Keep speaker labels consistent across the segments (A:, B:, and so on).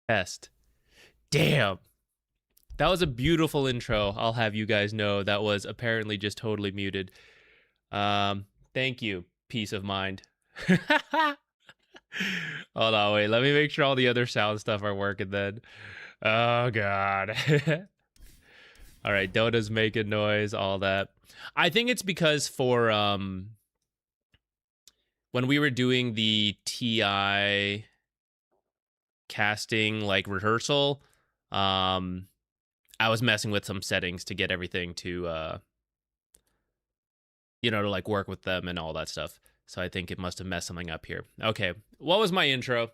A: Test. Damn. That was a beautiful intro. I'll have you guys know that was apparently just totally muted. Thank you. Peace of mind. Hold on, wait. Let me make sure all the other sound stuff are working then. Oh, God. All right, Dota's making noise, all that. I think it's because for when we were doing the TI casting like rehearsal, I was messing with some settings to get everything to to like work with them and all that stuff. So I think it must have messed something up here. Okay, what was my intro?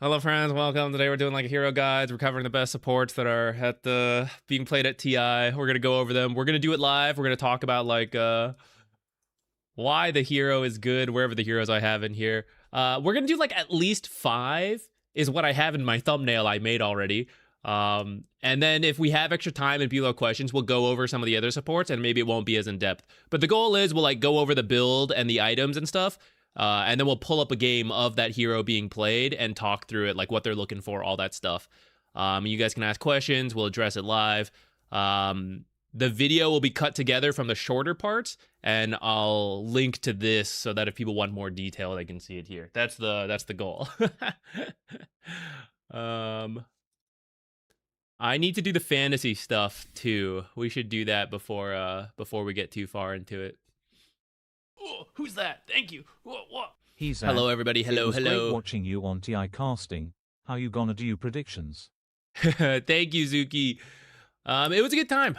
A: Hello, friends. Welcome. Today we're doing like a hero guides. We're covering the best supports that are at the being played at TI. We're gonna go over them. We're gonna do it live. We're gonna talk about like why the hero is good, wherever the heroes I have in here. We're gonna do like at least 5 is what I have in my thumbnail I made already. And then if we have extra time and people have questions, we'll go over some of the other supports and maybe it won't be as in depth. But the goal is we'll like go over the build and the items and stuff. And then we'll pull up a game of that hero being played and talk through it, like what they're looking for, all that stuff. You guys can ask questions. We'll address it live. The video will be cut together from the shorter parts, and I'll link to this so that if people want more detail, they can see it here. That's the goal. I need to do the fantasy stuff too. We should do that before we get too far into it. Oh, who's that? Thank you. What?
B: He's
A: hello, everybody. Hello,
B: it was
A: hello.
B: Great watching you on TI casting. How you gonna do predictions?
A: Thank you, Zuki. It was a good time.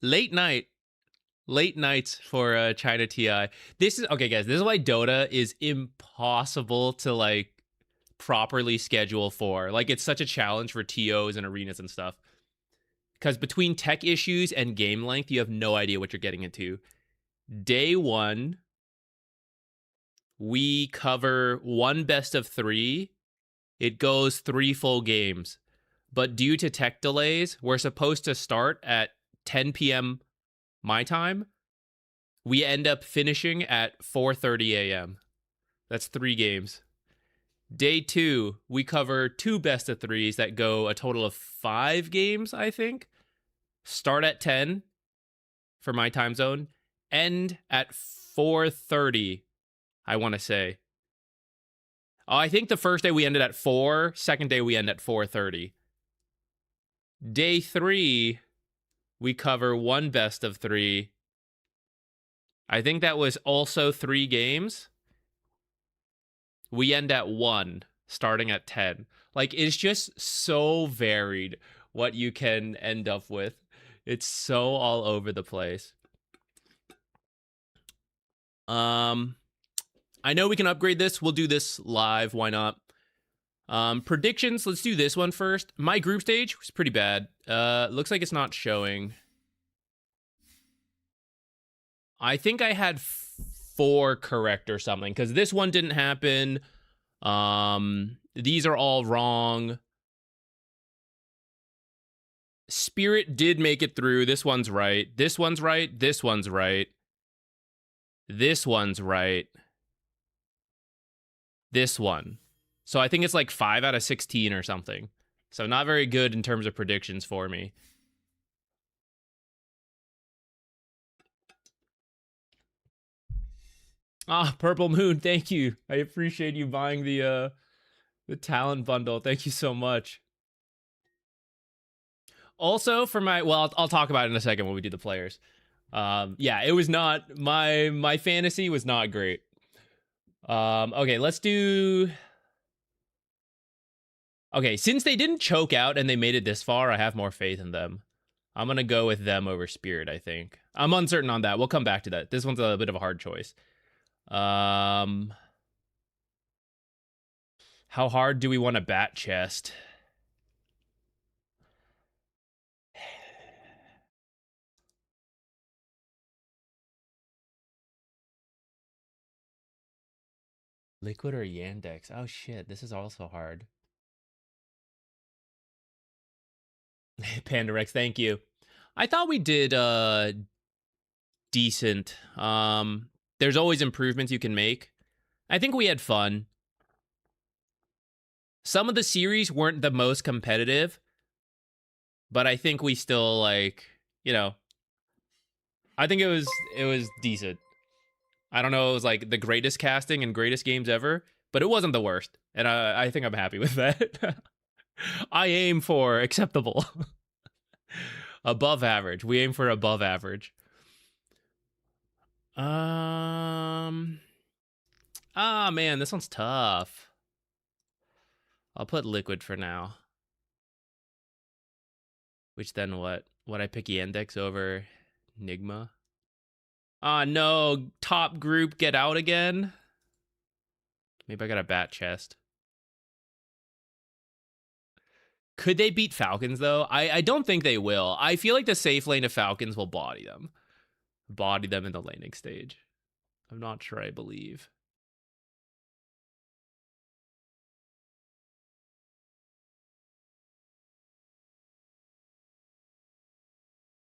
A: Late nights for China TI. This is okay, guys. This is why Dota is impossible to like properly schedule for. Like, it's such a challenge for TOs and arenas and stuff. Because between tech issues and game length, you have no idea what you're getting into. Day 1, we cover 1 best of 3. It goes 3 full games. But due to tech delays, we're supposed to start at 10 p.m. my time. We end up finishing at 4:30 a.m. That's 3 games. Day 2, we cover 2 best of 3s that go a total of 5 games, I think. Start at 10 for my time zone. End at 4:30, I want to say. Oh, I think the first day we ended at 4. Second day we end at 4:30. Day 3, we cover 1 best of 3. I think that was also 3 games. We end at 1, starting at 10. Like, it's just so varied what you can end up with. It's so all over the place. I know we can upgrade this. We'll do this live. Why not? Predictions. Let's do this one first. My group stage was pretty bad. Looks like it's not showing. I think I had 4 correct or something, because this one didn't happen. These are all wrong. Spirit did make it through. This one's right. This one's right. This one's right. This one's right. This one. So I think it's like 5 out of 16 or something. So not very good in terms of predictions for me. Ah, Purple Moon, thank you. I appreciate you buying the talent bundle. Thank you so much. Also, for my, well, I'll talk about it in a second when we do the players. Yeah, it was not, my fantasy was not great. Okay, let's do... Okay, since they didn't choke out and they made it this far, I have more faith in them. I'm going to go with them over Spirit, I think. I'm uncertain on that. We'll come back to that. This one's a bit of a hard choice. How hard do we want to bat chest? Liquid or Yandex? Oh shit, this is also hard. Pandarex, thank you. I thought we did decent. There's always improvements you can make. I think we had fun. Some of the series weren't the most competitive, but I think we still like, you know, I think it was decent. I don't know, it was like the greatest casting and greatest games ever, but it wasn't the worst, and I think I'm happy with that. I aim for acceptable. Above average. We aim for above average. Man, this one's tough. I'll put liquid for now. Which then what? Would I pick Yandex over Nigma? No. Top group get out again? Maybe I got a bat chest. Could they beat Falcons, though? I don't think they will. I feel like the safe lane of Falcons will body them. Body them in the laning stage. I'm not sure I believe.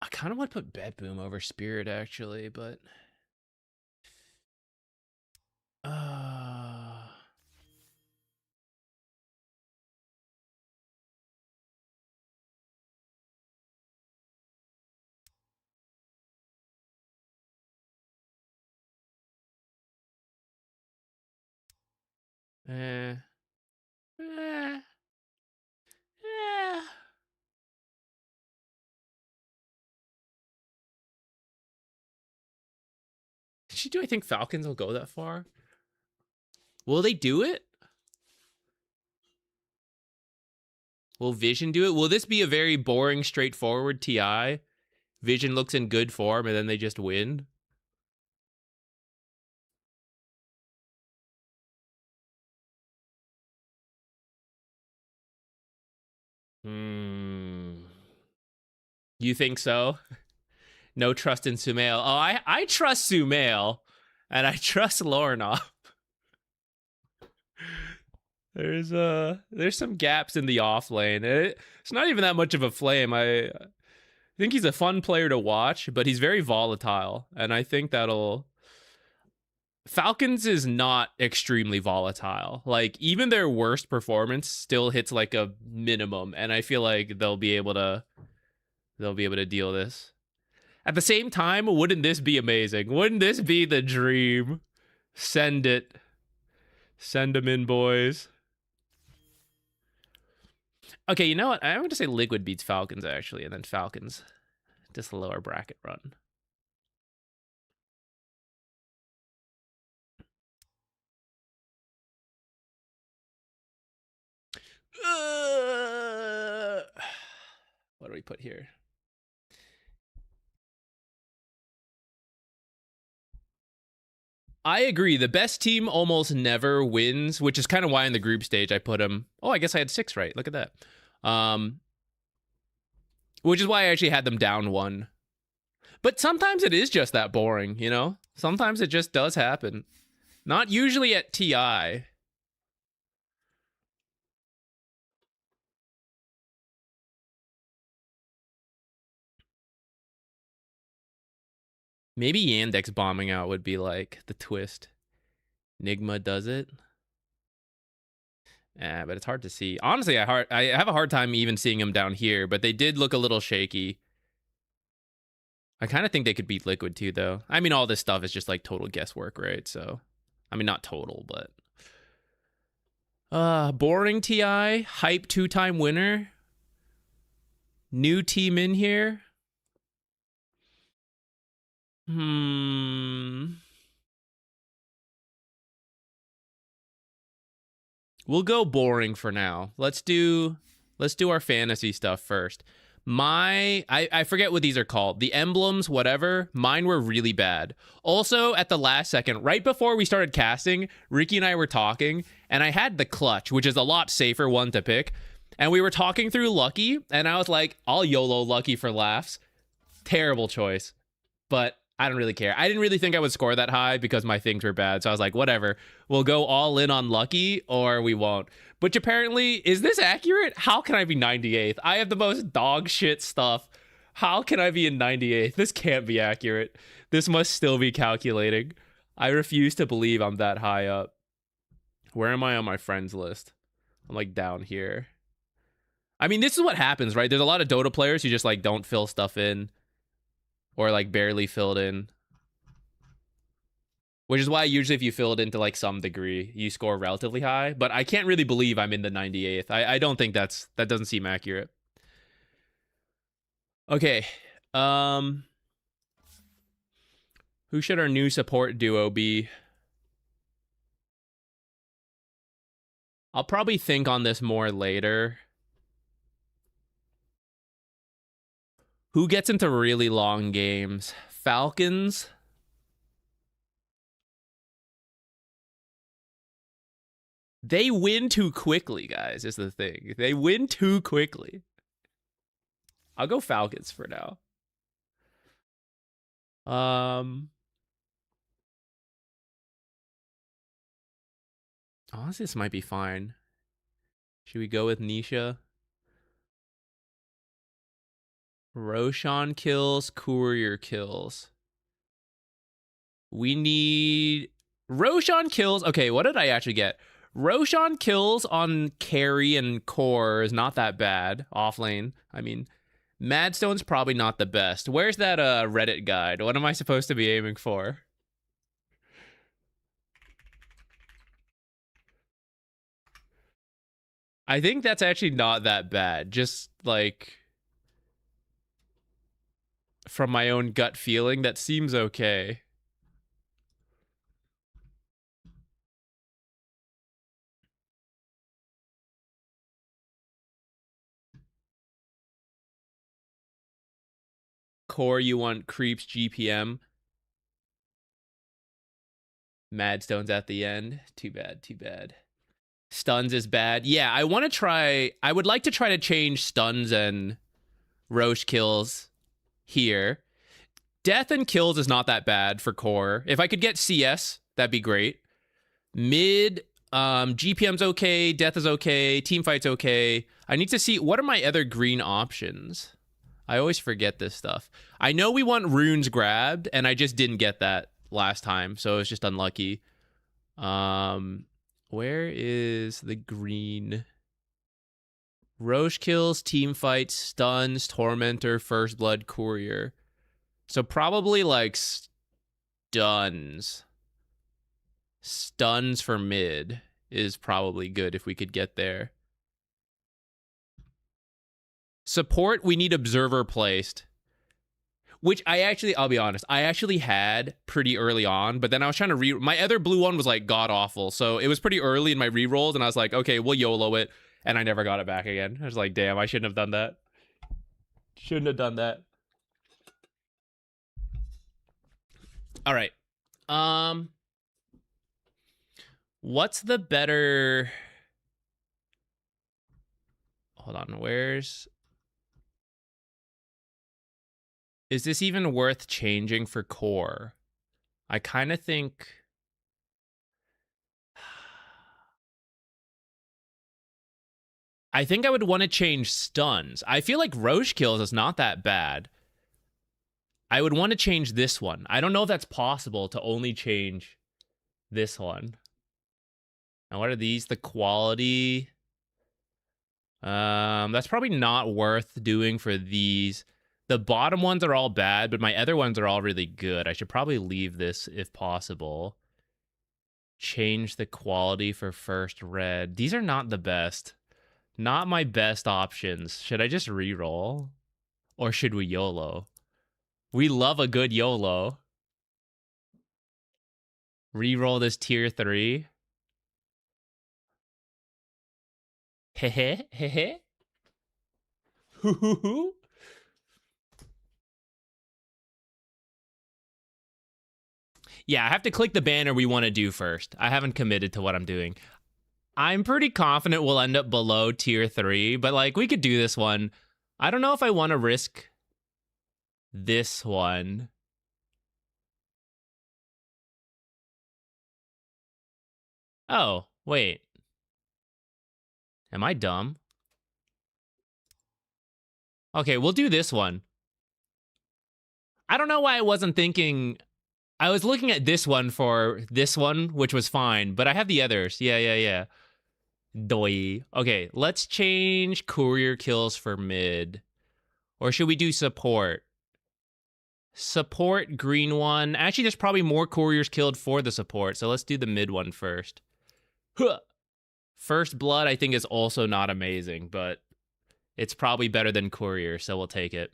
A: I kind of want to put Bet Boom over Spirit, actually, but... Eh. Do I think Falcons will go that far? Will they do it? Will Vision do it? Will this be a very boring, straightforward TI? Vision looks in good form and then they just win? You think so? No trust in Sumail. Oh, I trust Sumail. And I trust Lorna. There's some gaps in the off lane. It's not even that much of a flame. I think he's a fun player to watch, but he's very volatile. And I think that'll... Falcons is not extremely volatile. Like, even their worst performance still hits like a minimum, and I feel like they'll be able to deal this. At the same time, wouldn't this be amazing? Wouldn't this be the dream? Send it. Send them in, boys. Okay, you know what? I'm going to say Liquid beats Falcons, actually, and then Falcons. Just a lower bracket run. What do we put here? I agree. The best team almost never wins, which is kind of why in the group stage I put him. Oh, I guess I had 6 right. Look at that. Which is why I actually had them down 1. But sometimes it is just that boring, you know? Sometimes it just does happen. Not usually at TI. Maybe Yandex bombing out would be like the twist. Nigma does it. Yeah, but it's hard to see. Honestly, I have a hard time even seeing him down here, but they did look a little shaky. I kind of think they could beat Liquid too, though. I mean, all this stuff is just like total guesswork, right? So, I mean, not total, but... boring TI, hype 2-time winner. New team in here. We'll go boring for now. Let's do our fantasy stuff first. I forget what these are called. The emblems, whatever. Mine were really bad. Also, at the last second, right before we started casting, Ricky and I were talking, and I had the clutch, which is a lot safer one to pick. And we were talking through Lucky, and I was like, I'll YOLO Lucky for laughs. Terrible choice. But I don't really care. I didn't really think I would score that high because my things were bad. So I was like, whatever. We'll go all in on Lucky or we won't. Which apparently, is this accurate? How can I be 98th? I have the most dog shit stuff. How can I be in 98th? This can't be accurate. This must still be calculating. I refuse to believe I'm that high up. Where am I on my friends list? I'm like down here. I mean, this is what happens, right? There's a lot of Dota players who just like don't fill stuff in or like barely filled in. Which is why usually if you fill it into like some degree, you score relatively high. But I can't really believe I'm in the 98th. I don't think that doesn't seem accurate. Okay. Who should our new support duo be? I'll probably think on this more later. Who gets into really long games? Falcons? They win too quickly, guys, is the thing. They win too quickly. I'll go Falcons for now. Honestly, this might be fine. Should we go with Nisha? Roshan kills, Courier kills. We need... Roshan kills... Okay, what did I actually get? Roshan kills on carry and core is not that bad. Offlane, I mean... Madstone's probably not the best. Where's that Reddit guide? What am I supposed to be aiming for? I think that's actually not that bad. Just like from my own gut feeling, that seems okay. Core, you want creeps GPM. Madstone's at the end. Too bad, too bad. Stuns is bad. Yeah, I want to try... I would like to try to change stuns and Roche kills here. Death and kills is not that bad for core. If I could get CS, that'd be great. Mid, GPM's okay. Death is okay. Teamfight's okay. I need to see... What are my other green options? I always forget this stuff. I know we want runes grabbed, and I just didn't get that last time, so it was just unlucky. Where is the green? Roche kills, team fights, stuns, tormentor, first blood, courier. So probably like stuns. Stuns for mid is probably good if we could get there. Support, we need observer placed. Which I'll be honest, I actually had pretty early on, but then I was trying to my other blue one was like god awful. So it was pretty early in my rerolls, and I was like, okay, we'll YOLO it. And I never got it back again. I was like, damn, I shouldn't have done that. Shouldn't have done that. All right. What's the better... Hold on, where's... Is this even worth changing for core? I kind of think... I think I would want to change stuns. I feel like Roche kills is not that bad. I would want to change this one. I don't know if that's possible to only change this one. And what are these? The quality. That's probably not worth doing for these. The bottom ones are all bad, but my other ones are all really good. I should probably leave this if possible. Change the quality for first red. These are not the best. Not my best options. Should I just reroll? Or should we YOLO? We love a good YOLO. Reroll this tier 3. Hehe, hehe. Hoo hoo hoo. Yeah, I have to click the banner we want to do first. I haven't committed to what I'm doing. I'm pretty confident we'll end up below tier 3, but like we could do this one. I don't know if I want to risk this one. Oh, wait. Am I dumb? Okay, we'll do this one. I don't know why I wasn't thinking... I was looking at this one for this one, which was fine, but I have the others. Yeah. Doi. Okay, let's change courier kills for mid. Or should we do support? Support, green one. Actually, there's probably more couriers killed for the support, so let's do the mid one first. Huh. First blood, I think, is also not amazing, but it's probably better than courier, so we'll take it.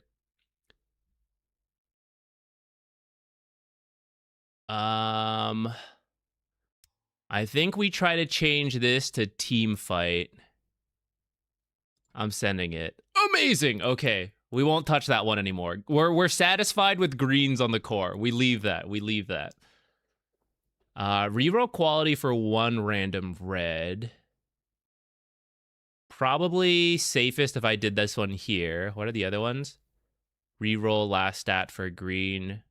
A: I think we try to change this to team fight. I'm sending it. Amazing. Okay, we won't touch that one anymore. We're satisfied with greens on the core. We leave that. Reroll quality for one random red. Probably safest if I did this one here. What are the other ones? Reroll last stat for green.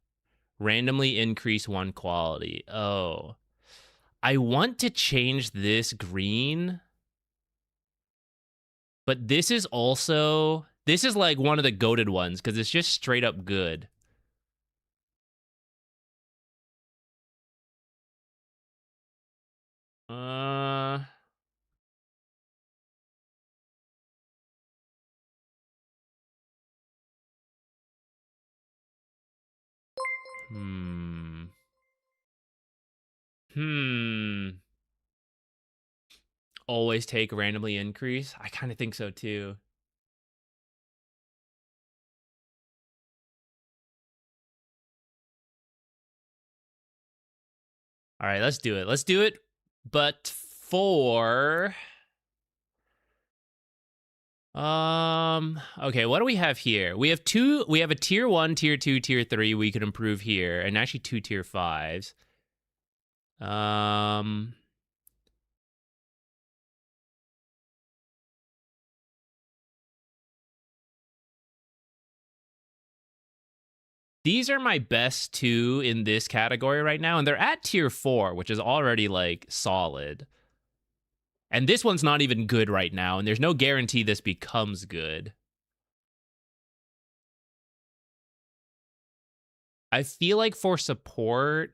A: Randomly increase one quality. Oh. I want to change this green. But this is also... This is like one of the goated ones because it's just straight up good. Always take randomly increase? I kind of think so too. All right, let's do it. Let's do it. But for... okay, what do we have here? We have a tier 1, tier 2, tier 3 we can improve here, and actually 2 tier 5s. These are my best 2 in this category right now, and they're at tier 4, which is already like solid. And this one's not even good right now, and there's no guarantee this becomes good. I feel like for support...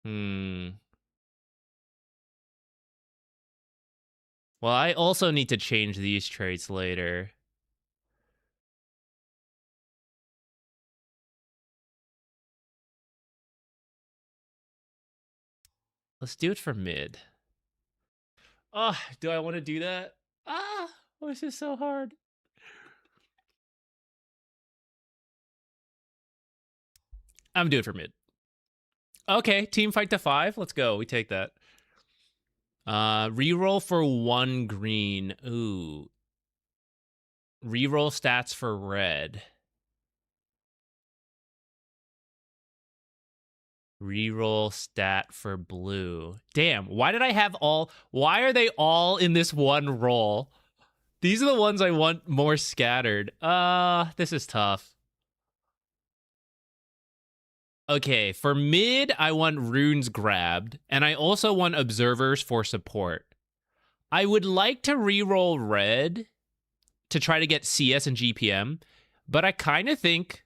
A: Well, I also need to change these traits later. Let's do it for mid. Oh, do I want to do that? This is so hard. I'm doing it for mid. Okay, team fight to 5. Let's go. We take that. Reroll for 1 green. Ooh. Reroll stats for red. Reroll stat for blue. Damn, why did I have all... Why are they all in this one roll? These are the ones I want more scattered. This is tough. Okay, for mid, I want runes grabbed, and I also want observers for support. I would like to reroll red to try to get CS and GPM, but I kind of think...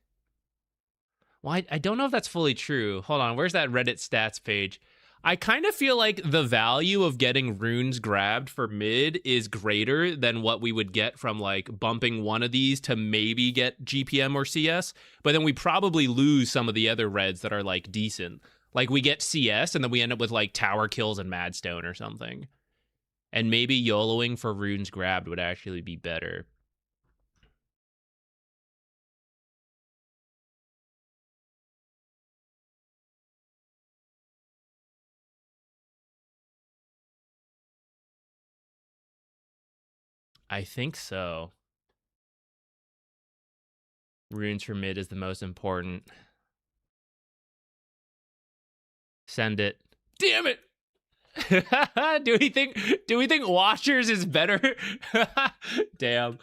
A: Well, I don't know if that's fully true. Hold on, where's that Reddit stats page? I kind of feel like the value of getting runes grabbed for mid is greater than what we would get from like bumping one of these to maybe get GPM or CS, but then we probably lose some of the other reds that are like decent. Like we get CS and then we end up with like tower kills and Madstone or something. And maybe YOLOing for runes grabbed would actually be better. I think so. Runes for mid is the most important. Send it. Damn it! do we think Watchers is better? Damn.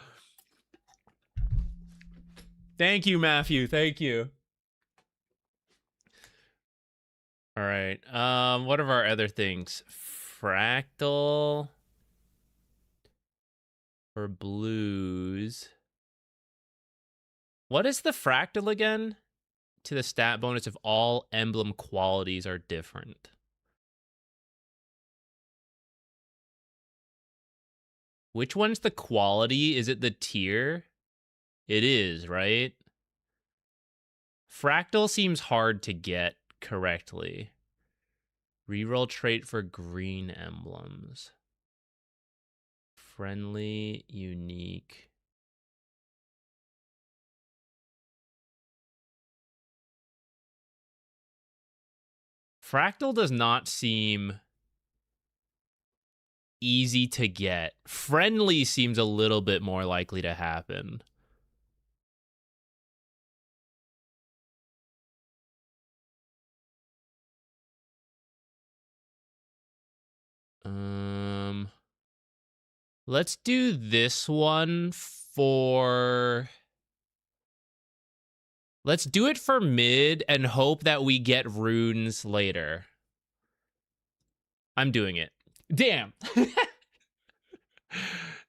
A: Thank you, Matthew. Thank you. All right. What are our other things? Fractal or blues. What is the fractal again? To the stat bonus if all emblem qualities are different. Which one's the quality? Is it the tier? It is, right? Fractal seems hard to get correctly. Reroll trait for green emblems. Friendly, unique. Fractal does not seem easy to get. Friendly seems a little bit more likely to happen. Let's do this one for... Let's do it for mid and hope that we get runes later. I'm doing it. Damn.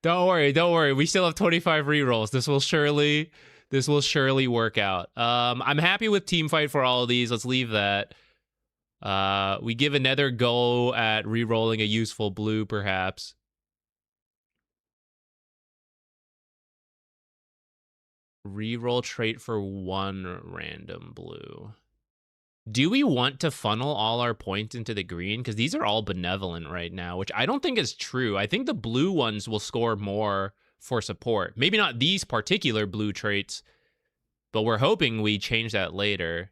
A: Don't worry. We still have 25 rerolls. This will surely work out. I'm happy with team fight for all of these. Let's leave that. We give another go at rerolling a useful blue, perhaps. Reroll trait for one random blue. Do we want to funnel all our points into the green? Because these are all benevolent right now, which I don't think is true. I think the blue ones will score more for support. Maybe not these particular blue traits, but we're hoping we change that later.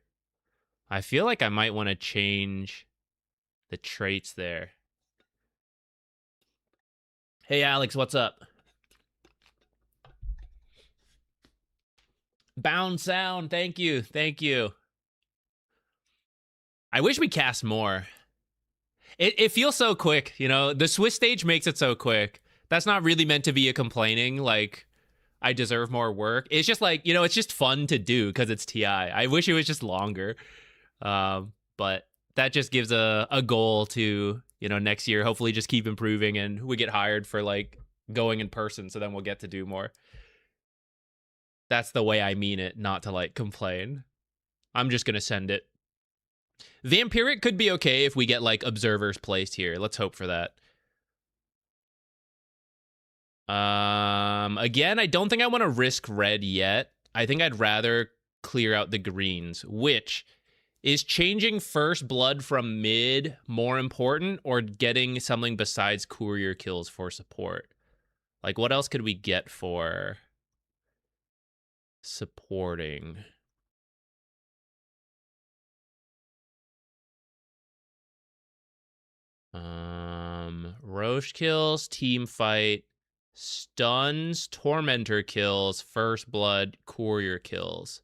A: I feel like I might want to change the traits there. Hey, Alex, what's up? Bound sound, thank you. I wish we cast more. It feels so quick, you know? The Swiss stage makes it so quick. That's not really meant to be a complaining, like, I deserve more work. It's just like, you know, it's just fun to do because it's TI. I wish it was just longer. But that just gives a goal to, you know, next year, hopefully just keep improving and we get hired for, like, going in person, so then we'll get to do more. That's the way I mean it, not to, like, complain. I'm just going to send it. Vampiric could be okay if we get, like, observers placed here. Let's hope for that. Again, I don't think I want to risk red yet. I think I'd rather clear out the greens, which is changing first blood from mid more important or getting something besides courier kills for support? Like, what else could we get for supporting? Roche kills, team fight, stuns, tormentor kills, first blood, courier kills.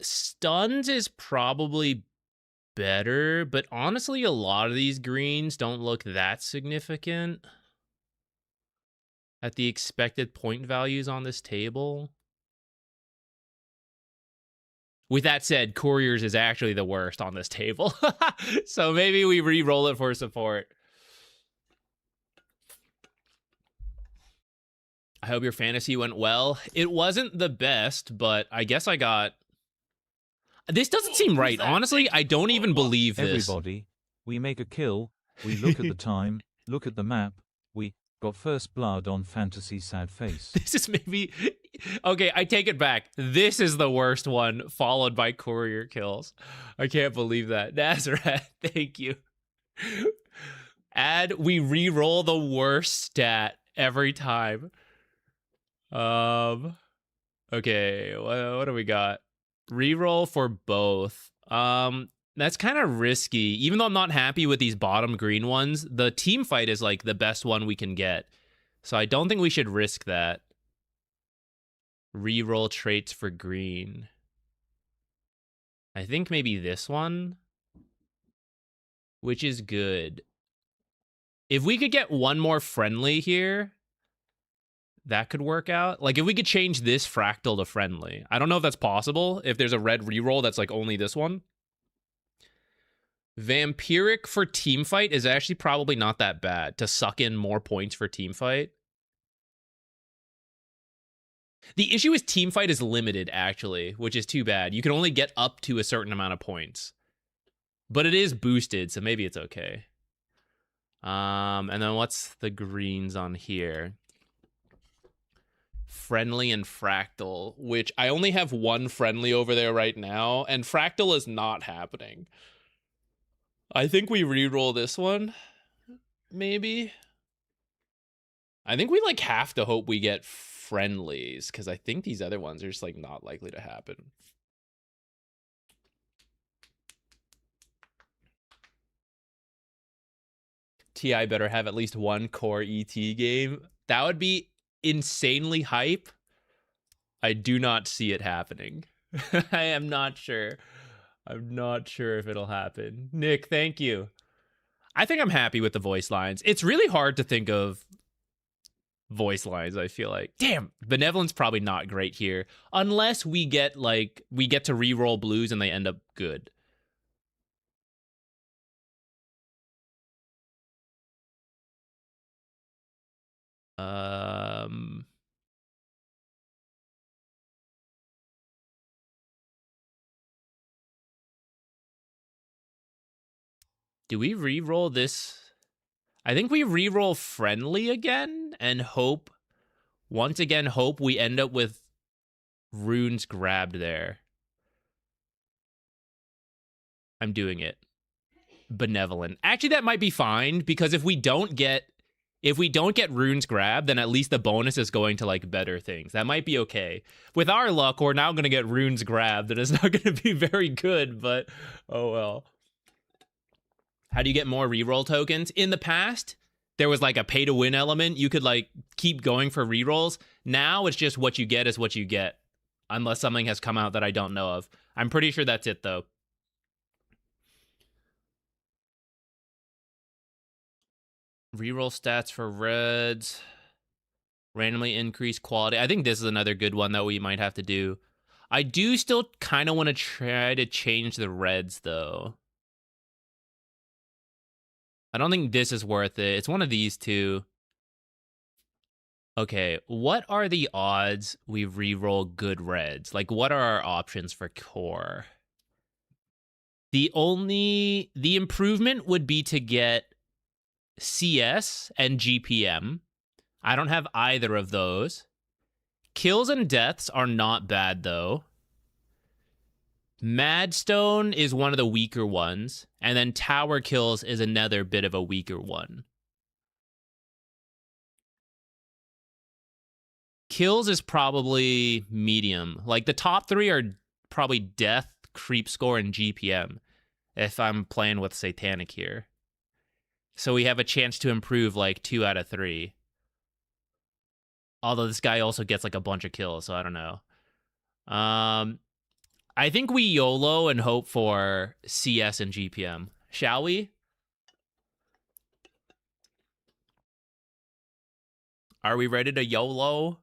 A: Stuns is probably better, but honestly, a lot of these greens don't look that significant at the expected point values on this table. With that said, couriers is actually the worst on this table. So maybe we re-roll it for support. I hope your fantasy went well. It wasn't the best, but I guess I got... This doesn't seem right. Honestly, I don't even believe this.
B: Everybody, we make a kill, we look at the time, look at the map, we got first blood on fantasy sad face.
A: This is maybe... Okay, I take it back. This is the worst one, followed by courier kills. I can't believe that. Nazareth, thank you. We re-roll the worst stat every time. Okay, what do we got? Reroll for both. That's kind of risky. Even though I'm not happy with these bottom green ones, the team fight is like the best one we can get. So I don't think we should risk that. Reroll traits for green. I think maybe this one, which is good. If we could get one more friendly here, that could work out. Like, if we could change this fractal to friendly. I don't know if that's possible. If there's a red reroll that's like only this one. Vampiric for team fight is actually probably not that bad to suck in more points for team fight. The issue is team fight is limited, actually, which is too bad. You can only get up to a certain amount of points. But it is boosted, so maybe it's okay. And then what's the greens on here? Friendly and Fractal, which I only have one friendly over there right now, and Fractal is not happening. I think we reroll this one, maybe. I think we like have to hope we get friendlies, because I think these other ones are just like not likely to happen. TI better have at least one core ET game. That would be insanely hype. I do not see it happening. I am not sure. I'm not sure if it'll happen. Nick, thank you. I think I'm happy with the voice lines. It's really hard to think of voice lines, I feel like. Damn, Benevolent's probably not great here. Unless we get to reroll blues and they end up good. Do we reroll this? I think we reroll friendly again and hope, once again, hope we end up with runes grabbed there. I'm doing it. Benevolent. Actually, that might be fine, because if we don't get runes grabbed, then at least the bonus is going to like better things. That might be okay. With our luck, we're now going to get runes grabbed, and it's not going to be very good, but oh well. How do you get more reroll tokens? In the past, there was like a pay to win element. You could like keep going for rerolls. Now it's just what you get is what you get, unless something has come out that I don't know of. I'm pretty sure that's it though. Reroll stats for reds. Randomly increase quality. I think this is another good one that we might have to do. I do still kind of want to try to change the reds though. I don't think this is worth it. It's one of these two. Okay, what are the odds we reroll good reds? Like, what are our options for core? The improvement would be to get CS and GPM. I don't have either of those. Kills and deaths are not bad, though. Madstone is one of the weaker ones, and then Tower Kills is another bit of a weaker one. Kills is probably medium. Like, the top three are probably Death, Creep Score, and GPM, if I'm playing with Satanic here. So we have a chance to improve, like, 2 out of 3. Although this guy also gets, like, a bunch of kills, so I don't know. I think we YOLO and hope for CS and GPM. Shall we? Are we ready to YOLO?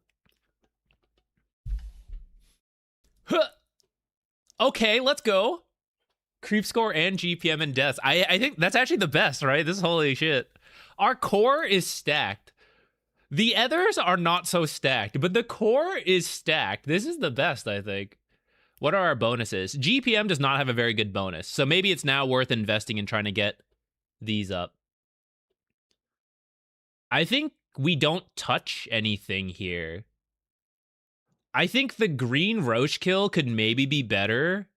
A: Huh. Okay, let's go. Creep score and GPM and deaths. I think that's actually the best, right? This is holy shit. Our core is stacked. The others are not so stacked, but the core is stacked. This is the best, I think. What are our bonuses? GPM does not have a very good bonus, so maybe it's now worth investing in trying to get these up. I think we don't touch anything here. I think the green Roche kill could maybe be better.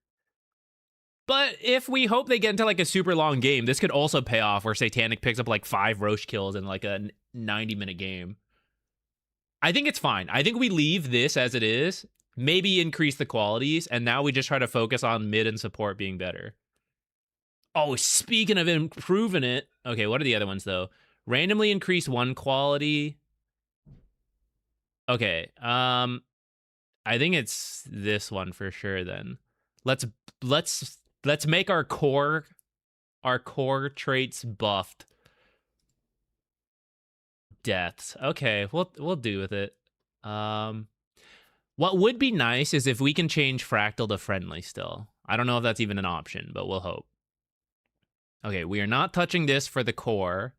A: But if we hope they get into like a super long game, this could also pay off where Satanic picks up like 5 Roche kills in like a 90-minute game. I think it's fine. I think we leave this as it is, maybe increase the qualities, and now we just try to focus on mid and support being better. Oh, speaking of improving it. Okay, what are the other ones though? Randomly increase 1 quality. Okay, I think it's this one for sure then. Let's make our core traits buffed. Deaths. Okay, we'll do with it. What would be nice is if we can change Fractal to friendly still. I don't know if that's even an option, but we'll hope. Okay, we are not touching this for the core.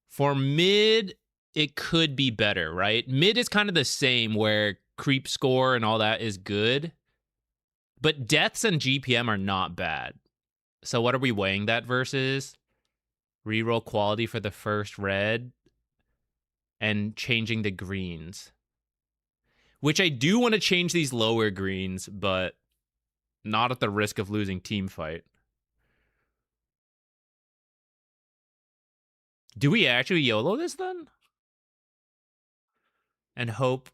A: For mid, it could be better, right? Mid is kind of the same where creep score and all that is good. But deaths and GPM are not bad. So what are we weighing that versus? Reroll quality for the first red. And changing the greens. Which I do want to change these lower greens, but not at the risk of losing team fight. Do we actually YOLO this then? And hope.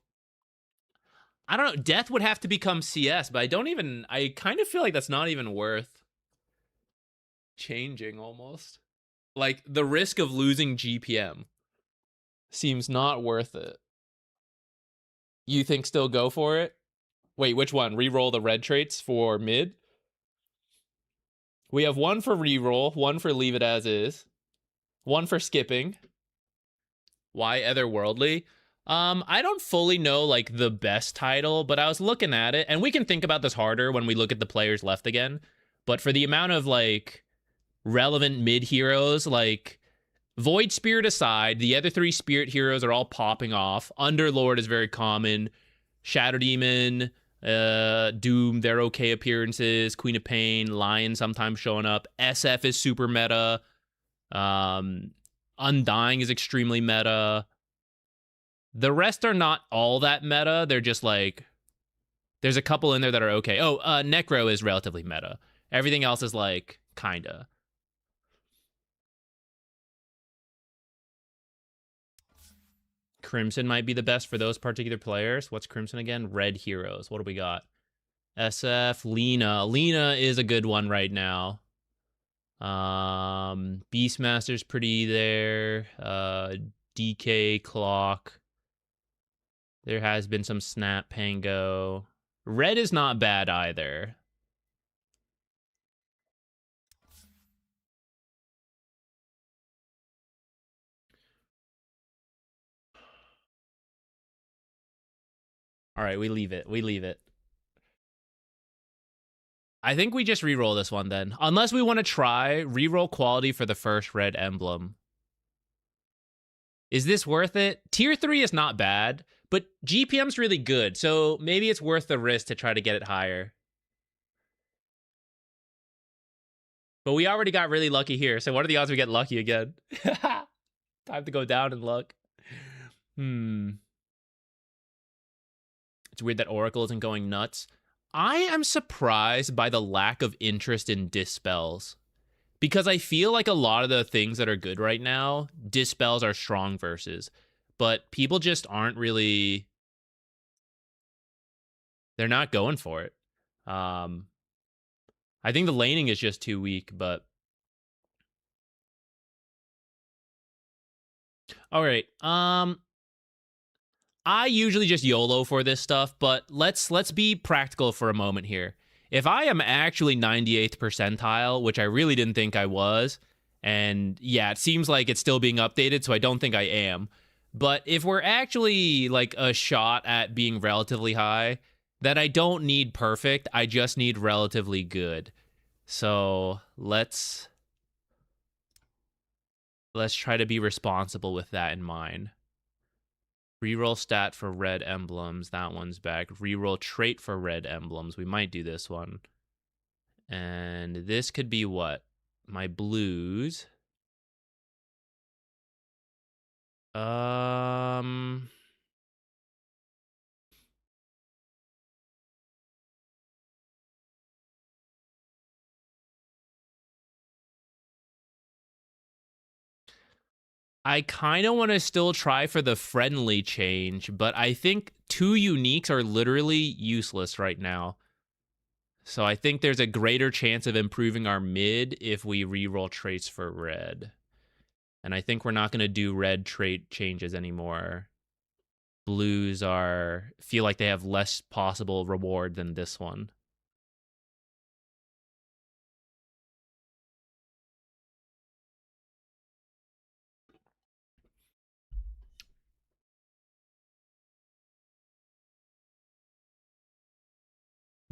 A: I don't know. Death would have to become CS, but I kind of feel like that's not even worth changing almost. Like, the risk of losing GPM seems not worth it. You think still go for it? Wait, which one? Reroll the red traits for mid? We have one for reroll, one for leave it as is, one for skipping. Why otherworldly? I don't fully know like the best title, but I was looking at it, and we can think about this harder when we look at the players left again. But for the amount of like relevant mid heroes, like Void Spirit aside, the other three Spirit heroes are all popping off. Underlord is very common. Shadow Demon, Doom, they're okay appearances. Queen of Pain, Lion sometimes showing up. SF is super meta. Undying is extremely meta. The rest are not all that meta. They're just like, there's a couple in there that are okay. Oh, Necro is relatively meta. Everything else is like, kinda. Crimson might be the best for those particular players. What's Crimson again? Red heroes. What do we got? SF, Lena. Lena is a good one right now. Beastmaster's pretty there. DK, Clock. There has been some Snap, Pango. Red is not bad either. All right, we leave it. We leave it. I think we just reroll this one then. Unless we want to try reroll quality for the first red emblem. Is this worth it? Tier 3 is not bad, but GPM's really good, so maybe it's worth the risk to try to get it higher. But we already got really lucky here, so what are the odds we get lucky again? Time to go down in luck. It's weird that Oracle isn't going nuts. I am surprised by the lack of interest in dispels. Because I feel like a lot of the things that are good right now, dispels are strong versus. But people just aren't really... They're not going for it. I think the laning is just too weak, but... All right. I usually just YOLO for this stuff, but let's be practical for a moment here. If I am actually 98th percentile, which I really didn't think I was, and yeah, it seems like it's still being updated, so I don't think I am. But if we're actually like a shot at being relatively high, then I don't need perfect, I just need relatively good. So let's try to be responsible with that in mind. Reroll stat for red emblems. That one's back. Reroll trait for red emblems. We might do this one. And this could be what? My blues. I kind of want to still try for the friendly change, but I think 2 uniques are literally useless right now. So I think there's a greater chance of improving our mid if we reroll traits for red. And I think we're not going to do red trait changes anymore. Blues feel like they have less possible reward than this one.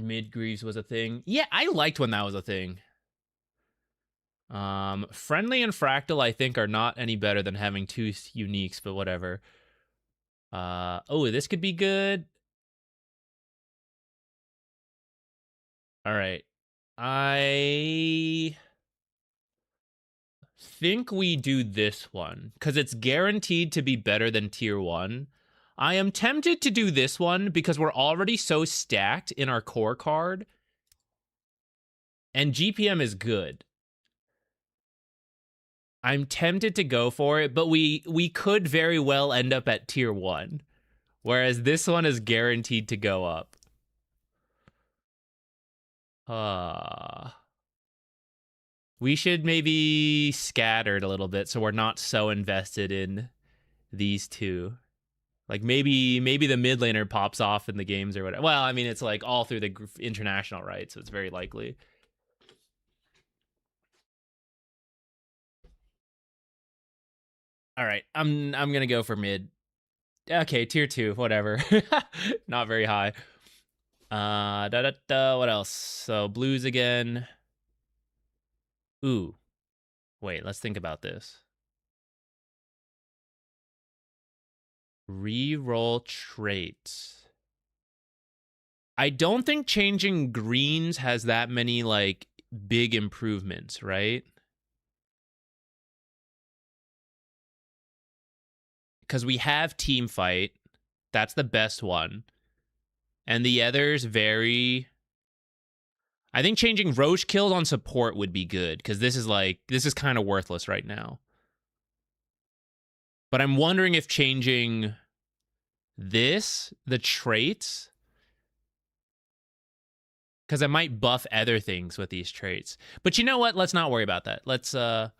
A: Mid Greaves was a thing. Yeah, I liked when that was a thing. Friendly and Fractal, I think, are not any better than having 2 uniques, but whatever. Oh, this could be good. All right. think we do this one because it's guaranteed to be better than tier 1. I am tempted to do this one because we're already so stacked in our core card, and GPM is good. I'm tempted to go for it, but we could very well end up at tier 1, whereas this one is guaranteed to go up. We should maybe scatter it a little bit so we're not so invested in these two. Like maybe the mid laner pops off in the games or whatever. Well, I mean, it's like all through the international, right? So it's very likely. All right, I'm gonna go for mid. Okay, tier 2, whatever. Not very high. What else? So blues again. Ooh, wait, let's think about this. Reroll traits. I don't think changing greens has that many like big improvements, right? Because we have team fight. That's the best one. And the others vary. I think changing Roche kills on support would be good, because this is kind of worthless right now. But I'm wondering if changing the traits, because I might buff other things with these traits. But you know what? Let's not worry about that. Let's, oh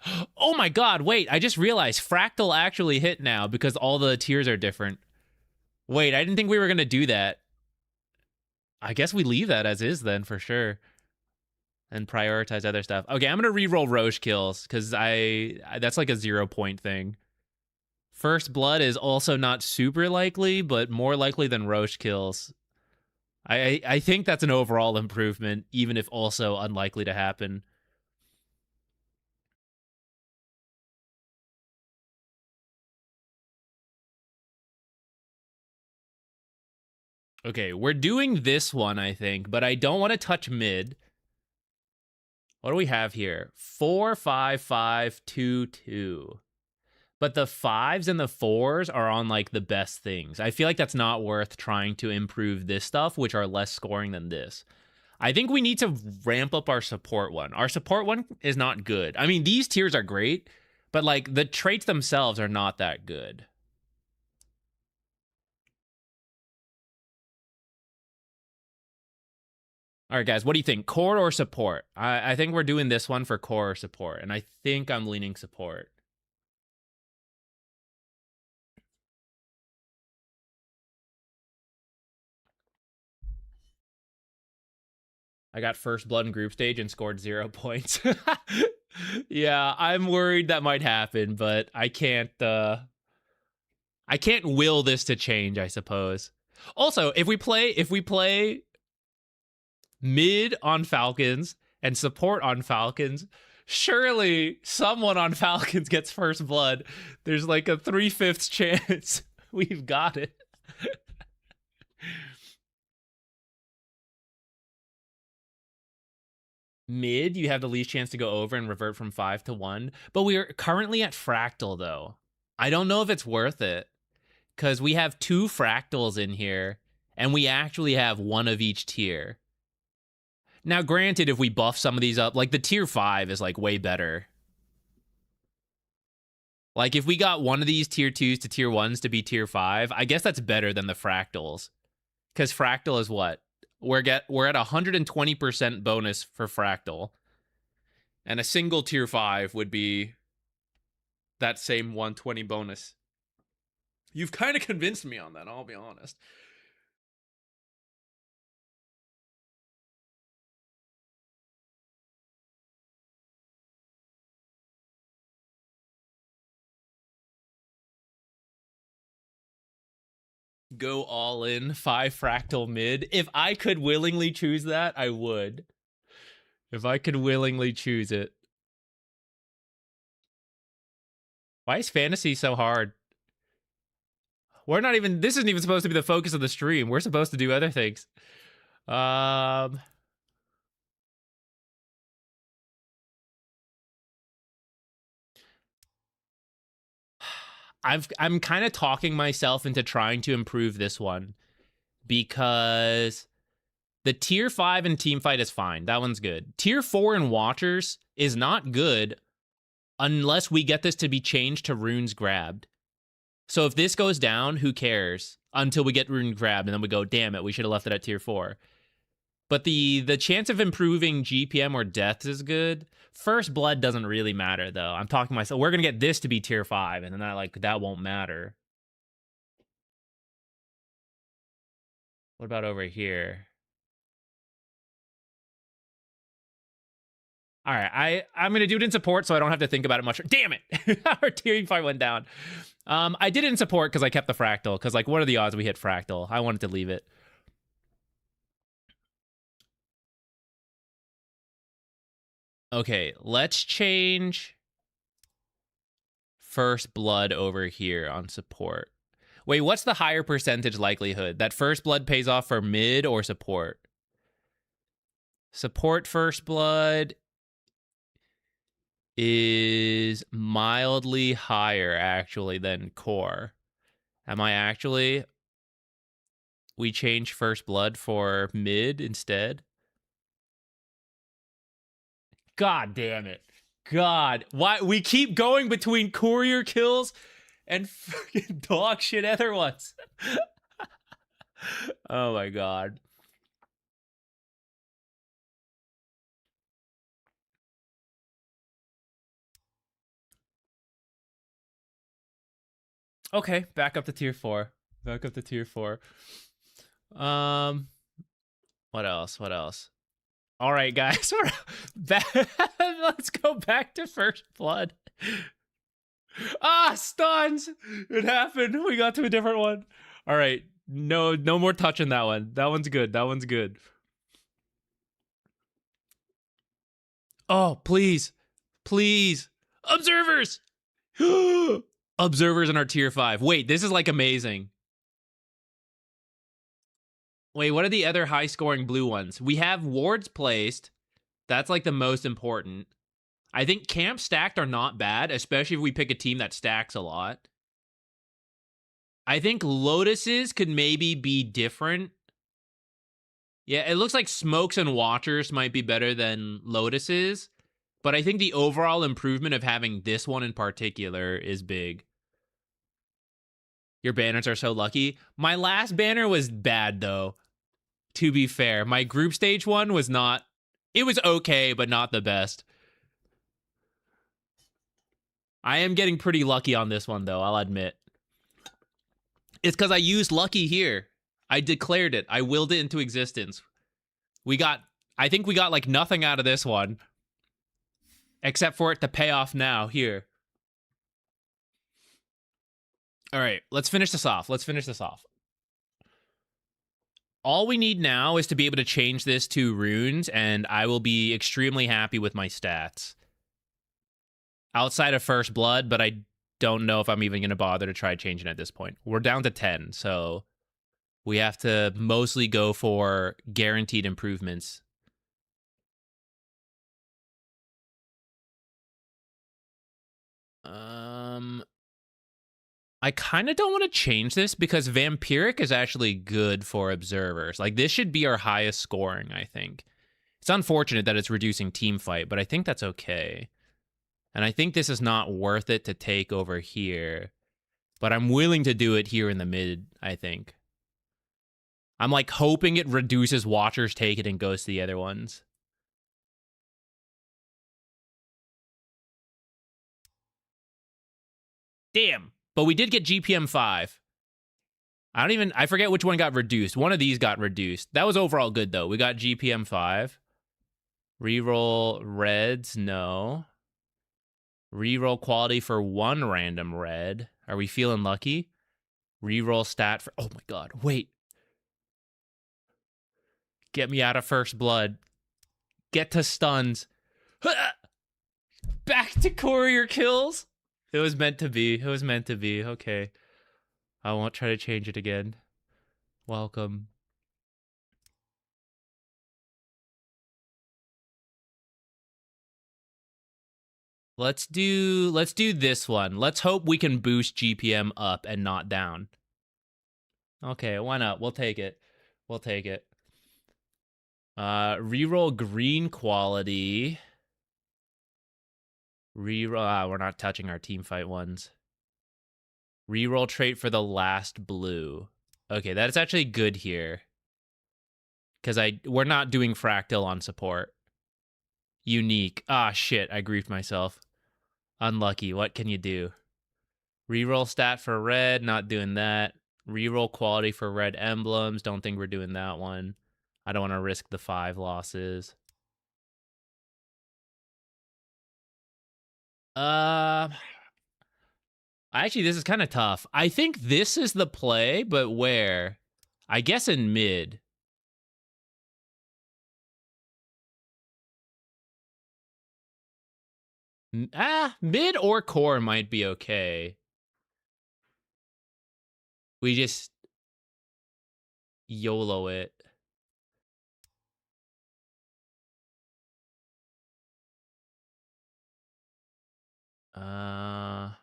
A: my god, wait, I just realized Fractal actually hit now because all the tiers are different. Wait, I didn't think we were going to do that. I guess we leave that as is then, for sure. And prioritize other stuff. Okay, I'm going to reroll Roche kills, because that's like a 0 point thing. First Blood is also not super likely, but more likely than Roche kills. I think that's an overall improvement, even if also unlikely to happen. Okay, we're doing this one, I think, but I don't want to touch mid. What do we have here? 4, 5, 5, 2, 2. But the 5s and the 4s are on like the best things. I feel like that's not worth trying to improve this stuff, which are less scoring than this. I think we need to ramp up our support one. Our support one is not good. I mean, these tiers are great, but like the traits themselves are not that good. All right, guys, what do you think? Core or support? I think we're doing this one for core or support, and I think I'm leaning support. I got first blood in group stage and scored 0 points. Yeah, I'm worried that might happen, but I can't will this to change, I suppose. Also, if we play mid on Falcons and support on Falcons, surely someone on Falcons gets first blood. There's like a 3/5 chance we've got it. Mid, you have the least chance to go over and revert from 5 to 1. But we're currently at Fractal, though. I don't know if it's worth it, because we have 2 Fractals in here, and we actually have 1 of each tier. Now, granted, if we buff some of these up, like the tier 5 is like way better. Like if we got one of these tier 2s to tier 1s to be tier 5, I guess that's better than the Fractals. Because Fractal is what? We're at 120% bonus for Fractal. And a single tier 5 would be that same 120 bonus. You've kind of convinced me on that, I'll be honest. Go all in, 5 Fractal mid. If I could willingly choose that, I would. If I could willingly choose it. Why is fantasy so hard? We're not even, this isn't even supposed to be the focus of the stream. We're supposed to do other things. I'm kind of talking myself into trying to improve this one because the tier 5 and team fight is fine. That one's good. Tier 4 and Watchers is not good unless we get this to be changed to runes grabbed. So if this goes down, who cares? Until we get rune grabbed, and then we go, damn it, we should have left it at tier 4. But the chance of improving GPM or deaths is good. First blood doesn't really matter, though. I'm talking to myself. We're going to get this to be tier 5, and then that won't matter. What about over here? All right, I'm going to do it in support so I don't have to think about it much. Damn it! Our tier 5 went down. I did it in support because I kept the fractal. Because, like, what are the odds we hit fractal? I wanted to leave it. Okay, let's change first blood over here on support. Wait, what's the higher percentage likelihood? That first blood pays off for mid or support? Support first blood is mildly higher, actually, than core. Am I actually? We change first blood for mid instead? God damn it. God. Why? We keep going between courier kills and fucking dog shit other ones. Oh my god. Okay, back up to tier 4. Back up to tier 4. What else? What else? All right, guys. Let's go back to first blood. Ah, stuns! It happened. We got to a different one. All right. No more touching that one. That one's good. That one's good. Oh, please. Please. Observers! Observers in our tier 5. Wait, this is like amazing. Wait, what are the other high-scoring blue ones? We have wards placed. That's like the most important. I think camps stacked are not bad, especially if we pick a team that stacks a lot. I think Lotuses could maybe be different. Yeah, it looks like Smokes and Watchers might be better than Lotuses. But I think the overall improvement of having this one in particular is big. Your banners are so lucky. My last banner was bad, though. To be fair, my group stage one was not... It was okay, but not the best. I am getting pretty lucky on this one, though, I'll admit. It's because I used lucky here. I declared it. I willed it into existence. I think we got, like, nothing out of this one. Except for it to pay off now, here. All right, let's finish this off. All we need now is to be able to change this to runes, and I will be extremely happy with my stats. Outside of first blood, but I don't know if I'm even going to bother to try changing at this point. We're down to 10, so we have to mostly go for guaranteed improvements. I kind of don't want to change this because Vampiric is actually good for observers. Like, this should be our highest scoring, I think. It's unfortunate that it's reducing team fight, but I think that's okay. And I think this is not worth it to take over here. But I'm willing to do it here in the mid, I think. I'm, like, hoping it reduces Watchers take it and goes to the other ones. Damn. But we did get GPM 5. I forget which one got reduced. One of these got reduced. That was overall good, though. We got GPM 5. Reroll reds, no. Reroll quality for one random red. Are we feeling lucky? Reroll stat for... Oh my god, wait. Get me out of first blood. Get to stuns. Back to courier kills. It was meant to be. It was meant to be. Okay. I won't try to change it again. Welcome. Let's do this one. Let's hope we can boost GPM up and not down. Okay, why not? We'll take it. We'll take it. Reroll green quality. Reroll. We're not touching our team fight ones. Reroll trait for the last blue. Okay, that's actually good here. Because we're not doing fractal on support. Unique. Ah, shit. I griefed myself. Unlucky. What can you do? Reroll stat for red. Not doing that. Reroll quality for red emblems. Don't think we're doing that one. I don't want to risk the 5 losses. Actually, this is kind of tough. I think this is the play, but where? I guess in mid. Mid or core might be okay. We just YOLO it. I'm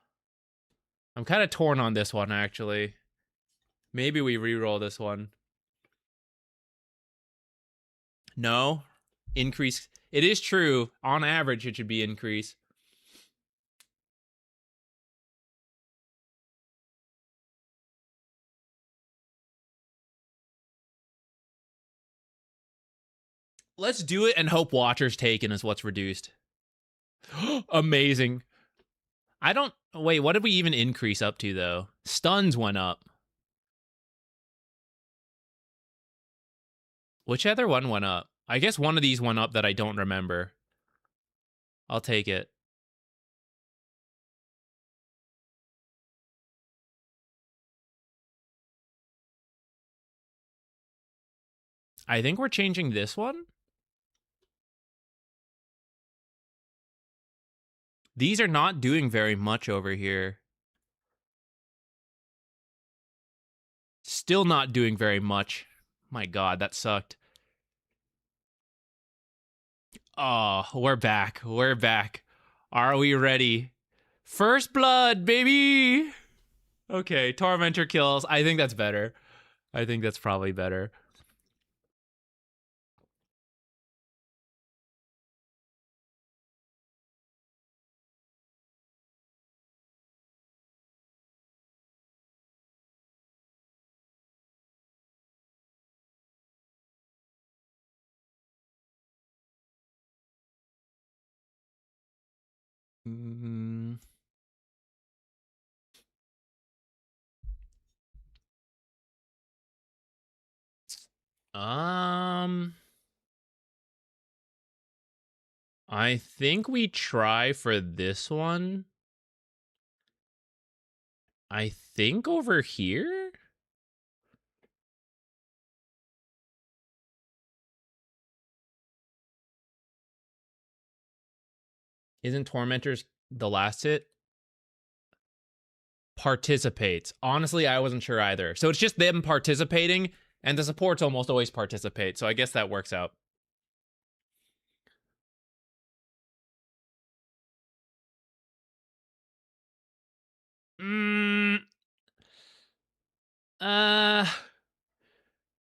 A: kind of torn on this one, actually. Maybe we reroll this one. No. Increase. It is true. On average, it should be increase. Let's do it and hope Watcher's Taken is what's reduced. Amazing. I don't... Wait, what did we even increase up to, though? Stuns went up. Which other one went up? I guess one of these went up that I don't remember. I'll take it. I think we're changing this one. These are not doing very much over here. Still not doing very much. My God, that sucked. Oh, we're back. We're back. Are we ready? First blood, baby! Okay, Tormentor kills. I think that's better. I think that's probably better. I think we try for this one. I think over here? Isn't Tormentors the last hit? Participates. Honestly, I wasn't sure either. So it's just them participating, and the supports almost always participate. So I guess that works out.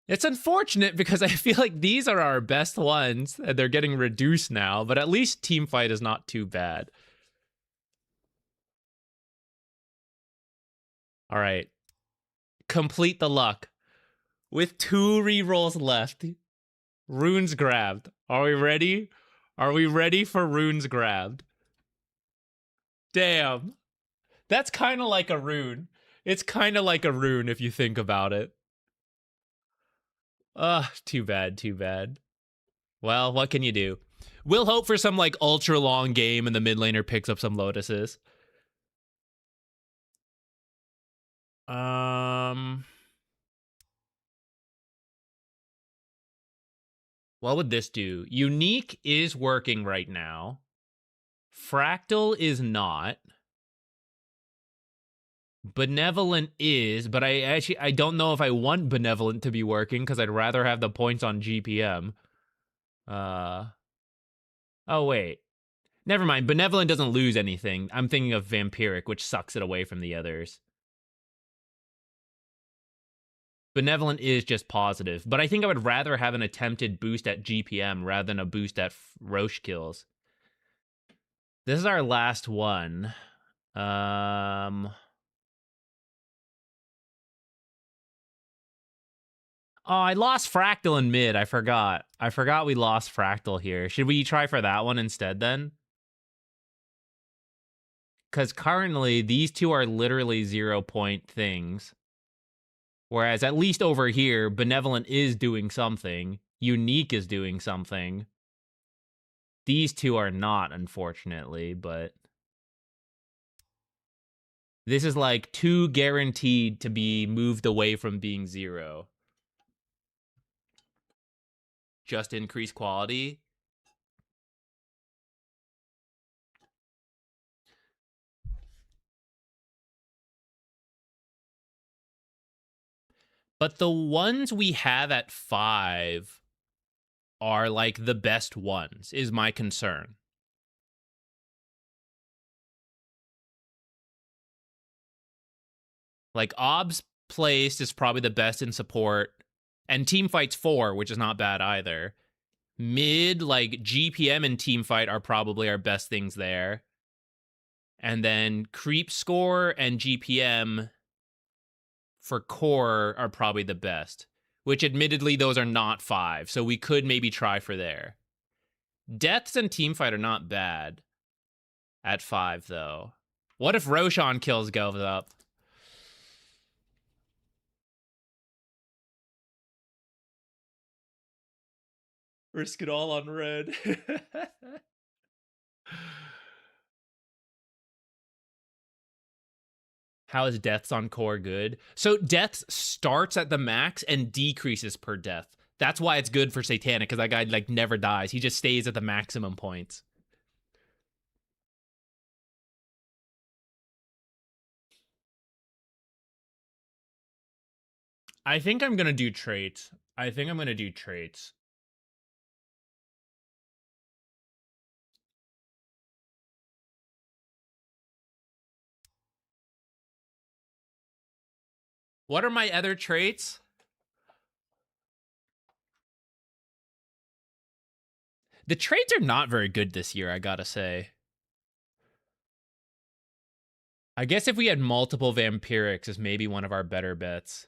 A: It's unfortunate because I feel like these are our best ones, and they're getting reduced now, but at least team fight is not too bad. All right. Complete the luck. With 2 rerolls left. Runes grabbed. Are we ready? Are we ready for runes grabbed? Damn. That's kind of like a rune. It's kind of like a rune if you think about it. Too bad, too bad. Well, what can you do? We'll hope for some like ultra long game and the mid laner picks up some lotuses. What would this do? Unique is working right now. Fractal is not. Benevolent is, but I don't know if I want Benevolent to be working because I'd rather have the points on GPM. Oh wait. Never mind. Benevolent doesn't lose anything. I'm thinking of Vampiric, which sucks it away from the others. Benevolent is just positive, but I think I would rather have an attempted boost at GPM rather than a boost at Roche kills. This is our last one. Oh, I lost Fractal in mid. I forgot. I forgot we lost Fractal here. Should we try for that one instead then? Because currently, these two are literally 0-point things. Whereas at least over here, Benevolent is doing something. Unique is doing something. These two are not, unfortunately, but... This is like 2 guaranteed to be moved away from being 0. Just increase quality. But the ones we have at 5 are like the best ones, is my concern. Like, Ob's placed is probably the best in support. And Teamfight's 4, which is not bad either. Mid, like, GPM and Teamfight are probably our best things there. And then Creep Score and GPM for core are probably the best. Which, admittedly, those are not 5, so we could maybe try for there. Deaths and Teamfight are not bad at 5, though. What if Roshan kills goes up? Risk it all on red. How is deaths on core good? So deaths starts at the max and decreases per death. That's why it's good for Satanic, because that guy like never dies. He just stays at the maximum points. I think I'm gonna do traits. What are my other traits? The traits are not very good this year, I gotta say. I guess if we had multiple Vampirics is maybe one of our better bets.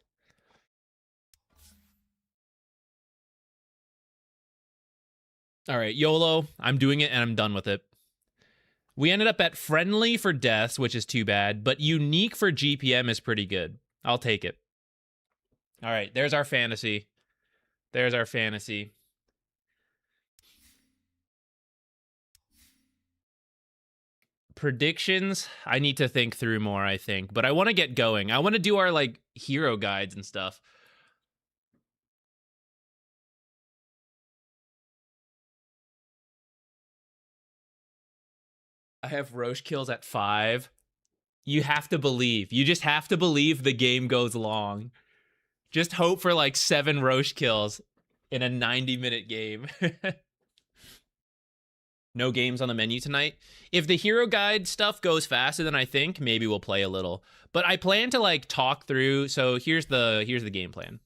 A: All right, YOLO. I'm doing it and I'm done with it. We ended up at friendly for deaths, which is too bad, but unique for GPM is pretty good. I'll take it. All right, there's our fantasy. There's our fantasy. Predictions, I need to think through more, I think. But I want to get going. I want to do our, like, hero guides and stuff. I have Roche kills at 5. You have to believe. You just have to believe the game goes long. Just hope for, like, 7 Roche kills in a 90-minute game. No games on the menu tonight. If the hero guide stuff goes faster than I think, maybe we'll play a little. But I plan to like talk through. So here's the game plan.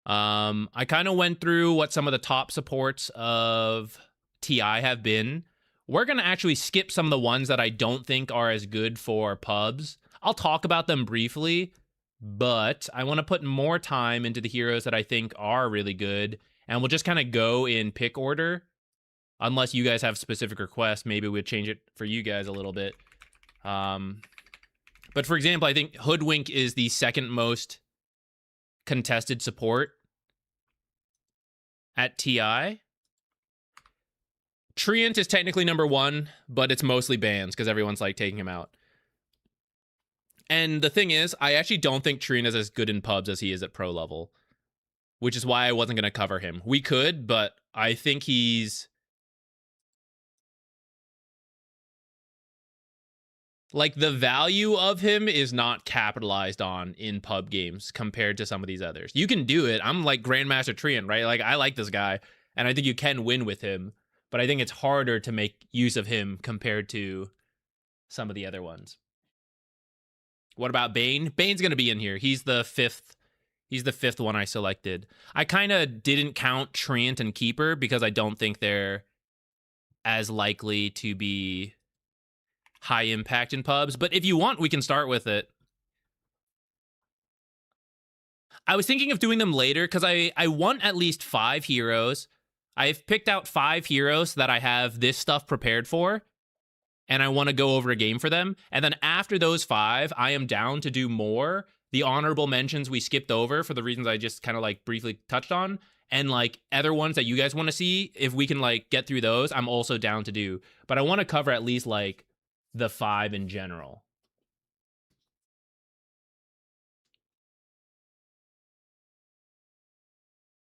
A: I kind of went through what some of the top supports of TI have been. We're gonna actually skip some of the ones that I don't think are as good for pubs. I'll talk about them briefly, but I want to put more time into the heroes that I think are really good, and we'll just kind of go in pick order. Unless you guys have specific requests, maybe we'd change it for you guys a little bit. But for example, I think Hoodwink is the second most contested support at TI. Treant is technically number 1, but it's mostly bans because everyone's like taking him out. And the thing is, I actually don't think Treant is as good in pubs as he is at pro level, which is why I wasn't going to cover him. We could, but I think he's... like, the value of him is not capitalized on in pub games compared to some of these others. You can do it. I'm like Grandmaster Treant, right? Like, I like this guy, and I think you can win with him. but I think it's harder to make use of him compared to some of the other ones. What about Bane? Bane's going to be in here. He's the fifth one I selected. I kind of didn't count Treant and Keeper because I don't think they're as likely to be high impact in pubs, but if you want, we can start with it. I was thinking of doing them later because I want at least 5 heroes. I've picked out 5 heroes that I have this stuff prepared for, and I want to go over a game for them. And then after those 5, I am down to do more. The honorable mentions we skipped over for the reasons I just kind of like briefly touched on. And like other ones that you guys want to see, if we can like get through those, I'm also down to do. But I want to cover at least like the 5 in general.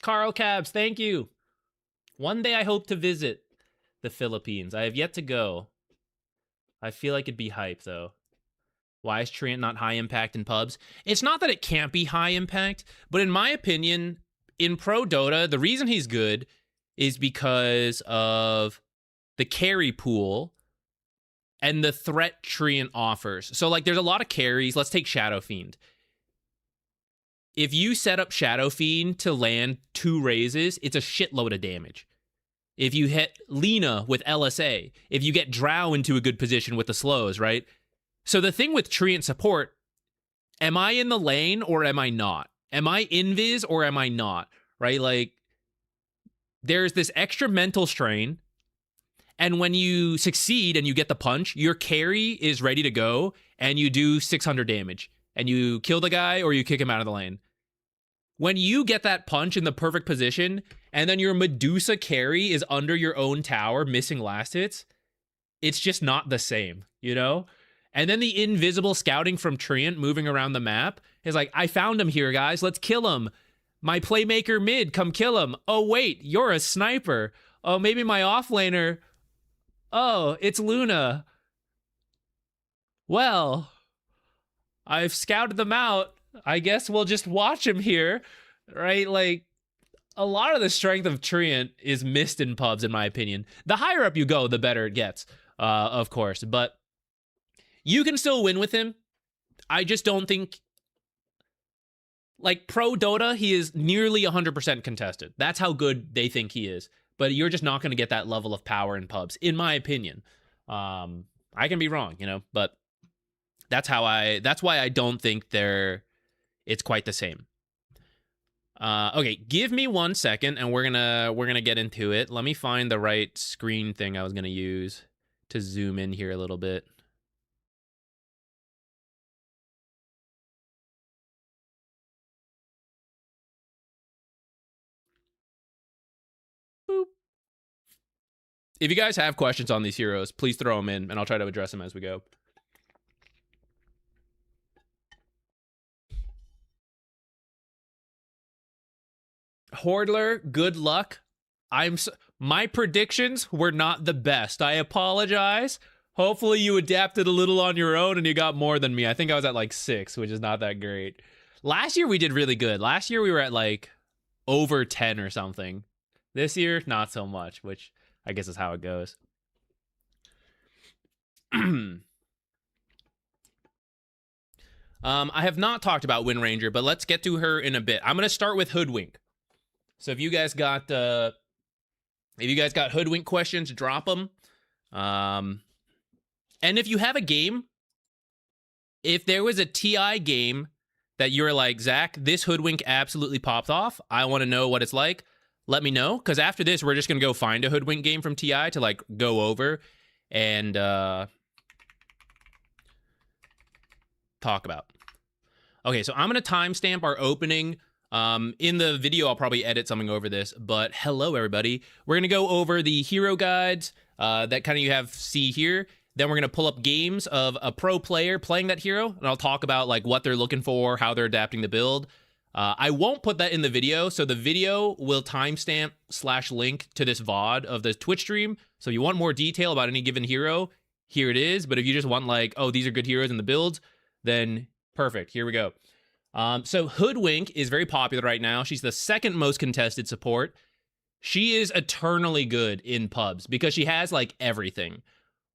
A: Carl Cabs, thank you. One day I hope to visit the Philippines. I have yet to go. I feel like it'd be hype, though. Why is Treant not high impact in pubs? It's not that it can't be high impact, but in my opinion, in Pro Dota, the reason he's good is because of the carry pool and the threat Treant offers. So, like, there's a lot of carries. Let's take Shadow Fiend. If you set up Shadow Fiend to land 2 raises, it's a shitload of damage. If you hit Lina with LSA, if you get Drow into a good position with the slows, right? So the thing with Treant support, am I in the lane or am I not? Am I invis or am I not? Right? Like, there's this extra mental strain, and when you succeed and you get the punch, your carry is ready to go, and you do 600 damage, and you kill the guy or you kick him out of the lane. When you get that punch in the perfect position, and then your Medusa carry is under your own tower, missing last hits, it's just not the same, you know? And then the invisible scouting from Treant moving around the map is like, I found him here, guys. Let's kill him. My playmaker mid, come kill him. Oh, wait, you're a sniper. Oh, maybe my offlaner. Oh, it's Luna. Well, I've scouted them out. I guess we'll just watch him here, right? Like, a lot of the strength of Treant is missed in pubs, in my opinion. The higher up you go, the better it gets, of course. But you can still win with him. I just don't think... Like, Pro Dota, he is nearly 100% contested. That's how good they think he is. But you're just not going to get that level of power in pubs, in my opinion. I can be wrong, you know, but that's why I don't think it's quite the same. Okay, give me 1 second and we're gonna get into it. Let me find the right screen thing I was gonna use to zoom in here a little bit. Boop. If you guys have questions on these heroes, please throw them in and I'll try to address them as we go. Hordler, good luck. My predictions were not the best. I apologize. Hopefully you adapted a little on your own and you got more than me. I think I was at like 6, which is not that great. Last year we did really good. Last year we were at like over 10 or something. This year, not so much, which I guess is how it goes. I have not talked about Wind Ranger, but let's get to her in a bit. I'm going to start with Hoodwink. So if you guys got Hoodwink questions, drop them. And if you have a game, if there was a TI game that you're like, Zach, this Hoodwink absolutely popped off, I want to know what it's like, let me know. Because after this, we're just going to go find a Hoodwink game from TI to like go over and talk about. Okay, so I'm going to timestamp our opening. In the video, I'll probably edit something over this, but hello, everybody. We're going to go over the hero guides that kind of you see here. Then we're going to pull up games of a pro player playing that hero, and I'll talk about like what they're looking for, how they're adapting the build. I won't put that in the video, so the video will timestamp / link to this VOD of the Twitch stream. So if you want more detail about any given hero, here it is. But if you just want like, oh, these are good heroes in the builds, then perfect. Here we go. So Hoodwink is very popular right now. She's the second most contested support. She is eternally good in pubs because she has like everything.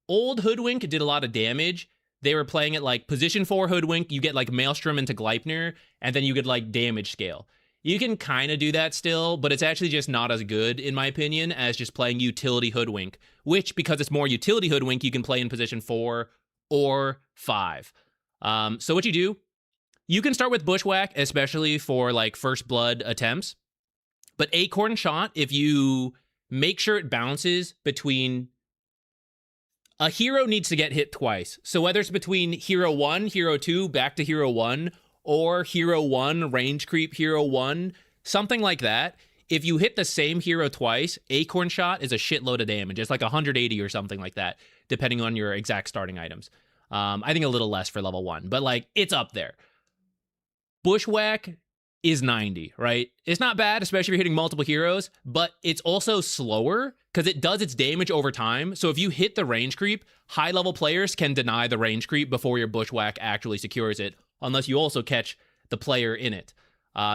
A: Old Hoodwink did a lot of damage. They were playing it like position 4 Hoodwink, you get like Maelstrom into Gleipnir, and then you get like damage scale. You can kind of do that still, but it's actually just not as good, in my opinion, as just playing utility Hoodwink, which, because it's more utility Hoodwink, you can play in position 4 or 5. So what you do, you can start with Bushwhack, especially for like first blood attempts, but Acorn Shot, if you make sure it bounces between... A hero needs to get hit twice. So whether it's between hero 1, hero 2, back to hero 1, or hero 1, range creep hero 1, something like that. If you hit the same hero twice, Acorn Shot is a shitload of damage. It's like 180 or something like that, depending on your exact starting items. I think a little less for level 1, but like it's up there. Bushwhack is 90, right? It's not bad, especially if you're hitting multiple heroes, but it's also slower because it does its damage over time. So if you hit the range creep, high-level players can deny the range creep before your Bushwhack actually secures it, unless you also catch the player in it.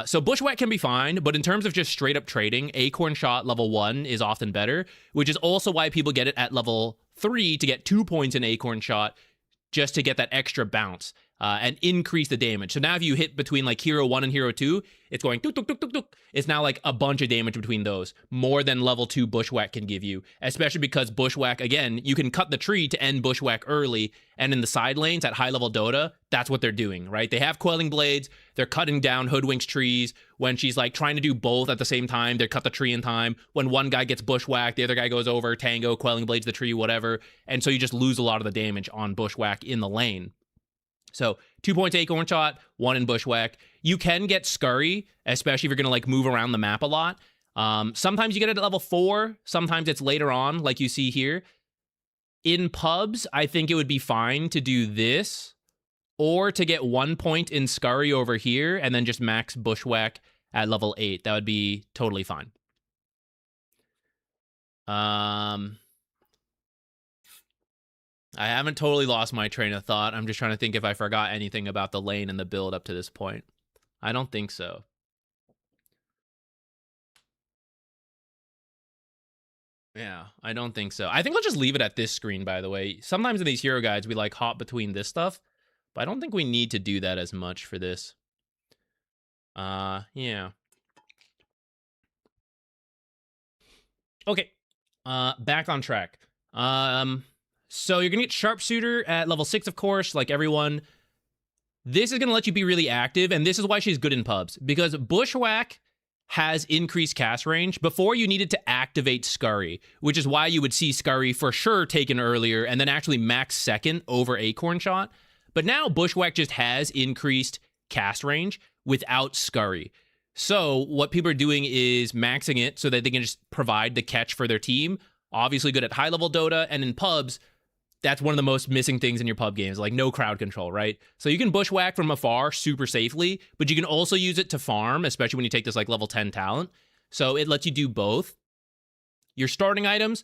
A: So Bushwhack can be fine, but in terms of just straight-up trading, Acorn Shot level 1 is often better, which is also why people get it at level 3 to get 2 points in Acorn Shot, just to get that extra bounce. And increase the damage. So now if you hit between like hero 1 and hero 2, it's going tuk, tuk, tuk, tuk, tuk. It's now like a bunch of damage between those, more than level 2 Bushwhack can give you, especially because Bushwhack, again, you can cut the tree to end Bushwhack early, and in the side lanes at high level Dota, that's what they're doing, right? They have Quelling Blades, they're cutting down Hoodwink's trees. When she's like trying to do both at the same time, they cut the tree in time. When one guy gets Bushwhacked, the other guy goes over, Tango, Quelling Blades the tree, whatever, and so you just lose a lot of the damage on Bushwhack in the lane. So 2 points Acorn Shot, 1 in Bushwhack. You can get Scurry, especially if you're going to like move around the map a lot. Sometimes you get it at level 4. Sometimes it's later on, like you see here. In pubs, I think it would be fine to do this, or to get 1 point in Scurry over here, and then just max Bushwhack at level 8. That would be totally fine. I haven't totally lost my train of thought. I'm just trying to think if I forgot anything about the lane and the build up to this point. I don't think so. Yeah, I don't think so. I think I'll just leave it at this screen, by the way. Sometimes in these hero guides, we like hop between this stuff, but I don't think we need to do that as much for this. Yeah. Okay, back on track. So you're going to get Sharpshooter at level 6, of course, like everyone. This is going to let you be really active, and this is why she's good in pubs, because Bushwhack has increased cast range. Before, you needed to activate Scurry, which is why you would see Scurry for sure taken earlier and then actually max second over Acorn Shot. But now Bushwhack just has increased cast range without Scurry. So what people are doing is maxing it so that they can just provide the catch for their team. Obviously good at high-level Dota, and in pubs, that's one of the most missing things in your pub games, like no crowd control, right? So you can Bushwhack from afar super safely, but you can also use it to farm, especially when you take this like level 10 talent. So it lets you do both. Your starting items,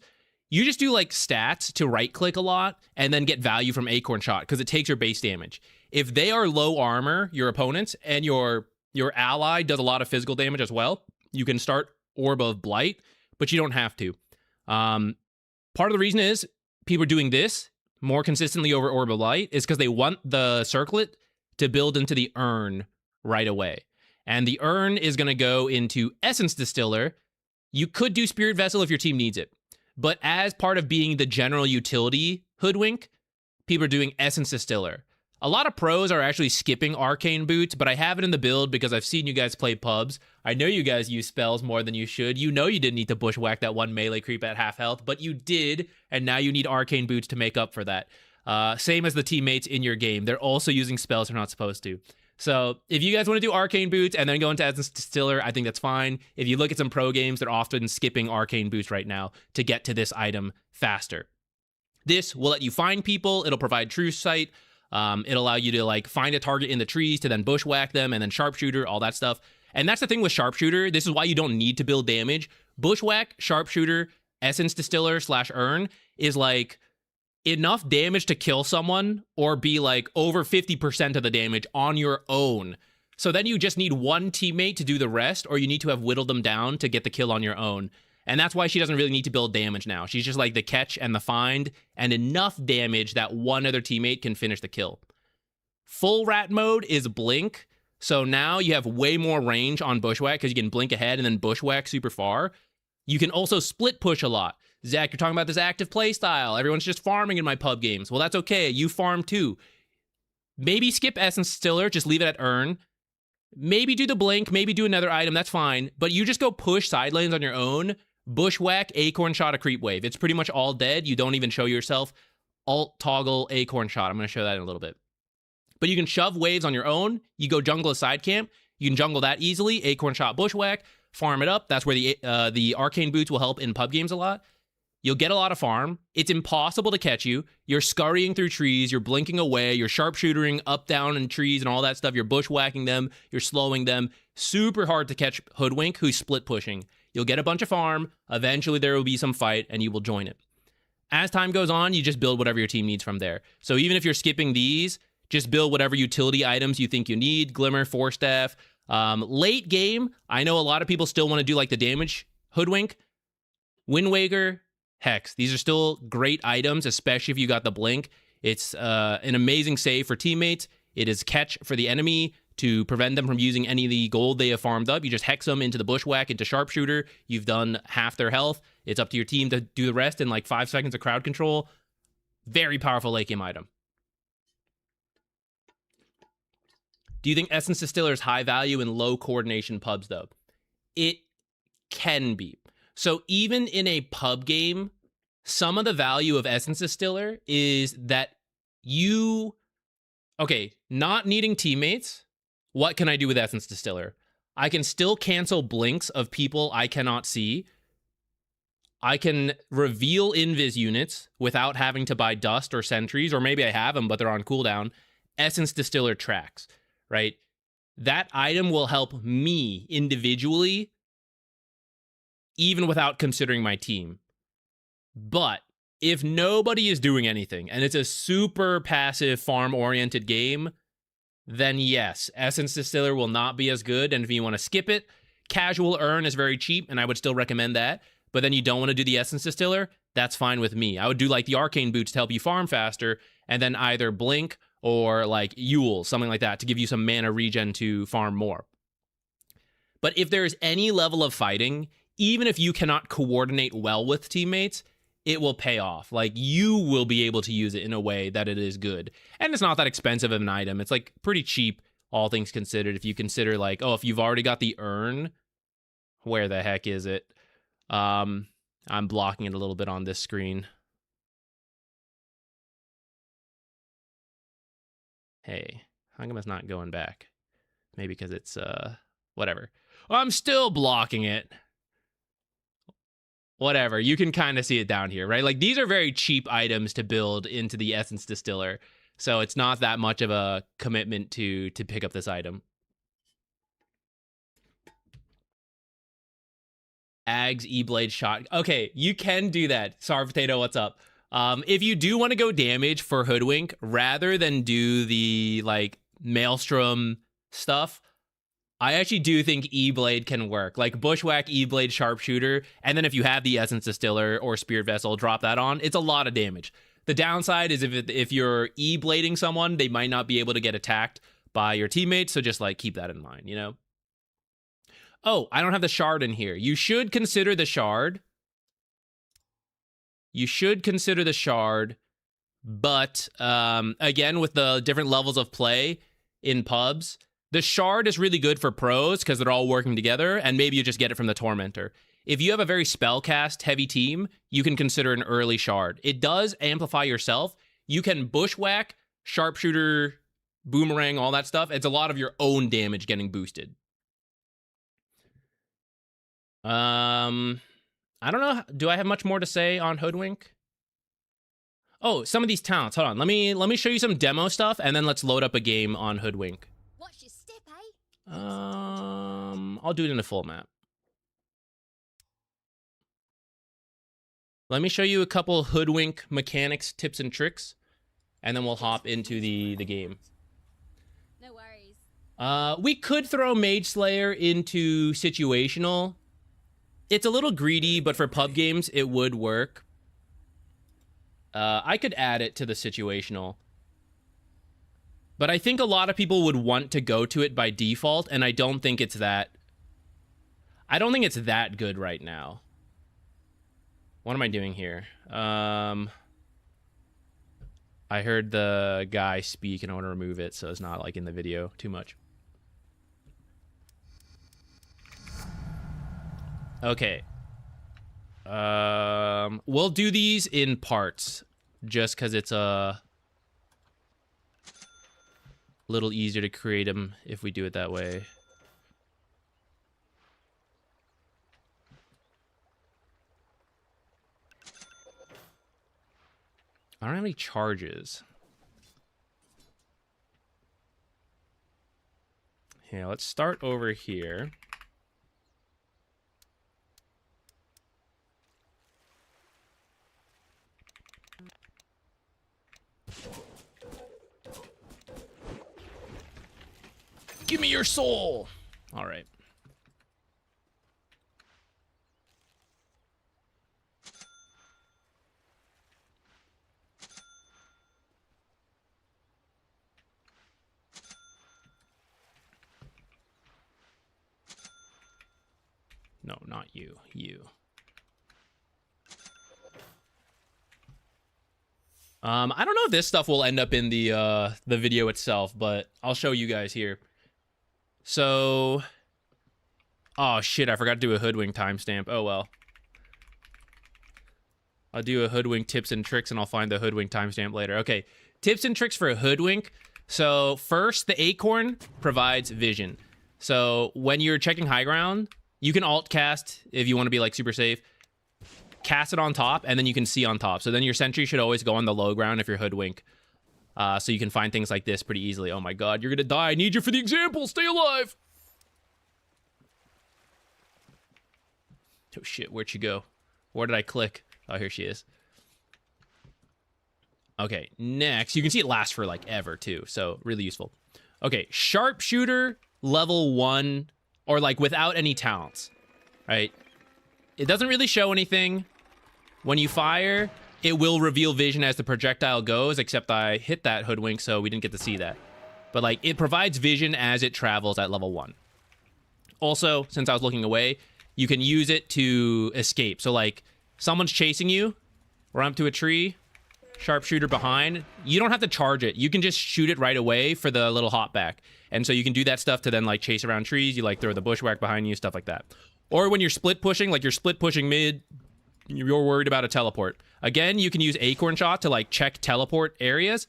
A: you just do like stats to right-click a lot and then get value from Acorn Shot because it takes your base damage. If they are low armor, your opponents, and your ally does a lot of physical damage as well, you can start Orb of Blight, but you don't have to. Part of the reason is people are doing this more consistently over Orb of Light is because they want the circlet to build into the urn right away. And the urn is going to go into Essence Distiller. You could do Spirit Vessel if your team needs it. But as part of being the general utility Hoodwink, people are doing Essence Distiller. A lot of pros are actually skipping Arcane Boots, but I have it in the build because I've seen you guys play pubs. I know you guys use spells more than you should. You know you didn't need to Bushwhack that one melee creep at half health, but you did, and now you need Arcane Boots to make up for that. Same as the teammates in your game. They're also using spells they're not supposed to. So if you guys want to do Arcane Boots and then go into Essence Distiller, I think that's fine. If you look at some pro games, they're often skipping Arcane Boots right now to get to this item faster. This will let you find people. It'll provide True Sight. It'll allow you to like find a target in the trees to then Bushwhack them and then Sharpshooter, all that stuff. And that's the thing with Sharpshooter. This is why you don't need to build damage. Bushwhack, Sharpshooter, Essence Distiller / Urn is like enough damage to kill someone or be like over 50% of the damage on your own. So then you just need one teammate to do the rest, or you need to have whittled them down to get the kill on your own. And that's why she doesn't really need to build damage now. She's just like the catch and the find and enough damage that one other teammate can finish the kill. Full rat mode is blink. So now you have way more range on bushwhack because you can blink ahead and then bushwhack super far. You can also split push a lot. Zach, you're talking about this active play style. Everyone's just farming in my pub games. Well, that's okay. You farm too. Maybe skip Essence Distiller. Just leave it at Earn. Maybe do the blink. Maybe do another item. That's fine. But you just go push side lanes on your own. Bushwhack, Acorn Shot, a creep wave. It's pretty much all dead. You don't even show yourself. Alt, toggle, Acorn Shot. I'm going to show that in a little bit. But you can shove waves on your own. You go jungle a side camp. You can jungle that easily. Acorn Shot, Bushwhack. Farm it up. That's where the Arcane Boots will help in pub games a lot. You'll get a lot of farm. It's impossible to catch you. You're scurrying through trees. You're blinking away. You're sharpshootering up, down in trees and all that stuff. You're bushwhacking them. You're slowing them. Super hard to catch Hoodwink, who's split pushing. You'll get a bunch of farm. Eventually, there will be some fight, and you will join it. As time goes on, you just build whatever your team needs from there. So even if you're skipping these, just build whatever utility items you think you need. Glimmer, Force Staff. Late game, I know a lot of people still want to do like the damage Hoodwink. Wind Waker, Hex. These are still great items, especially if you got the blink. It's an amazing save for teammates. It is catch for the enemy to prevent them from using any of the gold they have farmed up. You just hex them into the bushwhack, into sharpshooter. You've done half their health. It's up to your team to do the rest in like 5 seconds of crowd control. Very powerful late game item. Do you think Essence Distiller is high value in low coordination pubs, though? It can be. So even in a pub game, some of the value of Essence Distiller is that you... Okay, not needing teammates, what can I do with Essence Distiller? I can still cancel blinks of people I cannot see. I can reveal invis units without having to buy dust or sentries, or maybe I have them, but they're on cooldown. Essence Distiller tracks. Right? That item will help me individually, even without considering my team. But if nobody is doing anything, and it's a super passive farm-oriented game, then yes, Essence Distiller will not be as good, and if you want to skip it, Casual Earn is very cheap, and I would still recommend that, but then you don't want to do the Essence Distiller, that's fine with me. I would do like the Arcane Boots to help you farm faster, and then either Blink or like Yule, something like that, to give you some mana regen to farm more. But if there's any level of fighting, even if you cannot coordinate well with teammates, it will pay off. Like, you will be able to use it in a way that it is good. And it's not that expensive of an item. It's like pretty cheap, all things considered. If you consider like, oh, if you've already got the Urn, where the heck is it? I'm blocking it a little bit on this screen. Hey, how come it's not going back? Maybe because it's, whatever. Well, I'm still blocking it. Whatever, you can kind of see it down here, right? Like, these are very cheap items to build into the Essence Distiller, so it's not that much of a commitment to pick up this item. Ags, E-Blade, Shot. Okay, you can do that. Sour Potato, what's up? If you do want to go damage for Hoodwink, rather than do the, like, Maelstrom stuff, I actually do think E-Blade can work. Like, Bushwhack, E-Blade, Sharpshooter, and then if you have the Essence Distiller or Spirit Vessel, drop that on. It's a lot of damage. The downside is if you're E-Blading someone, they might not be able to get attacked by your teammates, so just, like, keep that in mind, you know? Oh, I don't have the Shard in here. You should consider the Shard. You should consider the Shard, but again, with the different levels of play in pubs, the Shard is really good for pros because they're all working together, and maybe you just get it from the Tormentor. If you have a very spellcast heavy team, you can consider an early Shard. It does amplify yourself. You can Bushwhack, Sharpshooter, Boomerang, all that stuff. It's a lot of your own damage getting boosted. I don't know. Do I have much more to say on Hoodwink? Oh, some of these talents. Hold on. Let me show you some demo stuff, and then let's load up a game on Hoodwink.
C: Watch your step, eh?
A: I'll do it in a full map. Let me show you a couple Hoodwink mechanics, tips, and tricks, and then we'll hop into the game.
C: No worries.
A: We could throw Mage Slayer into situational. It's a little greedy, but for pub games, it would work. I could add it to the situational. But I think a lot of people would want to go to it by default, and I don't think it's that... I don't think it's that good right now. What am I doing here? I heard the guy speak and I want to remove it so it's not like in the video too much. Okay. We'll do these in parts just because it's a little easier to create them if we do it that way. I don't have any charges. Yeah, let's start over here. Give me your soul. All right. No, not you. You. I don't know if this stuff will end up in the video itself, but I'll show you guys here. So, oh shit, I forgot to do a Hoodwink timestamp. Oh well. I'll do a Hoodwink tips and tricks and I'll find the Hoodwink timestamp later. Okay, tips and tricks for a Hoodwink. So first, the acorn provides vision. So when you're checking high ground, you can alt cast if you want to be like super safe. Cast it on top and then you can see on top. So then your sentry should always go on the low ground if you're Hoodwink. So you can find things like this pretty easily. Oh my god, you're gonna die. I need you for the example. Stay alive. Oh shit, where'd she go? Where did I click? Oh, here she is. Okay, next. You can see it lasts for like ever too. So really useful. Okay, sharpshooter level 1 or like without any talents, right? It doesn't really show anything. When you fire, it will reveal vision as the projectile goes, except I hit that Hoodwink, so we didn't get to see that. But, like, it provides vision as it travels at level 1. Also, since I was looking away, you can use it to escape. So, like, someone's chasing you, run up to a tree, sharpshooter behind. You don't have to charge it. You can just shoot it right away for the little hop back. And so you can do that stuff to then, like, chase around trees. You, like, throw the bushwhack behind you, stuff like that. Or when you're split pushing, like, you're split pushing mid, you're worried about a teleport. Again, you can use Acorn Shot to, like, check teleport areas.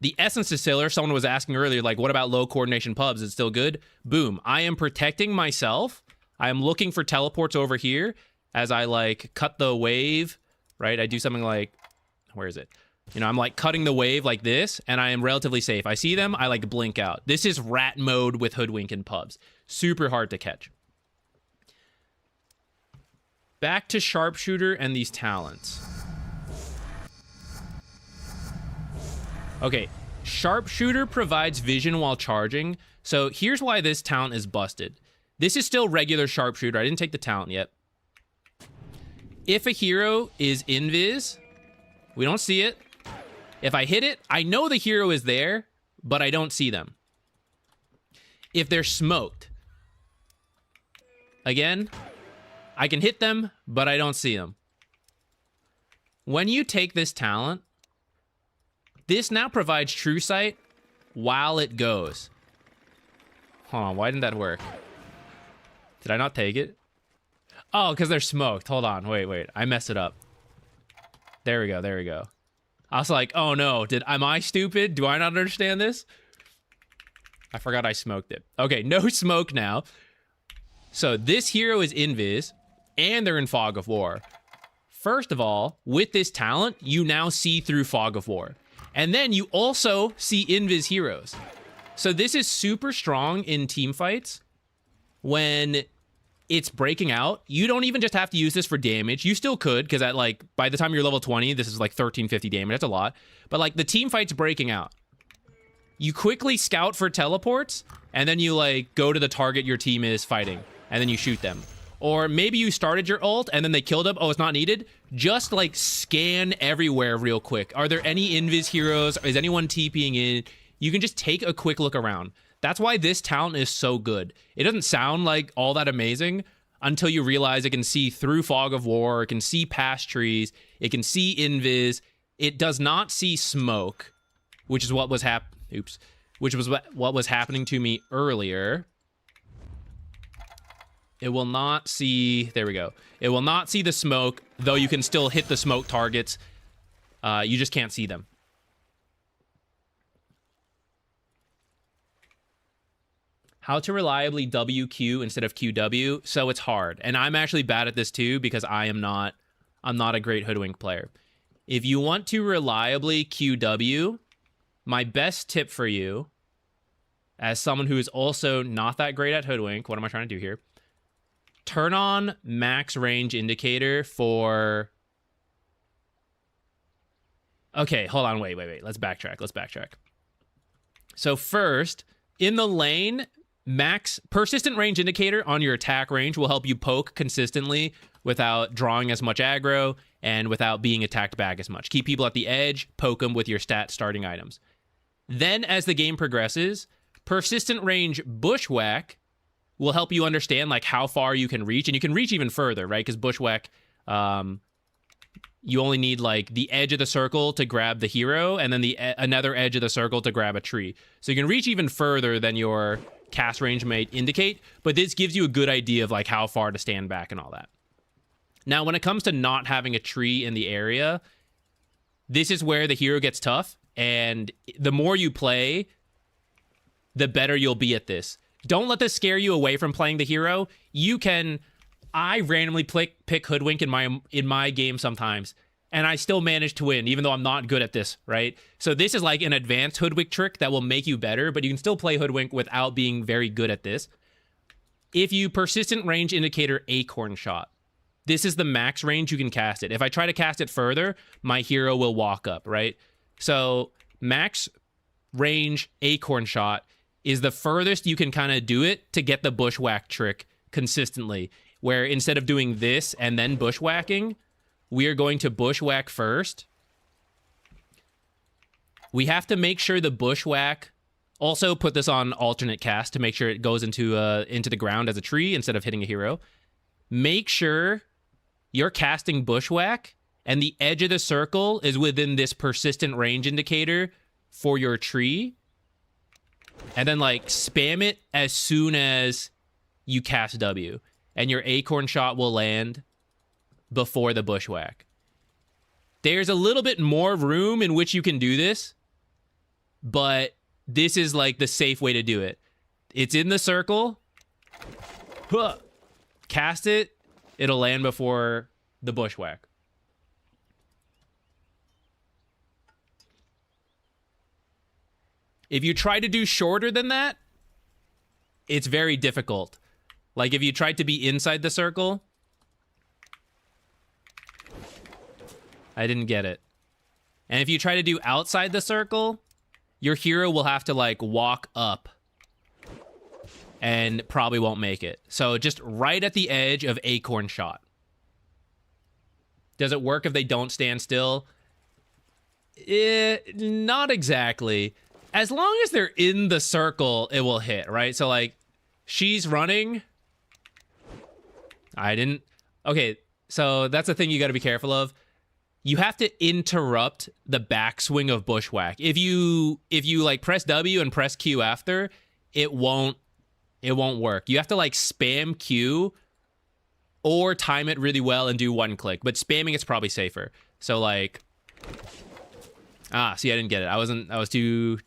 A: The Essence Distiller, someone was asking earlier, like, what about low coordination pubs? Is it still good? Boom. I am protecting myself. I am looking for teleports over here as I, like, cut the wave, right? I do something like, where is it? You know, I'm, like, cutting the wave like this, and I am relatively safe. I see them, I, like, blink out. This is rat mode with Hoodwink in pubs. Super hard to catch. Back to Sharpshooter and these talents. Okay, Sharpshooter provides vision while charging. So here's why this talent is busted. This is still regular Sharpshooter. I didn't take the talent yet. If a hero is invis, we don't see it. If I hit it, I know the hero is there, but I don't see them. If they're smoked, again, I can hit them, but I don't see them. When you take this talent, this now provides true sight while it goes. Hold on, why didn't that work? Did I not take it? Oh, because they're smoked. Hold on, wait. I messed it up. There we go. I was like, oh no, am I stupid? Do I not understand this? I forgot I smoked it. Okay, no smoke now. So this hero is invis, and they're in Fog of War. First of all, with this talent, you now see through Fog of War. And then you also see invis heroes. So this is super strong in team fights. When it's breaking out, you don't even just have to use this for damage. You still could, because at like by the time you're level 20, this is like 1350 damage. That's a lot. But like the team fight's breaking out. You quickly scout for teleports, and then you like go to the target your team is fighting, and then you shoot them. Or maybe you started your ult and then they killed him. Oh, it's not needed. Just like scan everywhere real quick. Are there any invis heroes? Is anyone TPing in? You can just take a quick look around. That's why this talent is so good. It doesn't sound like all that amazing until you realize it can see through fog of war. It can see past trees. It can see invis. It does not see smoke, which is what was what was happening to me earlier. It will not see, there we go. It will not see the smoke, though you can still hit the smoke targets. You just can't see them. How to reliably WQ instead of QW. So it's hard. And I'm actually bad at this too because I'm not a great Hoodwink player. If you want to reliably QW, my best tip for you, as someone who is also not that great at Hoodwink, what am I trying to do here? Turn on max range indicator for... Okay, hold on, wait. Let's backtrack. So first, in the lane, max persistent range indicator on your attack range will help you poke consistently without drawing as much aggro and without being attacked back as much. Keep people at the edge, poke them with your stat starting items. Then as the game progresses, persistent range bushwhack will help you understand like how far you can reach, and you can reach even further, right? Because bushwhack, you only need like the edge of the circle to grab the hero, and then another edge of the circle to grab a tree. So you can reach even further than your cast range may indicate, but this gives you a good idea of like how far to stand back and all that. Now, when it comes to not having a tree in the area, this is where the hero gets tough, and the more you play, the better you'll be at this. Don't let this scare you away from playing the hero. I randomly pick Hoodwink in my game sometimes, and I still manage to win, even though I'm not good at this, right? So this is like an advanced Hoodwink trick that will make you better, but you can still play Hoodwink without being very good at this. If you persistent range indicator acorn shot, this is the max range you can cast it. If I try to cast it further, my hero will walk up, right? So max range acorn shot is the furthest you can kind of do it to get the bushwhack trick consistently, where instead of doing this and then bushwhacking, we are going to bushwhack first. We have to make sure the bushwhack, also put this on alternate cast to make sure it goes into the ground as a tree instead of hitting a hero. Make sure you're casting bushwhack and the edge of the circle is within this persistent range indicator for your tree. And then like spam it as soon as you cast W, and your acorn shot will land before the bushwhack. There's a little bit more room in which you can do this, but this is like the safe way to do it. It's in the circle. Cast it. It'll land before the bushwhack. If you try to do shorter than that, it's very difficult. Like if you tried to be inside the circle, I didn't get it. And if you try to do outside the circle, your hero will have to like walk up and probably won't make it. So just right at the edge of acorn shot. Does it work if they don't stand still? Not exactly. As long as they're in the circle, it will hit, right? So, like, she's running. I didn't. Okay, so that's the thing you got to be careful of. You have to interrupt the backswing of bushwhack. If you like press W and press Q after, it won't work. You have to like spam Q or time it really well and do one click. But spamming is probably safer. So like, see, I didn't get it. I was too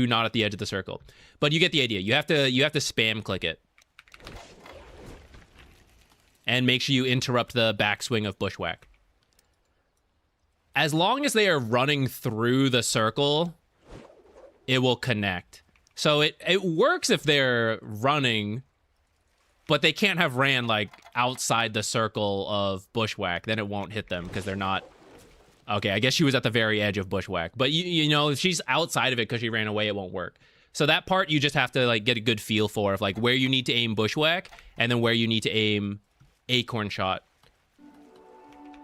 A: not at the edge of the circle. But you get the idea. You have to spam click it. And make sure you interrupt the backswing of bushwhack. As long as they are running through the circle, it will connect. So it works if they're running, but they can't have ran like outside the circle of bushwhack. Then it won't hit them because they're not. Okay, I guess she was at the very edge of bushwhack. But you know, if she's outside of it because she ran away, it won't work. So that part you just have to like get a good feel for of like where you need to aim bushwhack and then where you need to aim Acorn Shot.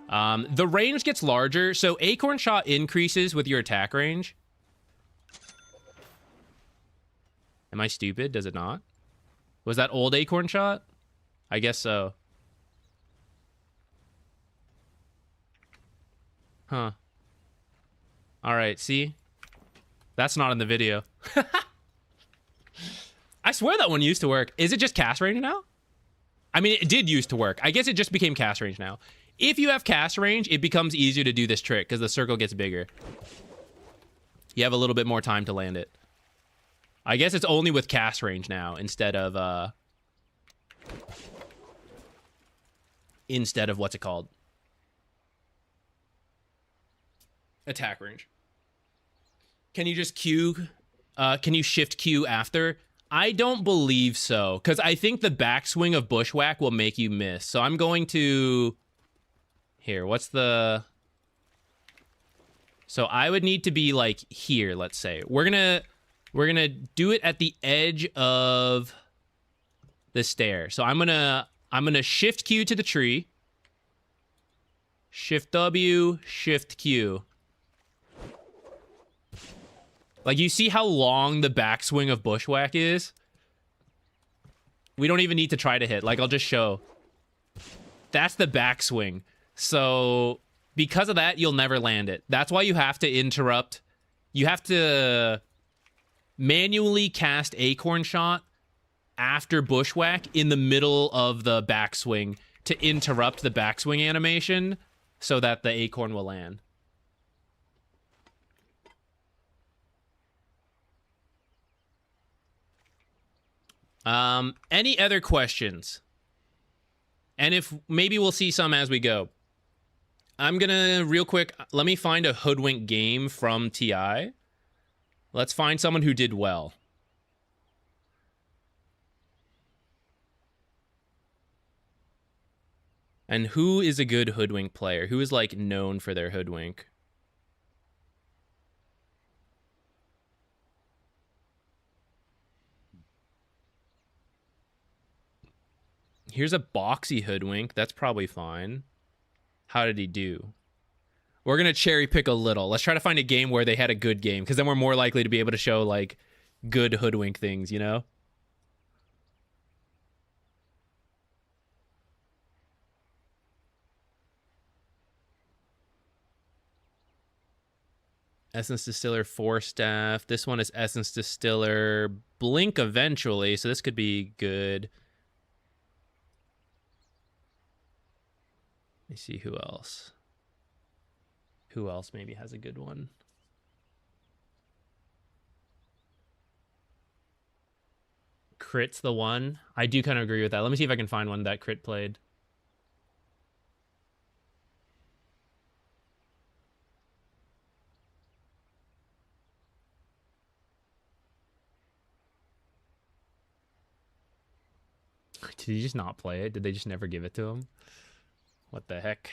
A: The range gets larger, so Acorn Shot increases with your attack range. Am I stupid? Does it not? Was that old Acorn Shot? I guess so. Huh. Alright, see? That's not in the video. I swear that one used to work. Is it just cast range now? I mean, it did used to work. I guess it just became cast range now. If you have cast range, it becomes easier to do this trick because the circle gets bigger. You have a little bit more time to land it. I guess it's only with cast range now instead of what's it called? Attack range. Can you just Q? Can you shift Q after? I don't believe so, because I think the backswing of Bushwhack will make you miss. So I'm going to... Here, what's the... So I would need to be, like, here, let's say. We're gonna do it at the edge of the stair. So I'm gonna shift Q to the tree. Shift W, shift Q. Like, you see how long the backswing of Bushwhack is? We don't even need to try to hit. Like, I'll just show. That's the backswing. So, because of that, you'll never land it. That's why you have to interrupt. You have to manually cast Acorn Shot after Bushwhack in the middle of the backswing to interrupt the backswing animation so that the Acorn will land. Any other questions? And if maybe we'll see some as we go. I'm gonna real quick, let me find a Hoodwink game from TI. Let's find someone who did well. And who is a good Hoodwink player? Who is like known for their Hoodwink? Here's a boxy Hoodwink. That's probably fine. How did he do? We're going to cherry pick a little. Let's try to find a game where they had a good game, because then we're more likely to be able to show, like, good Hoodwink things, you know? Essence Distiller 4 staff. This one is Essence Distiller Blink eventually, so this could be good. Let me see who else. Who else maybe has a good one? Crit's the one. I do kind of agree with that. Let me see if I can find one that Crit played. Did he just not play it? Did they just never give it to him? What the heck?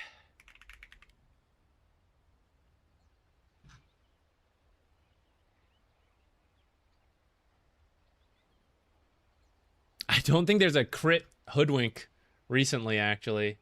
A: I don't think there's a Crit Hoodwink recently, actually.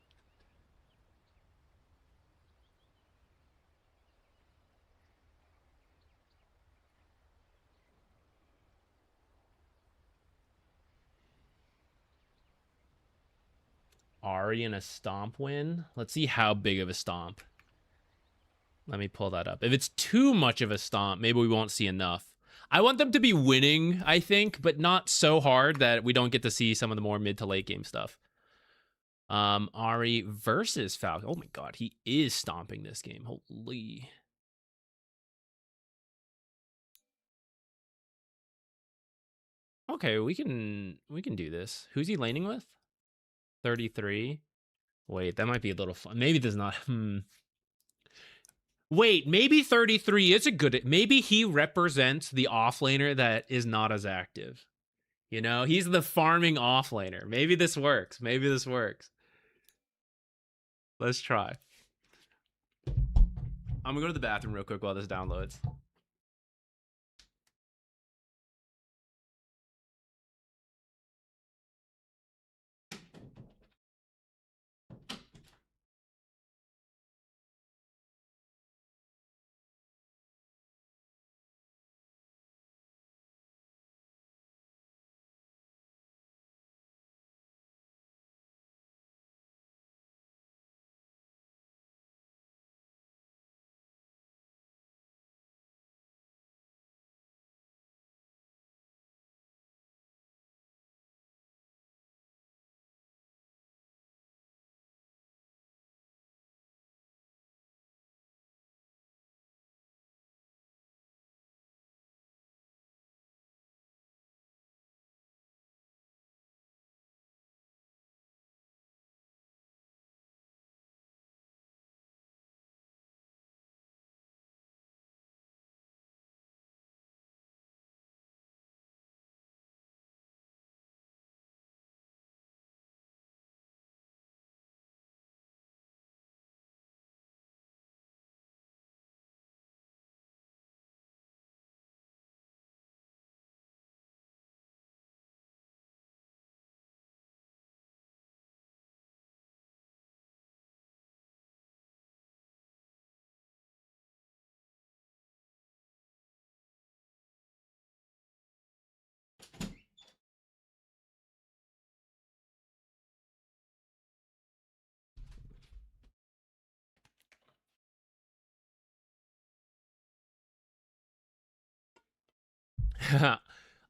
A: Ari in a stomp win. Let's see how big of a stomp. Let me pull that up. If it's too much of a stomp, maybe we won't see enough. I want them to be winning, I think, but not so hard that we don't get to see some of the more mid to late game stuff. Ari versus Falcon. Oh my god, he is stomping this game. Holy. Okay, we can do this. Who's he laning with? 33. Wait, that might be a little fun. Maybe there's not. Wait, maybe 33 is a good... Maybe he represents the offlaner that is not as active. You know, he's the farming offlaner. Maybe this works. Maybe this works. Let's try. I'm gonna go to the bathroom real quick while this downloads.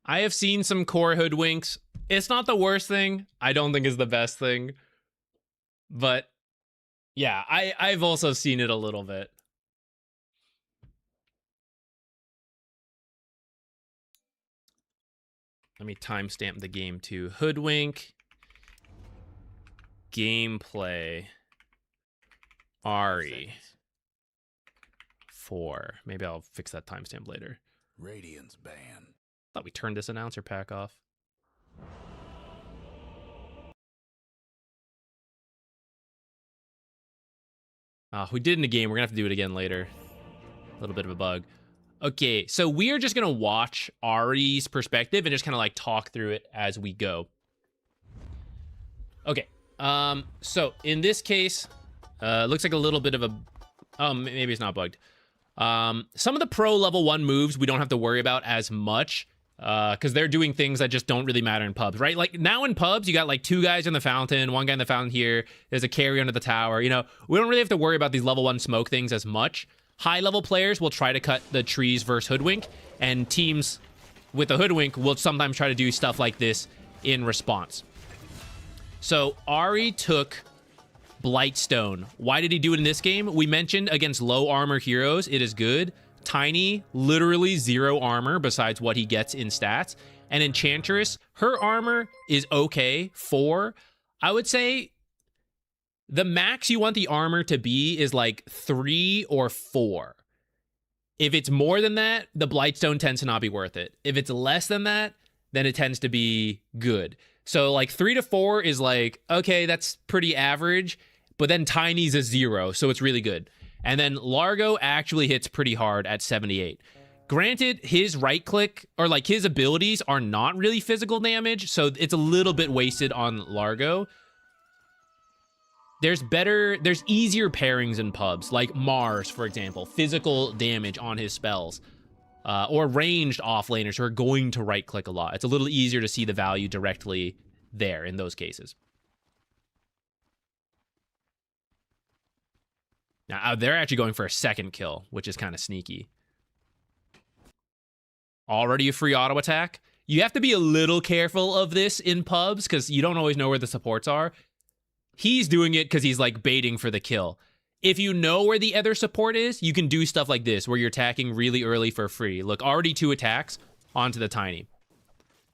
A: I have seen some core hoodwinks. It's not the worst thing. I don't think it's the best thing. But yeah, I've also seen it a little bit. Let me timestamp the game too. Hoodwink. Gameplay. Ari. 4. Maybe I'll fix that timestamp later.
D: Radiance ban.
A: Thought we turned this announcer pack off. We did in the game. We're gonna have to do it again later. A little bit of a bug. Okay, so we are just gonna watch Ari's perspective and just kind of like talk through it as we go. Okay, so in this case, looks like a little bit of a, oh, maybe it's not bugged. Some of the pro level 1 moves we don't have to worry about as much, because they're doing things that just don't really matter in pubs, right? Like now in pubs, you got like 2 guys in the fountain, 1 guy in the fountain here, there's a carry under the tower, you know, we don't really have to worry about these level 1 smoke things as much. High level players will try to cut the trees versus Hoodwink, and teams with the Hoodwink will sometimes try to do stuff like this in response. So Ari took Blightstone. Why did he do it in this game? We mentioned against low armor heroes, it is good. Tiny, literally 0 armor besides what he gets in stats. And Enchantress, her armor is okay, 4. I would say the max you want the armor to be is like 3 or 4. If it's more than that, the Blightstone tends to not be worth it. If it's less than that, then it tends to be good. So like 3 to 4 is like, okay, that's pretty average, but then Tiny's a 0, so it's really good. And then Largo actually hits pretty hard at 78. Granted, his right click, or like his abilities are not really physical damage, so it's a little bit wasted on Largo. There's easier pairings in pubs, like Mars, for example, physical damage on his spells, or ranged offlaners who are going to right click a lot. It's a little easier to see the value directly there in those cases. Now, they're actually going for a 2nd kill, which is kind of sneaky. Already a free auto attack. You have to be a little careful of this in pubs because you don't always know where the supports are. He's doing it because he's like baiting for the kill. If you know where the other support is, you can do stuff like this where you're attacking really early for free. Look, already 2 attacks onto the Tiny.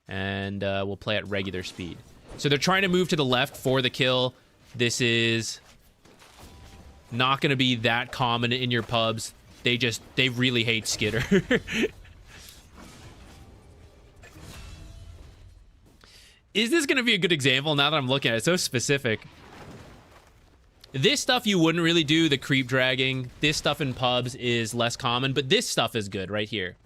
A: And we'll play at regular speed. So they're trying to move to the left for the kill. This is not going to be that common in your pubs. They really hate Skitter. Is this going to be a good example now that I'm looking at it? It's so specific. This stuff you wouldn't really do, the creep dragging. This stuff in pubs is less common, but this stuff is good right here.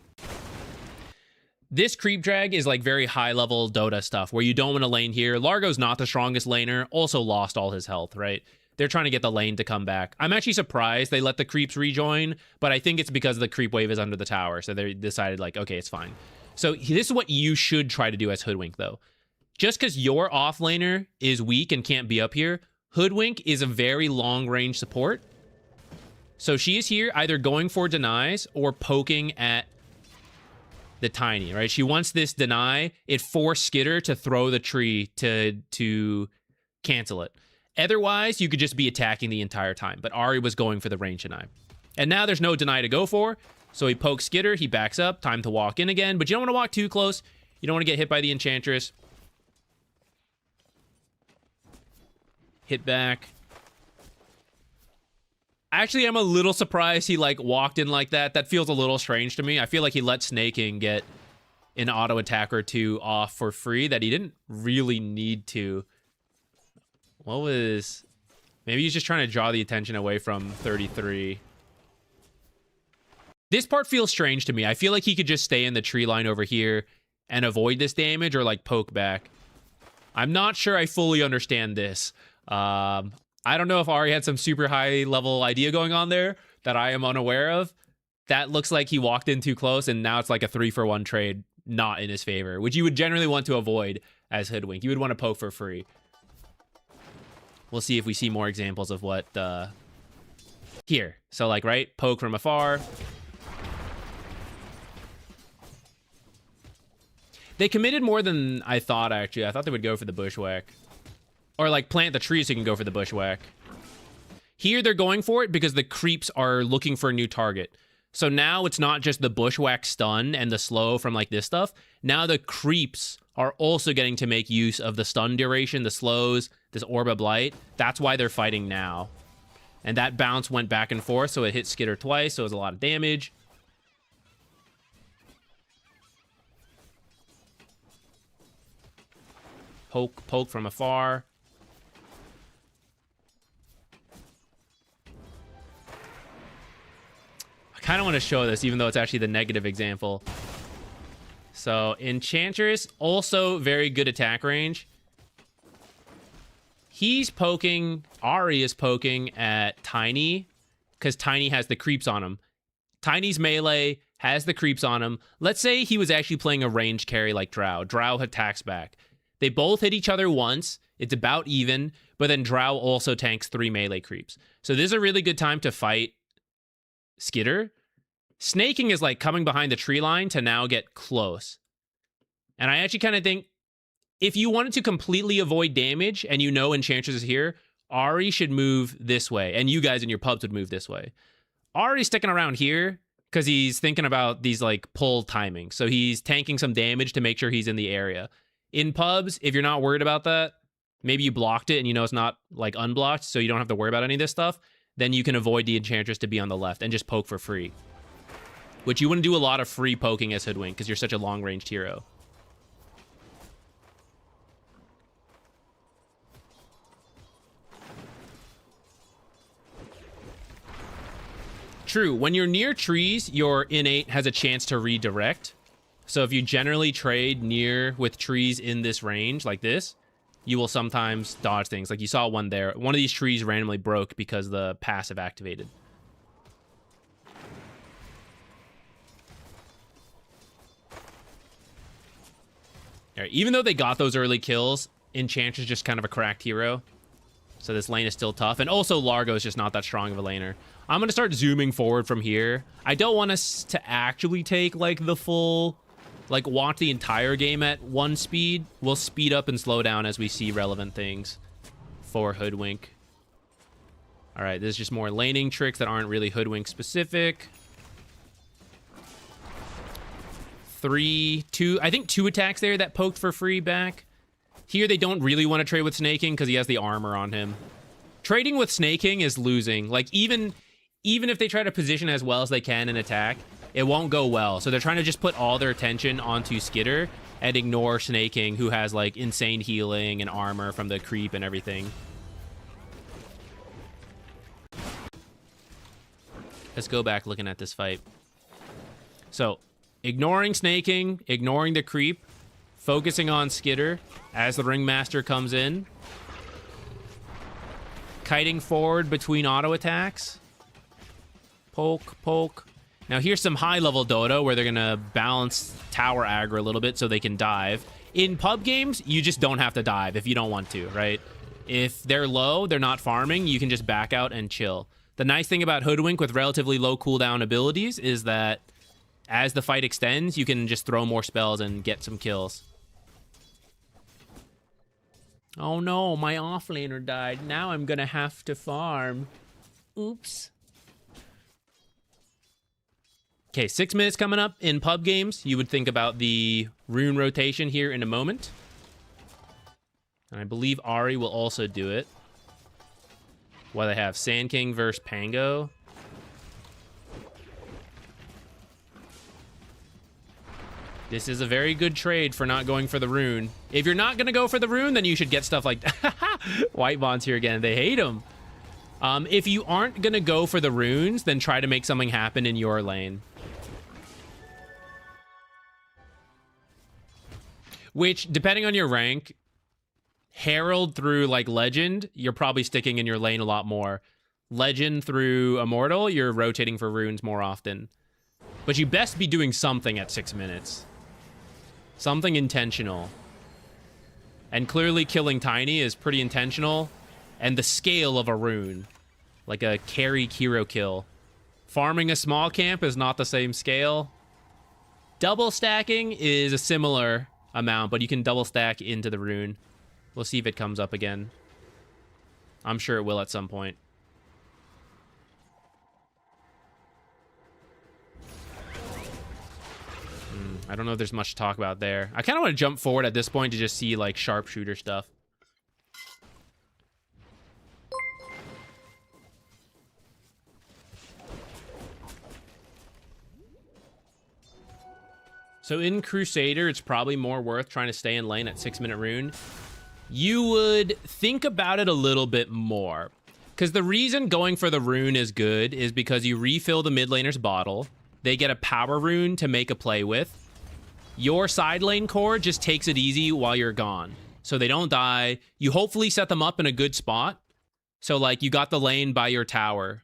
A: This creep drag is like very high level Dota stuff where you don't want to lane here. Largo's not the strongest laner, also lost all his health, right? They're trying to get the lane to come back. I'm actually surprised they let the creeps rejoin, but I think it's because the creep wave is under the tower, so they decided like, okay, it's fine. So this is what you should try to do as Hoodwink though. Just because your offlaner is weak and can't be up here, Hoodwink is a very long-range support. So she is here either going for denies or poking at the Tiny, right? She wants this deny. It forced Skitter to throw the tree to cancel it. Otherwise, you could just be attacking the entire time. But Ari was going for the range deny. And now there's no deny to go for. So he pokes Skitter. He backs up. Time to walk in again. But you don't want to walk too close. You don't want to get hit by the Enchantress. Hit back. Actually, I'm a little surprised he like walked in like that. That feels a little strange to me. I feel like he let Sneyking get an auto attack or 2 off for free that he didn't really need to. What was... Maybe he's just trying to draw the attention away from 33. This part feels strange to me. I feel like he could just stay in the tree line over here and avoid this damage or like poke back. I'm not sure I fully understand this. I don't know if Ari had some super high level idea going on there that I am unaware of. That looks like he walked in too close and now it's like a 3-for-1 trade not in his favor, which you would generally want to avoid as Hoodwink. You would want to poke for free. We'll see if we see more examples of what here. So like, right, poke from afar. They committed more than I thought, actually. I thought they would go for the bushwhack. Or, like, plant the tree so you can go for the bushwhack. Here, they're going for it because the creeps are looking for a new target. So now it's not just the bushwhack stun and the slow from, like, this stuff. Now the creeps are also getting to make use of the stun duration, the slows, this Orb of Blight. That's why they're fighting now. And that bounce went back and forth, so it hit Skitter twice, so it was a lot of damage. Poke from afar. I kind of want to show this, even though it's actually the negative example. So, Enchantress, also very good attack range. He's poking, Ahri is poking at Tiny, because Tiny has the creeps on him. Tiny's melee has the creeps on him. Let's say he was actually playing a range carry like Drow. Drow attacks back. They both hit each other once. It's about even, but then Drow also tanks 3 melee creeps. So this is a really good time to fight Skitter. Sneyking is like coming behind the tree line to now get close. And I actually kind of think if you wanted to completely avoid damage and you know Enchantress is here, Ahri should move this way. And you guys in your pubs would move this way. Ahri's sticking around here because he's thinking about these like pull timing. So he's tanking some damage to make sure he's in the area. In pubs, if you're not worried about that, maybe you blocked it and you know it's not like unblocked, so you don't have to worry about any of this stuff, then you can avoid the Enchantress to be on the left and just poke for free. Which you wouldn't do a lot of free poking as Hoodwink because you're such a long-ranged hero. True, when you're near trees, your innate has a chance to redirect. So if you generally trade near with trees in this range, like this, you will sometimes dodge things. Like you saw one there. One of these trees randomly broke because the passive activated. All right, even though they got those early kills, Enchantress is just kind of a cracked hero. So this lane is still tough. And also Largo is just not that strong of a laner. I'm going to start zooming forward from here. I don't want us to actually take like the full... like, watch the entire game at 1 speed. We'll speed up and slow down as we see relevant things for Hoodwink. All right, this is just more laning tricks that aren't really Hoodwink specific. 3, 2, I think 2 attacks there that poked for free back. Here, they don't really want to trade with Sneyking because he has the armor on him. Trading with Sneyking is losing. Like, even if they try to position as well as they can and attack, it won't go well. So they're trying to just put all their attention onto Skitter and ignore Sneyking, who has like insane healing and armor from the creep and everything. Let's go back looking at this fight. So, ignoring Sneyking, ignoring the creep, focusing on Skitter as the Ringmaster comes in. Kiting forward between auto attacks. Poke, poke. Now here's some high-level Dota where they're going to balance tower aggro a little bit so they can dive. In pub games, you just don't have to dive if you don't want to, right? If they're low, they're not farming, you can just back out and chill. The nice thing about Hoodwink with relatively low cooldown abilities is that as the fight extends, you can just throw more spells and get some kills. Oh no, my offlaner died. Now I'm going to have to farm. Oops. Okay, 6 minutes coming up in pub games. You would think about the rune rotation here in a moment. And I believe Ahri will also do it. What they have, Sneyking versus Pango. This is a very good trade for not going for the rune. If you're not going to go for the rune, then you should get stuff like Whitemon's here again. They hate him. If you aren't going to go for the runes, then try to make something happen in your lane. Which, depending on your rank, Herald through, like, Legend, you're probably sticking in your lane a lot more. Legend through Immortal, you're rotating for runes more often. But you best be doing something at 6 minutes. Something intentional. And clearly killing Tiny is pretty intentional. And the scale of a rune. Like a carry hero kill. Farming a small camp is not the same scale. Double stacking is a similar amount, but you can double stack into the rune. We'll see if it comes up again. I'm sure it will at some point. I don't know if there's much to talk about there. I kind of want to jump forward at this point to just see, like, sharpshooter stuff. So in Crusader, it's probably more worth trying to stay in lane at 6-minute rune. You would think about it a little bit more. Because the reason going for the rune is good is because you refill the mid laner's bottle. They get a power rune to make a play with. Your side lane core just takes it easy while you're gone. So they don't die. You hopefully set them up in a good spot. So, like, you got the lane by your tower.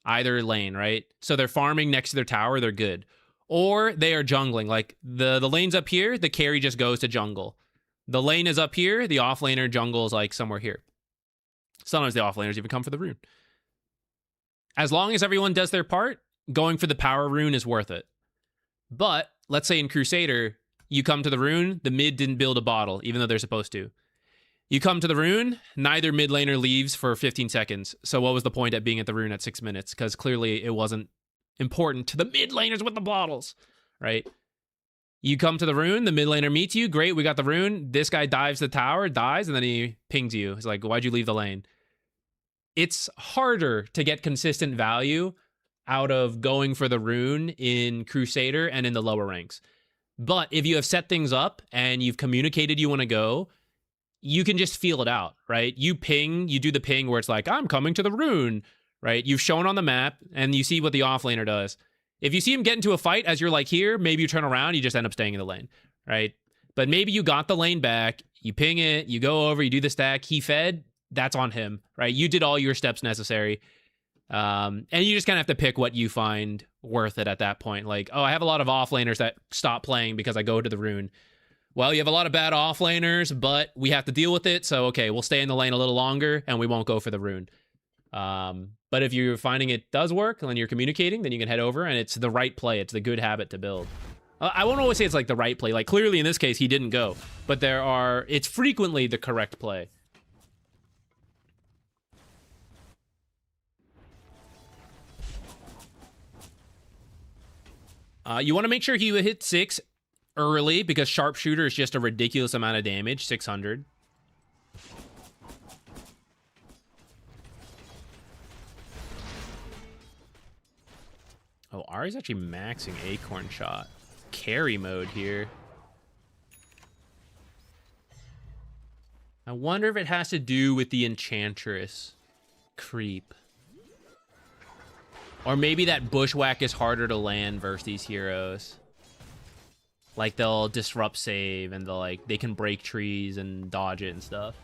A: Either lane, right? So they're farming next to their tower, they're good. Or they are jungling. Like, the lane's up here, the carry just goes to jungle. The lane is up here, the offlaner jungles, like, somewhere here. Sometimes the offlaners even come for the rune. As long as everyone does their part, going for the power rune is worth it. But, let's say in Crusader, you come to the rune, the mid didn't build a bottle, even though they're supposed to. You come to the rune, neither mid laner leaves for 15 seconds. So what was the point at being at the rune at 6 minutes? Because clearly it wasn't important to the mid laners with the bottles, right? You come to the rune, the mid laner meets you, great, we got the rune. This guy dives the tower, dies, and then he pings you. He's like, why'd you leave the lane? It's harder to get consistent value out of going for the rune in Crusader and in the lower ranks. But if you have set things up and you've communicated you want to go, you can just feel it out, right? You ping, you do the ping where it's like, I'm coming to the rune, right? You've shown on the map and you see what the offlaner does. If you see him get into a fight as you're like here, maybe you turn around, you just end up staying in the lane, right? But maybe you got the lane back, you ping it, you go over, you do the stack, he fed, that's on him, right? You did all your steps necessary. And you just kind of have to pick what you find worth it at that point. Like, oh, I have a lot of offlaners that stop playing because I go to the rune. Well, you have a lot of bad offlaners, but we have to deal with it. So, okay, we'll stay in the lane a little longer and we won't go for the rune. But if you're finding it does work and you're communicating, then you can head over and it's the right play. It's the good habit to build. I won't always say it's like the right play. Like clearly in this case, he didn't go, but it's frequently the correct play. You want to make sure he hit 6 early because sharpshooter is just a ridiculous amount of damage, 600. Oh, Ari's actually maxing Acorn Shot. Carry mode here. I wonder if it has to do with the Enchantress creep. Or maybe that Bushwhack is harder to land versus these heroes. Like, they'll disrupt save, and they can break trees and dodge it and stuff.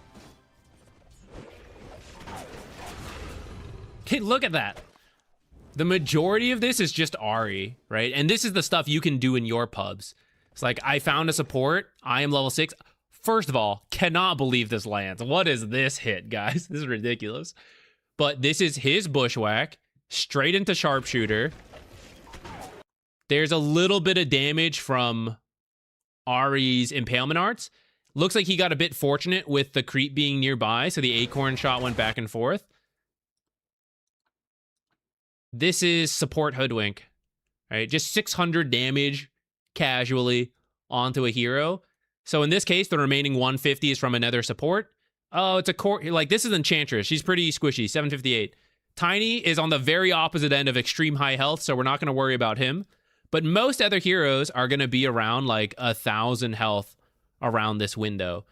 A: Okay, look at that. The majority of this is just Ari, right? And this is the stuff you can do in your pubs. It's like, I found a support. I am level 6. First of all, cannot believe this lands. What is this hit, guys? This is ridiculous. But this is his Bushwhack. Straight into Sharpshooter. There's a little bit of damage from Ari's Impalement Arts. Looks like he got a bit fortunate with the creep being nearby, so the Acorn Shot went back and forth. This is support Hoodwink. Right? Just 600 damage casually onto a hero. So in this case, the remaining 150 is from another support. Oh, it's a core. Like, this is Enchantress. She's pretty squishy. 758. Tiny is on the very opposite end of extreme high health, so we're not going to worry about him. But most other heroes are going to be around like 1,000 health around this window.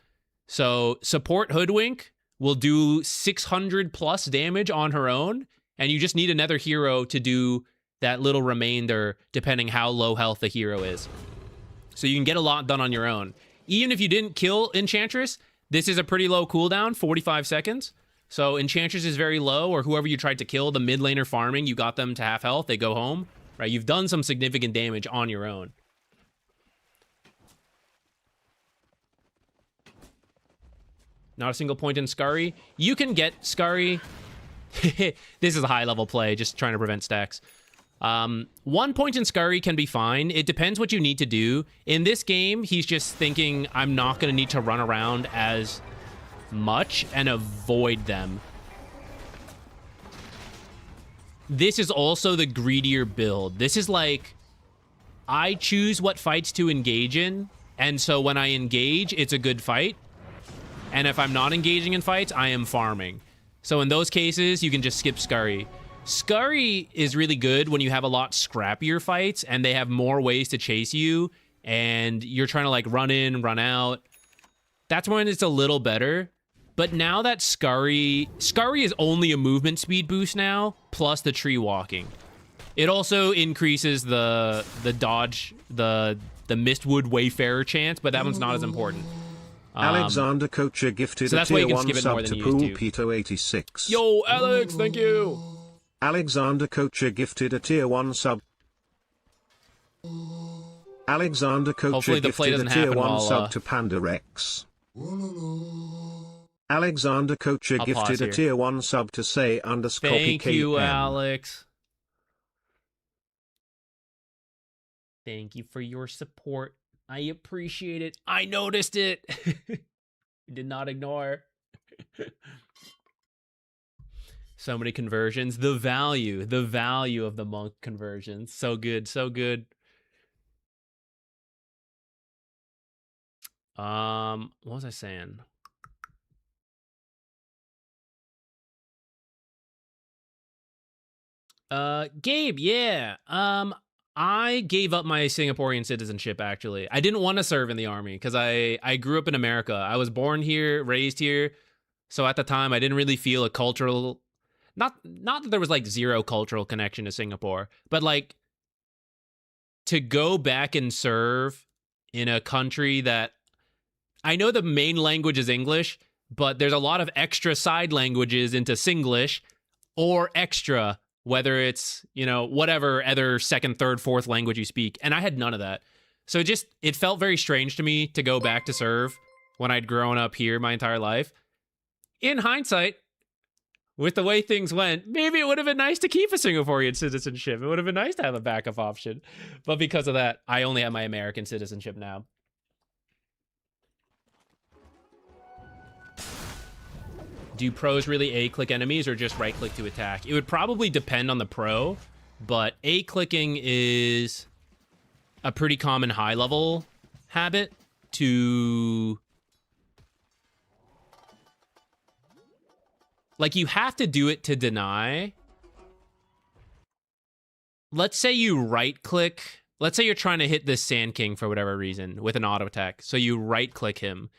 A: So support Hoodwink will do 600 plus damage on her own, and you just need another hero to do that little remainder depending how low health the hero is. So you can get a lot done on your own. Even if you didn't kill Enchantress, this is a pretty low cooldown, 45 seconds. So Enchantress is very low, or whoever you tried to kill, the mid laner farming, you got them to half health, they go home, right? You've done some significant damage on your own. Not a single point in Scurry. You can get Scurry. This is a high level play, just trying to prevent stacks. 1 point in Scurry can be fine. It depends what you need to do. In this game, he's just thinking, I'm not going to need to run around as much and avoid them. This is also the greedier build. This is like, I choose what fights to engage in, and so when I engage, it's a good fight. And if I'm not engaging in fights, I am farming. So in those cases, you can just skip Scurry. Scurry is really good when you have a lot scrappier fights and they have more ways to chase you and you're trying to like run in, run out. That's when it's a little better. But now that Scurry is only a movement speed boost now, plus the tree walking. It also increases the dodge, the Mistwood Wayfarer chance, but that one's not as important.
E: Alexander Kocher gifted
A: so
E: a
A: that's why you
E: tier
A: can
E: 1
A: skip it more
E: sub
A: than
E: to
A: you used
E: Pool
A: to.
E: Pito 86.
A: Yo, Alex, thank you.
E: Alexander Kocher gifted a tier 1 sub. Alexander
A: Hopefully
E: Kocher
A: the play
E: gifted a
A: doesn't
E: tier
A: happen
E: 1
A: while,
E: sub to Panda Rex. Alexander Kocher
A: I'll pause
E: gifted a
A: here.
E: tier 1 sub to say underscore
A: Thank you,
E: PKM.
A: Alex. Thank you for your support. I appreciate it. I noticed it. Did not ignore. So many conversions. The value of the monk conversions. So good, so good. What was I saying? Gabe, yeah. I gave up my Singaporean citizenship, actually. I didn't want to serve in the army because I grew up in America. I was born here, raised here. So at the time, I didn't really feel a cultural... Not that there was, like, zero cultural connection to Singapore, but, like, to go back and serve in a country that... I know the main language is English, but there's a lot of extra side languages into Singlish or extra... whether it's, you know, whatever other second, third, fourth language you speak. And I had none of that. So it felt very strange to me to go back to serve when I'd grown up here my entire life. In hindsight, with the way things went, maybe it would have been nice to keep a Singaporean citizenship. It would have been nice to have a backup option. But because of that, I only have my American citizenship now. Do pros really A-click enemies or just right-click to attack? It would probably depend on the pro, but A-clicking is a pretty common high-level habit to... Like, you have to do it to deny. Let's say you right-click. Let's say you're trying to hit this Sand King for whatever reason with an auto attack. So you right-click him.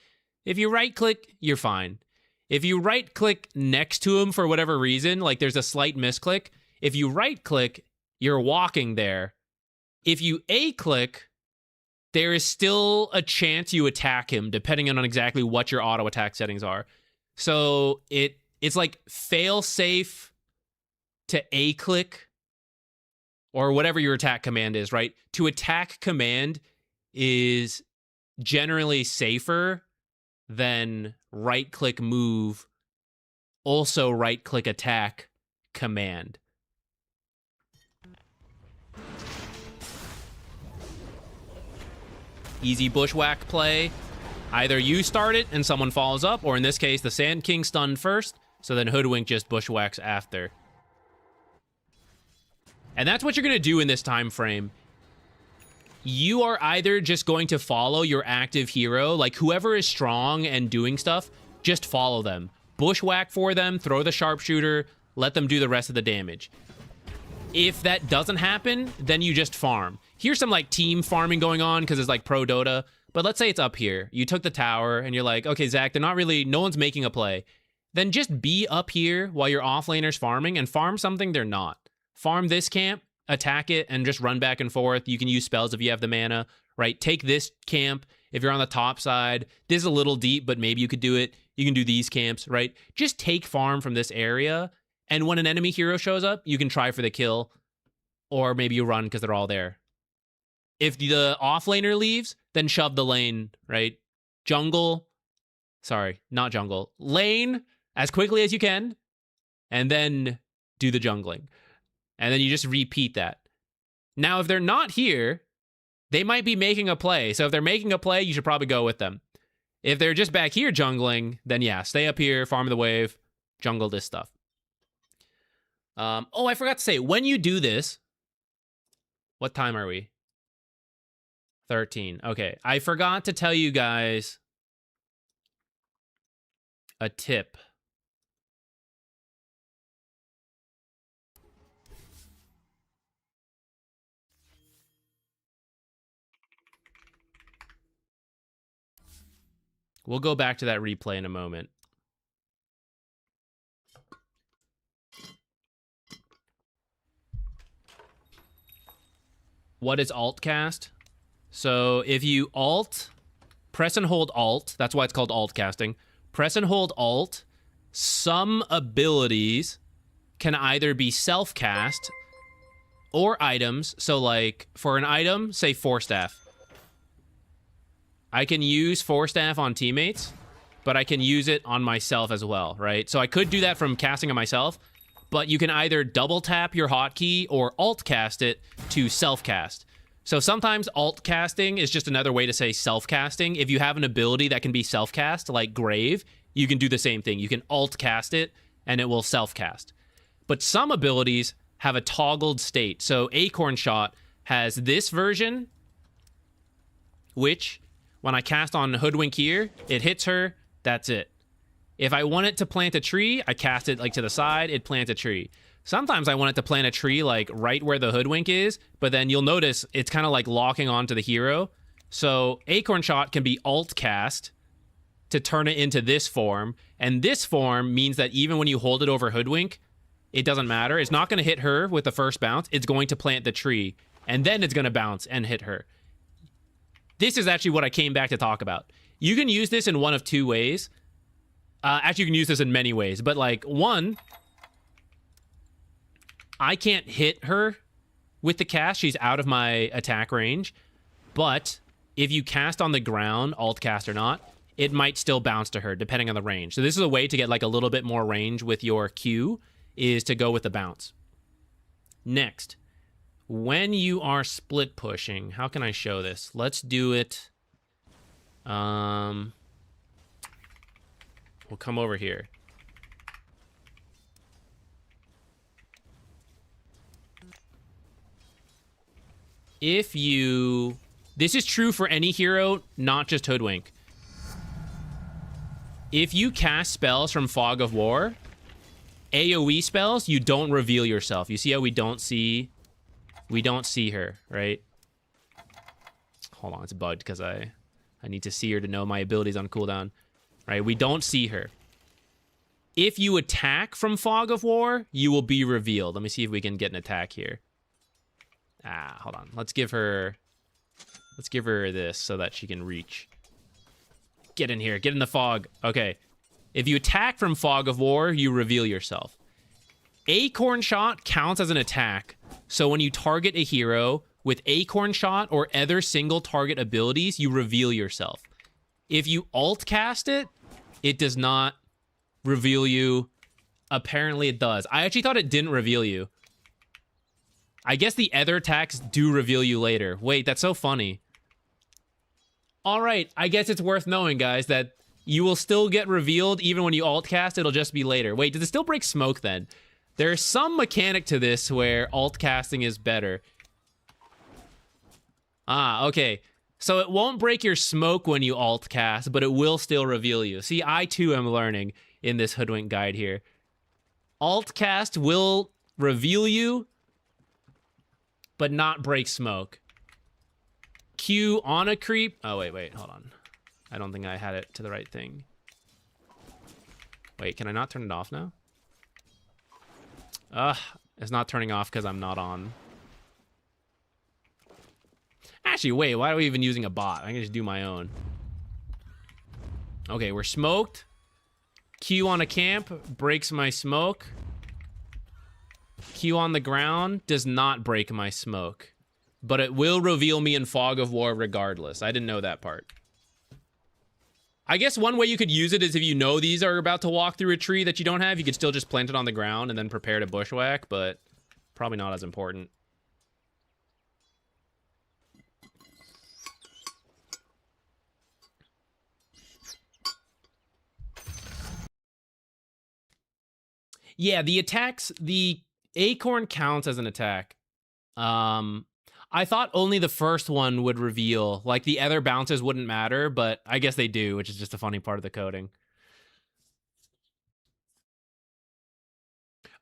A: If you right-click, you're fine. If you right-click next to him for whatever reason, like there's a slight misclick, if you right-click, you're walking there. If you A-click, there is still a chance you attack him, depending on exactly what your auto attack settings are. So it's like fail-safe to A-click, or whatever your attack command is, right? To attack command is generally safer than right-click move, also right-click attack command. Easy bushwhack play. Either you start it and someone follows up, or in this case, the Sand King stunned first, so then Hoodwink just bushwhacks after. And that's what you're going to do in this time frame. You are either just going to follow your active hero, like whoever is strong and doing stuff, just follow them. Bushwhack for them, throw the sharpshooter, let them do the rest of the damage. If that doesn't happen, then you just farm. Here's some like team farming going on because it's like pro Dota, but let's say it's up here. You took the tower and you're like, okay, Zach, they're not really, no one's making a play. Then just be up here while your offlaner's farming and farm something they're not. Farm this camp, attack it, and just run back and forth. You can use spells if you have the mana, right? Take this camp if you're on the top side. This is a little deep, but maybe you could do it. You can do these camps, right? Just take farm from this area, and when an enemy hero shows up, you can try for the kill, or maybe you run because they're all there. If the offlaner leaves, then shove the lane, right? Lane as quickly as you can, and then do the jungling. And then you just repeat that. Now, if they're not here, they might be making a play. So if they're making a play, you should probably go with them. If they're just back here jungling, then yeah, stay up here, farm the wave, jungle this stuff. Oh, I forgot to say, when you do this, what time are we? 13. Okay, I forgot to tell you guys a tip. We'll go back to that replay in a moment. What is alt cast? So if you press and hold alt, that's why it's called alt casting. Press and hold alt, some abilities can either be self-cast or items. So like for an item, say Force Staff. I can use Force Staff on teammates, but I can use it on myself as well, right? So I could do that from casting on myself, but you can either double tap your hotkey or alt cast it to self-cast. So sometimes alt casting is just another way to say self-casting. If you have an ability that can be self-cast, like Grave, you can do the same thing. You can alt cast it and it will self-cast. But some abilities have a toggled state. So Acorn Shot has this version, which when I cast on Hoodwink here, it hits her, that's it. If I want it to plant a tree, I cast it like to the side, it plants a tree. Sometimes I want it to plant a tree like right where the Hoodwink is, but then you'll notice it's kind of like locking onto the hero. So Acorn Shot can be alt cast to turn it into this form, and this form means that even when you hold it over Hoodwink, it doesn't matter. It's not going to hit her with the first bounce. It's going to plant the tree, and then it's going to bounce and hit her. This is actually what I came back to talk about. You can use this in one of two ways. Actually, you can use this in many ways, but like one, I can't hit her with the cast. She's out of my attack range. But if you cast on the ground, alt cast or not, it might still bounce to her depending on the range. So this is a way to get like a little bit more range with your Q, is to go with the bounce. Next, when you are split pushing, how can I show this? Let's do it. We'll come over here. If you... This is true for any hero, not just Hoodwink. If you cast spells from Fog of War, AoE spells, you don't reveal yourself. You see how we don't see her, right? Hold on, it's bugged because I need to see her to know my abilities on cooldown. Right, we don't see her. If you attack from Fog of War, you will be revealed. Let me see if we can get an attack here. Hold on. Let's give her this so that she can reach. Get in here. Get in the fog. Okay. If you attack from Fog of War, you reveal yourself. Acorn Shot counts as an attack. So when you target a hero with Acorn Shot or other single target abilities, you reveal yourself. If you alt cast it, it does not reveal you. Apparently it does. I actually thought it didn't reveal you. I guess the other attacks do reveal you later. Wait, that's so funny. All right, I guess it's worth knowing, guys, that you will still get revealed even when you alt cast. It'll just be later. Wait, does it still break smoke then? There's some mechanic to this where alt casting is better. Okay. So it won't break your smoke when you alt cast, but it will still reveal you. See, I too am learning in this Hoodwink guide here. Alt cast will reveal you, but not break smoke. Q on a creep. Oh, wait, hold on. I don't think I had it to the right thing. Wait, can I not turn it off now? It's not turning off because I'm not on. Actually, wait, why are we even using a bot? I can just do my own. Okay, we're smoked. Q on a camp breaks my smoke. Q on the ground does not break my smoke. But it will reveal me in Fog of War regardless. I didn't know that part. I guess one way you could use it is if you know these are about to walk through a tree that you don't have, you could still just plant it on the ground and then prepare to bushwhack, but probably not as important. Yeah, the attacks, the acorn counts as an attack. I thought only the first one would reveal, like the other bounces wouldn't matter, but I guess they do, which is just a funny part of the coding.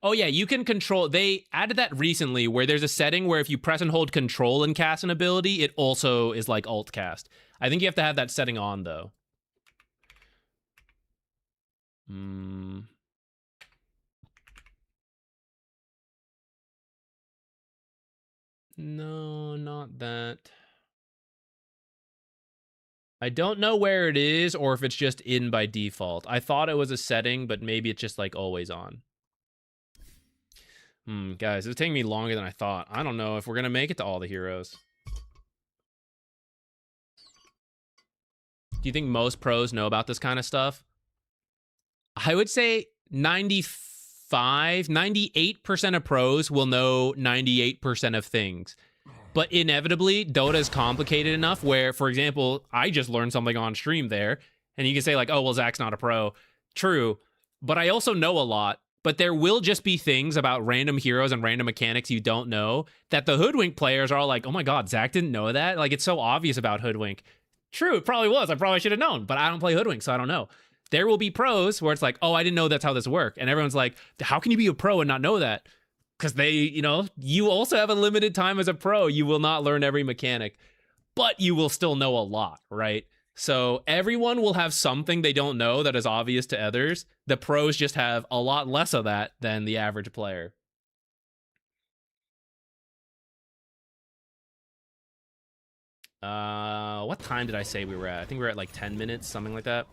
A: Oh yeah, you can control, they added that recently where there's a setting where if you press and hold control and cast an ability, it also is like alt cast. I think you have to have that setting on though. No, not that. I don't know where it is or if it's just in by default. I thought it was a setting, but maybe it's just like always on. Guys, it's taking me longer than I thought. I don't know if we're going to make it to all the heroes. Do you think most pros know about this kind of stuff? I would say 98% of pros will know 98% of things. But inevitably, Dota is complicated enough where, for example, I just learned something on stream there, and you can say like, oh, well, Zach's not a pro. True, but I also know a lot. But there will just be things about random heroes and random mechanics you don't know that the Hoodwink players are all like, oh my god, Zach didn't know that? Like, it's so obvious about Hoodwink. True, it probably was. I probably should have known, but I don't play Hoodwink, so I don't know. There will be pros where it's like, oh, I didn't know that's how this worked. And everyone's like, how can you be a pro and not know that? Because they, you know, you also have a limited time as a pro. You will not learn every mechanic, but you will still know a lot, right? So everyone will have something they don't know that is obvious to others. The pros just have a lot less of that than the average player. What time did I say we were at? I think we were at like 10 minutes, something like that.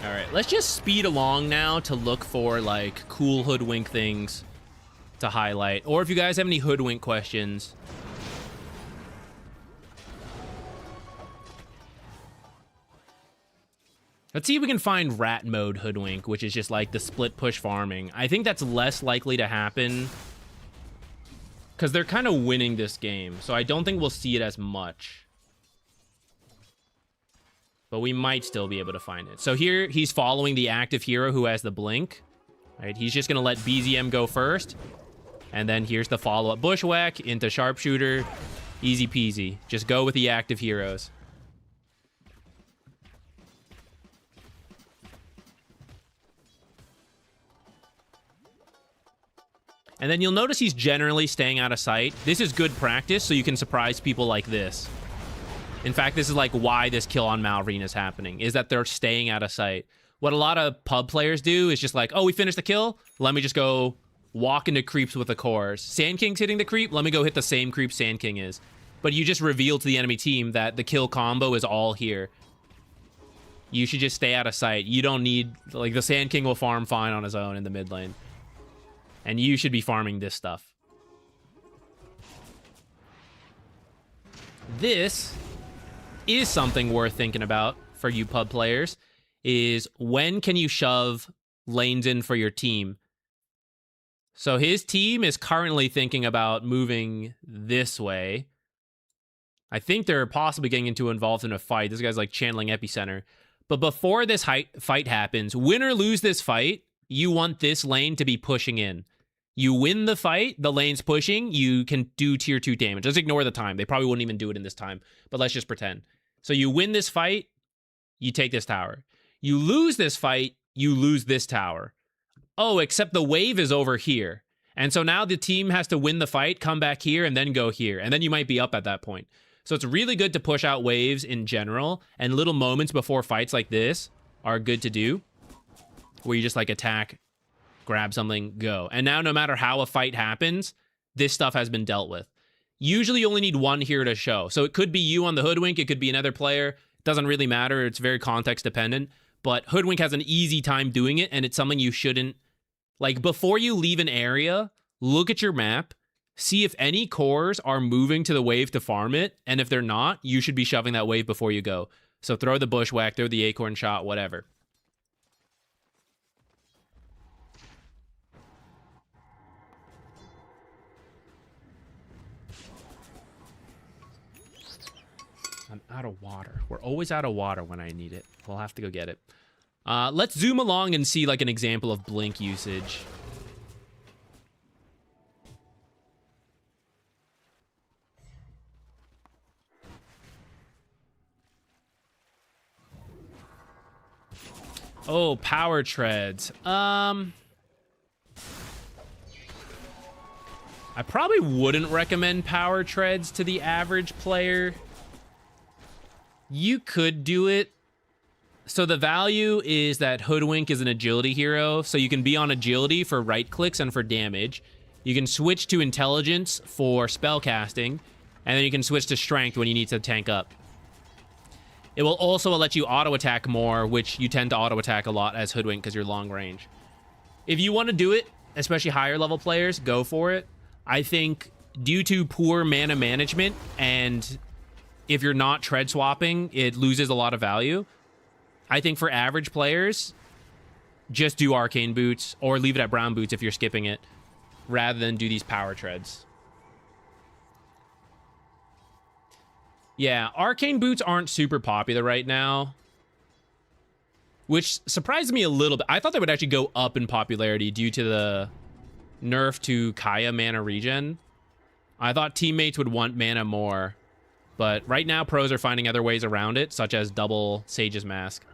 A: All right, let's just speed along now to look for like cool Hoodwink things to highlight. Or if you guys have any Hoodwink questions. Let's see if we can find rat mode Hoodwink, which is just like the split push farming. I think that's less likely to happen because they're kind of winning this game. So I don't think we'll see it as much. But we might still be able to find it. So here, he's following the active hero who has the blink. Right? He's just going to let BZM go first. And then here's the follow-up bushwhack into sharpshooter. Easy peasy. Just go with the active heroes. And then you'll notice he's generally staying out of sight. This is good practice, so you can surprise people like this. In fact, this is like why this kill on Malrine is happening, is that they're staying out of sight. What a lot of pub players do is just like, oh, we finished the kill? Let me just go walk into creeps with the cores. Sneyking hitting the creep? Let me go hit the same creep Sneyking is. But you just reveal to the enemy team that the kill combo is all here. You should just stay out of sight. You don't need, like, the Sneyking will farm fine on his own in the mid lane. And you should be farming this stuff. This is something worth thinking about for you pub players, is when can you shove lanes in for your team? So his team is currently thinking about moving this way. I think they're possibly getting involved in a fight. This guy's like channeling epicenter. But before this fight happens, win or lose this fight, you want this lane to be pushing in. You win the fight, the lane's pushing, you can do tier 2 damage. Let's ignore the time. They probably wouldn't even do it in this time, but let's just pretend. So you win this fight, you take this tower. You lose this fight, you lose this tower. Oh, except the wave is over here. And so now the team has to win the fight, come back here, and then go here. And then you might be up at that point. So it's really good to push out waves in general, and little moments before fights like this are good to do, where you just like attack, grab something, go. And now no matter how a fight happens, this stuff has been dealt with. Usually you only need one here to show. So it could be you on the Hoodwink, it could be another player. It doesn't really matter, it's very context dependent. But Hoodwink has an easy time doing it, and it's something you shouldn't... Like, before you leave an area, look at your map, see if any cores are moving to the wave to farm it, and if they're not, you should be shoving that wave before you go. So throw the bushwhack, throw the acorn shot, whatever. I'm out of water. We're always out of water when I need it. We'll have to go get it. Let's zoom along and see like an example of blink usage. Oh, power treads. I probably wouldn't recommend power treads to the average player. You could do it. So the value is that Hoodwink is an agility hero, so you can be on agility for right clicks and for damage. You can switch to intelligence for spell casting, and then you can switch to strength when you need to tank up. It will also let you auto attack more, which you tend to auto attack a lot as Hoodwink because you're long range. If you want to do it, especially higher level players, go for it. I think due to poor mana management, and if you're not tread swapping, it loses a lot of value. I think for average players, just do arcane boots or leave it at brown boots if you're skipping it, rather than do these power treads. Yeah, arcane boots aren't super popular right now, which surprised me a little bit. I thought they would actually go up in popularity due to the nerf to Kaya mana regen. I thought teammates would want mana more, but right now pros are finding other ways around it, such as double Sage's Mask.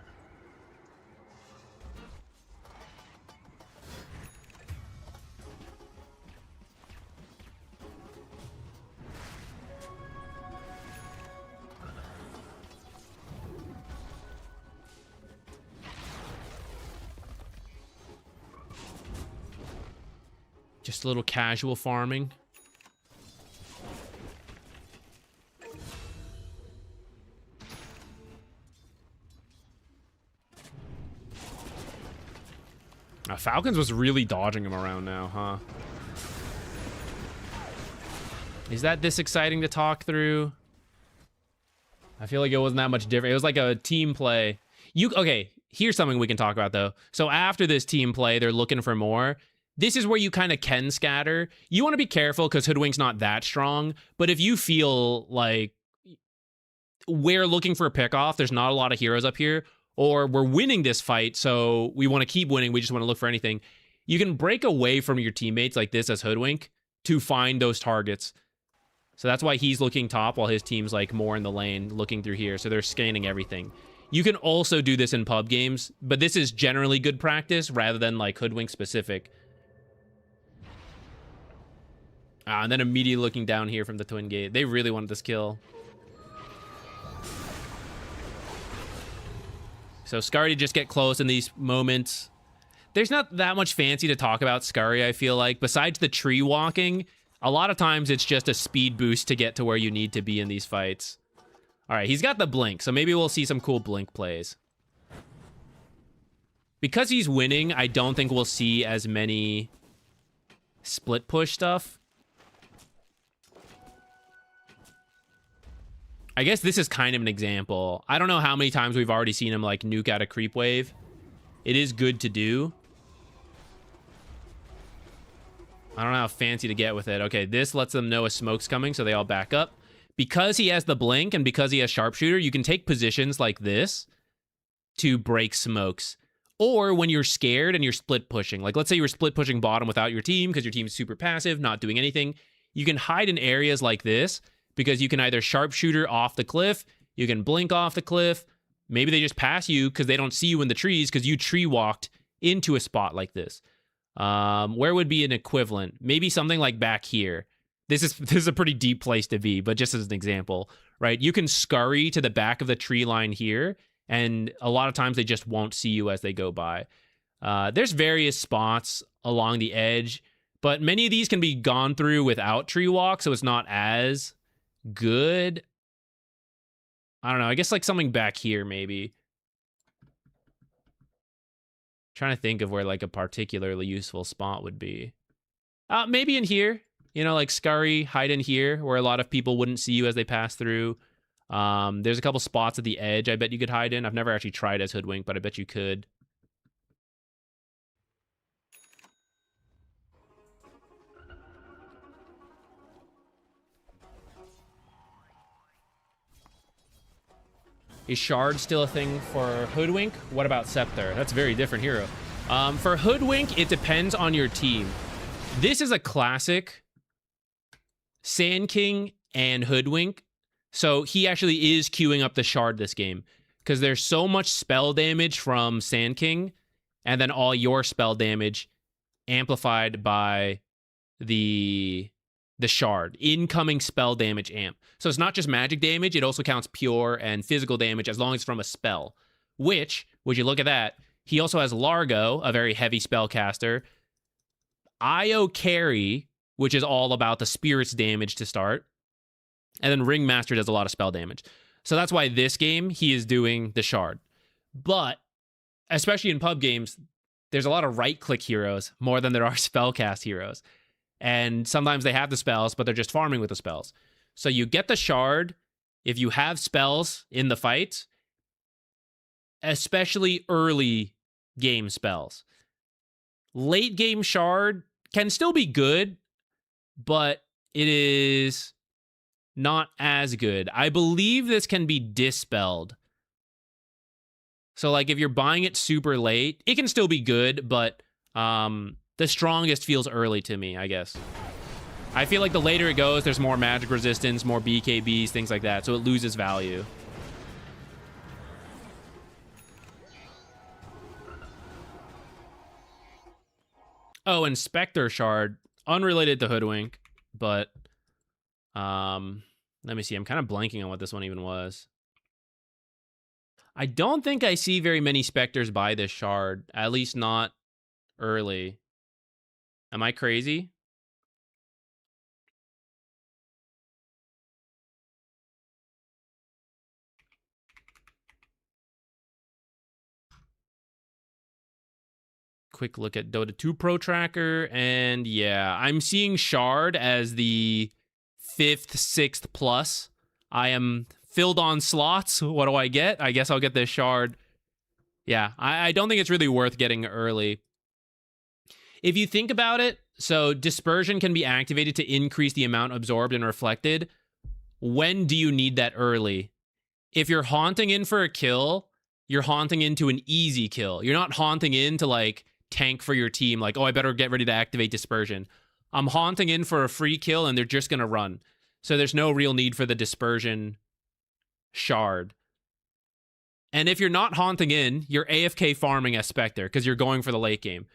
A: Just a little casual farming. Falcons was really dodging him around now, huh? Is that this exciting to talk through? I feel like it wasn't that much different. It was like a team play. Okay, here's something we can talk about, though. So after this team play, they're looking for more. This is where you kind of can scatter. You want to be careful because Hoodwink's not that strong. But if you feel like we're looking for a pickoff, there's not a lot of heroes up here, or we're winning this fight, so we want to keep winning, we just want to look for anything, you can break away from your teammates like this as Hoodwink to find those targets. So that's why he's looking top while his team's like more in the lane looking through here. So they're scanning everything. You can also do this in pub games, but this is generally good practice rather than like Hoodwink specific. And then immediately looking down here from the Twin Gate. They really wanted this kill. So Scurry just get close in these moments. There's not that much fancy to talk about Scurry, I feel like. Besides the tree walking, a lot of times it's just a speed boost to get to where you need to be in these fights. All right, he's got the blink, so maybe we'll see some cool blink plays. Because he's winning, I don't think we'll see as many split push stuff. I guess this is kind of an example. I don't know how many times we've already seen him like nuke out a creep wave. It is good to do. I don't know how fancy to get with it. Okay, this lets them know a smoke's coming, so they all back up. Because he has the blink and because he has sharpshooter, you can take positions like this to break smokes. Or when you're scared and you're split pushing. Like let's say you were split pushing bottom without your team because your team's super passive, not doing anything. You can hide in areas like this because you can either sharpshooter off the cliff, you can blink off the cliff. Maybe they just pass you because they don't see you in the trees because you tree walked into a spot like this. Where would be an equivalent? Maybe something like back here. This is a pretty deep place to be, but just as an example, right? You can scurry to the back of the tree line here, and a lot of times they just won't see you as they go by. There's various spots along the edge, but many of these can be gone through without tree walk, so it's not as good. I don't know. I guess like something back here, maybe. Trying to think of where like a particularly useful spot would be. Maybe in here. You know, like scurry, hide in here, where a lot of people wouldn't see you as they pass through. There's a couple spots at the edge I bet you could hide in. I've never actually tried as Hoodwink, but I bet you could. Is Shard still a thing for Hoodwink? What about Scepter? That's a very different hero. For Hoodwink, it depends on your team. This is a classic Sneyking and Hoodwink. So he actually is queuing up the Shard this game. Because there's so much spell damage from Sneyking, and then all your spell damage amplified by the Shard. Incoming spell damage amp. So it's not just magic damage, it also counts pure and physical damage as long as it's from a spell. Which, would you look at that, he also has Largo, a very heavy spellcaster. Io Carry, which is all about the spirits damage to start. And then Ringmaster does a lot of spell damage. So that's why this game, he is doing the Shard. But, especially in pub games, there's a lot of right-click heroes more than there are spellcast heroes. And sometimes they have the spells, but they're just farming with the spells. So you get the Shard if you have spells in the fight, especially early game spells. Late game Shard can still be good, but it is not as good. I believe this can be dispelled. So like if you're buying it super late, it can still be good, but the strongest feels early to me, I guess. I feel like the later it goes, there's more magic resistance, more BKBs, things like that, so it loses value. Oh, and Spectre Shard, unrelated to Hoodwink, but let me see. I'm kind of blanking on what this one even was. I don't think I see very many Spectres buy this Shard, at least not early. Am I crazy? Quick look at Dota 2 Pro Tracker, and yeah, I'm seeing Shard as the 5th, 6th plus. I am filled on slots. What do I get? I guess I'll get this Shard. Yeah, I don't think it's really worth getting early. If you think about it, so Dispersion can be activated to increase the amount absorbed and reflected. When do you need that early? If you're haunting in for a kill, you're haunting into an easy kill. You're not haunting in to like tank for your team, like, oh, I better get ready to activate Dispersion. I'm haunting in for a free kill and they're just going to run. So there's no real need for the Dispersion Shard. And if you're not haunting in, you're AFK farming as Spectre because you're going for the late game.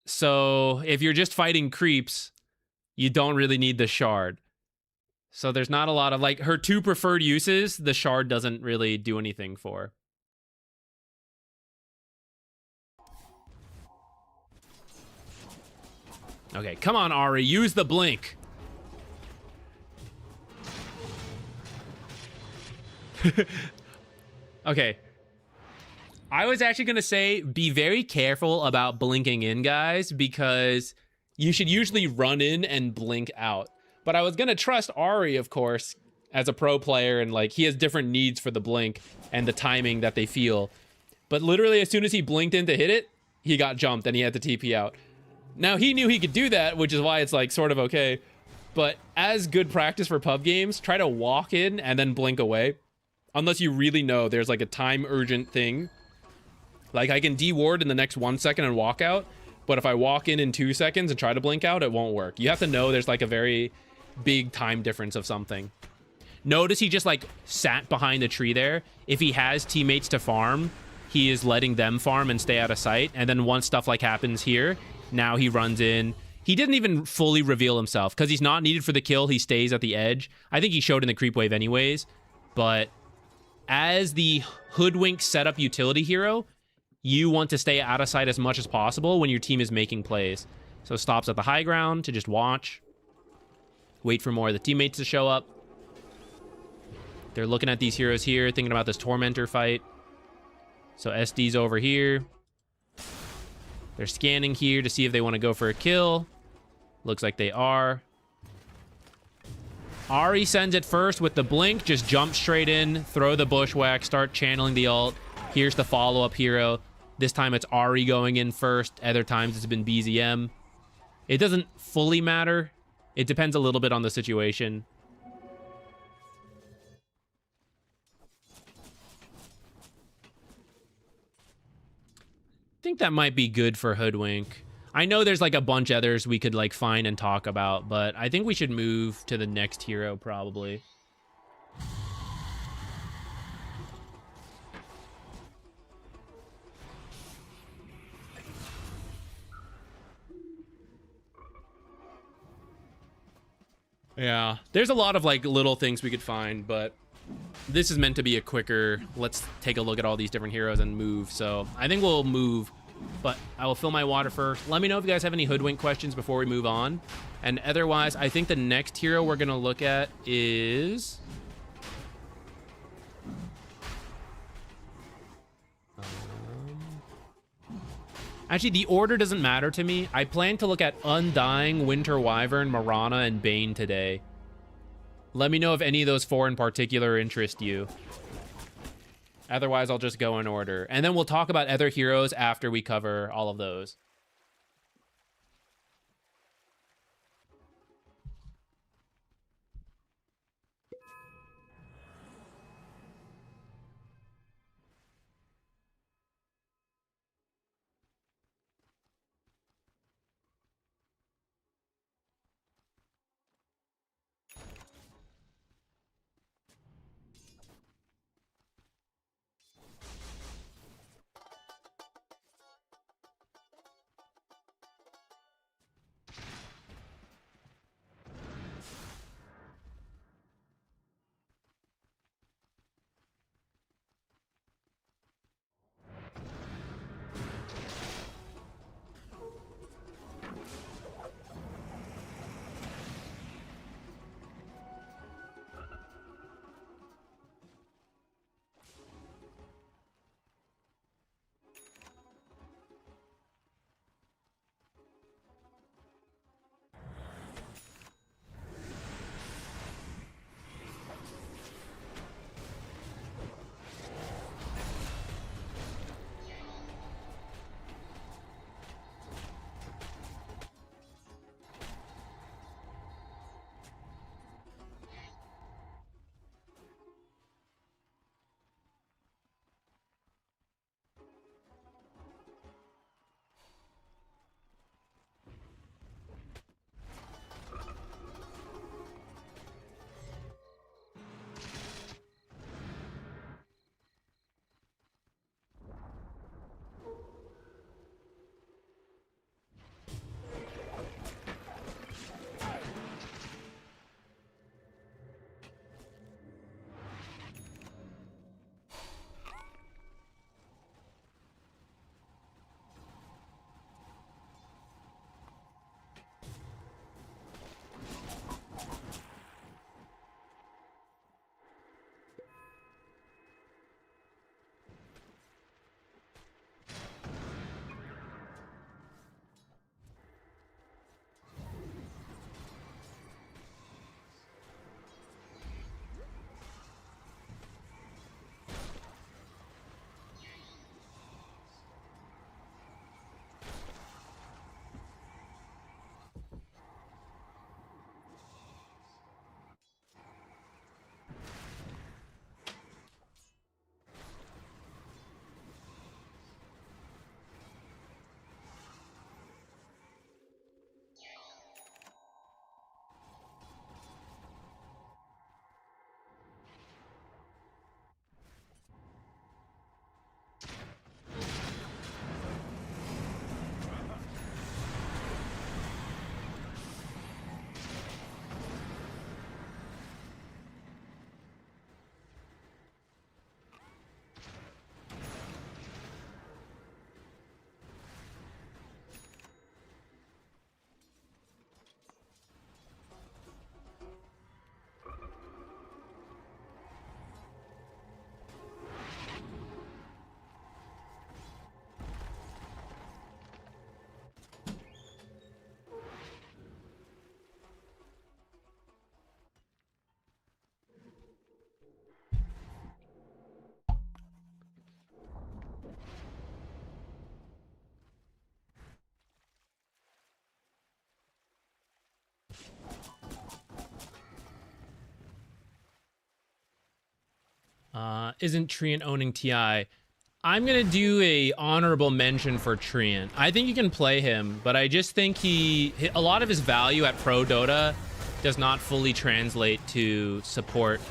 A: So if you're just fighting creeps, you don't really need the Shard. So there's not a lot of, like, her two preferred uses, the Shard doesn't really do anything for. Okay, come on, Ari, use the blink. Okay. I was actually going to say, be very careful about blinking in, guys, because you should usually run in and blink out. But I was going to trust Ari, of course, as a pro player, and like he has different needs for the blink and the timing that they feel. But literally, as soon as he blinked in to hit it, he got jumped and he had to TP out. Now, he knew he could do that, which is why it's like sort of okay. But as good practice for pub games, try to walk in and then blink away. Unless you really know there's like a time urgent thing. Like I can deward in the next 1 second and walk out. But if I walk in 2 seconds and try to blink out, it won't work. You have to know there's like a very big time difference of something. Notice he just like sat behind the tree there. If he has teammates to farm, he is letting them farm and stay out of sight. And then once stuff like happens here, now he runs in. He didn't even fully reveal himself because he's not needed for the kill. He stays at the edge. I think he showed in the creep wave anyways. But as the Hoodwink setup utility hero, you want to stay out of sight as much as possible when your team is making plays. So stops at the high ground to just watch. Wait for more of the teammates to show up. They're looking at these heroes here, thinking about this Tormentor fight. So SD's over here. They're scanning here to see if they want to go for a kill. Looks like they are. Ari sends it first with the blink. Just jump straight in, throw the bushwhack, start channeling the ult. Here's the follow-up hero. This time it's Ari going in first. Other times it's been BZM. It doesn't fully matter. It depends a little bit on the situation. think that might be good for Hoodwink. I know there's like a bunch others we could like find and talk about, but I think we should move to the next hero probably. Yeah, there's a lot of like little things we could find, but this is meant to be a quicker, let's take a look at all these different heroes and move. So I think we'll move, but I will fill my water first. Let me know if you guys have any Hoodwink questions before we move on. And otherwise, I think the next hero we're gonna look at is... Actually, the order doesn't matter to me. I plan to look at Undying, Winter Wyvern, Mirana, and Bane today. Let me know if any of those 4 in particular interest you. Otherwise, I'll just go in order. And then we'll talk about other heroes after we cover all of those. Isn't Treant owning TI? I'm gonna do a honorable mention for Treant. I think you can play him, but I just think a lot of his value at Pro Dota does not fully translate to support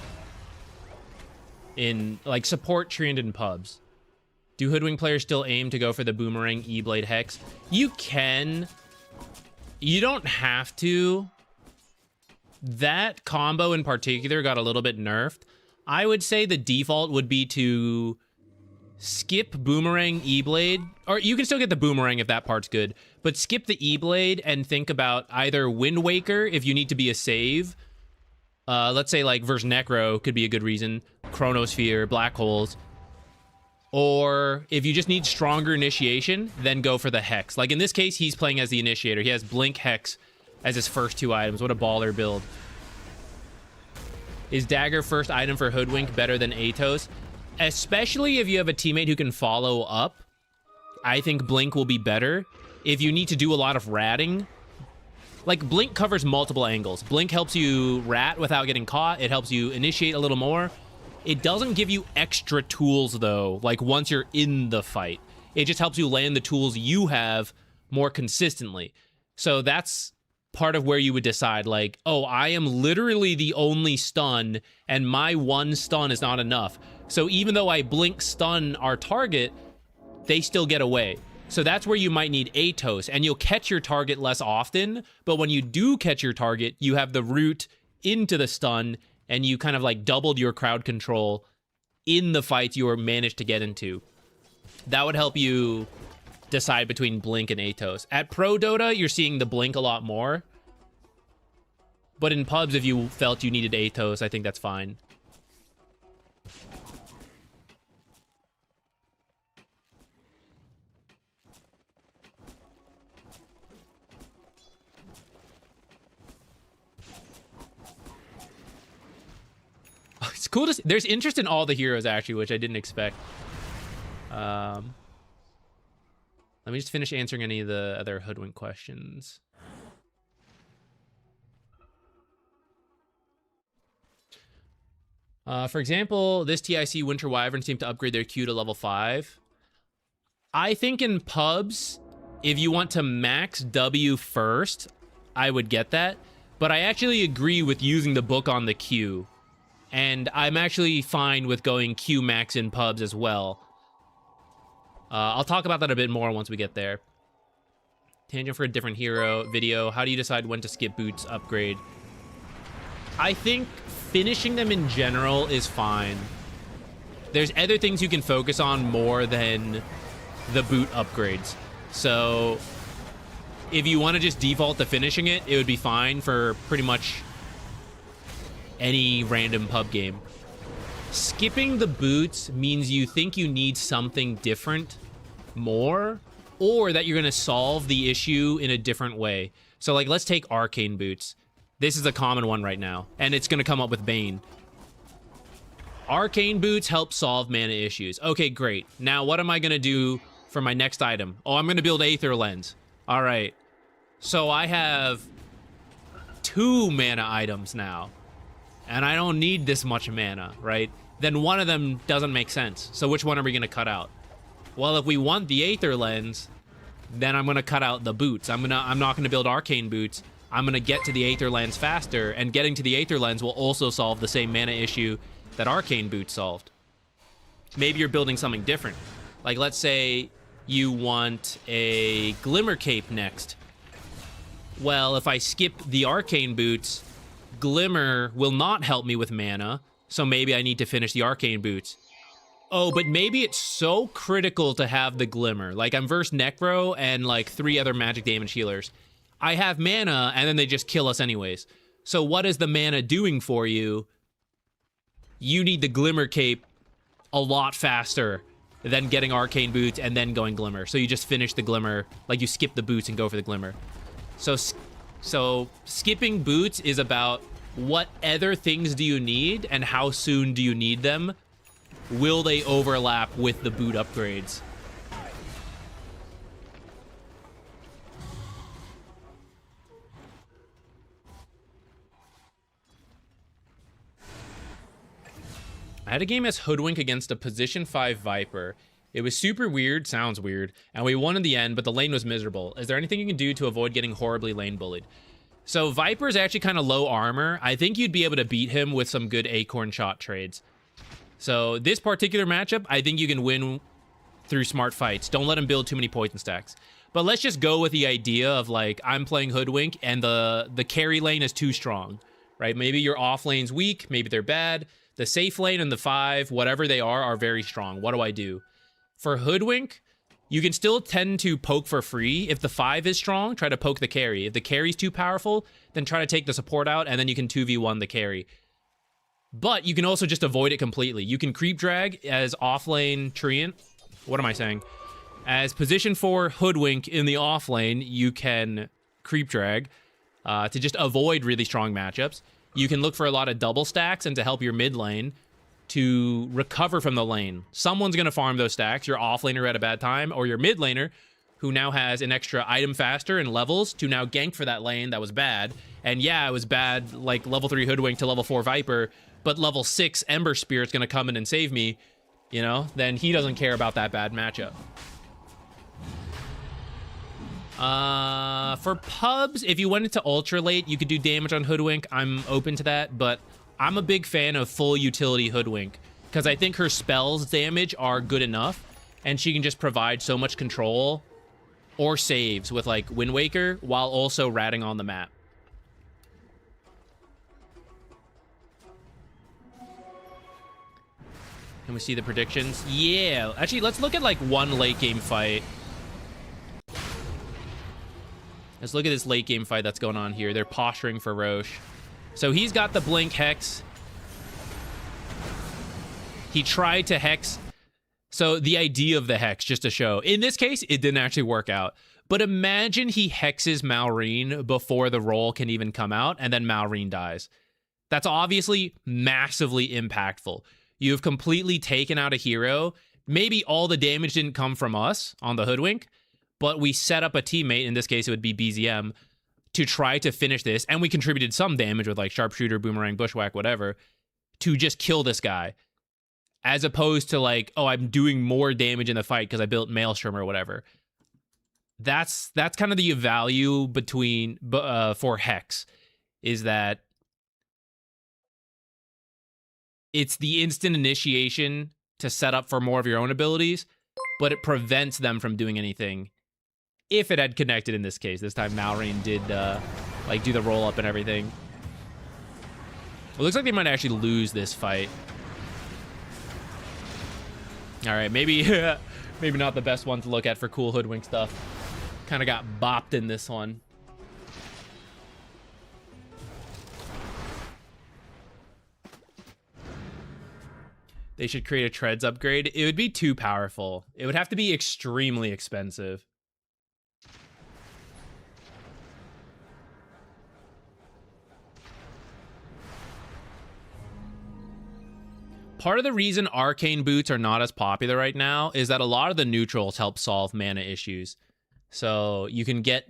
A: support Treant in pubs. Do Hoodwink players still aim to go for the Boomerang E-Blade Hex? You can. You don't have to. That combo in particular got a little bit nerfed. I would say the default would be to skip Boomerang E-Blade, or you can still get the Boomerang if that part's good, but skip the E-Blade and think about either Wind Waker if you need to be a save. Let's say like versus Necro could be a good reason. Chronosphere, Black Holes. Or if you just need stronger initiation, then go for the Hex. Like in this case, he's playing as the initiator. He has Blink Hex as his first 2 items. What a baller build. Is Dagger first item for Hoodwink better than Atos? Especially if you have a teammate who can follow up, I think Blink will be better. If you need to do a lot of ratting, like Blink covers multiple angles. Blink helps you rat without getting caught. It helps you initiate a little more. It doesn't give you extra tools though, like once you're in the fight. It just helps you land the tools you have more consistently. So that's part of where you would decide like, oh, I am literally the only stun and my 1 stun is not enough. So even though I blink stun our target, they still get away. So that's where you might need Atos, and you'll catch your target less often, but when you do catch your target, you have the route into the stun, and you kind of like doubled your crowd control in the fights you were managed to get into. That would help you decide between Blink and Atos. At Pro Dota, you're seeing the Blink a lot more. But in pubs, if you felt you needed Atos, I think that's fine. It's cool to see. There's interest in all the heroes, actually, which I didn't expect. Let me just finish answering any of the other Hoodwink questions. For example, this TIC Winter Wyvern seemed to upgrade their Q to level 5. I think in pubs, if you want to max W first, I would get that. But I actually agree with using the book on the Q. And I'm actually fine with going Q max in pubs as well. I'll talk about that a bit more once we get there. Tangent for a different hero video. How do you decide when to skip boots upgrade? I think finishing them in general is fine. There's other things you can focus on more than the boot upgrades. So if you want to just default to finishing it, it would be fine for pretty much any random pub game. Skipping the boots means you think you need something different more, or that you're going to solve the issue in a different way. So like, let's take arcane boots. This is a common one right now, and it's going to come up with Bane. Arcane boots help solve mana issues. Okay, great. Now what am I going to do for my next item? Oh, I'm going to build Aether Lens. All right. So I have 2 mana items now. And I don't need this much mana, right? Then one of them doesn't make sense. So which one are we going to cut out? Well, if we want the Aether Lens, then I'm going to cut out the boots. I'm not going to build arcane boots. I'm going to get to the Aether Lens faster, and getting to the Aether Lens will also solve the same mana issue that arcane boots solved. Maybe you're building something different. Like, let's say you want a Glimmer Cape next. Well, if I skip the arcane boots, Glimmer will not help me with mana, so maybe I need to finish the arcane boots. Oh, but maybe it's so critical to have the Glimmer. Like, I'm versus Necro and like 3 other magic damage healers. I have mana, and then they just kill us anyways. So what is the mana doing for you? You need the Glimmer Cape a lot faster than getting arcane boots and then going Glimmer. So you just finish the Glimmer, like you skip the boots and go for the Glimmer. So skipping boots is about what other things do you need and how soon do you need them? Will they overlap with the boot upgrades? I had a game as Hoodwink against a position 5 Viper. It was super weird, sounds weird, and we won in the end, but the lane was miserable. Is there anything you can do to avoid getting horribly lane bullied? So Viper's actually kind of low armor. I think you'd be able to beat him with some good acorn shot trades. So this particular matchup, I think you can win through smart fights. Don't let him build too many poison stacks. But let's just go with the idea of like, I'm playing Hoodwink and the carry lane is too strong, right? Maybe your off lane's weak, maybe they're bad. The safe lane and the 5, whatever they are very strong. What do I do? For Hoodwink, you can still tend to poke for free. If the 5 is strong, try to poke the carry. If the carry's too powerful, then try to take the support out, and then you can 2v1 the carry. But you can also just avoid it completely. You can creep drag as offlane Treant. What am I saying? As position 4 Hoodwink in the offlane, you can creep drag to just avoid really strong matchups. You can look for a lot of double stacks and to help your mid lane to recover from the lane. Someone's going to farm those stacks, your offlaner at a bad time, or your mid laner, who now has an extra item faster and levels to now gank for that lane that was bad. And yeah, it was bad, like level 3 Hoodwink to level 4 Viper, but level 6 Ember Spirit's going to come in and save me, you know? Then he doesn't care about that bad matchup. For pubs, if you went into ultra late, you could do damage on Hoodwink. I'm open to that, but I'm a big fan of full utility Hoodwink because I think her spells damage are good enough and she can just provide so much control or saves with like Wind Waker while also ratting on the map. Can we see the predictions? Yeah. Actually, let's look at like one late game fight. Let's look at this late game fight that's going on here. They're posturing for Roche. So he's got the Blink Hex. He tried to Hex. So the idea of the Hex, just to show. In this case, it didn't actually work out. But imagine he Hexes Malrine before the roll can even come out, and then Malrine dies. That's obviously massively impactful. You've completely taken out a hero. Maybe all the damage didn't come from us on the Hoodwink, but we set up a teammate, in this case it would be BZM, to try to finish this, and we contributed some damage with like Sharpshooter, Boomerang, Bushwhack, whatever, to just kill this guy. As opposed to like, oh, I'm doing more damage in the fight because I built Maelstrom or whatever. That's kind of the value between for Hex, is that it's the instant initiation to set up for more of your own abilities, but it prevents them from doing anything. If it had connected in this case. This time Malrine did like do the roll up and everything. It looks like they might actually lose this fight. All right, maybe maybe not the best one to look at for cool Hoodwink stuff. Kind of got bopped in this one. They should create a Treads upgrade. It would be too powerful. It would have to be extremely expensive. Part of the reason arcane boots are not as popular right now is that a lot of the neutrals help solve mana issues. So you can get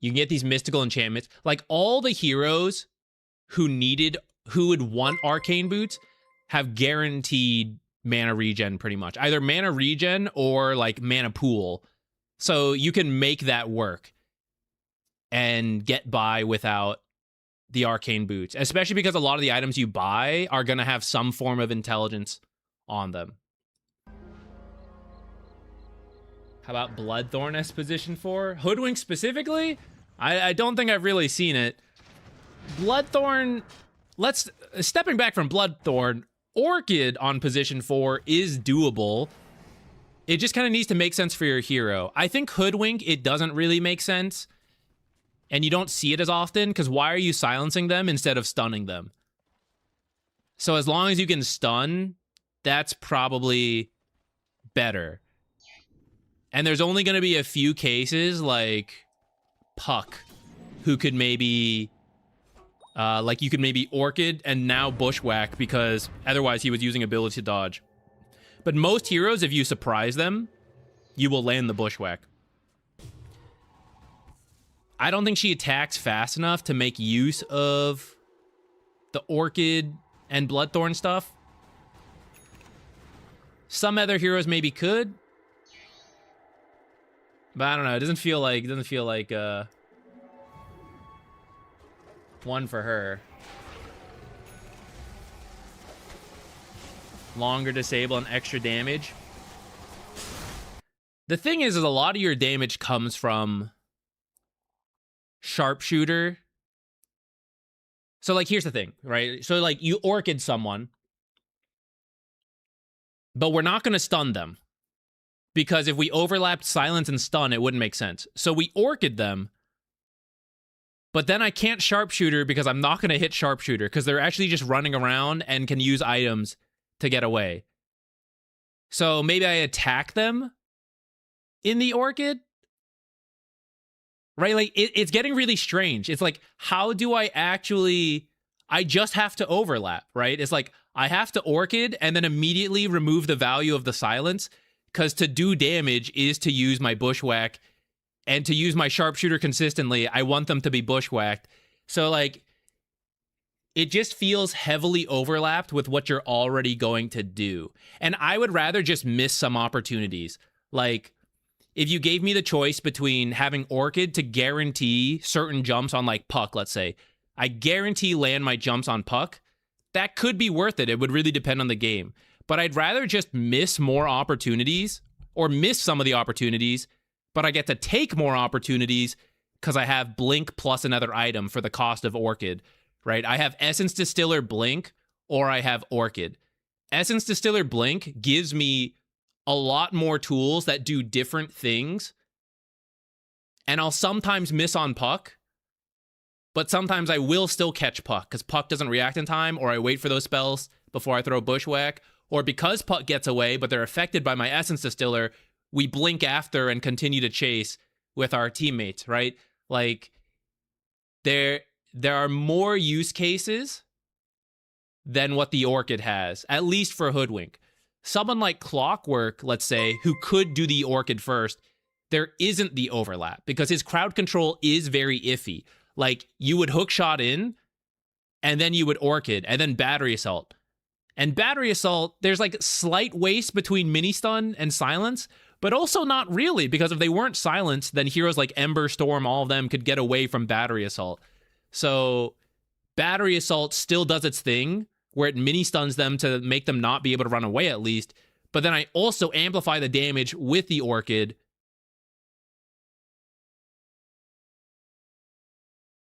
A: these mystical enchantments. Like all the heroes who would want arcane boots have guaranteed mana regen pretty much. Either mana regen or like mana pool. So you can make that work and get by without the arcane boots, especially because a lot of the items you buy are going to have some form of intelligence on them. How about Bloodthorn as position 4? Hoodwink specifically? I don't think I've really seen it. Bloodthorn, stepping back from Bloodthorn, Orchid on position 4 is doable. It just kind of needs to make sense for your hero. I think Hoodwink, it doesn't really make sense. And you don't see it as often, because why are you silencing them instead of stunning them? So as long as you can stun, that's probably better. And there's only going to be a few cases like Puck, who could maybe, like you could maybe Orchid and now Bushwhack, because otherwise he was using ability to dodge. But most heroes, if you surprise them, you will land the Bushwhack. I don't think she attacks fast enough to make use of the Orchid and Bloodthorn stuff. Some other heroes maybe could. But I don't know. It doesn't feel like one for her. Longer disable and extra damage. The thing is a lot of your damage comes from sharpshooter. So, like, here's the thing, right? So, like, you orchid someone, but we're not going to stun them. Because if we overlapped silence and stun, it wouldn't make sense. So we orchid them, but then I can't sharpshooter because I'm not going to hit sharpshooter because they're actually just running around and can use items to get away. So maybe I attack them in the orchid, right? Like, it's getting really strange. It's like, how do I actually... I just have to overlap, right? It's like, I have to orchid and then immediately remove the value of the silence, because to do damage is to use my bushwhack, and to use my sharpshooter consistently, I want them to be bushwhacked. So, like, it just feels heavily overlapped with what you're already going to do. And I would rather just miss some opportunities. Like, if you gave me the choice between having Orchid to guarantee certain jumps on, like, Puck, let's say, I guarantee land my jumps on Puck, that could be worth it. It would really depend on the game. But I'd rather just miss more opportunities, or miss some of the opportunities, but I get to take more opportunities because I have Blink plus another item for the cost of Orchid, right? I have Essence Distiller Blink, or I have Orchid. Essence Distiller Blink gives me a lot more tools that do different things, and I'll sometimes miss on Puck, but sometimes I will still catch Puck because Puck doesn't react in time, or I wait for those spells before I throw Bushwhack, or because Puck gets away, but they're affected by my Essence Distiller, we blink after and continue to chase with our teammates, right? Like, there are more use cases than what the Orchid has, at least for Hoodwink. Someone like Clockwork, let's say, who could do the Orchid first, there isn't the overlap because his crowd control is very iffy. Like, you would hookshot in, and then you would Orchid, and then Battery Assault. And Battery Assault, there's like slight waste between Mini Stun and Silence, but also not really, because if they weren't silenced, then heroes like Ember, Storm, all of them could get away from Battery Assault. So Battery Assault still does its thing, where it Mini Stuns them to make them not be able to run away at least, but then I also amplify the damage with the Orchid.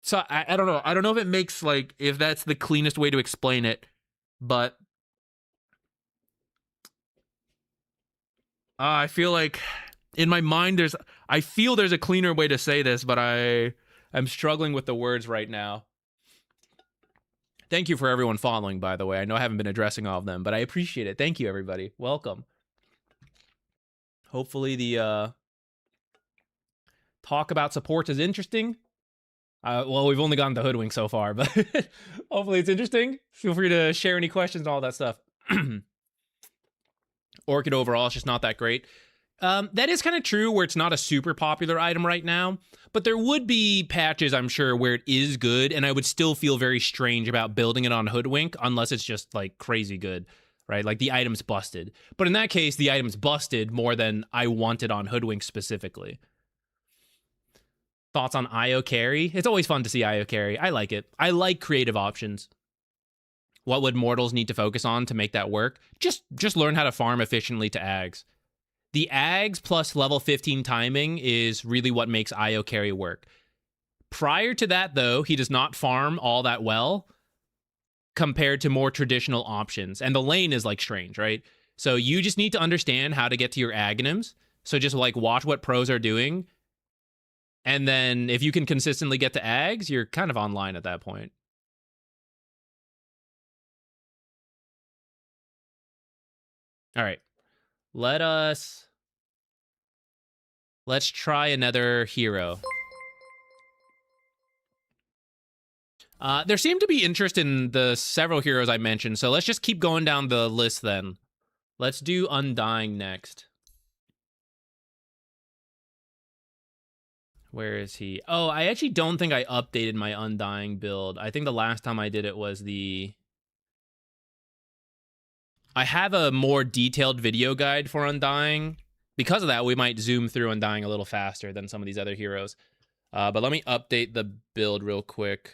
A: So I don't know. I don't know if it makes, like, if that's the cleanest way to explain it, but I feel like in my mind I feel there's a cleaner way to say this, but I'm struggling with the words right now. Thank you for everyone following, by the way. I know I haven't been addressing all of them, but I appreciate it. Thank you, everybody. Welcome. Hopefully the talk about supports is interesting. Well, we've only gotten to Hoodwink so far, but hopefully it's interesting. Feel free to share any questions and all that stuff. Orchid overall is just not that great. That is kind of true where it's not a super popular item right now, but there would be patches, I'm sure, where it is good, and I would still feel very strange about building it on Hoodwink unless it's just, like, crazy good, right? Like, the item's busted. But in that case, the item's busted more than I want it on Hoodwink specifically. Thoughts on IO carry? It's always fun to see IO carry. I like it. I like creative options. What would mortals need to focus on to make that work? Just learn how to farm efficiently to Ags. The Ags plus level 15 timing is really what makes IO carry work. Prior to that, though, he does not farm all that well compared to more traditional options. And the lane is, like, strange, right? So you just need to understand how to get to your Aghanims. So just, like, watch what pros are doing. And then if you can consistently get to Ags, you're kind of online at that point. All right. Let's try another hero. There seemed to be interest in the several heroes I mentioned, so let's just keep going down the list then. Let's do Undying next. Where is he? Oh, I actually don't think I updated my Undying build. I think the last time I did it was the... I have a more detailed video guide for Undying. Because of that, we might zoom through Undying a little faster than some of these other heroes. But let me update the build real quick.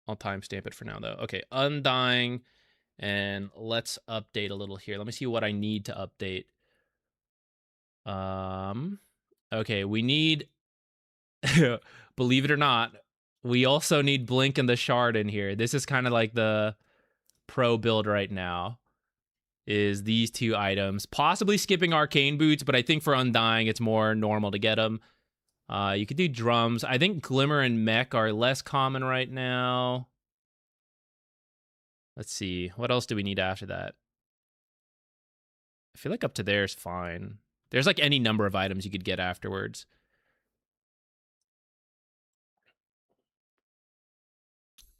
A: I'll timestamp it for now, though. Okay, Undying. And let's update a little here. Let me see what I need to update. Okay, we need... believe it or not, we also need Blink and the Shard in here. This is kind of like the pro build right now, is these two items. Possibly skipping Arcane Boots, but I think for Undying, it's more normal to get them. You could do drums. I think Glimmer and Mech are less common right now. Let's see. What else do we need after that? I feel like up to there is fine. There's like any number of items you could get afterwards.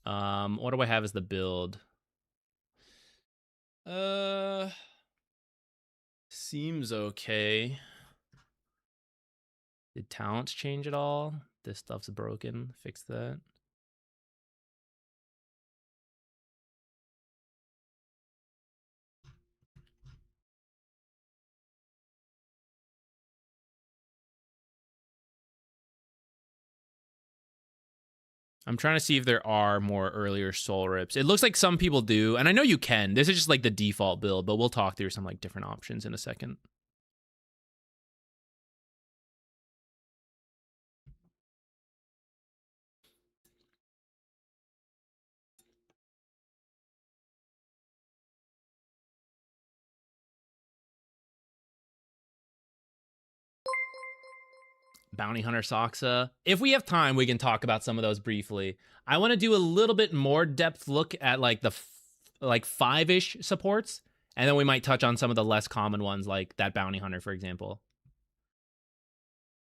A: What do I have as the build? Seems okay. Did talents change at all? This stuff's broken. Fix that. I'm trying to see if there are more earlier soul rips. It looks like some people do, and I know you can. This is just like the default build, but we'll talk through some like different options in a second. Bounty Hunter Soxa. If we have time, we can talk about some of those briefly. I want to do a little bit more depth look at like the like 5-ish supports, and then we might touch on some of the less common ones like that Bounty Hunter, for example.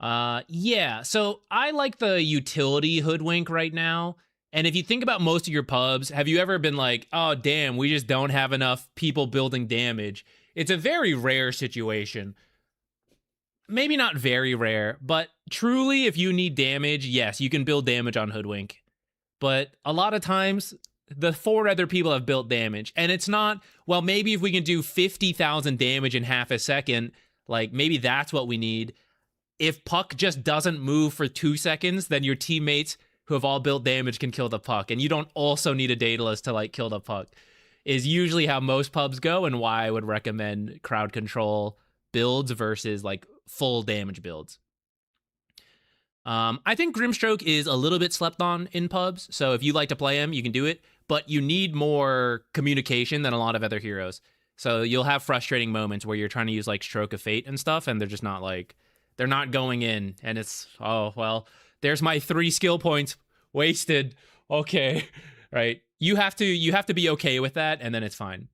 A: Yeah, so I like the utility Hoodwink right now. And if you think about most of your pubs, have you ever been like, oh, damn, we just don't have enough people building damage? It's a very rare situation. Maybe not very rare, but truly, if you need damage, yes, you can build damage on Hoodwink. But a lot of times, the 4 other people have built damage. And it's not, well, maybe if we can do 50,000 damage in half a second, like, maybe that's what we need. If Puck just doesn't move for 2 seconds, then your teammates who have all built damage can kill the Puck. And you don't also need a Daedalus to, like, kill the Puck. Is usually how most pubs go, and why I would recommend crowd control builds versus, like, full damage builds. I think Grimstroke is a little bit slept on in pubs, so if you like to play him, you can do it, but you need more communication than a lot of other heroes. So you'll have frustrating moments where you're trying to use like Stroke of Fate and stuff, and they're just not like, they're not going in, and it's, oh, well, there's my 3 skill points wasted. Okay, right? You have to be okay with that, and then it's fine.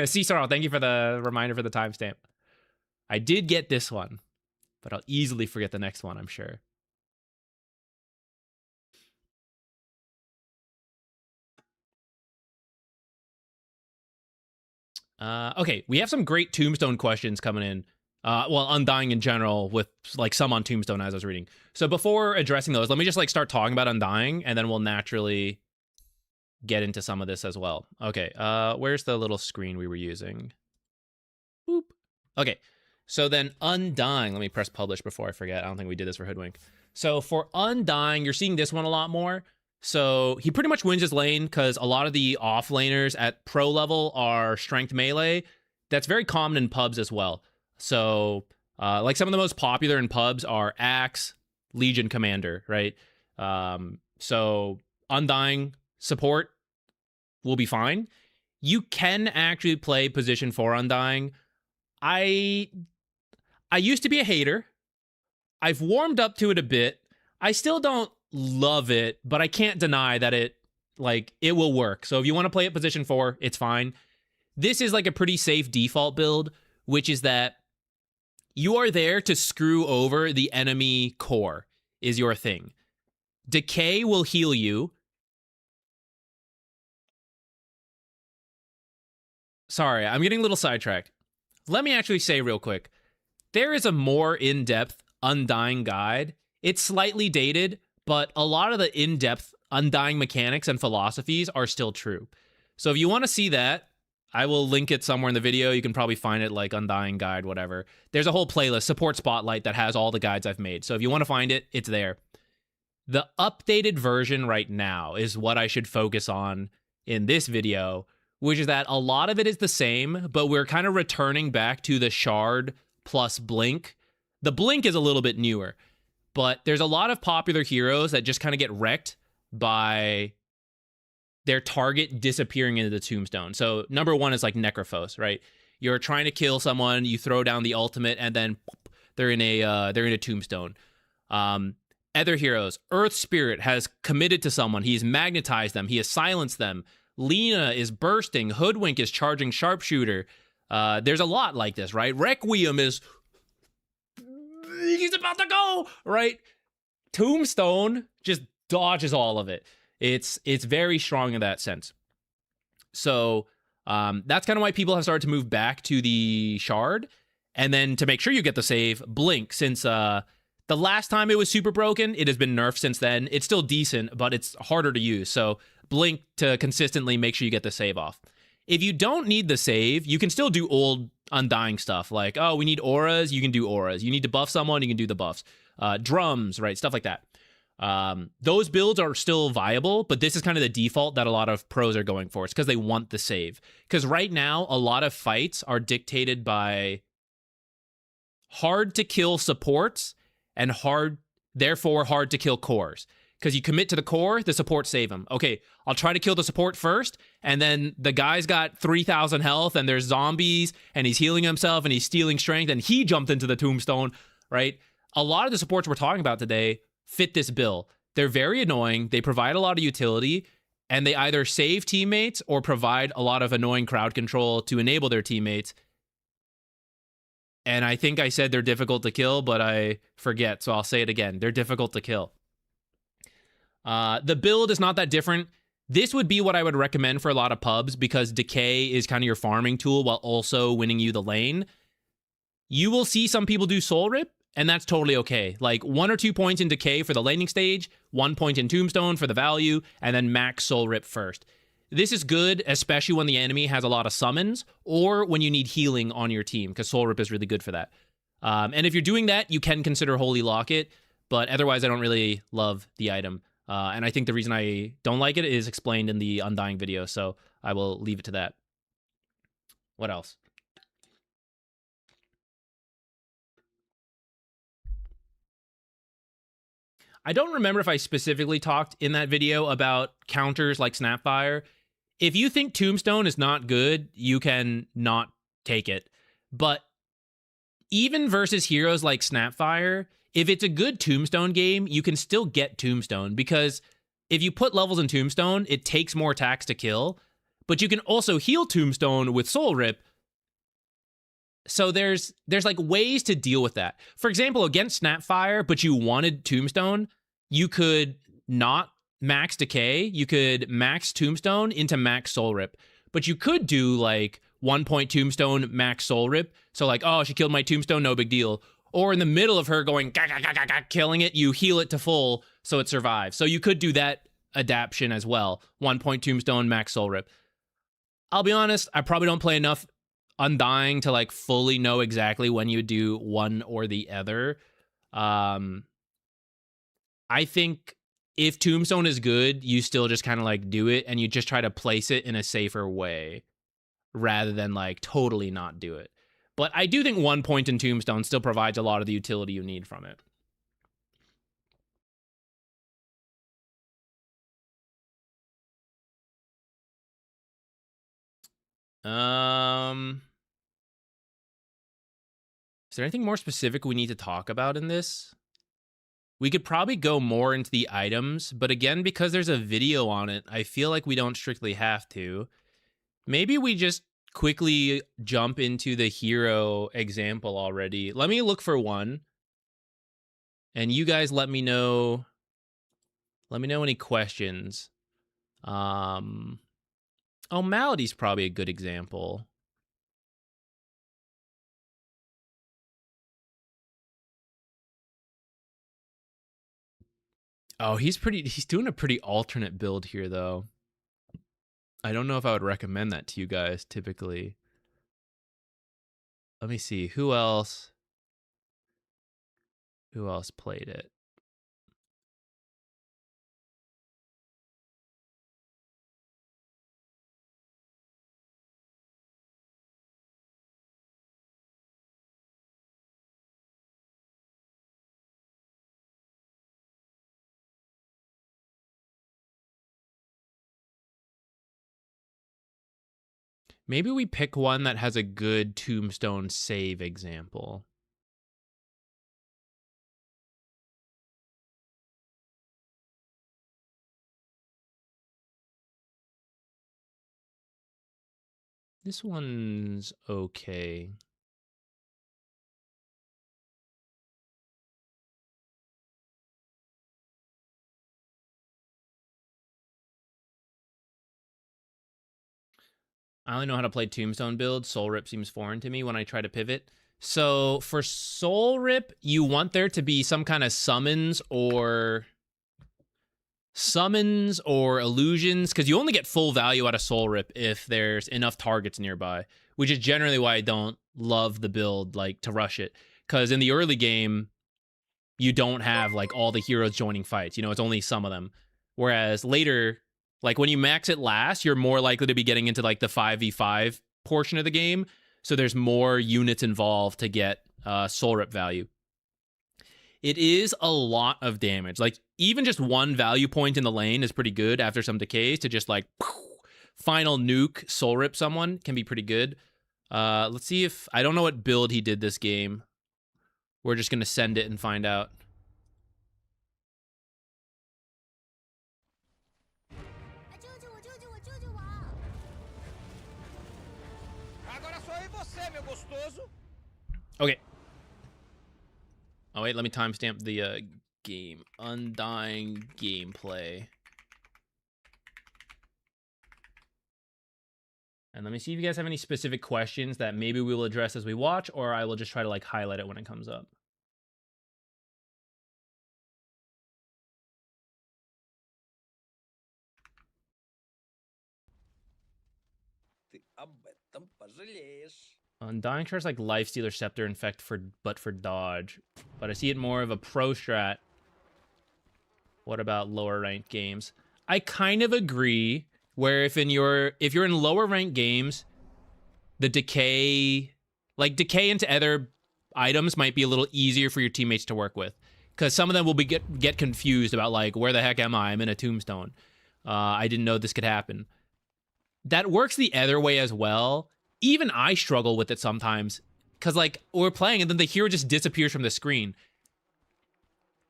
A: Cesar, thank you for the reminder for the timestamp. I did get this one, but I'll easily forget the next one, I'm sure. Okay, we have some great Tombstone questions coming in. Well, Undying in general, with like some on Tombstone as I was reading. So before addressing those, let me just like start talking about Undying, and then we'll naturally get into some of this as well. Okay, where's the little screen we were using? Boop. Okay, so then Undying, let me press publish before I forget. I don't think we did this for Hoodwink. So for Undying, you're seeing this one a lot more. So he pretty much wins his lane because a lot of the off laners at pro level are strength melee. That's very common in pubs as well. So like some of the most popular in pubs are Axe, Legion Commander, right? So Undying support will be fine. You can actually play position 4 Undying. I used to be a hater. I've warmed up to it a bit. I still don't love it, but I can't deny that it will work. So if you want to play at position 4, it's fine. This is like a pretty safe default build, which is that you are there to screw over the enemy core is your thing. Decay will heal you. Sorry, I'm getting a little sidetracked. Let me actually say real quick. There is a more in-depth Undying guide. It's slightly dated, but a lot of the in-depth Undying mechanics and philosophies are still true. So if you want to see that, I will link it somewhere in the video. You can probably find it like Undying Guide, whatever. There's a whole playlist, Support Spotlight, that has all the guides I've made. So if you want to find it, it's there. The updated version right now is what I should focus on in this video, which is that a lot of it is the same, but we're kind of returning back to the Shard plus Blink. The Blink is a little bit newer, but there's a lot of popular heroes that just kind of get wrecked by their target disappearing into the tombstone. So number one is like Necrophos, right? You're trying to kill someone, you throw down the ultimate, and then they're in a tombstone. Other heroes, Earth Spirit has committed to someone. He's magnetized them. He has silenced them. Lena is bursting. Hoodwink is charging Sharpshooter. There's a lot like this, right? Requiem is... he's about to go, right? Tombstone just dodges all of it. It's very strong in that sense. So that's kind of why people have started to move back to the Shard. And then to make sure you get the save, Blink, since... the last time it was super broken, it has been nerfed since then. It's still decent, but it's harder to use. So Blink to consistently make sure you get the save off. If you don't need the save, you can still do old Undying stuff. Like, oh, we need auras, you can do auras. You need to buff someone, you can do the buffs. Drums, right? Stuff like that. Those builds are still viable, but this is kind of the default that a lot of pros are going for. It's because they want the save. Because right now, a lot of fights are dictated by hard to kill supports and therefore hard to kill cores. Because you commit to the core, the support save him. Okay, I'll try to kill the support first, and then the guy's got 3,000 health, and there's zombies, and he's healing himself, and he's stealing strength, and he jumped into the tombstone, right? A lot of the supports we're talking about today fit this bill. They're very annoying, they provide a lot of utility, and they either save teammates or provide a lot of annoying crowd control to enable their teammates. And I think I said they're difficult to kill, but I forget, so I'll say it again. They're difficult to kill. The build is not that different. This would be what I would recommend for a lot of pubs because Decay is kind of your farming tool while also winning you the lane. You will see some people do Soul Rip, and that's totally okay. Like 1 or 2 points in Decay for the laning stage, 1 point in Tombstone for the value, and then max Soul Rip first. This is good, especially when the enemy has a lot of summons or when you need healing on your team, because Soul Rip is really good for that. And if you're doing that, you can consider Holy Locket, but otherwise I don't really love the item. And I think the reason I don't like it is explained in the Undying video, so I will leave it to that. What else? I don't remember if I specifically talked in that video about counters like Snapfire. If you think Tombstone is not good, you can not take it. But even versus heroes like Snapfire, if it's a good Tombstone game, you can still get Tombstone because if you put levels in Tombstone, it takes more attacks to kill, but you can also heal Tombstone with Soul Rip. So there's like ways to deal with that. For example, against Snapfire, but you wanted Tombstone, you could not max Decay, you could max Tombstone into max Soul Rip, but you could do like 1 point Tombstone, max Soul Rip. So like, oh, she killed my Tombstone, no big deal. Or in the middle of her going, gah, gah, gah, gah, gah, killing it, you heal it to full so it survives. So you could do that adaptation as well. 1 point Tombstone, max Soul Rip. I'll be honest, I probably don't play enough Undying to like fully know exactly when you do one or the other. I think if Tombstone is good, you still just kind of like do it and you just try to place it in a safer way rather than like totally not do it. But I do think 1 point in Tombstone still provides a lot of the utility you need from it. Is there anything more specific we need to talk about in this? We could probably go more into the items, but again, because there's a video on it, I feel like we don't strictly have to. Maybe we just quickly jump into the hero example already. Let me look for one. And you guys let me know any questions. Oh, Malady's probably a good example. Oh, he's doing a pretty alternate build here, though. I don't know if I would recommend that to you guys typically. Let me see. Who else played it? Maybe we pick one that has a good tombstone save example. This one's okay. I only know how to play Tombstone build. Soul Rip seems foreign to me when I try to pivot. So for Soul Rip, you want there to be some kind of summons or illusions, because you only get full value out of Soul Rip if there's enough targets nearby, which is generally why I don't love the build, like, to rush it. Because in the early game, you don't have, like, all the heroes joining fights. You know, it's only some of them. Whereas later, like, when you max it last, you're more likely to be getting into, like, the 5v5 portion of the game. So there's more units involved to get Soul Rip value. It is a lot of damage. Like, even just one value point in the lane is pretty good after some decays to just, like, final nuke Soul Rip someone can be pretty good. Let's see if... I don't know what build he did this game. We're just going to send it and find out. Okay. Oh, wait, let me timestamp the game. Undying gameplay. And let me see if you guys have any specific questions that maybe we will address as we watch, or I will just try to, like, highlight it when it comes up. Undying shares like Lifestealer, Scepter, Infect but for dodge. But I see it more of a pro strat. What about lower ranked games? I kind of agree where if you're in lower ranked games, the decay into other items might be a little easier for your teammates to work with. Because some of them will get confused about, like, where the heck am I? I'm in a tombstone. I didn't know this could happen. That works the other way as well. Even I struggle with it sometimes. Because, like, we're playing and then the hero just disappears from the screen.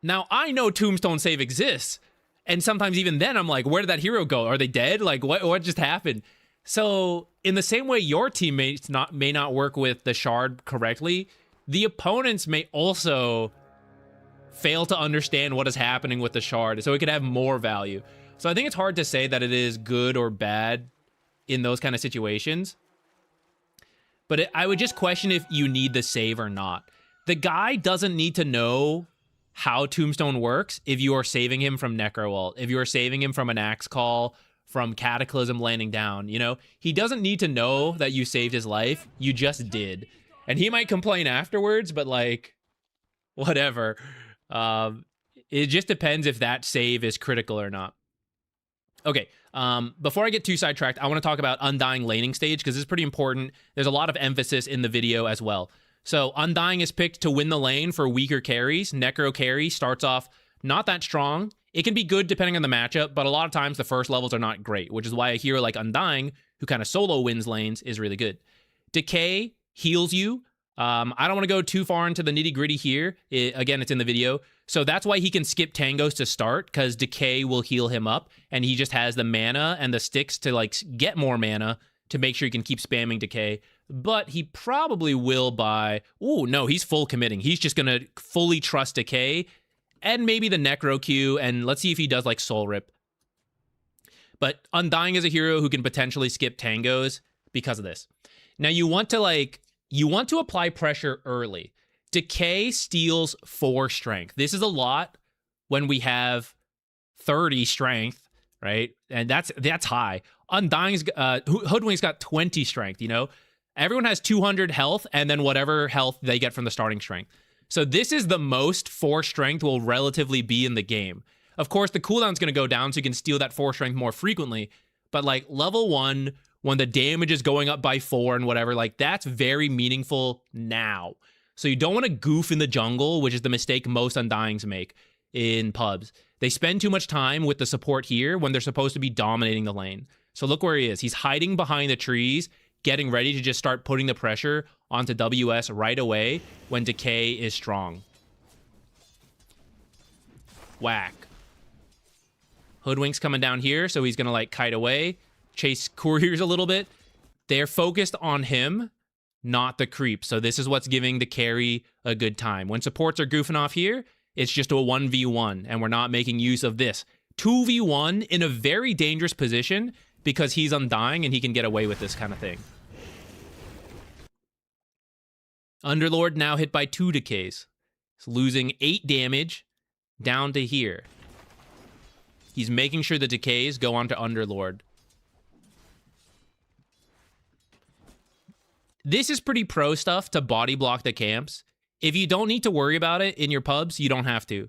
A: Now, I know tombstone save exists. And sometimes even then, I'm like, where did that hero go? Are they dead? Like, what just happened? So, in the same way your teammates may not work with the shard correctly, the opponents may also fail to understand what is happening with the shard, so it could have more value. So I think it's hard to say that it is good or bad in those kind of situations. But I would just question if you need the save or not. The guy doesn't need to know how Tombstone works if you are saving him from Necro Ult, if you are saving him from an Axe Call, from Cataclysm landing down, you know? He doesn't need to know that you saved his life. You just did. And he might complain afterwards, but, like, whatever. It just depends if that save is critical or not. Okay, before I get too sidetracked, I want to talk about Undying laning stage, because this is pretty important. There's a lot of emphasis in the video as well. So Undying is picked to win the lane for weaker carries. Necro carry starts off not that strong. It can be good depending on the matchup, but a lot of times the first levels are not great, which is why a hero like Undying, who kind of solo wins lanes, is really good. Decay heals you. I don't want to go too far into the nitty-gritty here. Again, it's in the video. So that's why he can skip tangos to start, because Decay will heal him up, and he just has the mana and the sticks to, like, get more mana to make sure he can keep spamming Decay. But he probably will buy... Ooh, no, he's full committing. He's just going to fully trust Decay, and maybe the Necro Q, and let's see if he does, like, Soul Rip. But Undying is a hero who can potentially skip tangos because of this. Now, you want to apply pressure early. Decay steals 4 strength. This is a lot when we have 30 strength, right? And that's high. Undying's Hoodwink's got 20 strength, you know? Everyone has 200 health and then whatever health they get from the starting strength. So this is the most 4 strength will relatively be in the game. Of course, the cooldown's going to go down so you can steal that 4 strength more frequently. But like level 1, when the damage is going up by 4 and whatever, like that's very meaningful now. So you don't want to goof in the jungle, which is the mistake most Undyings make in pubs. They spend too much time with the support here when they're supposed to be dominating the lane. So look where he is. He's hiding behind the trees, getting ready to just start putting the pressure onto WS right away when Decay is strong. Whack. Hoodwink's coming down here, so he's going to like kite away, chase couriers a little bit. They're focused on him, not the creep. So this is what's giving the carry a good time. When supports are goofing off here, it's just a 1v1, and we're not making use of this. 2v1 in a very dangerous position because he's Undying and he can get away with this kind of thing. Underlord now hit by 2 decays. He's losing 8 damage down to here. He's making sure the decays go onto Underlord. This is pretty pro stuff to body block the camps. If you don't need to worry about it in your pubs, you don't have to.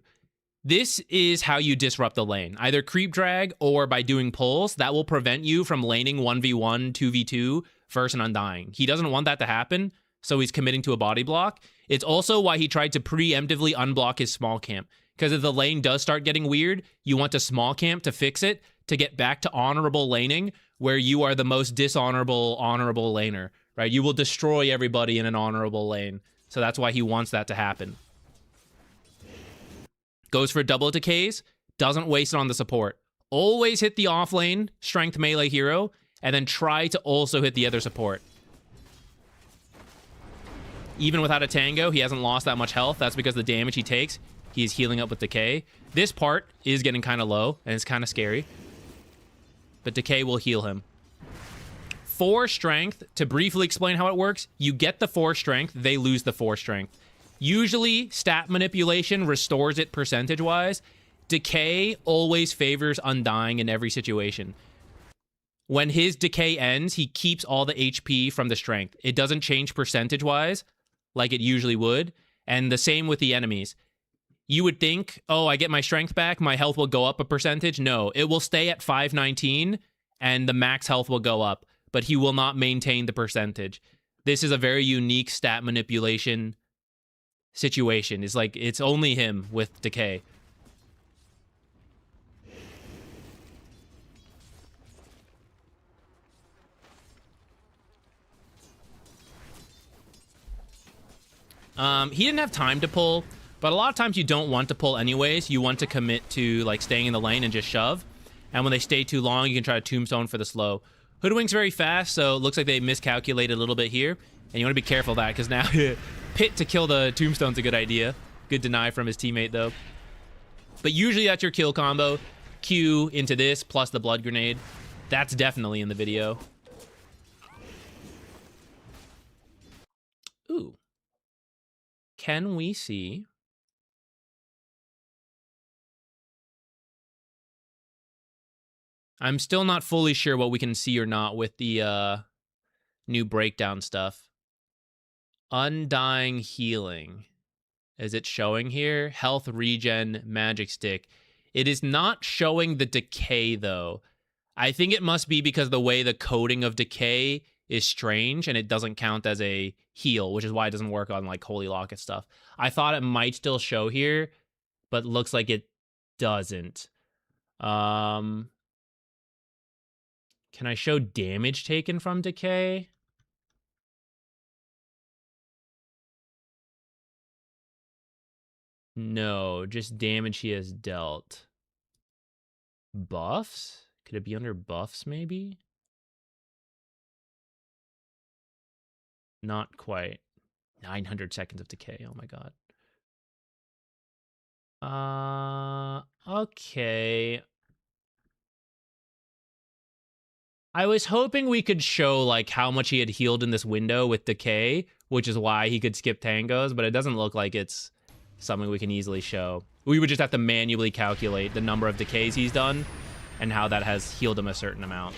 A: This is how you disrupt the lane. Either creep drag or by doing pulls. That will prevent you from laning 1v1, 2v2 versus an Undying. He doesn't want that to happen, so he's committing to a body block. It's also why he tried to preemptively unblock his small camp. Because if the lane does start getting weird, you want a small camp to fix it, to get back to honorable laning, where you are the most dishonorable, honorable laner, right? You will destroy everybody in an honorable lane. So that's why he wants that to happen. Goes for double decays, doesn't waste it on the support. Always hit the off lane, strength melee hero, and then try to also hit the other support. Even without a tango, he hasn't lost that much health. That's because the damage he takes, he's healing up with decay. This part is getting kind of low, and it's kind of scary. But decay will heal him. 4 strength, to briefly explain how it works, you get the 4 strength, they lose the 4 strength. Usually, stat manipulation restores it percentage-wise. Decay always favors Undying in every situation. When his decay ends, he keeps all the HP from the strength. It doesn't change percentage-wise like it usually would. And the same with the enemies. You would think, oh, I get my strength back, my health will go up a percentage. No, it will stay at 519, and the max health will go up. But he will not maintain the percentage. This is a very unique stat manipulation situation. It's like, it's only him with decay. He didn't have time to pull, but a lot of times you don't want to pull anyways. You want to commit to like staying in the lane and just shove. And when they stay too long, you can try to tombstone for the slow. Hoodwink's very fast, so it looks like they miscalculated a little bit here. And you want to be careful of that, because now Pit to kill the tombstone's a good idea. Good deny from his teammate, though. But usually that's your kill combo. Q into this, plus the blood grenade. That's definitely in the video. Ooh. Can we see... I'm still not fully sure what we can see or not with the new breakdown stuff. Undying healing. Is it showing here? Health regen, magic stick. It is not showing the decay, though. I think it must be because the way the coding of decay is strange and it doesn't count as a heal, which is why it doesn't work on like Holy Locket stuff. I thought it might still show here, but looks like it doesn't. Can I show damage taken from decay? No, just damage he has dealt. Buffs? Could it be under buffs, maybe? Not quite. 900 seconds of decay. Oh my god. Okay. I was hoping we could show like how much he had healed in this window with decay, which is why he could skip tangos, but it doesn't look like it's something we can easily show. We would just have to manually calculate the number of decays he's done and how that has healed him a certain amount.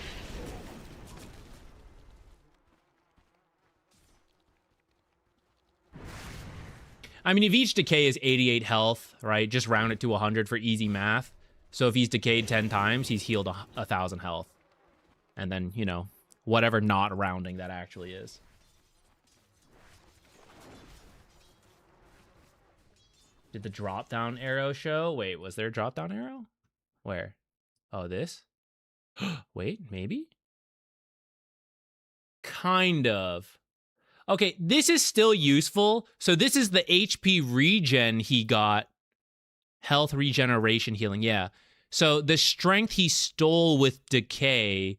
A: I mean, if each decay is 88 health, right? Just round it to 100 for easy math. So if he's decayed 10 times, he's healed 1,000 health. And then, you know, whatever not rounding that actually is. Did the drop down arrow show? Wait, was there a drop down arrow? Where? Oh, this? Wait, maybe? Kind of. Okay, this is still useful. So this is the HP regen he got. Health regeneration healing, yeah. So the strength he stole with decay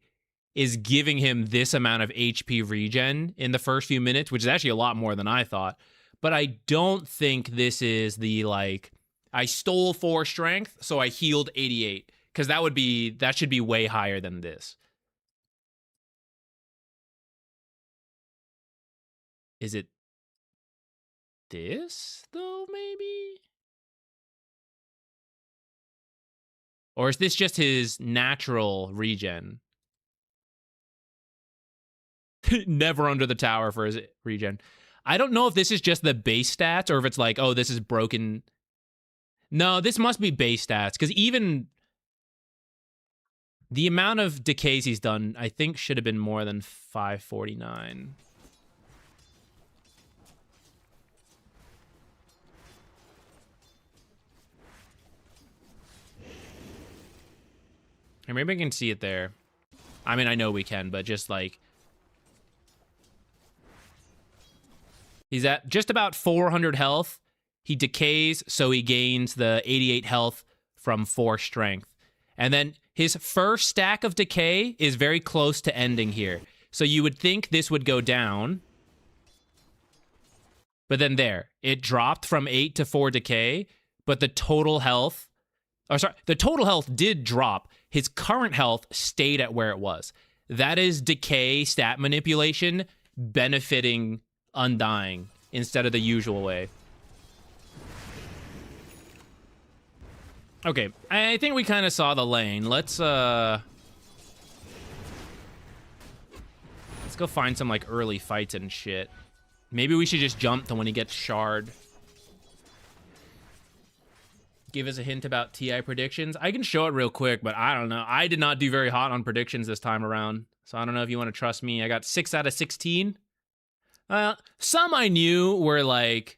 A: is giving him this amount of HP regen in the first few minutes, which is actually a lot more than I thought. But I don't think this is the, like, I stole 4 strength, so I healed 88. Because that should be way higher than this. Is it this, though, maybe? Or is this just his natural regen? Never under the tower for his regen. I don't know if this is just the base stats or if it's like, oh, this is broken. No, this must be base stats, because even the amount of decays he's done, I think, should have been more than 549. Or maybe I can see it there. I mean, I know we can, but just like... He's at just about 400 health. He decays, so he gains the 88 health from 4 strength. And then his first stack of decay is very close to ending here. So you would think this would go down. But then there, it dropped from 8 to 4 decay, but the total health... Oh, sorry, the total health did drop. His current health stayed at where it was. That is decay stat manipulation benefiting Undying instead of the usual way. Okay, I think we kind of saw the lane. Let's go find some, like, early fights and shit. Maybe we should just jump to when he gets shard. Give us a hint about TI predictions. I can show it real quick, but I don't know. I did not do very hot on predictions this time around. So I don't know if you want to trust me. I got 6 out of 16. Some I knew were like...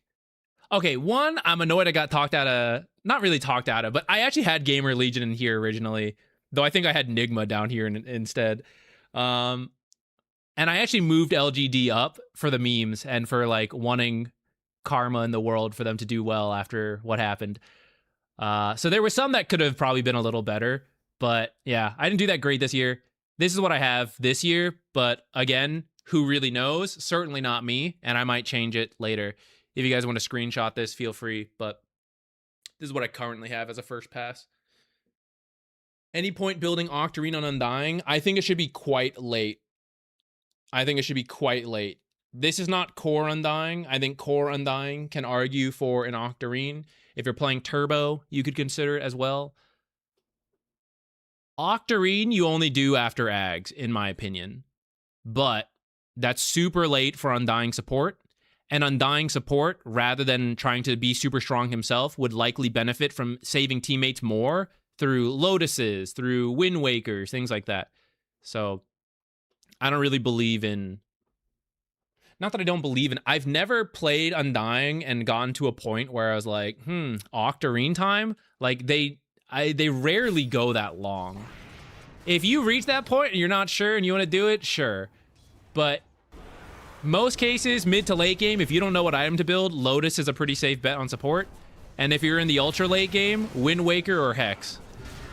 A: Okay, one, I'm annoyed I got talked out of... Not really talked out of, but I actually had Gamer Legion in here originally. Though I think I had Nigma down here instead. And I actually moved LGD up for the memes and for, like, wanting karma in the world for them to do well after what happened. So there were some that could have probably been a little better, but yeah, I didn't do that great this year. This is what I have this year, but again, who really knows? Certainly not me, and I might change it later. If you guys want to screenshot this, feel free, but this is what I currently have as a first pass. Any point building Octarine on Undying? I think it should be quite late. This is not core Undying. I think core Undying can argue for an Octarine. If you're playing Turbo, you could consider it as well. Octarine, you only do after Ags, in my opinion. But that's super late for Undying support. And Undying support, rather than trying to be super strong himself, would likely benefit from saving teammates more through Lotuses, through Wind Wakers, things like that. So, I don't really believe in... Not that I don't believe in... I've never played Undying and gotten to a point where I was like, Octarine time? Like, they rarely go that long. If you reach that point and you're not sure and you want to do it, sure. But most cases, mid to late game, if you don't know what item to build, Lotus is a pretty safe bet on support. And if you're in the ultra late game, Wind Waker or Hex.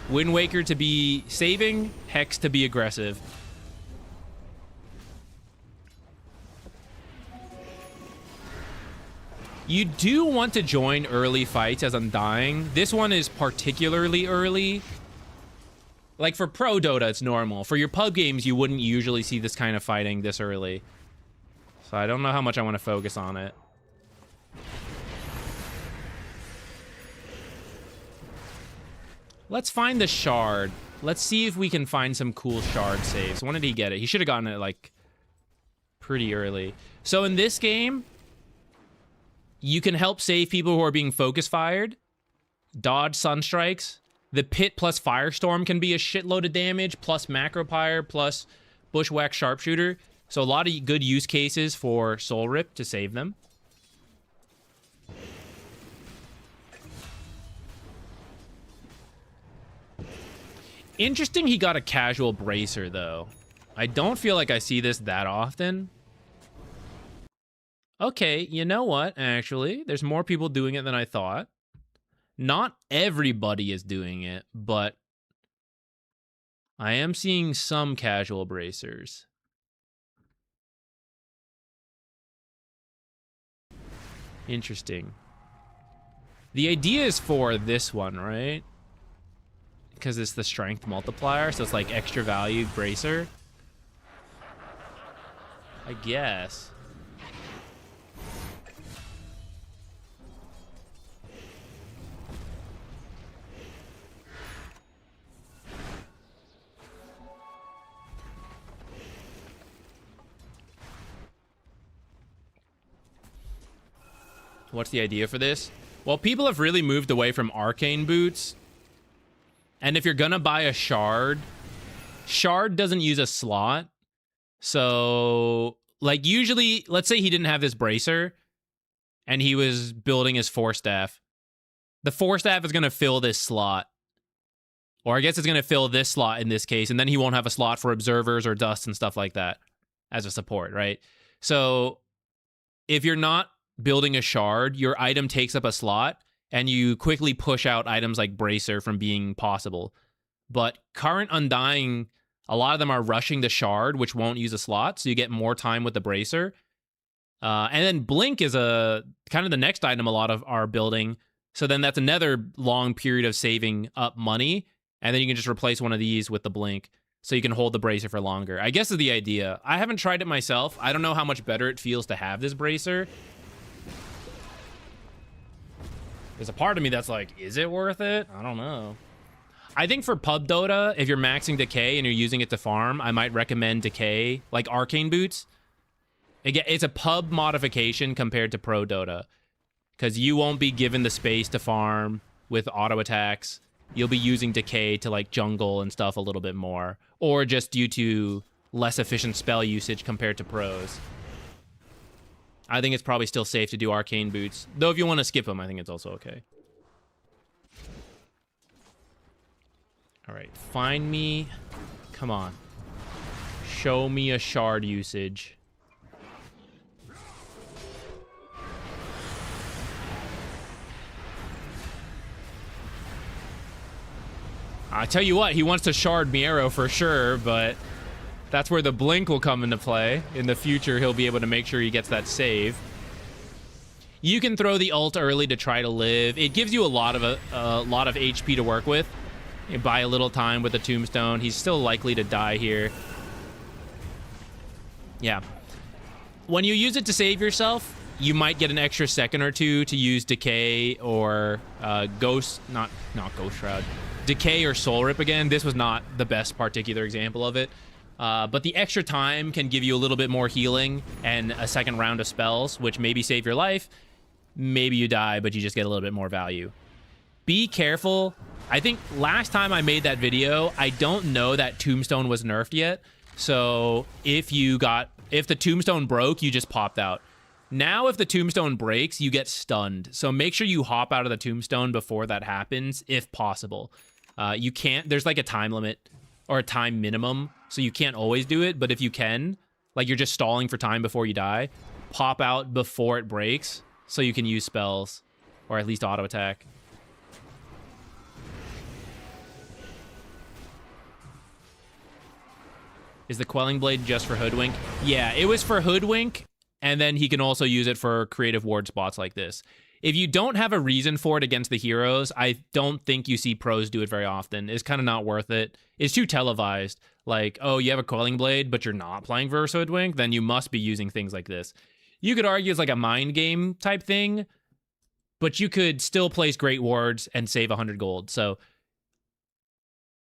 A: Wind Waker to be saving, Hex to be aggressive. You do want to join early fights as Undying. This one is particularly early. Like, for pro Dota, it's normal. For your pub games, you wouldn't usually see this kind of fighting this early. So I don't know how much I want to focus on it. Let's find the shard. Let's see if we can find some cool shard saves. When did he get it? He should have gotten it, like, pretty early. So in this game... You can help save people who are being focus fired. Dodge sunstrikes. The pit plus firestorm can be a shitload of damage, plus macropyre, plus bushwhack sharpshooter. So a lot of good use cases for soul rip to save them. Interesting he got a casual bracer, though. I don't feel like I see this that often. Okay, you know what, actually? There's more people doing it than I thought. Not everybody is doing it, but I am seeing some casual bracers. Interesting. The idea is for this one, right? Because it's the strength multiplier, so it's like extra value bracer. I guess. What's the idea for this? Well, people have really moved away from arcane boots. And if you're gonna buy a shard doesn't use a slot. So, like, usually, let's say he didn't have this bracer and he was building his forestaff. The forestaff is gonna fill this slot. Or I guess it's gonna fill this slot in this case, and then he won't have a slot for observers or dust and stuff like that as a support, right? So, if you're not building a shard, your item takes up a slot, and you quickly push out items like Bracer from being possible. But current Undying, a lot of them are rushing the shard, which won't use a slot, so you get more time with the Bracer. And then Blink is a kind of the next item a lot of are building, so then that's another long period of saving up money, and then you can just replace one of these with the Blink, so you can hold the Bracer for longer. I guess is the idea. I haven't tried it myself. I don't know how much better it feels to have this Bracer. There's a part of me that's like, is it worth it? I don't know. I think for pub Dota, if you're maxing Decay and you're using it to farm, I might recommend Decay, like Arcane Boots. Again, it's a pub modification compared to Pro Dota, because you won't be given the space to farm with auto attacks. You'll be using Decay to like jungle and stuff a little bit more, or just due to less efficient spell usage compared to pros. I think it's probably still safe to do Arcane Boots. Though if you want to skip them, I think it's also okay. All right, find me. Come on. Show me a shard usage. I tell you what, he wants to shard Miero for sure, but that's where the Blink will come into play. In the future, he'll be able to make sure he gets that save. You can throw the ult early to try to live. It gives you a lot of HP to work with. You buy a little time with the Tombstone. He's still likely to die here. Yeah. When you use it to save yourself, you might get an extra second or two to use Decay or Ghost, not Ghost Shroud. Decay or Soul Rip again. This was not the best particular example of it. But the extra time can give you a little bit more healing and a second round of spells, which maybe save your life. Maybe you die, but you just get a little bit more value. Be careful. I think last time I made that video, I don't know that Tombstone was nerfed yet. So if the Tombstone broke, you just popped out. Now, if the Tombstone breaks, you get stunned. So make sure you hop out of the Tombstone before that happens, if possible. You can't, there's like a time limit or a time minimum, so you can't always do it. But if you can, like you're just stalling for time before you die, pop out before it breaks so you can use spells or at least auto attack. Is the Quelling Blade just for Hoodwink? Yeah, it was for Hoodwink, and then he can also use it for creative ward spots like this. If you don't have a reason for it against the heroes, I don't think you see pros do it very often. It's kind of not worth it. It's too televised. Like, oh, you have a Quelling Blade, but you're not playing versus Hoodwink, then you must be using things like this. You could argue it's like a mind game type thing, but you could still place great wards and save 100 gold. So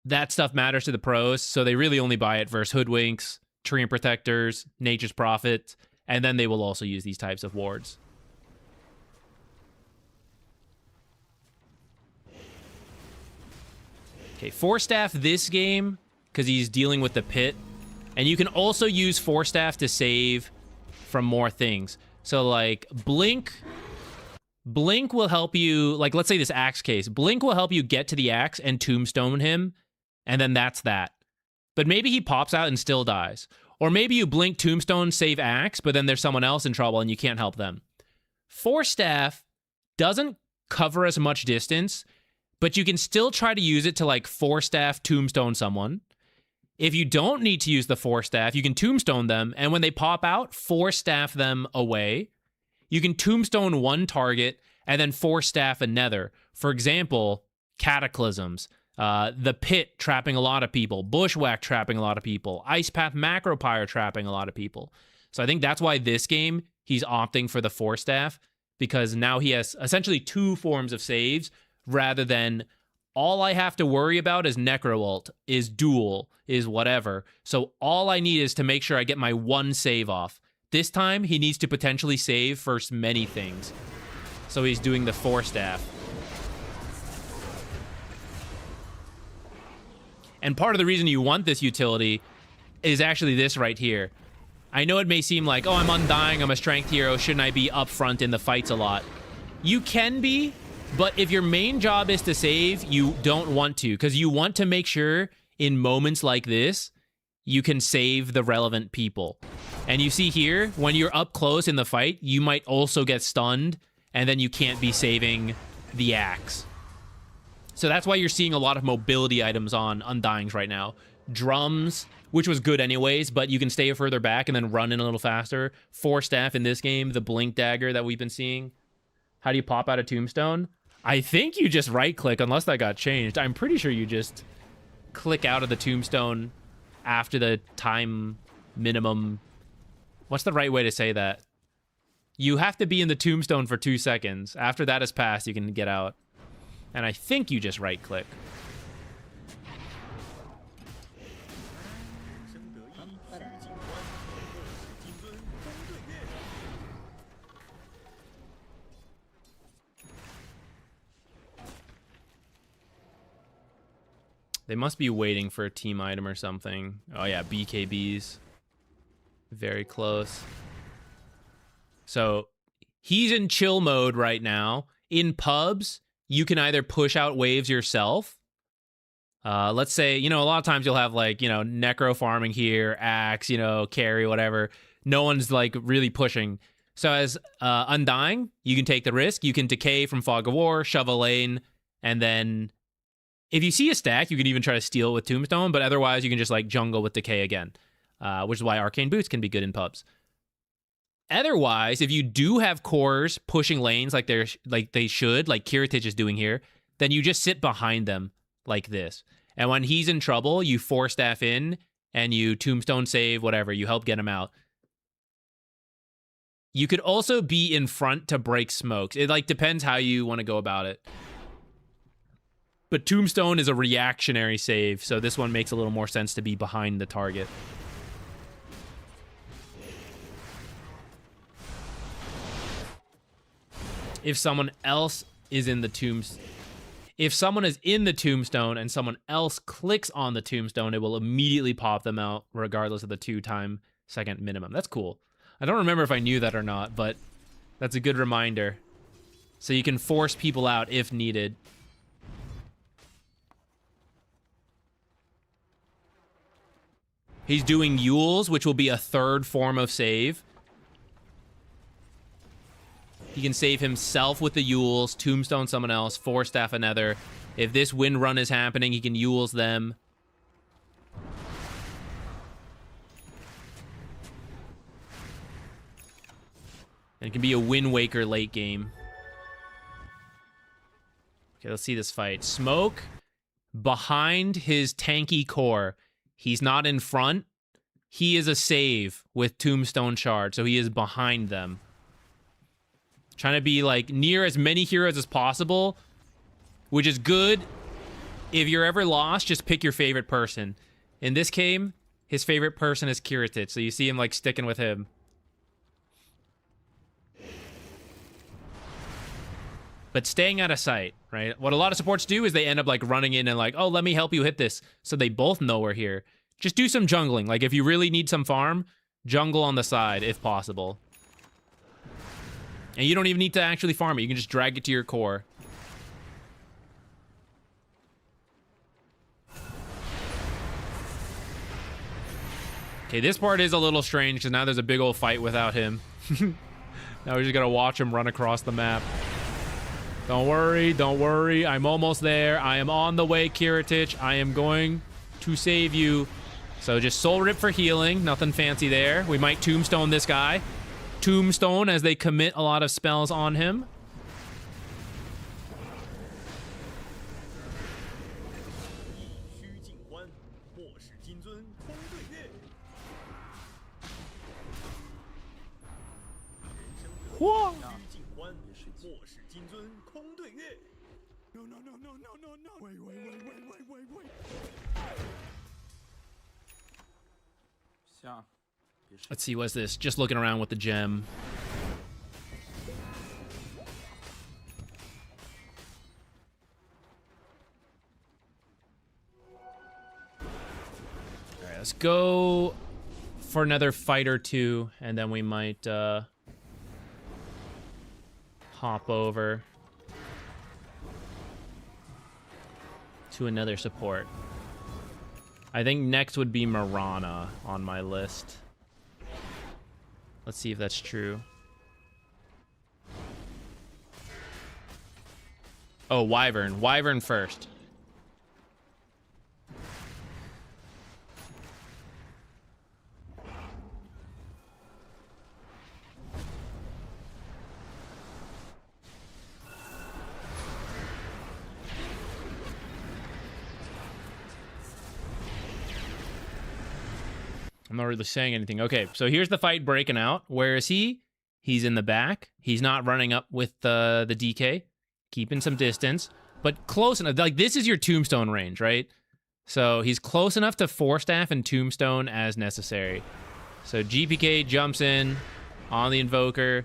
A: that stuff matters to the pros, so they really only buy it versus Hoodwinks, Treant Protectors, Nature's Prophet, and then they will also use these types of wards. Okay, Force Staff this game, because he's dealing with the pit. And you can also use Force Staff to save from more things. So, like, Blink will help you, like, let's say this axe case. Blink will help you get to the axe and tombstone him, and then that's that. But maybe he pops out and still dies. Or maybe you blink, tombstone, save axe, but then there's someone else in trouble and you can't help them. Force Staff doesn't cover as much distance, but you can still try to use it to, like, Force Staff, tombstone someone. If you don't need to use the Force Staff, you can tombstone them, and when they pop out, Force Staff them away. You can tombstone one target and then Force Staff another. For example, Cataclysms, the Pit trapping a lot of people, Bushwhack trapping a lot of people, Ice Path Macropyre trapping a lot of people. So I think that's why this game, he's opting for the Force Staff, because now he has essentially 2 forms of saves, rather than all I have to worry about is Necro Ult, is Duel, is whatever. So all I need is to make sure I get my 1 save off. This time, he needs to potentially save first many things. So he's doing the Force Staff. And part of the reason you want this utility is actually this right here. I know it may seem like, oh, I'm Undying, I'm a strength hero, shouldn't I be up front in the fights a lot? You can be, but if your main job is to save, you don't want to, because you want to make sure in moments like this, you can save the relevant people. And you see here, when you're up close in the fight, you might also get stunned, and then you can't be saving the axe. So that's why you're seeing a lot of mobility items on Undyings right now. Drums, which was good anyways, but you can stay further back and then run in a little faster. Force Staff in this game, the Blink Dagger that we've been seeing. How do you pop out a tombstone? I think you just right-click, unless that got changed. I'm pretty sure you just click out of the tombstone after the time minimum. What's the right way to say that? You have to be in the tombstone for 2 seconds. After that has passed, you can get out. And I think you just right-click. They must be waiting for a team item or something. Oh yeah, BKBs. Very close. So he's in chill mode right now. In pubs, you can either push out waves yourself. Let's say, a lot of times you'll have like, necro farming here, axe, carry, whatever. No one's like really pushing. So as Undying, you can take the risk. You can decay from Fog of War, shove a lane, and then if you see a stack, you can even try to steal with Tombstone, but otherwise you can just like jungle with decay again, which is why Arcane Boots can be good in pubs. Otherwise, if you do have cores pushing lanes like they should, like ZQuixotix is doing here, then you just sit behind them like this. And when he's in trouble, you Force Staff in and you Tombstone save, whatever, you help get him out. You could also be in front to break smokes. It like depends how you want to go about it. But Tombstone is a reactionary save, so this one makes a little more sense to be behind the target. If someone else is in the if someone is in the tombstone and someone else clicks on the tombstone, it will immediately pop them out regardless of the 2-second minimum. That's cool. I don't remember if I knew that or not, but that's a good reminder. So you can force people out if needed. He's doing Yules, which will be a 3rd form of save. He can save himself with the Yules, Tombstone someone else, Force Staff another. If this wind run is happening, he can Yules them. And it can be a Wind Waker late game. Okay, let's see this fight. Smoke behind his tanky core. He's not in front. He is a save with Tombstone Shard, so he is behind them. Trying to be like near as many heroes as possible, which is good. If you're ever lost, just pick your favorite person. In this game, his favorite person is ZQuixotix, so you see him like sticking with him. But but staying out of sight, right? What a lot of supports do is they end up like running in and like, oh, let me help you hit this. So they both know we're here. Just do some jungling. Like if you really need some farm, jungle on the side if possible. And you don't even need to actually farm it. You can just drag it to your core. Okay, this part is a little strange because now there's a big old fight without him. Now we're just gonna watch him run across the map. Don't worry, don't worry. I'm almost there. I am on the way, ZQuixotix. I am going to save you. So just soul rip for healing. Nothing fancy there. We might tombstone this guy. Tombstone as they commit a lot of spells on him. Whoa. Let's see, what's this? Just looking around with the gem. All right, let's go for another fight or two, and then we might hop over to another support. I think next would be Mirana on my list. Let's see if that's true. Oh, Wyvern. Wyvern first. I'm not really saying anything. Okay, so here's the fight breaking out. Where is he? He's in the back. He's not running up with the DK. Keeping some distance, but close enough. Like, this is your tombstone range, right? So he's close enough to Force Staff and tombstone as necessary. So GPK jumps in on the Invoker.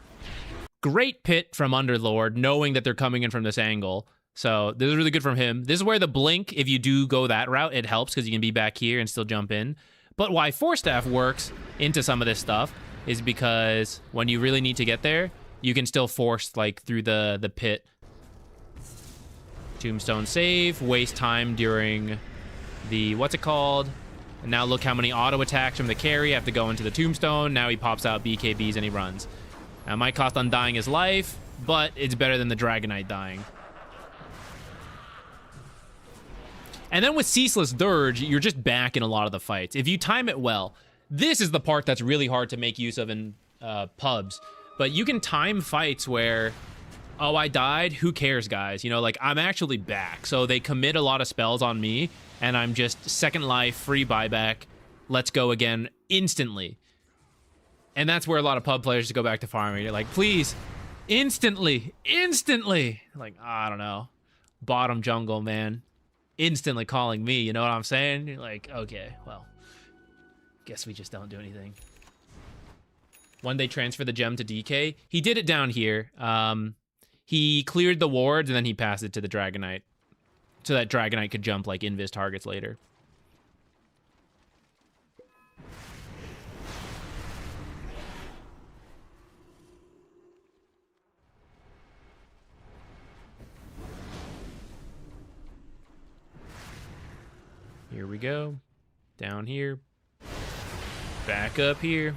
A: Great pit from Underlord, knowing that they're coming in from this angle. So this is really good from him. This is where the blink, if you do go that route, it helps because you can be back here and still jump in. But why Force Staff works into some of this stuff is because when you really need to get there, you can still force like through the pit. Tombstone save, waste time during the, what's it called? And now look how many auto attacks from the carry have to go into the tombstone. Now he pops out BKBs and he runs. Now it might cost Undying his life, but it's better than the Dragonite dying. And then with Ceaseless Dirge, you're just back in a lot of the fights. If you time it well, this is the part that's really hard to make use of in pubs. But you can time fights where, oh, I died, who cares, guys? You know, like, I'm actually back. So they commit a lot of spells on me, and I'm just second life, free buyback, let's go again instantly. And that's where a lot of pub players just go back to farming. You're like, please, instantly. Like, I don't know. Bottom jungle, man. Instantly calling me, you know what I'm saying? You're like, okay, well, guess we just don't do anything. When they transfer the gem to DK, he did it down here. He cleared the wards and then he passed it to the Dragonite, so that Dragonite could jump like invis targets later. Here we go. Down here. Back up here.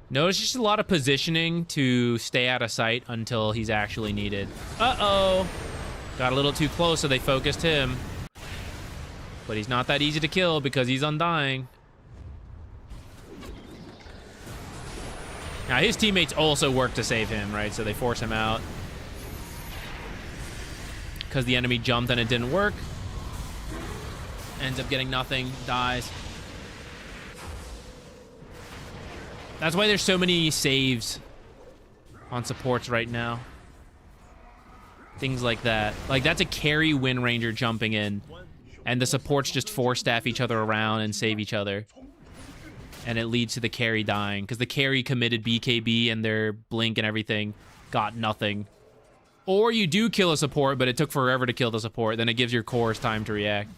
A: Notice just a lot of positioning to stay out of sight until he's actually needed. Uh-oh. Got a little too close, so they focused him. But he's not that easy to kill because he's Undying. Now, his teammates also work to save him, right? So they force him out. Because the enemy jumped and it didn't work. Ends up getting nothing, dies. That's why there's so many saves on supports right now. Things like that. Like, that's a carry Wind Ranger jumping in, and the supports just Force Staff each other around and save each other. And it leads to the carry dying, because the carry committed BKB and their blink and everything got nothing. Or you do kill a support, but it took forever to kill the support. Then it gives your cores time to react.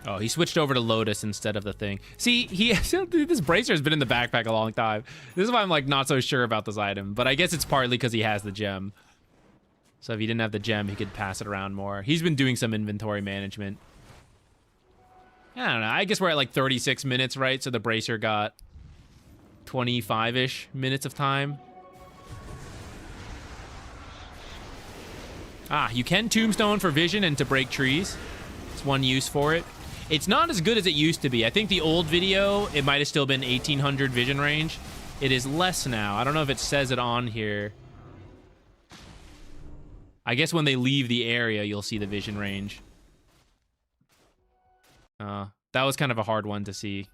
A: Oh, he switched over to Lotus instead of the thing. See, this bracer has been in the backpack a long time. This is why I'm like not so sure about this item, but I guess it's partly because he has the gem. So if he didn't have the gem, he could pass it around more. He's been doing some inventory management. I don't know. I guess we're at like 36 minutes, right? So the bracer got 25-ish minutes of time. Ah, you can tombstone for vision and to break trees. It's one use for it. It's not as good as it used to be. I think the old video, it might have still been 1800 vision range. It is less now. I don't know if it says it on here. I guess when they leave the area, you'll see the vision range. That was kind of a hard one to see.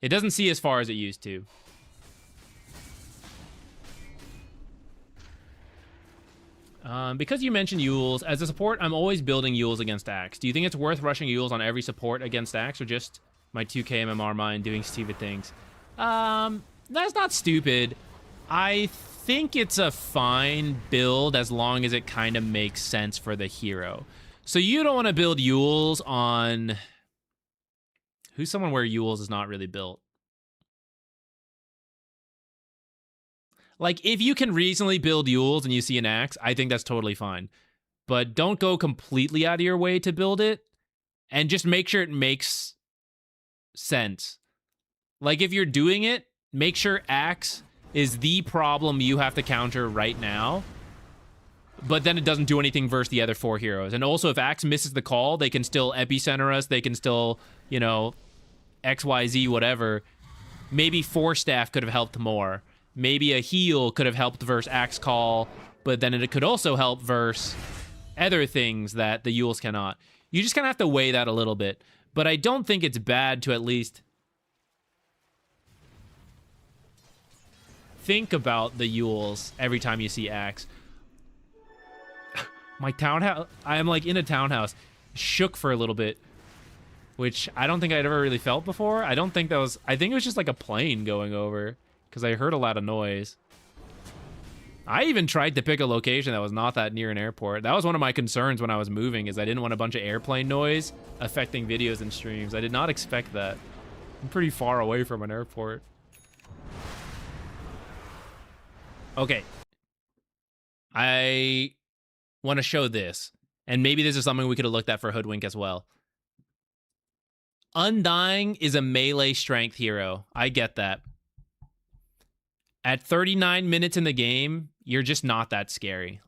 A: It doesn't see as far as it used to. Because you mentioned Yules, as a support, I'm always building Yules against Axe. Do you think it's worth rushing Yules on every support against Axe, or just my 2k MMR mind doing stupid things? That's not stupid. I think it's a fine build as long as it kind of makes sense for the hero. So you don't want to build Yules on... Who's someone where Yules is not really built? Like, if you can reasonably build Yules and you see an Axe, I think that's totally fine. But don't go completely out of your way to build it. And just make sure it makes sense. Like, if you're doing it, make sure Axe is the problem you have to counter right now. But then it doesn't do anything versus the other 4 heroes. And also, if Axe misses the call, they can still epicenter us. They can still, you know, XYZ, whatever. Maybe Force Staff could have helped more. Maybe a heal could have helped versus Axe Call, but then it could also help versus other things that the Yules cannot. You just kind of have to weigh that a little bit. But I don't think it's bad to at least think about the Yules every time you see Axe. My townhouse, I am like in a townhouse, shook for a little bit, which I don't think I'd ever really felt before. I don't think that was, I think it was just like a plane going over. Because I heard a lot of noise. I even tried to pick a location that was not that near an airport. That was one of my concerns when I was moving, is I didn't want a bunch of airplane noise affecting videos and streams. I did not expect that. I'm pretty far away from an airport. Okay. I want to show this. And maybe this is something we could have looked at for Hoodwink as well. Undying is a melee strength hero. I get that. At 39 minutes in the game, you're just not that scary.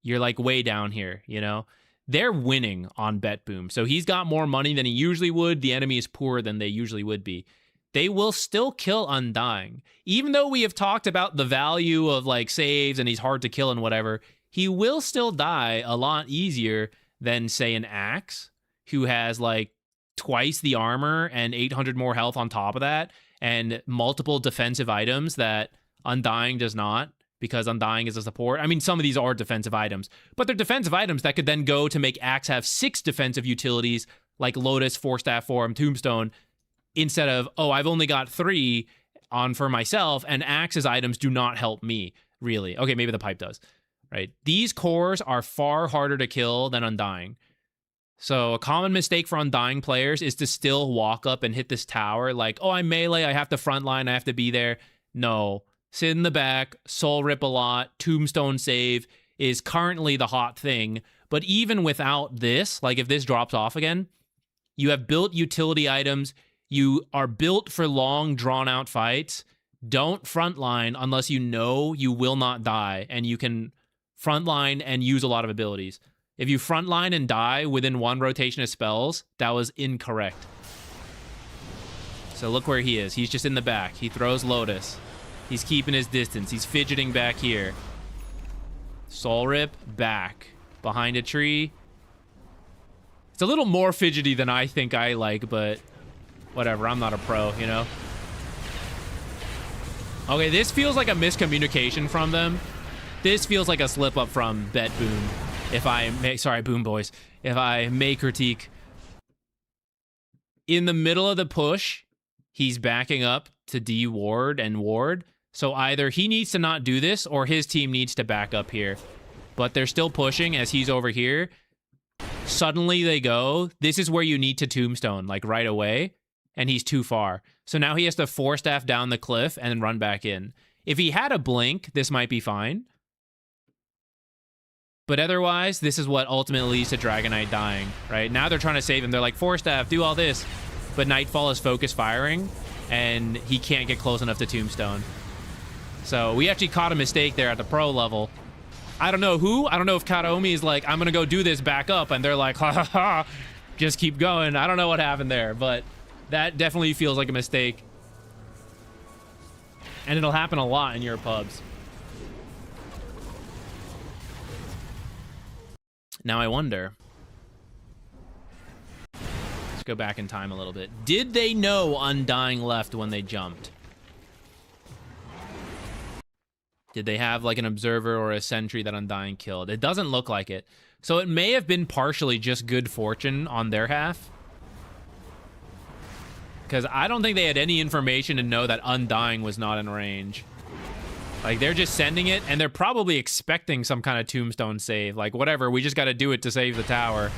A: You're like way down here, you know? They're winning on Bet Boom. So he's got more money than he usually would. The enemy is poorer than they usually would be. They will still kill Undying. Even though we have talked about the value of like saves and he's hard to kill and whatever, he will still die a lot easier than, say, an Axe, who has like twice the armor and 800 more health on top of that, and multiple defensive items that Undying does not, because Undying is a support. I mean, some of these are defensive items, but they're defensive items that could then go to make Axe have 6 defensive utilities, like Lotus, Force Staff Form, Tombstone, instead of, oh, I've only got 3 on for myself, and Axe's items do not help me, really. Okay, maybe the pipe does, right? These cores are far harder to kill than Undying. So a common mistake for Undying players is to still walk up and hit this tower like, oh, I'm melee, I have to frontline, I have to be there. No. Sit in the back, soul rip a lot, tombstone save is currently the hot thing. But even without this, like if this drops off again, you have built utility items. You are built for long, drawn-out fights. Don't frontline unless you know you will not die, and you can frontline and use a lot of abilities. If you frontline and die within 1 rotation of spells, that was incorrect. So look where he is. He's just in the back. He throws Lotus. He's keeping his distance. He's fidgeting back here. Soul Rip, back. Behind a tree. It's a little more fidgety than I think I like, but whatever. I'm not a pro, you know? Okay, this feels like a miscommunication from them. This feels like a slip up from Bet Boom. If I may, sorry, Boom Boys. If I may critique. in the middle of the push, he's backing up to D-Ward and Ward. So either he needs to not do this or his team needs to back up here. But they're still pushing as he's over here. Suddenly they go, this is where you need to tombstone, like right away. And he's too far. So now he has to 4-staff down the cliff and then run back in. If he had a blink, this might be fine. But otherwise, this is what ultimately leads to Dragon Knight dying, right? Now they're trying to save him. They're like, 4-staff, do all this. But Nightfall is focus firing, and he can't get close enough to tombstone. So we actually caught a mistake there at the pro level. I don't know who. I don't know if Kataomi is like, I'm going to go do this back up. And they're like, ha ha ha, just keep going. I don't know what happened there, but that definitely feels like a mistake. And it'll happen a lot in your pubs. Now I wonder. Let's go back in time a little bit. Did they know Undying left when they jumped? Did they have like an observer or a sentry that Undying killed? It doesn't look like it. So it may have been partially just good fortune on their half. Because I don't think they had any information to know that Undying was not in range. Like, they're just sending it, and they're probably expecting some kind of tombstone save. Like, whatever, we just got to do it to save the tower.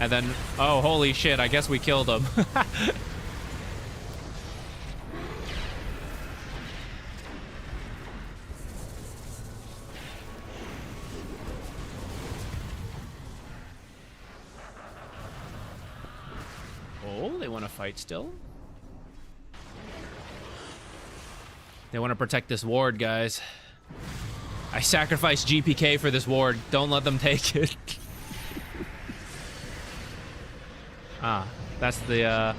A: And then, oh, holy shit, I guess we killed him. Oh, they want to fight still? They want to protect this ward, guys. I sacrificed GPK for this ward. Don't let them take it. Ah, that's the,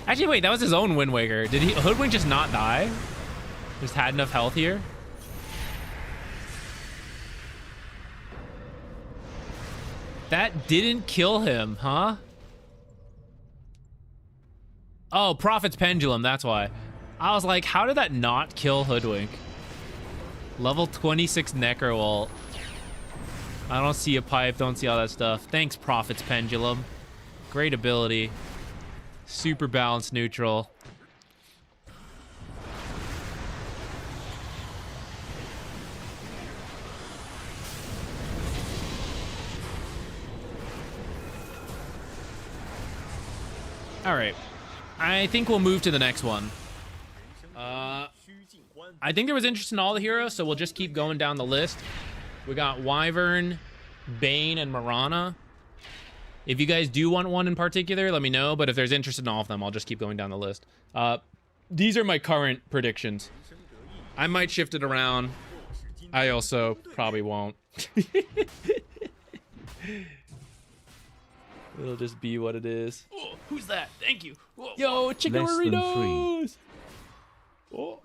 A: Actually, wait, that was his own Wind Waker. Did Hoodwink just not die? Just had enough health here? That didn't kill him, huh? Oh, Prophet's Pendulum, that's why. I was like, how did that not kill Hoodwink? Level 26 Necro ult. I don't see a pipe, don't see all that stuff. Thanks, Prophet's Pendulum. Great ability. Super balanced neutral. All right. I think we'll move to the next one. I think there was interest in all the heroes, so we'll just keep going down the list. We got Wyvern, Bane, and Mirana. If you guys do want one in particular, let me know, but if there's interest in all of them, I'll just keep going down the list. These are my current predictions. I might shift it around. I also probably won't. It'll just be what it is. Oh, who's that? Thank you. Whoa. Yo, chicken Doritos! Oh,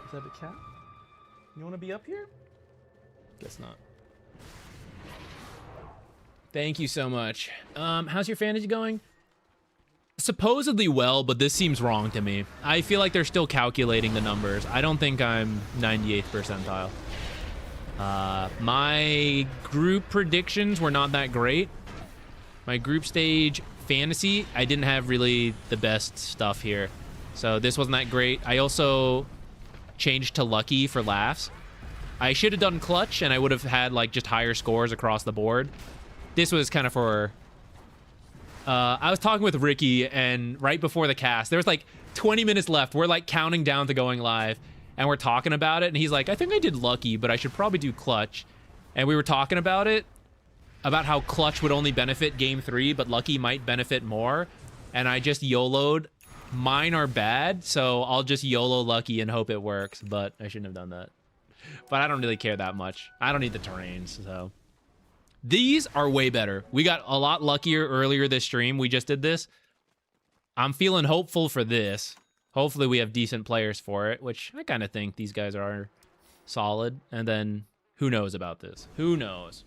A: is that a cat? You want to be up here? Guess not. Thank you so much. How's your fantasy going? Supposedly well, but this seems wrong to me. I feel like they're still calculating the numbers. I don't think I'm 98th percentile. My group predictions were not that great. My group stage fantasy, I didn't have really the best stuff here. So this wasn't that great. I also changed to lucky for laughs. I should have done clutch and I would have had like just higher scores across the board. This was kind of for... I was talking with Ricky and right before the cast, there was like 20 minutes left. We're like counting down to going live and we're talking about it. And he's like, I think I did lucky, but I should probably do clutch. And we were talking about it, about how clutch would only benefit game 3, but lucky might benefit more. And I just YOLO'd. Mine are bad, so I'll just YOLO lucky and hope it works, but I shouldn't have done that. But I don't really care that much. I don't need the terrains, so. These are way better. We got a lot luckier earlier this stream. We just did this. I'm feeling hopeful for this. Hopefully we have decent players for it, which I kind of think these guys are solid. And then who knows about this? Who knows?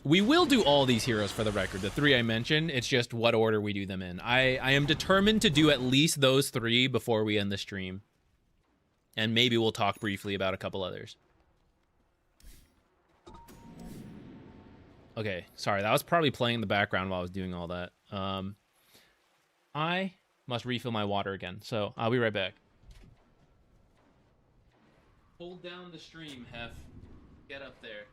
A: We will do all these heroes for the record, the 3 I mentioned. It's just what order we do them in. I am determined to do at least those 3 before we end the stream. And maybe we'll talk briefly about a couple others. Okay, sorry. That was probably playing in the background while I was doing all that. I must refill my water again, so I'll be right back. Hold down the stream, Hef. Get up there.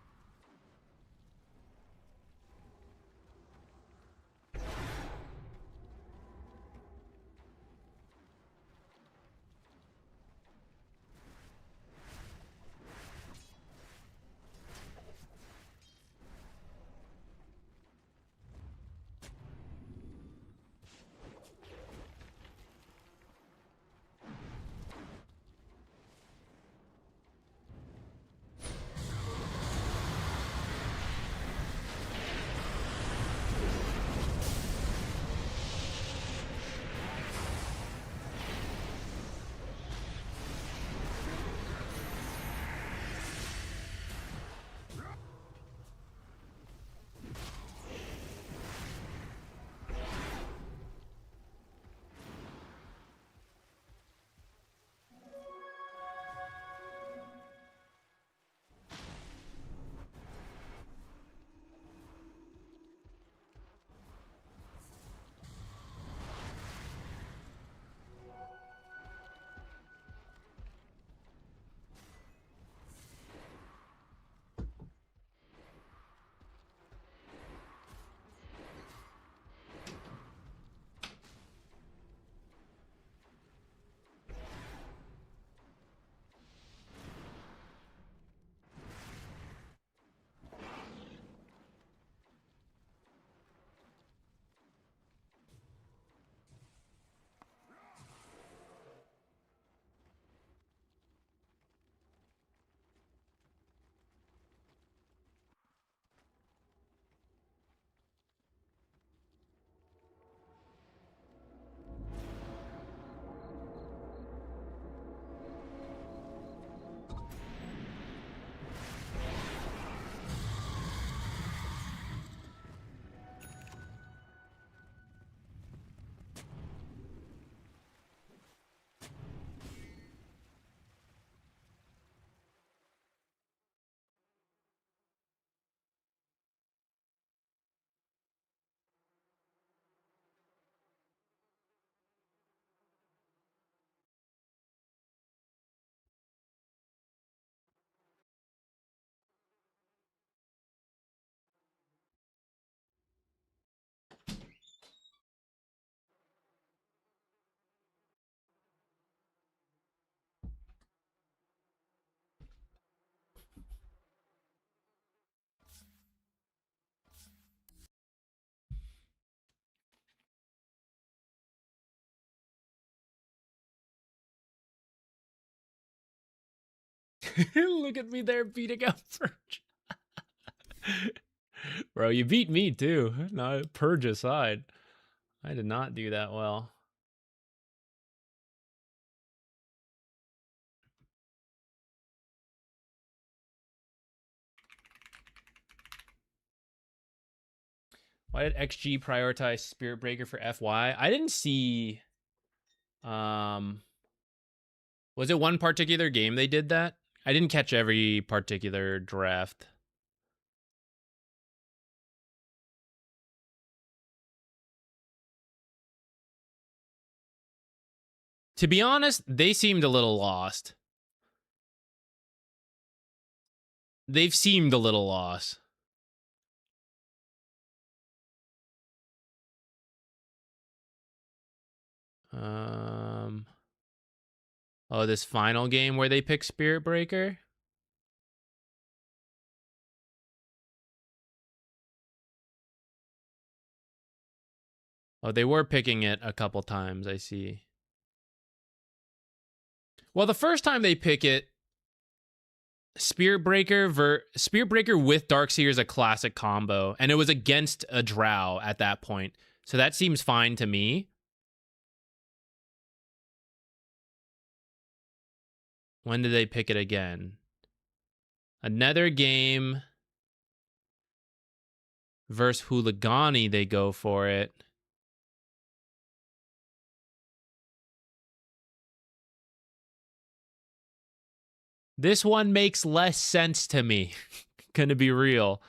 A: Look at me there beating up Purge. Bro, you beat me too. No, Purge aside. I did not do that well. Why did XG prioritize Spirit Breaker for FY? I didn't see... Was it one particular game they did that? I didn't catch every particular draft. To be honest, they seemed a little lost. They've seemed a little lost. Oh, this final game where they pick Spirit Breaker? Oh, they were picking it a couple times, I see. Well, the first time they pick it, Spirit Breaker with Darkseer is a classic combo, and it was against a Drow at that point. So that seems fine to me. When did they pick it again? Another game versus Hooligani, they go for it. This one makes less sense to me. Gonna be real.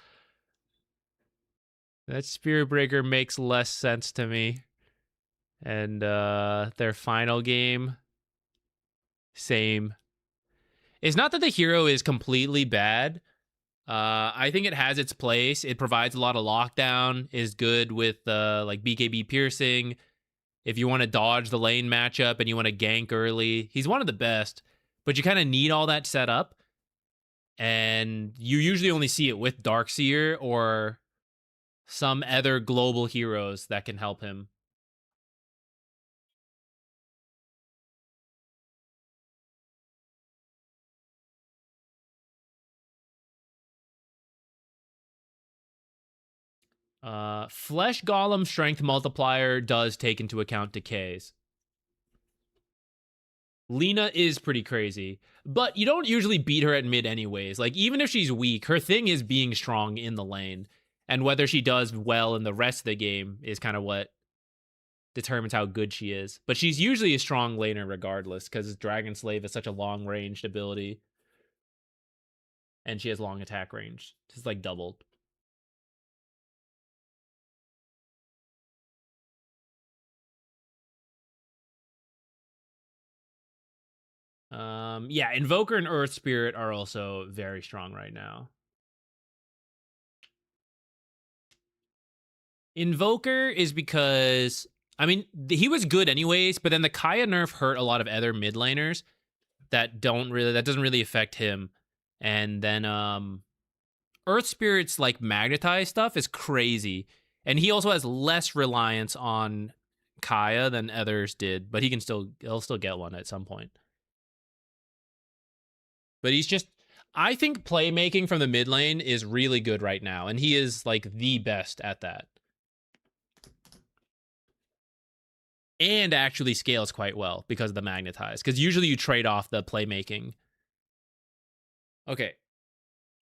A: That Spirit Breaker makes less sense to me. And their final game, same. It's not that the hero is completely bad. I think it has its place. It provides a lot of lockdown, is good with like BKB piercing. If you want to dodge the lane matchup and you want to gank early, he's one of the best. But you kind of need all that set up. And you usually only see it with Darkseer or some other global heroes that can help him. Flesh Golem strength multiplier does take into account decays. Lina is pretty crazy, but you don't usually beat her at mid anyways. Like, even if she's weak, her thing is being strong in the lane. And whether she does well in the rest of the game is kind of what determines how good she is. But she's usually a strong laner regardless, because Dragon Slave is such a long-ranged ability. And she has long attack range. It's like doubled. Yeah, Invoker and Earth Spirit are also very strong right now. Invoker is because, I mean, he was good anyways, but then the Kaya nerf hurt a lot of other mid laners that doesn't really affect him. And then Earth Spirit's like magnetized stuff is crazy. And he also has less reliance on Kaya than others did, but he'll still get one at some point. But he's just, I think playmaking from the mid lane is really good right now, and he is like the best at that. And actually scales quite well because of the magnetize, because usually you trade off the playmaking. Okay.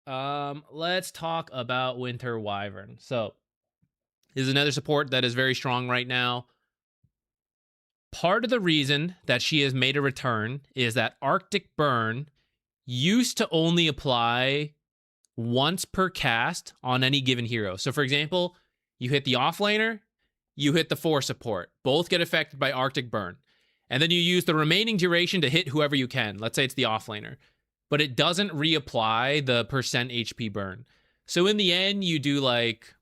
A: Let's talk about Winter Wyvern. So, this is another support that is very strong right now. Part of the reason that she has made a return is that Arctic Burn used to only apply once per cast on any given hero. So, for example, you hit the offlaner, you hit the 4 support. Both get affected by Arctic Burn. And then you use the remaining duration to hit whoever you can. Let's say it's the offlaner. But it doesn't reapply the percent HP burn. So in the end, you do like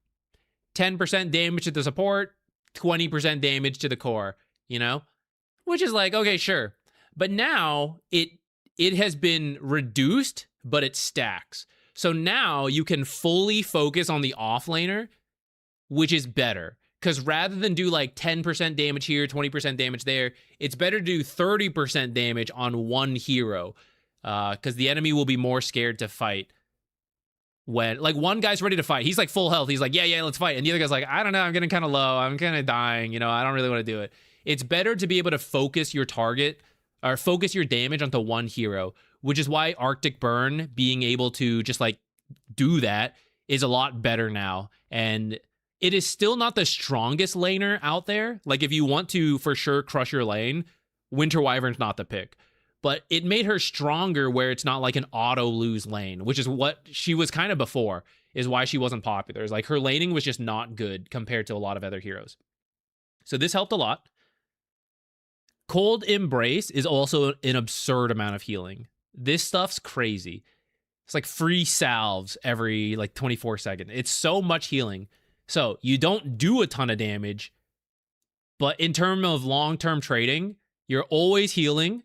A: 10% damage to the support, 20% damage to the core, you know? Which is like, okay, sure. But now it has been reduced, but it stacks. So now you can fully focus on the offlaner, which is better. Because rather than do like 10% damage here, 20% damage there, it's better to do 30% damage on one hero. Because the enemy will be more scared to fight. When, like, one guy's ready to fight. He's like full health. He's like, yeah, let's fight. And the other guy's like, I don't know, I'm getting kind of low. I'm kind of dying. You know, I don't really want to do it. It's better to be able to focus your target or focus your damage onto one hero, which is why Arctic Burn being able to just like do that is a lot better now. And it is still not the strongest laner out there. Like, if you want to for sure crush your lane, Winter Wyvern's not the pick. But it made her stronger where it's not like an auto lose lane, which is what she was kind of before, is why she wasn't popular. It's like her laning was just not good compared to a lot of other heroes. So this helped a lot. Cold Embrace is also an absurd amount of healing. This stuff's crazy. It's like free salves every like 24 seconds. It's so much healing. So you don't do a ton of damage, but in terms of long-term trading, you're always healing,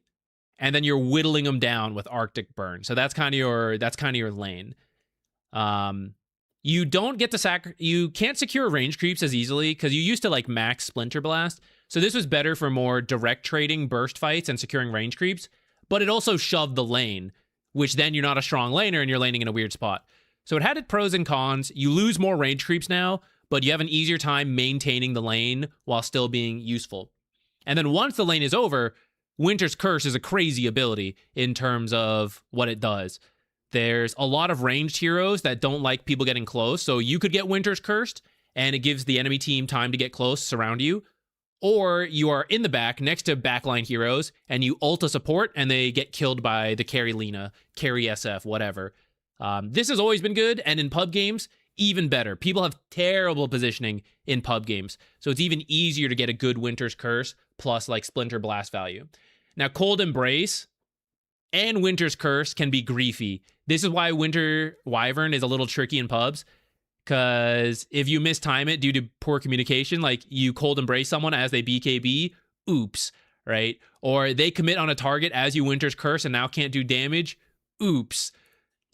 A: and then you're whittling them down with Arctic Burn. So that's kind of your lane. You don't get to you can't secure range creeps as easily because you used to like max Splinter Blast. So this was better for more direct trading burst fights and securing range creeps, but it also shoved the lane, which then you're not a strong laner and you're laning in a weird spot. So it had its pros and cons. You lose more range creeps now, but you have an easier time maintaining the lane while still being useful. And then once the lane is over, Winter's Curse is a crazy ability in terms of what it does. There's a lot of ranged heroes that don't like people getting close, so you could get Winter's Cursed, and it gives the enemy team time to get close, surround you. Or you are in the back next to backline heroes, and you ult a support, and they get killed by the carry Lina, carry SF, whatever. This has always been good, and in pub games, even better. People have terrible positioning in pub games, so it's even easier to get a good Winter's Curse plus like Splinter Blast value. Now, Cold Embrace and Winter's Curse can be griefy. This is why Winter Wyvern is a little tricky in pubs, because if you mistime it due to poor communication, like you Cold Embrace someone as they BKB, oops, right? Or they commit on a target as you Winter's Curse and now can't do damage, oops.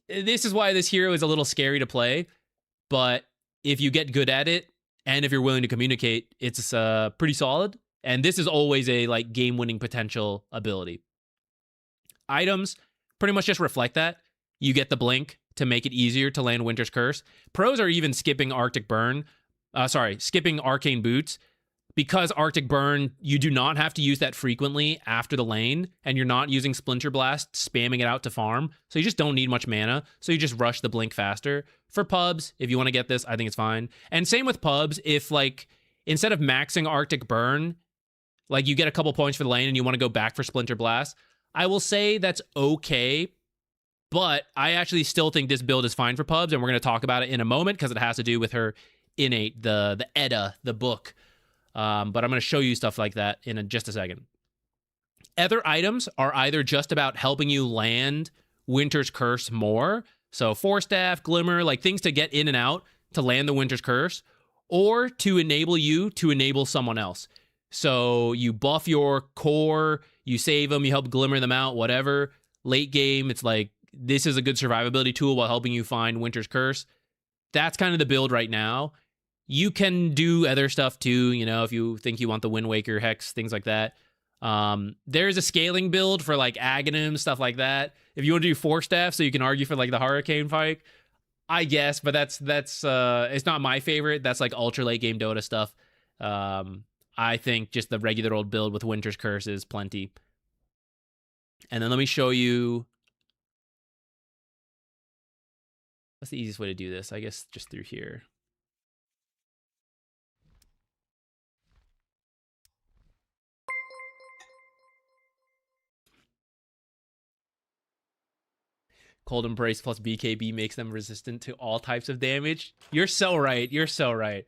A: This is why this hero is a little scary to play, but if you get good at it and if you're willing to communicate, it's pretty solid. And this is always a like game-winning potential ability. Items pretty much just reflect that. You get the blink to make it easier to land Winter's Curse. Pros are even skipping skipping Arcane Boots, because Arctic Burn, you do not have to use that frequently after the lane, and you're not using Splinter Blast, spamming it out to farm, so you just don't need much mana, so you just rush the blink faster. For pubs, if you want to get this, I think it's fine. And same with pubs, if like, instead of maxing Arctic Burn, like you get a couple points for the lane and you want to go back for Splinter Blast, I will say that's okay, but I actually still think this build is fine for pubs, and we're going to talk about it in a moment because it has to do with her innate, the Edda, the book. But I'm going to show you stuff like that in just a second. Other items are either just about helping you land Winter's Curse more, so Force Staff, Glimmer, like things to get in and out to land the Winter's Curse, or to enable you to enable someone else. So you buff your core, you save them, you help Glimmer them out, whatever. Late game, it's like, this is a good survivability tool while helping you find Winter's Curse. That's kind of the build right now. You can do other stuff too, you know, if you think you want the Wind Waker, Hex, things like that. There's a scaling build for like Aghanim, stuff like that. If you want to do Force Staff, so you can argue for like the Hurricane fight, I guess, but that's it's not my favorite. That's like ultra late game Dota stuff. I think just the regular old build with Winter's Curse is plenty. And then let me show you. What's the easiest way to do this? I guess just through here. Cold Embrace plus BKB makes them resistant to all types of damage. You're so right. You're so right.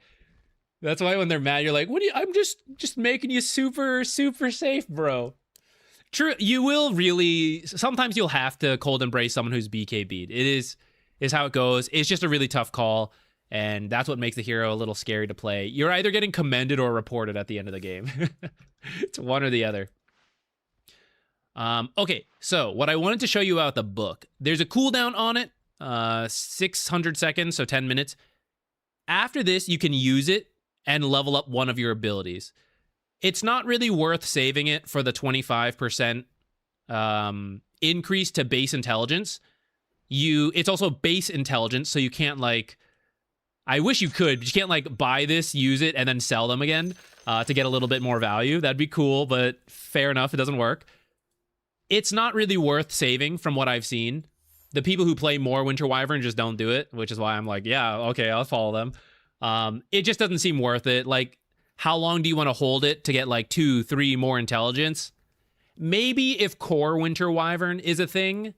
A: That's why when they're mad, you're like, "What do you? I'm just making you super safe, bro." True. You will really. Sometimes you'll have to Cold Embrace someone who's BKB'd. It is how it goes. It's just a really tough call, and that's what makes the hero a little scary to play. You're either getting commended or reported at the end of the game. It's one or the other. Okay, so what I wanted to show you about the book, there's a cooldown on it, 600 seconds, so 10 minutes. After this, you can use it and level up one of your abilities. It's not really worth saving it for the 25% increase to base intelligence. It's also base intelligence, so you can't like, I wish you could, but you can't like buy this, use it, and then sell them again to get a little bit more value. That'd be cool, but fair enough, it doesn't work. It's not really worth saving from what I've seen. The people who play more Winter Wyvern just don't do it, which is why I'm like, yeah, okay, I'll follow them. It just doesn't seem worth it. Like, how long do you want to hold it to get like 2-3 more intelligence? Maybe if core Winter Wyvern is a thing,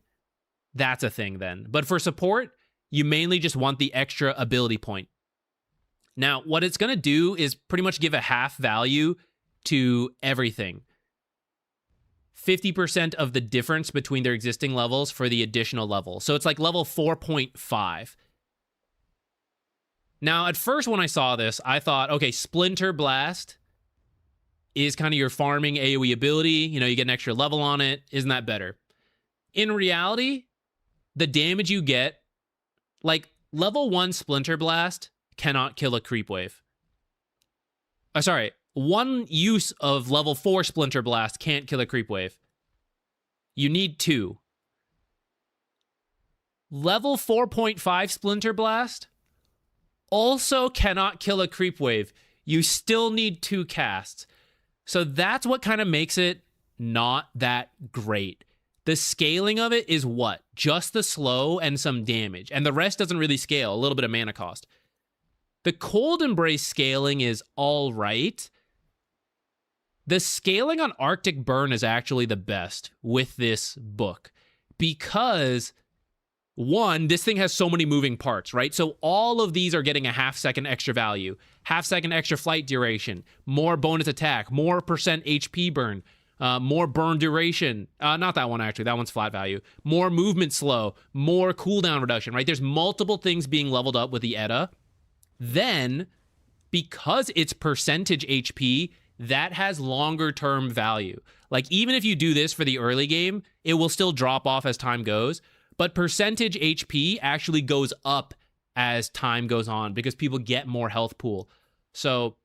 A: that's a thing then. But for support, you mainly just want the extra ability point. Now, what it's going to do is pretty much give a half value to everything. 50% of the difference between their existing levels for the additional level. So it's like level 4.5. Now, at first when I saw this, I thought, okay, Splinter Blast is kind of your farming AoE ability. You know, you get an extra level on it. Isn't that better? In reality, the damage you get, like level 1 Splinter Blast cannot kill a creep wave. One use of level 4 Splinter Blast can't kill a creep wave. You need 2. Level 4.5 Splinter Blast also cannot kill a creep wave. You still need 2 casts. So that's what kind of makes it not that great. The scaling of it is what? Just the slow and some damage. And the rest doesn't really scale, a little bit of mana cost. The Cold Embrace scaling is all right. The scaling on Arctic Burn is actually the best with this book, because One, this thing has so many moving parts, right? So all of these are getting a half-second extra value, half-second extra flight duration, more bonus attack, more percent HP burn, more burn duration. Not that one, actually. That one's flat value. More movement slow, more cooldown reduction, right? There's multiple things being leveled up with the Edda. Then, because it's percentage HP, that has longer term value. Like, even if you do this for the early game, it will still drop off as time goes. But percentage HP actually goes up as time goes on because people get more health pool. So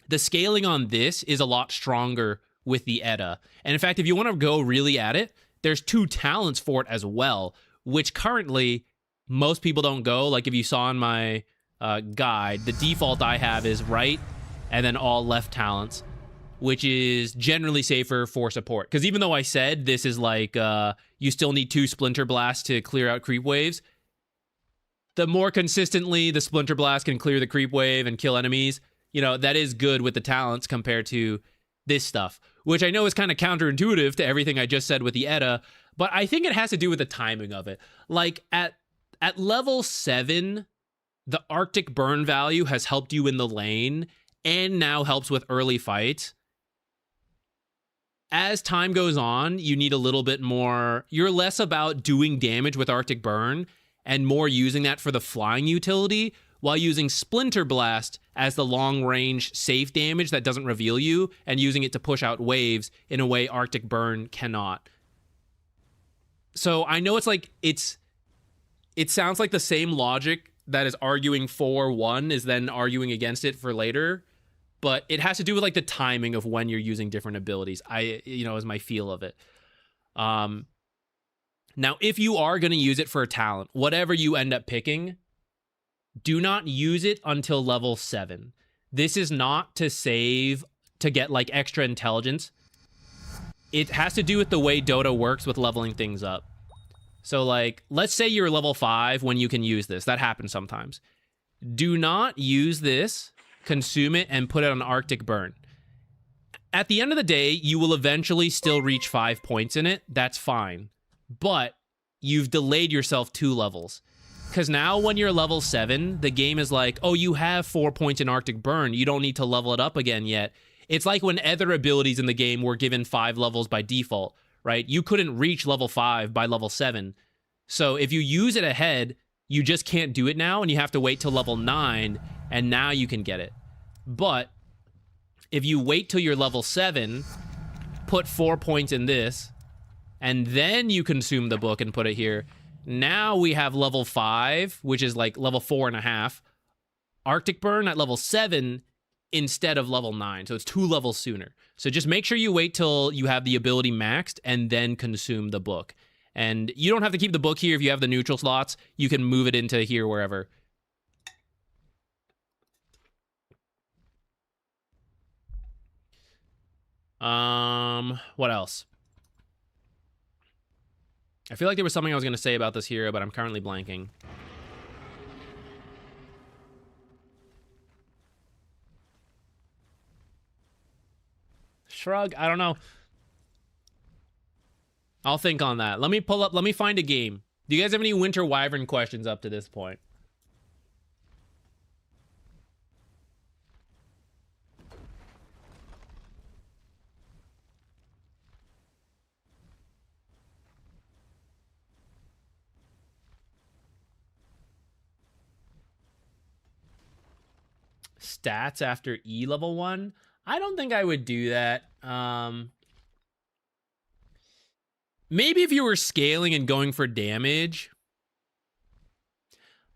A: the scaling on this is a lot stronger with the Edda. And in fact, if you want to go really at it, there's 2 talents for it as well, which currently most people don't go. Like if you saw in my guide, the default I have is right and then all left talents, which is generally safer for support. Because even though I said this is like, you still need 2 Splinter Blasts to clear out creep waves, the more consistently the Splinter Blast can clear the creep wave and kill enemies, you know, that is good with the talents compared to this stuff, which I know is kind of counterintuitive to everything I just said with the Edda, but I think it has to do with the timing of it. Like at level 7, the Arctic burn value has helped you in the lane and now helps with early fights. As time goes on, you need a little bit more. You're less about doing damage with Arctic burn and more using that for the flying utility, while using Splinter Blast as the long-range safe damage that doesn't reveal you, and using it to push out waves in a way Arctic Burn cannot. So I know it's like, it sounds like the same logic that is arguing for one is then arguing against it for later, but it has to do with like the timing of when you're using different abilities. Is my feel of it. Now, if you are going to use it for a talent, whatever you end up picking, do not use it until level 7. This is not to save to get like extra intelligence. It has to do with the way Dota works with leveling things up. So like, let's say you're level 5 when you can use this. That happens sometimes. Do not use this, consume it, and put it on Arctic Burn. At the end of the day, you will eventually still reach 5 points in it. That's fine. But you've delayed yourself 2 levels. Because now when you're level 7, the game is like, oh, you have 4 points in Arctic Burn. You don't need to level it up again yet. It's like when other abilities in the game were given 5 levels by default, right? You couldn't reach level 5 by level 7. So if you use it ahead, you just can't do it now, and you have to wait till level 9, and now you can get it. But if you wait till you're level 7, put 4 points in this, and then you consume the book and put it here, now we have level 5, which is like level 4.5, Arctic Burn at level 7 instead of level 9. So it's 2 levels sooner. So just make sure you wait till you have the ability maxed and then consume the book. And you don't have to keep the book here if you have the neutral slots. You can move it into here wherever. What else? I feel like there was something I was going to say about this hero, but I'm currently blanking. Shrug? I don't know. I'll think on that. Let me find a game. Do you guys have any Winter Wyvern questions up to this point? Stats after E level 1? I don't think I would do that. Maybe if you were scaling and going for damage.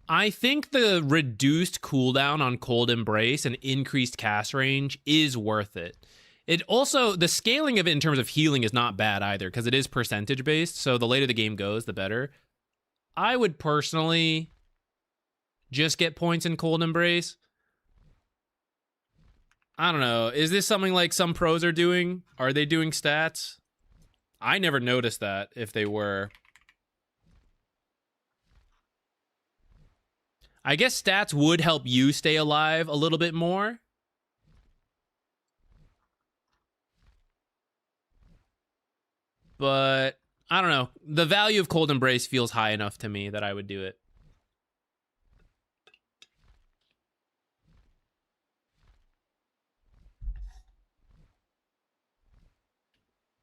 A: I think the reduced cooldown on Cold Embrace and increased cast range is worth it. It also, the scaling of it in terms of healing is not bad either, because it is percentage based, so the later the game goes, the better. I would personally just get points in Cold Embrace. I don't know. Is this something like some pros are doing? Are they doing stats? I never noticed that if they were. I guess stats would help you stay alive a little bit more. But I don't know. the value of Cold Embrace feels high enough to me that I would do it.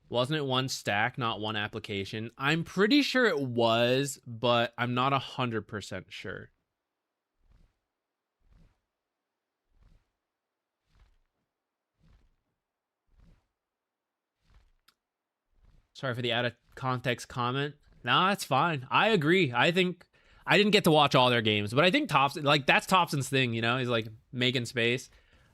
A: Wasn't it one stack, not one application? I'm pretty sure it was, but I'm not 100% sure. Sorry for the out of context comment. Nah, it's fine. I agree. I think I didn't get to watch all their games, but I think that's Thompson's thing, you know? He's like making space.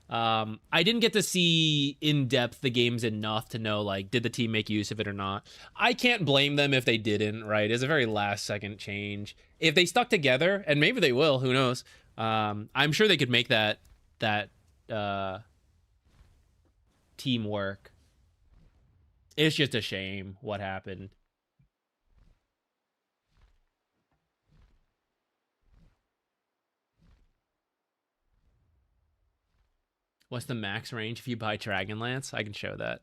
A: I didn't get to see in depth the games enough to know, like, did the team make use of it or not. I can't blame them if they didn't, right? It's a very last second change. If they stuck together, and maybe they will, who knows? I'm sure they could make that team work. It's just a shame what happened. What's the max range if you buy Dragonlance? I can show that.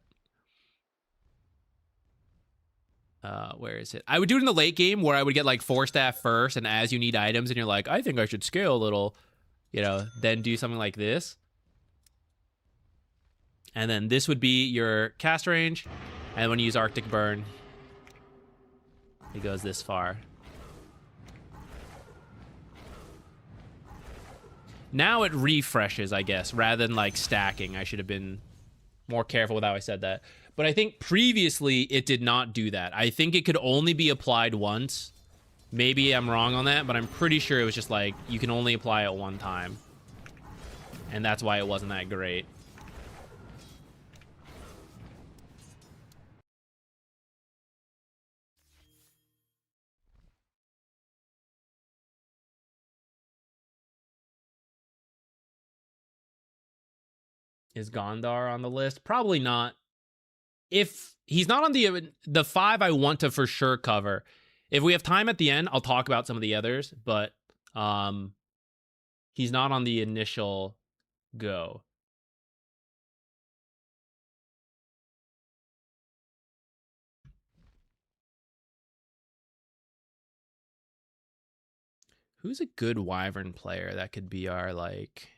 A: Where is it? I would do it in the late game where I would get like 4 staff first, and as you need items and you're like, I think I should scale a little, you know, then do something like this. And then this would be your cast range. And when you use Arctic Burn, it goes this far. Now it refreshes, I guess, rather than like stacking. I should have been more careful with how I said that. But I think previously it did not do that. I think it could only be applied once. Maybe I'm wrong on that, but I'm pretty sure it was just like you can only apply it one time. And that's why it wasn't that great. Is Gondar on the list? Probably not. If he's not on the 5 I want to for sure cover. If we have time at the end, I'll talk about some of the others, but he's not on the initial go. Who's a good Wyvern player that could be our, like...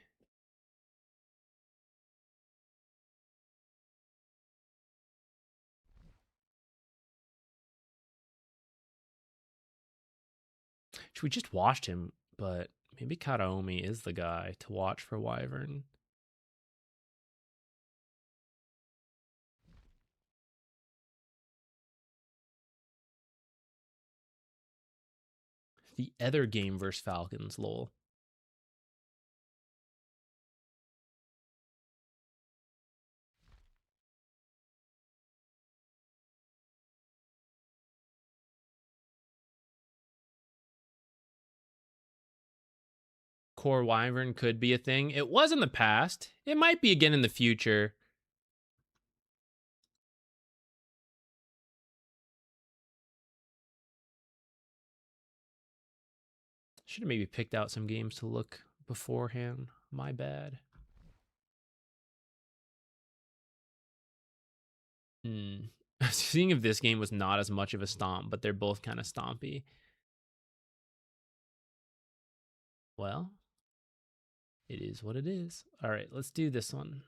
A: We just watched him, but maybe Kataomi is the guy to watch for Wyvern. The other game versus Falcons, lol. Core Wyvern could be a thing. It was in the past. It might be again in the future. Should have maybe picked out some games to look beforehand. My bad. Seeing if this game was not as much of a stomp, but they're both kind of stompy. Well, it is what it is. All right, let's do this one.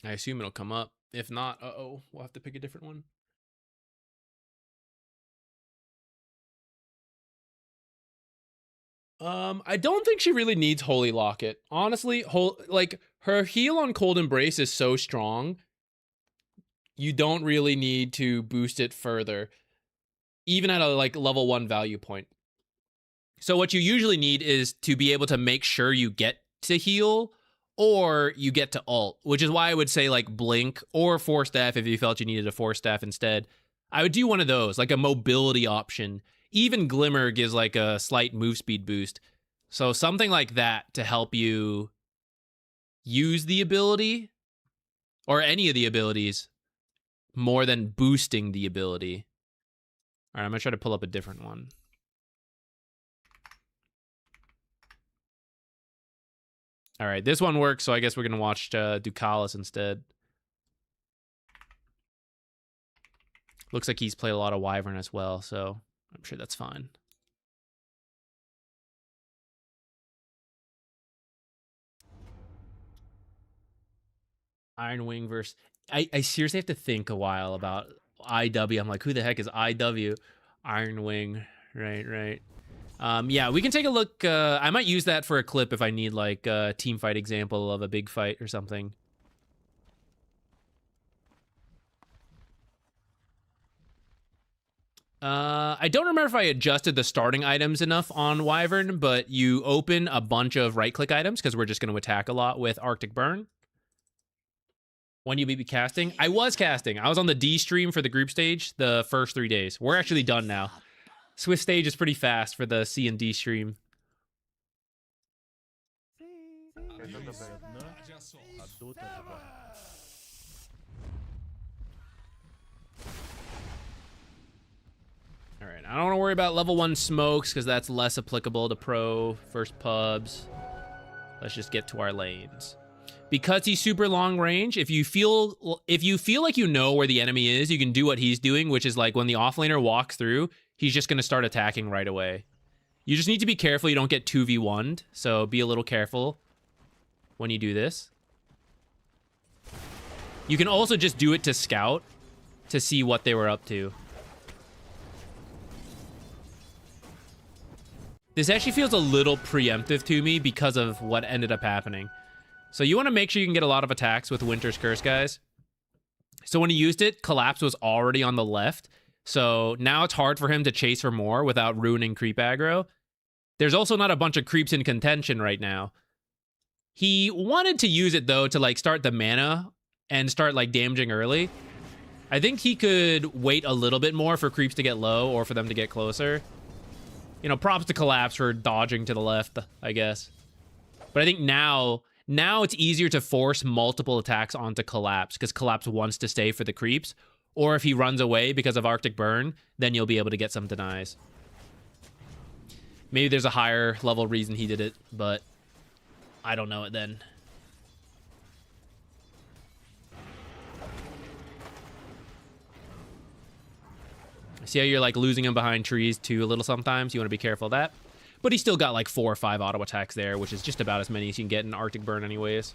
A: I assume it'll come up. If not, we'll have to pick a different one. I don't think she really needs Holy Locket. Honestly, like her heal on Cold Embrace is so strong. You don't really need to boost it further, even at a like level 1 value point. So what you usually need is to be able to make sure you get to heal or you get to ult, which is why I would say like Blink or Force Staff if you felt you needed a Force Staff instead. I would do one of those, like a mobility option. Even Glimmer gives like a slight move speed boost. So something like that to help you use the ability or any of the abilities more than boosting the ability. All right, I'm gonna try to pull up a different one. All right, this one works, so I guess we're gonna watch Dukalis instead. Looks like he's played a lot of Wyvern as well, so I'm sure that's fine. Iron Wing versus... I seriously have to think a while about IW. I'm like, who the heck is IW? Iron Wing. Right. Yeah, we can take a look. I might use that for a clip if I need, like, a team fight example of a big fight or something. I don't remember if I adjusted the starting items enough on Wyvern, but you open a bunch of right-click items because we're just going to attack a lot with Arctic Burn. When you be casting? I was casting. I was on the D stream for the group stage the first 3 days. We're actually done now. Swift stage is pretty fast for the C and D stream. All right, I don't want to worry about level 1 smokes because that's less applicable to pro first pubs. Let's just get to our lanes. Because he's super long range, if you feel like you know where the enemy is, you can do what he's doing, which is like when the offlaner walks through, he's just going to start attacking right away. You just need to be careful you don't get 2v1'd, so be a little careful when you do this. You can also just do it to scout to see what they were up to. This actually feels a little preemptive to me because of what ended up happening. So you want to make sure you can get a lot of attacks with Winter's Curse, guys. So when he used it, Collapse was already on the left. So now it's hard for him to chase for more without ruining creep aggro. There's also not a bunch of creeps in contention right now. He wanted to use it, though, to like start the mana and start like damaging early. I think he could wait a little bit more for creeps to get low or for them to get closer. You know, props to Collapse for dodging to the left, I guess. But I think now it's easier to force multiple attacks onto Collapse because Collapse wants to stay for the creeps. Or if he runs away because of Arctic Burn, then you'll be able to get some denies. Maybe there's a higher level reason he did it, but I don't know it then. See how you're like losing him behind trees too a little sometimes? You want to be careful of that. But he's still got like 4 or 5 auto attacks there, which is just about as many as you can get in Arctic Burn anyways.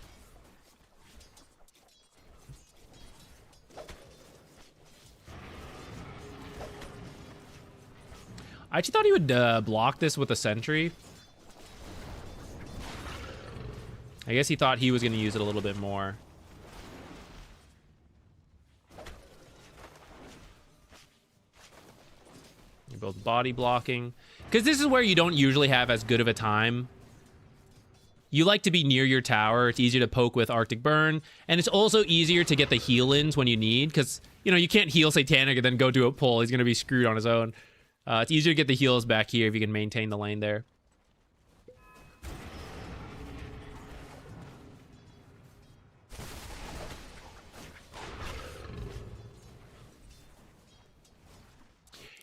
A: I actually thought he would block this with a sentry. I guess he thought he was going to use it a little bit more. You're both body blocking. Because this is where you don't usually have as good of a time. You like to be near your tower. It's easier to poke with Arctic Burn. And it's also easier to get the heal-ins when you need. Because, you know, you can't heal Satanic and then go do a pull. He's going to be screwed on his own. It's easier to get the heals back here if you can maintain the lane there.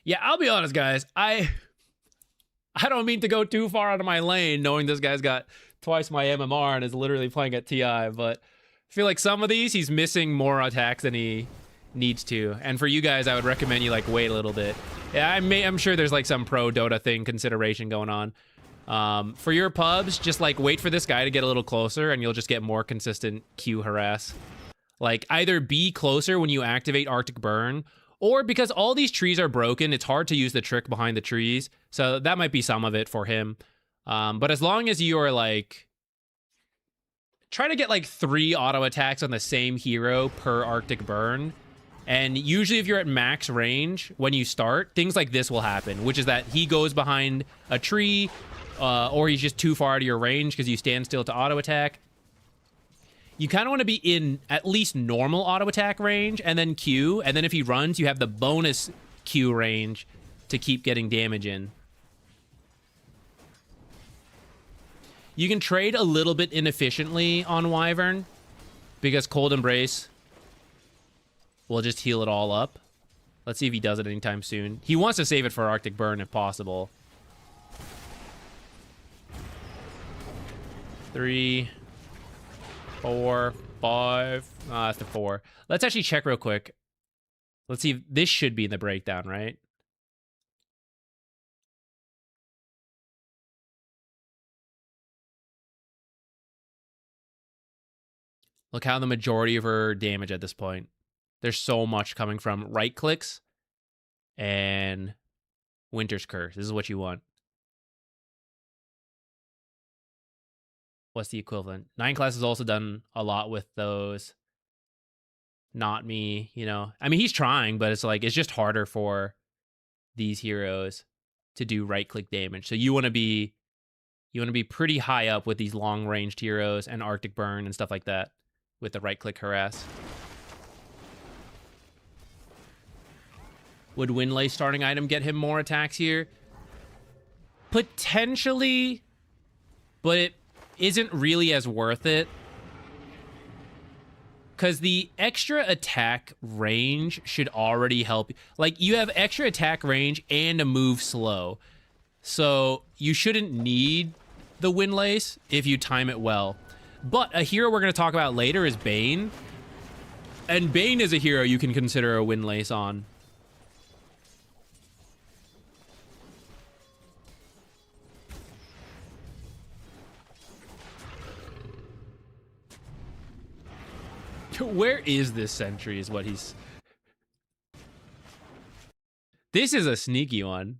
A: Yeah, I'll be honest, guys. I don't mean to go too far out of my lane, knowing this guy's got twice my MMR and is literally playing at TI, but I feel like some of these, he's missing more attacks than he needs to. And for you guys, I would recommend you, like, wait a little bit. Yeah, I'm sure there's, like, some pro Dota thing consideration going on. For your pubs, just, like, wait for this guy to get a little closer, and you'll just get more consistent Q harass. Like, either be closer when you activate Arctic Burn, or because all these trees are broken, it's hard to use the trick behind the trees. So that might be some of it for him. But as long as you are like... try to get like 3 auto attacks on the same hero per Arctic Burn. And usually if you're at max range, when you start, things like this will happen. Which is that he goes behind a tree, or he's just too far out of your range because you stand still to auto attack. You kind of want to be in at least normal auto attack range and then Q. And then if he runs, you have the bonus Q range to keep getting damage in. You can trade a little bit inefficiently on Wyvern because Cold Embrace we'll just heal it all up. Let's see if he does it anytime soon. He wants to save it for Arctic Burn if possible. 3, 4, 5. That's the 4. Let's actually check real quick. Let's see if this should be in the breakdown, right? Look how the majority of her damage at this point. There's so much coming from right clicks and Winter's Curse. This is what you want. What's the equivalent? 9 class has also done a lot with those. Not me, you know. I mean, he's trying, but it's like, it's just harder for these heroes to do right click damage. So you want to be pretty high up with these long ranged heroes and Arctic Burn and stuff like that with the right click harass. Would Windlay starting item get him more attacks here? Potentially, but it isn't really as worth it. Because the extra attack range should already help. Like, you have extra attack range and a move slow. So you shouldn't need the Windlace if you time it well. But a hero we're going to talk about later is Bane. And Bane is a hero you can consider a Windlace on. Where is this sentry is what he's... This is a sneaky one.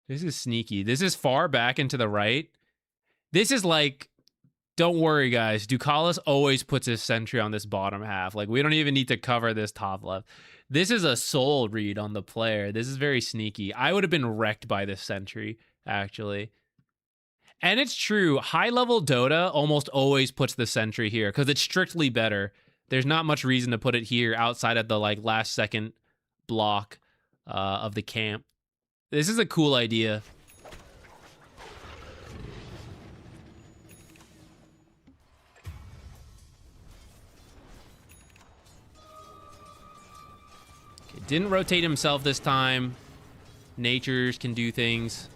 A: This is sneaky. This is far back into the right. This is like... Don't worry, guys. Dukalis always puts his sentry on this bottom half. Like, we don't even need to cover this top left. This is a soul read on the player. This is very sneaky. I would have been wrecked by this sentry, actually. And it's true, high-level Dota almost always puts the sentry here because it's strictly better. There's not much reason to put it here outside of the like last-second block of the camp. This is a cool idea. Okay, didn't rotate himself this time. Natures can do things.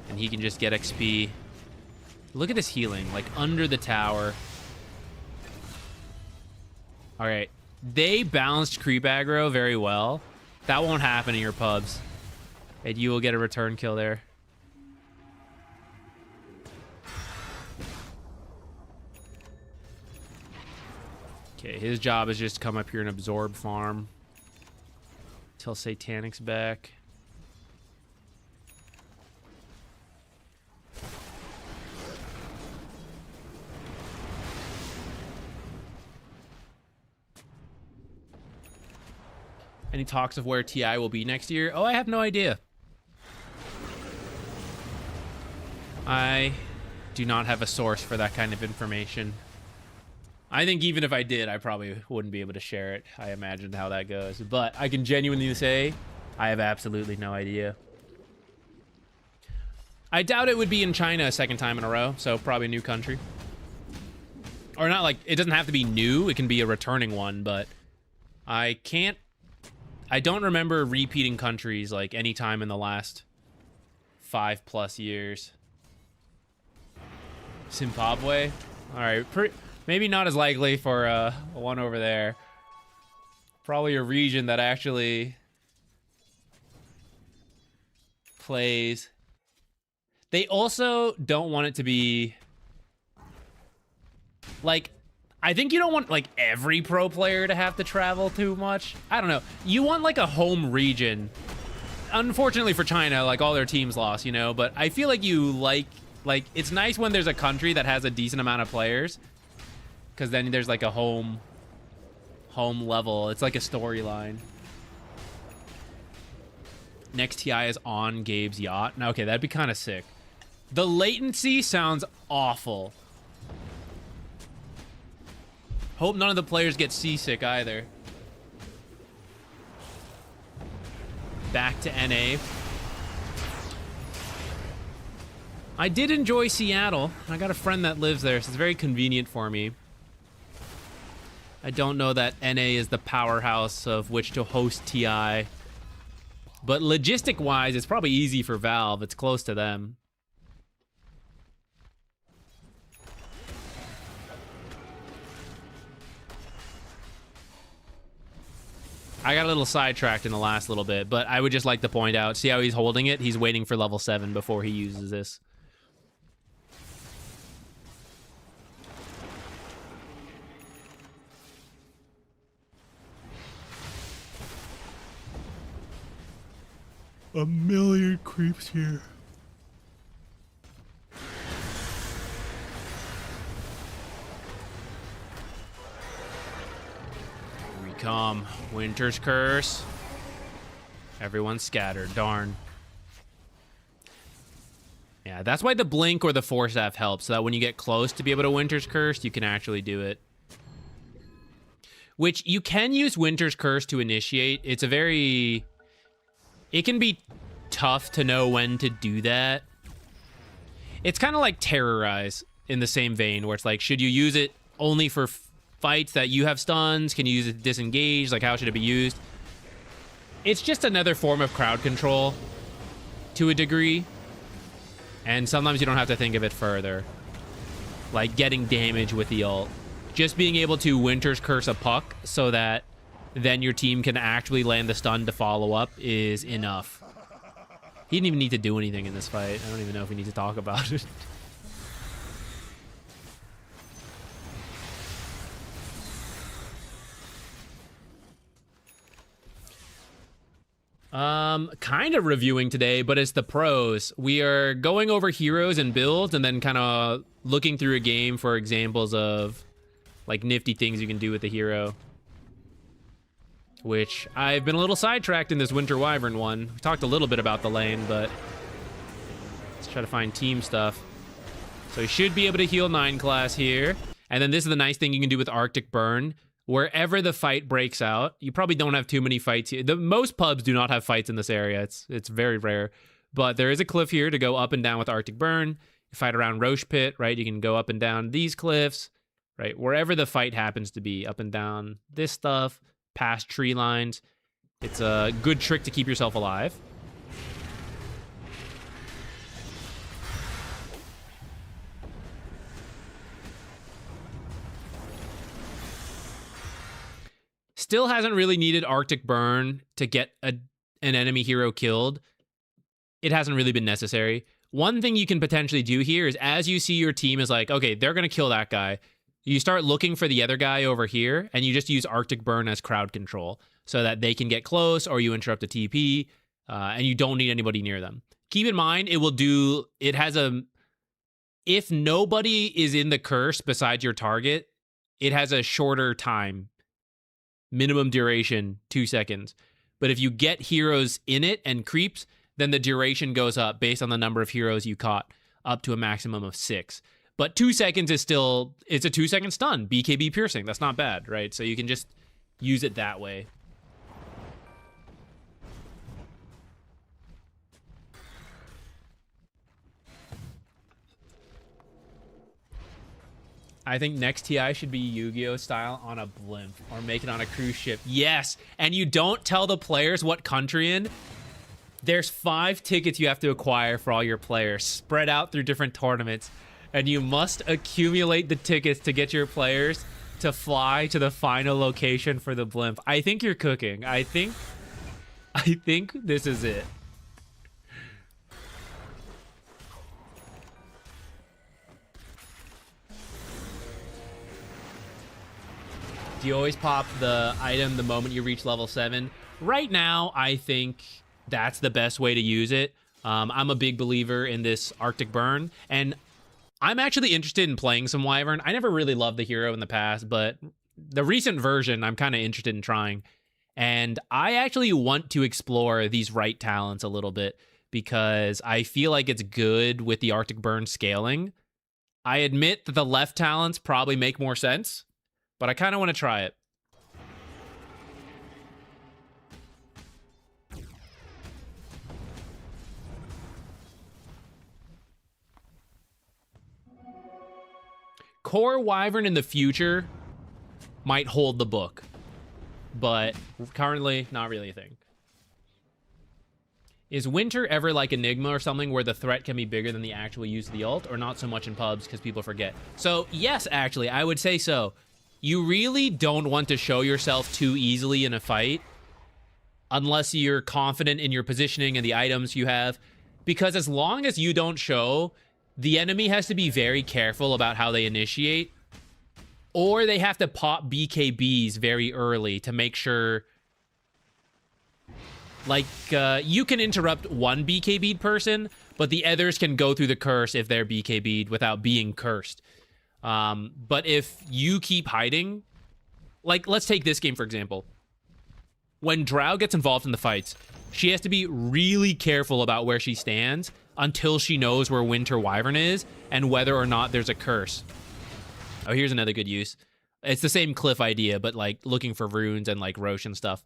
A: And he can just get XP. Look at this healing, like under the tower. All right, they balanced creep aggro very well. That won't happen in your pubs. And you will get a return kill there. Okay, his job is just to come up here and absorb farm. Till Satanic's back. Any talks of where TI will be next year? Oh, I have no idea. I do not have a source for that kind of information. I think even if I did, I probably wouldn't be able to share it. I imagined how that goes. But I can genuinely say I have absolutely no idea. I doubt it would be in China a second time in a row, so probably a new country. Or not like, it doesn't have to be new, it can be a returning one, but I don't remember repeating countries like any time in the last 5+ years. Zimbabwe? All right, maybe not as likely for one over there. Probably a region that actually plays. They also don't want it to be like, I think you don't want like every pro player to have to travel too much. I don't know. You want like a home region. Unfortunately for China, like all their teams lost, you know, but I feel like you like it's nice when there's a country that has a decent amount of players, because then there's like a home level. It's like a storyline. Next TI is on Gabe's yacht. Now, okay, that'd be kind of sick. The latency sounds awful. Hope none of the players get seasick either. Back to NA. I did enjoy Seattle. I got a friend that lives there, so it's very convenient for me. I don't know that NA is the powerhouse of which to host TI. But logistic-wise, it's probably easy for Valve. It's close to them. I got a little sidetracked in the last little bit, but I would just like to point out, see how he's holding it? He's waiting for level 7 before he uses this. A million creeps here. Come, Winter's Curse. Everyone's scattered, darn. Yeah, that's why the Blink or the Force Staff helps, so that when you get close to be able to Winter's Curse, you can actually do it. Which, you can use Winter's Curse to initiate. It's a very... It can be tough to know when to do that. It's kind of like Terrorize in the same vein, where it's like, should you use it only for fights that you have stuns? Can you use it to disengage? Like, how should it be used? It's just another form of crowd control to a degree. And sometimes you don't have to think of it further. Like getting damage with the ult. Just being able to Winter's Curse a puck so that then your team can actually land the stun to follow up is enough. He didn't even need to do anything in this fight. I don't even know if we need to talk about it. Kind of reviewing today, but it's the pros. We are going over heroes and builds and then kind of looking through a game for examples of like nifty things you can do with the hero. Which I've been a little sidetracked in this Winter Wyvern one. We talked a little bit about the lane, but let's try to find team stuff. So you should be able to heal 9 class here. And then this is the nice thing you can do with Arctic Burn. Wherever the fight breaks out, you probably don't have too many fights here. Most pubs do not have fights in this area. It's very rare. But there is a cliff here to go up and down with Arctic Burn. You fight around Roche Pit, right? You can go up and down these cliffs, right? Wherever the fight happens to be, up and down this stuff, past tree lines. It's a good trick to keep yourself alive. Still hasn't really needed Arctic Burn to get an enemy hero killed. It hasn't really been necessary. One thing you can potentially do here is as you see your team is like, okay, they're going to kill that guy. You start looking for the other guy over here, and you just use Arctic Burn as crowd control so that they can get close or you interrupt a TP, and you don't need anybody near them. Keep in mind, it has a... If nobody is in the curse besides your target, it has a shorter time. Minimum duration, 2 seconds. But if you get heroes in it and creeps, then the duration goes up based on the number of heroes you caught, up to a maximum of 6. But 2 seconds is still, it's a 2-second stun. BKB piercing, that's not bad, right? So you can just use it that way. I think next TI should be Yu-Gi-Oh style on a blimp or make it on a cruise ship. Yes, and you don't tell the players what country in. There's 5 tickets you have to acquire for all your players, spread out through different tournaments, and you must accumulate the tickets to get your players to fly to the final location for the blimp. I think you're cooking. I think this is it. Do you always pop the item the moment you reach level 7? Right now, I think that's the best way to use it. I'm a big believer in this Arctic Burn, and I'm actually interested in playing some Wyvern. I never really loved the hero in the past, but the recent version I'm kind of interested in trying. And I actually want to explore these right talents a little bit because I feel like it's good with the Arctic Burn scaling. I admit that the left talents probably make more sense, but I kind of want to try it. Core Wyvern in the future might hold the book. But currently, not really a thing. Is Winter ever like Enigma or something where the threat can be bigger than the actual use of the ult, or not so much in pubs because people forget? So, yes, actually, I would say so. You really don't want to show yourself too easily in a fight unless you're confident in your positioning and the items you have, because as long as you don't show, the enemy has to be very careful about how they initiate, or they have to pop BKBs very early to make sure, like, you can interrupt one BKB'd person, but the others can go through the curse if they're BKB'd without being cursed. But if you keep hiding, like, let's take this game, for example. When Drow gets involved in the fights, she has to be really careful about where she stands until she knows where Winter Wyvern is and whether or not there's a curse. Oh, here's another good use. It's the same cliff idea, but, like, looking for runes and, like, Roche and stuff.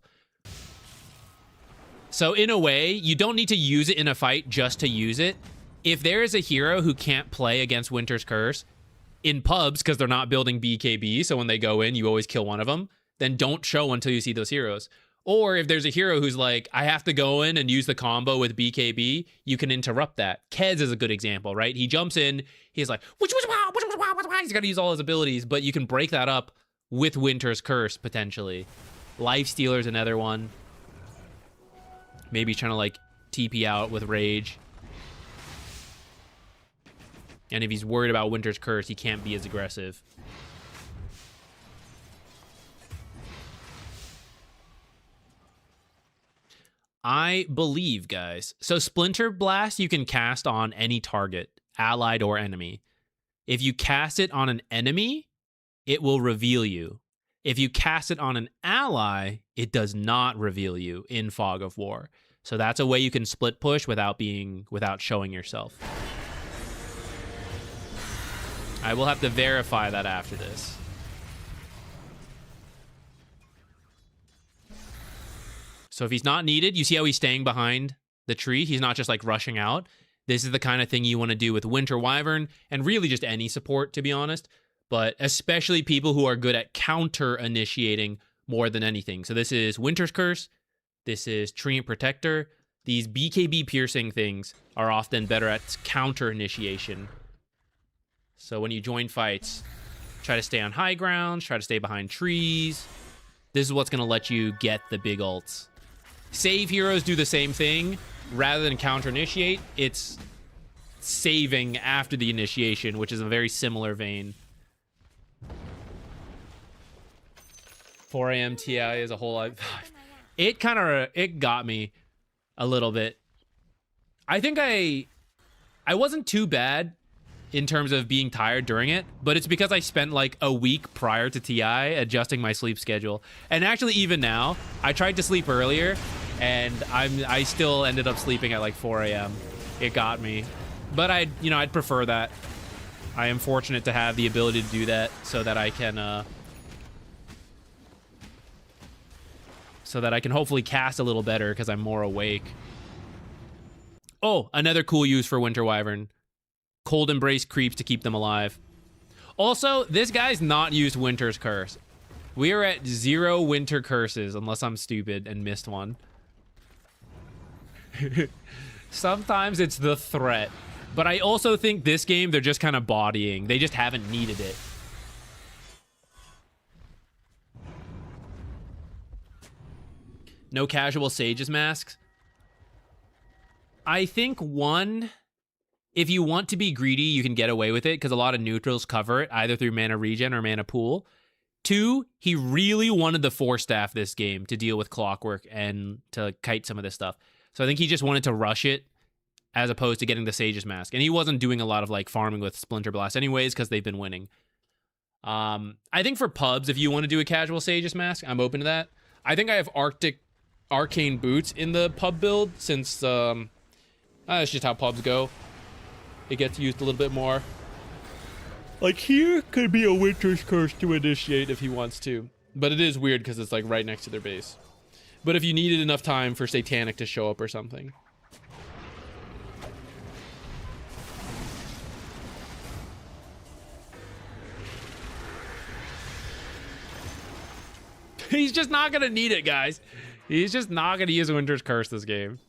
A: So, in a way, you don't need to use it in a fight just to use it. If there is a hero who can't play against Winter's Curse in pubs because they're not building BKB, so when they go in, you always kill one of them, then don't show until you see those heroes. Or if there's a hero who's like, I have to go in and use the combo with BKB, you can interrupt that. Kez is a good example, right? He jumps in, he's like, he's got to use all his abilities, but you can break that up with Winter's Curse, potentially. Lifestealer's another one. Maybe trying to, like, TP out with Rage. And if he's worried about Winter's Curse, he can't be as aggressive. I believe, guys. So Splinter Blast you can cast on any target, allied or enemy. If you cast it on an enemy, it will reveal you. If you cast it on an ally, it does not reveal you in Fog of War. So that's a way you can split push without showing yourself. I will have to verify that after this. So if he's not needed, you see how he's staying behind the tree? He's not just, like, rushing out. This is the kind of thing you want to do with Winter Wyvern, and really just any support, to be honest. But especially people who are good at counter-initiating more than anything. So this is Winter's Curse. This is Treant Protector. These BKB piercing things are often better at counter-initiation. So when you join fights, try to stay on high ground, try to stay behind trees. This is what's going to let you get the big ults. Save heroes do the same thing. Rather than counter-initiate, it's saving after the initiation, which is a very similar vein. 4 a.m. TI is a whole lot. It got me a little bit. I think I wasn't too bad in terms of being tired during it, but it's because I spent like a week prior to TI adjusting my sleep schedule. And actually even now, I tried to sleep earlier and I still ended up sleeping at like 4 a.m. It got me. But I'd prefer that. I am fortunate to have the ability to do that so that I can hopefully cast a little better because I'm more awake. Oh, another cool use for Winter Wyvern. Cold Embrace creeps to keep them alive. Also, this guy's not used Winter's Curse. We are at 0 Winter Curses, unless I'm stupid and missed one. Sometimes it's the threat. But I also think this game, they're just kind of bodying. They just haven't needed it. No casual Sage's masks. I think one, if you want to be greedy, you can get away with it because a lot of neutrals cover it, either through mana regen or mana pool. 2, he really wanted the Force Staff this game to deal with Clockwork and to kite some of this stuff. So I think he just wanted to rush it as opposed to getting the Sage's Mask. And he wasn't doing a lot of like farming with Splinter Blast anyways because they've been winning. I think for pubs, if you want to do a casual Sage's Mask, I'm open to that. I think I have Arcane Boots in the pub build since that's just how pubs go. It gets used a little bit more. Like here could be a Winter's Curse to initiate if he wants to. But it is weird because it's like right next to their base. But if you needed enough time for Satanic to show up or something. He's just not gonna need it, guys. He's just not gonna use Winter's Curse this game.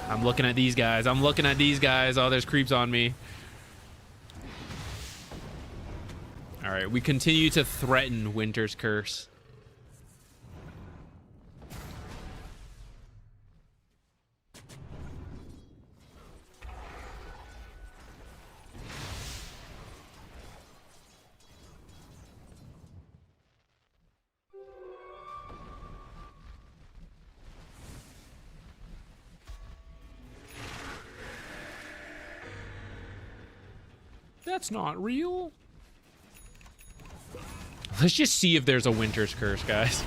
A: I'm looking at these guys. I'm looking at these guys. Oh, there's creeps on me. All right, we continue to threaten Winter's Curse. That's not real. Let's just see if there's a Winter's Curse, guys.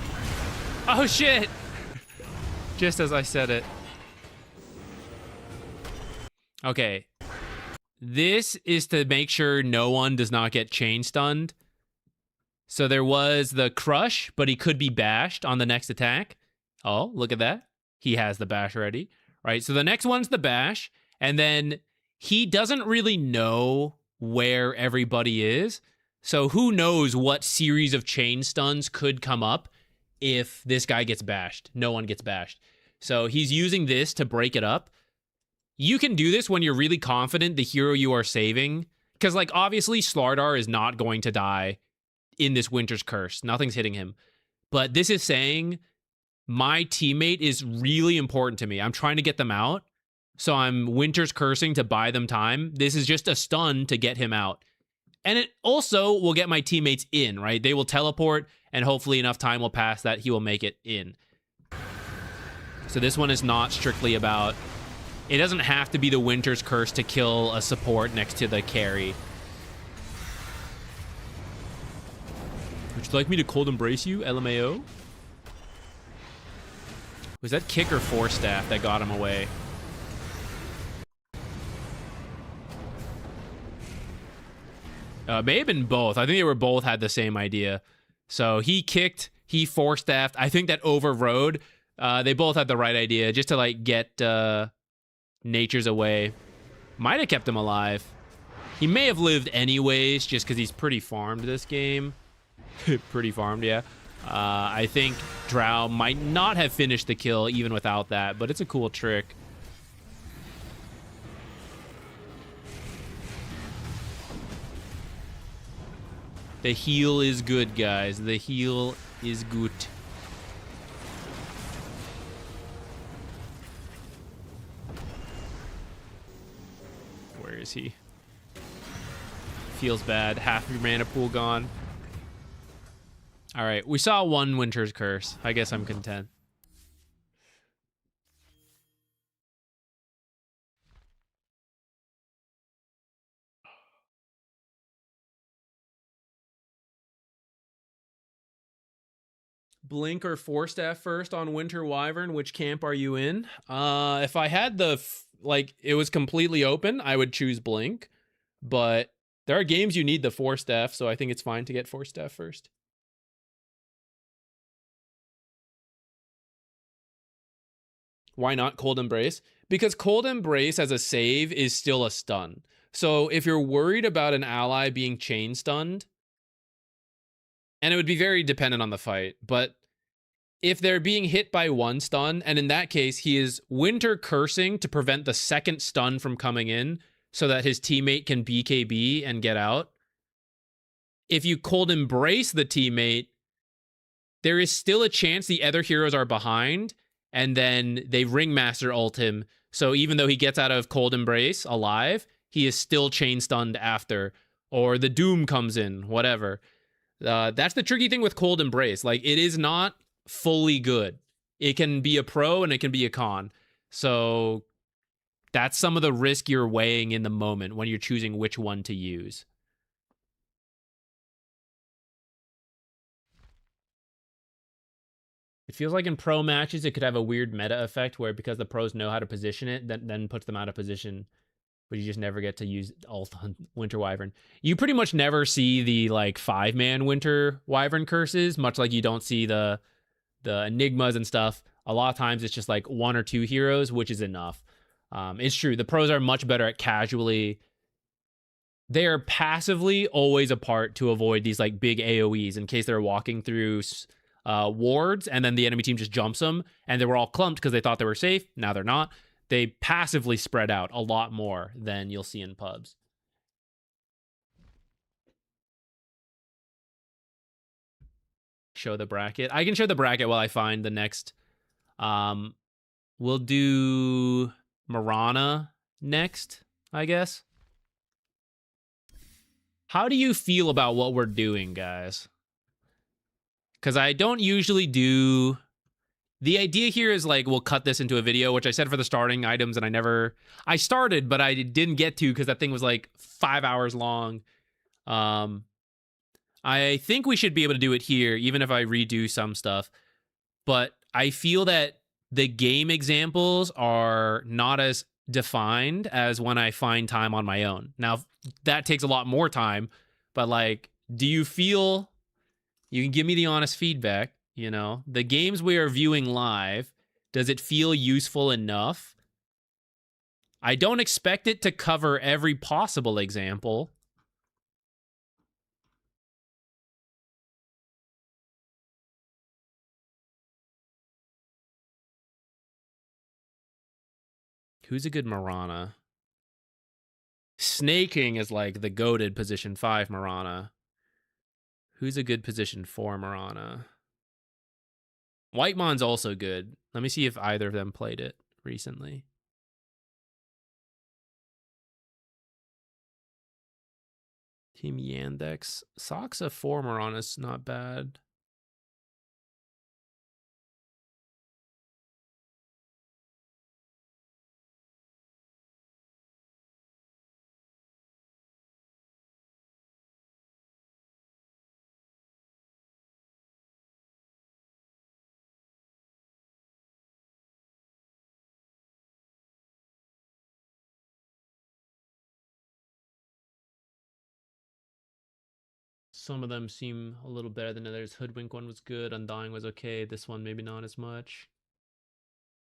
A: Oh, shit. Just as I said it. Okay. This is to make sure no one does not get chain stunned. So there was the crush, but he could be bashed on the next attack. Oh, look at that. He has the bash already. Right, so the next one's the bash. And then he doesn't really know where everybody is. So who knows what series of chain stuns could come up if this guy gets bashed. No one gets bashed. So he's using this to break it up. You can do this when you're really confident the hero you are saving. Because, like, obviously Slardar is not going to die in this Winter's Curse. Nothing's hitting him. But this is saying my teammate is really important to me. I'm trying to get them out. So I'm Winter's Cursing to buy them time. This is just a stun to get him out. And it also will get my teammates in, right? They will teleport, and hopefully enough time will pass that he will make it in. So this one is not strictly about... It doesn't have to be the Winter's Curse to kill a support next to the carry. Would you like me to cold embrace you, LMAO? Was that kick or force staff that got him away? May have been both. I think they were both had the same idea. So he kicked, he force staffed. I think that overrode. They both had the right idea, just to like get Nature's away. Might have kept him alive. He may have lived anyways, just because he's pretty farmed this game. Pretty farmed, yeah. I think Drow might not have finished the kill even without that, but it's a cool trick. The heal is good, guys. The heal is good. Where is he? Feels bad. Half your mana pool gone. All right, we saw one Winter's Curse. I guess I'm content. Blink or Force Staff first on Winter Wyvern. Which camp are you in? If I had the, like, it was completely open, I would choose Blink. But there are games you need the Force Staff, so I think it's fine to get Force Staff first. Why not Cold Embrace? Because Cold Embrace as a save is still a stun. So if you're worried about an ally being chain stunned, and it would be very dependent on the fight, but if they're being hit by one stun, and in that case, he is Winter Cursing to prevent the second stun from coming in so that his teammate can BKB and get out. If you Cold Embrace the teammate, there is still a chance the other heroes are behind, and then they Ringmaster ult him. So even though he gets out of Cold Embrace alive, he is still chain stunned after, or the Doom comes in, whatever. That's the tricky thing with Cold Embrace. Like, it is not fully good. It can be a pro and it can be a con. So that's some of the risk you're weighing in the moment when you're choosing which one to use. It feels like in pro matches, it could have a weird meta effect where because the pros know how to position it, that then puts them out of position. But you just never get to use ult on Winter Wyvern. You pretty much never see the like 5-man Winter Wyvern curses, much like you don't see the Enigmas and stuff. A lot of times it's just like 1 or 2 heroes, which is enough. It's true. The pros are much better at casually they're passively always apart to avoid these like big AoEs in case they're walking through wards and then the enemy team just jumps them and they were all clumped because they thought they were safe. Now they're not. They passively spread out a lot more than you'll see in pubs. Show the bracket. I can show the bracket while I find the next. We'll do Mirana next, I guess. How do you feel about what we're doing, guys? Because I don't usually do... The idea here is like, we'll cut this into a video, which I said for the starting items, and I started, but I didn't get to because that thing was like 5 hours long. I think we should be able to do it here, even if I redo some stuff. But I feel that the game examples are not as defined as when I find time on my own. Now, that takes a lot more time, but like, do you feel... You can give me the honest feedback, you know? The games we are viewing live, does it feel useful enough? I don't expect it to cover every possible example. Who's a good Mirana? Sneyking is like the goated position 5 Mirana. Who's a good position 4 Mirana? Whitemon's also good. Let me see if either of them played it recently. Team Yandex. Soxa 4 Mirana's not bad. Some of them seem a little better than others. Hoodwink one was good. Undying was okay. This one maybe not as much.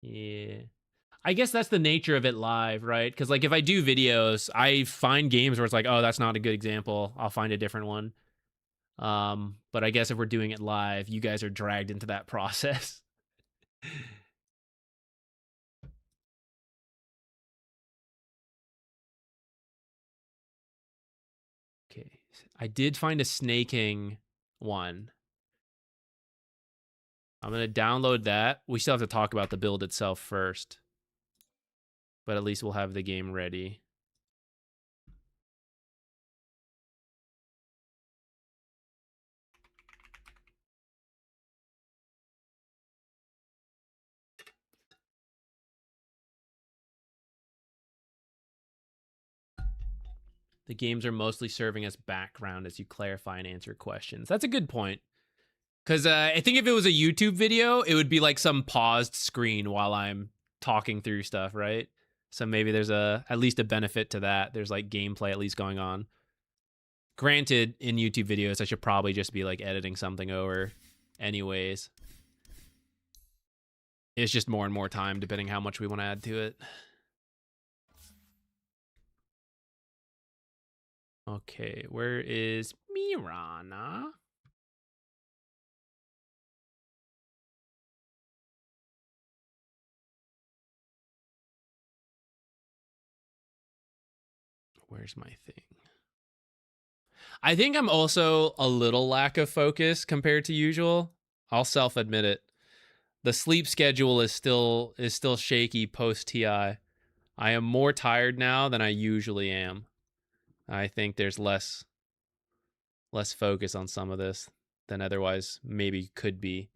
A: Yeah. I guess that's the nature of it live, right? Because like if I do videos, I find games where it's like, oh, that's not a good example. I'll find a different one. But I guess if we're doing it live, you guys are dragged into that process. Okay. I did find a Sneyking one. I'm going to download that. We still have to talk about the build itself first. But at least we'll have the game ready. The games are mostly serving as background as you clarify and answer questions. That's a good point. Because I think if it was a YouTube video, it would be like some paused screen while I'm talking through stuff, right? So maybe there's at least a benefit to that. There's like gameplay at least going on. Granted, in YouTube videos, I should probably just be like editing something over anyways. It's just more and more time depending how much we want to add to it. Okay, where is Mirana? Where's my thing? I think I'm also a little lack of focus compared to usual. I'll self-admit it. The sleep schedule is still shaky post TI. I am more tired now than I usually am. I think there's less focus on some of this than otherwise maybe could be.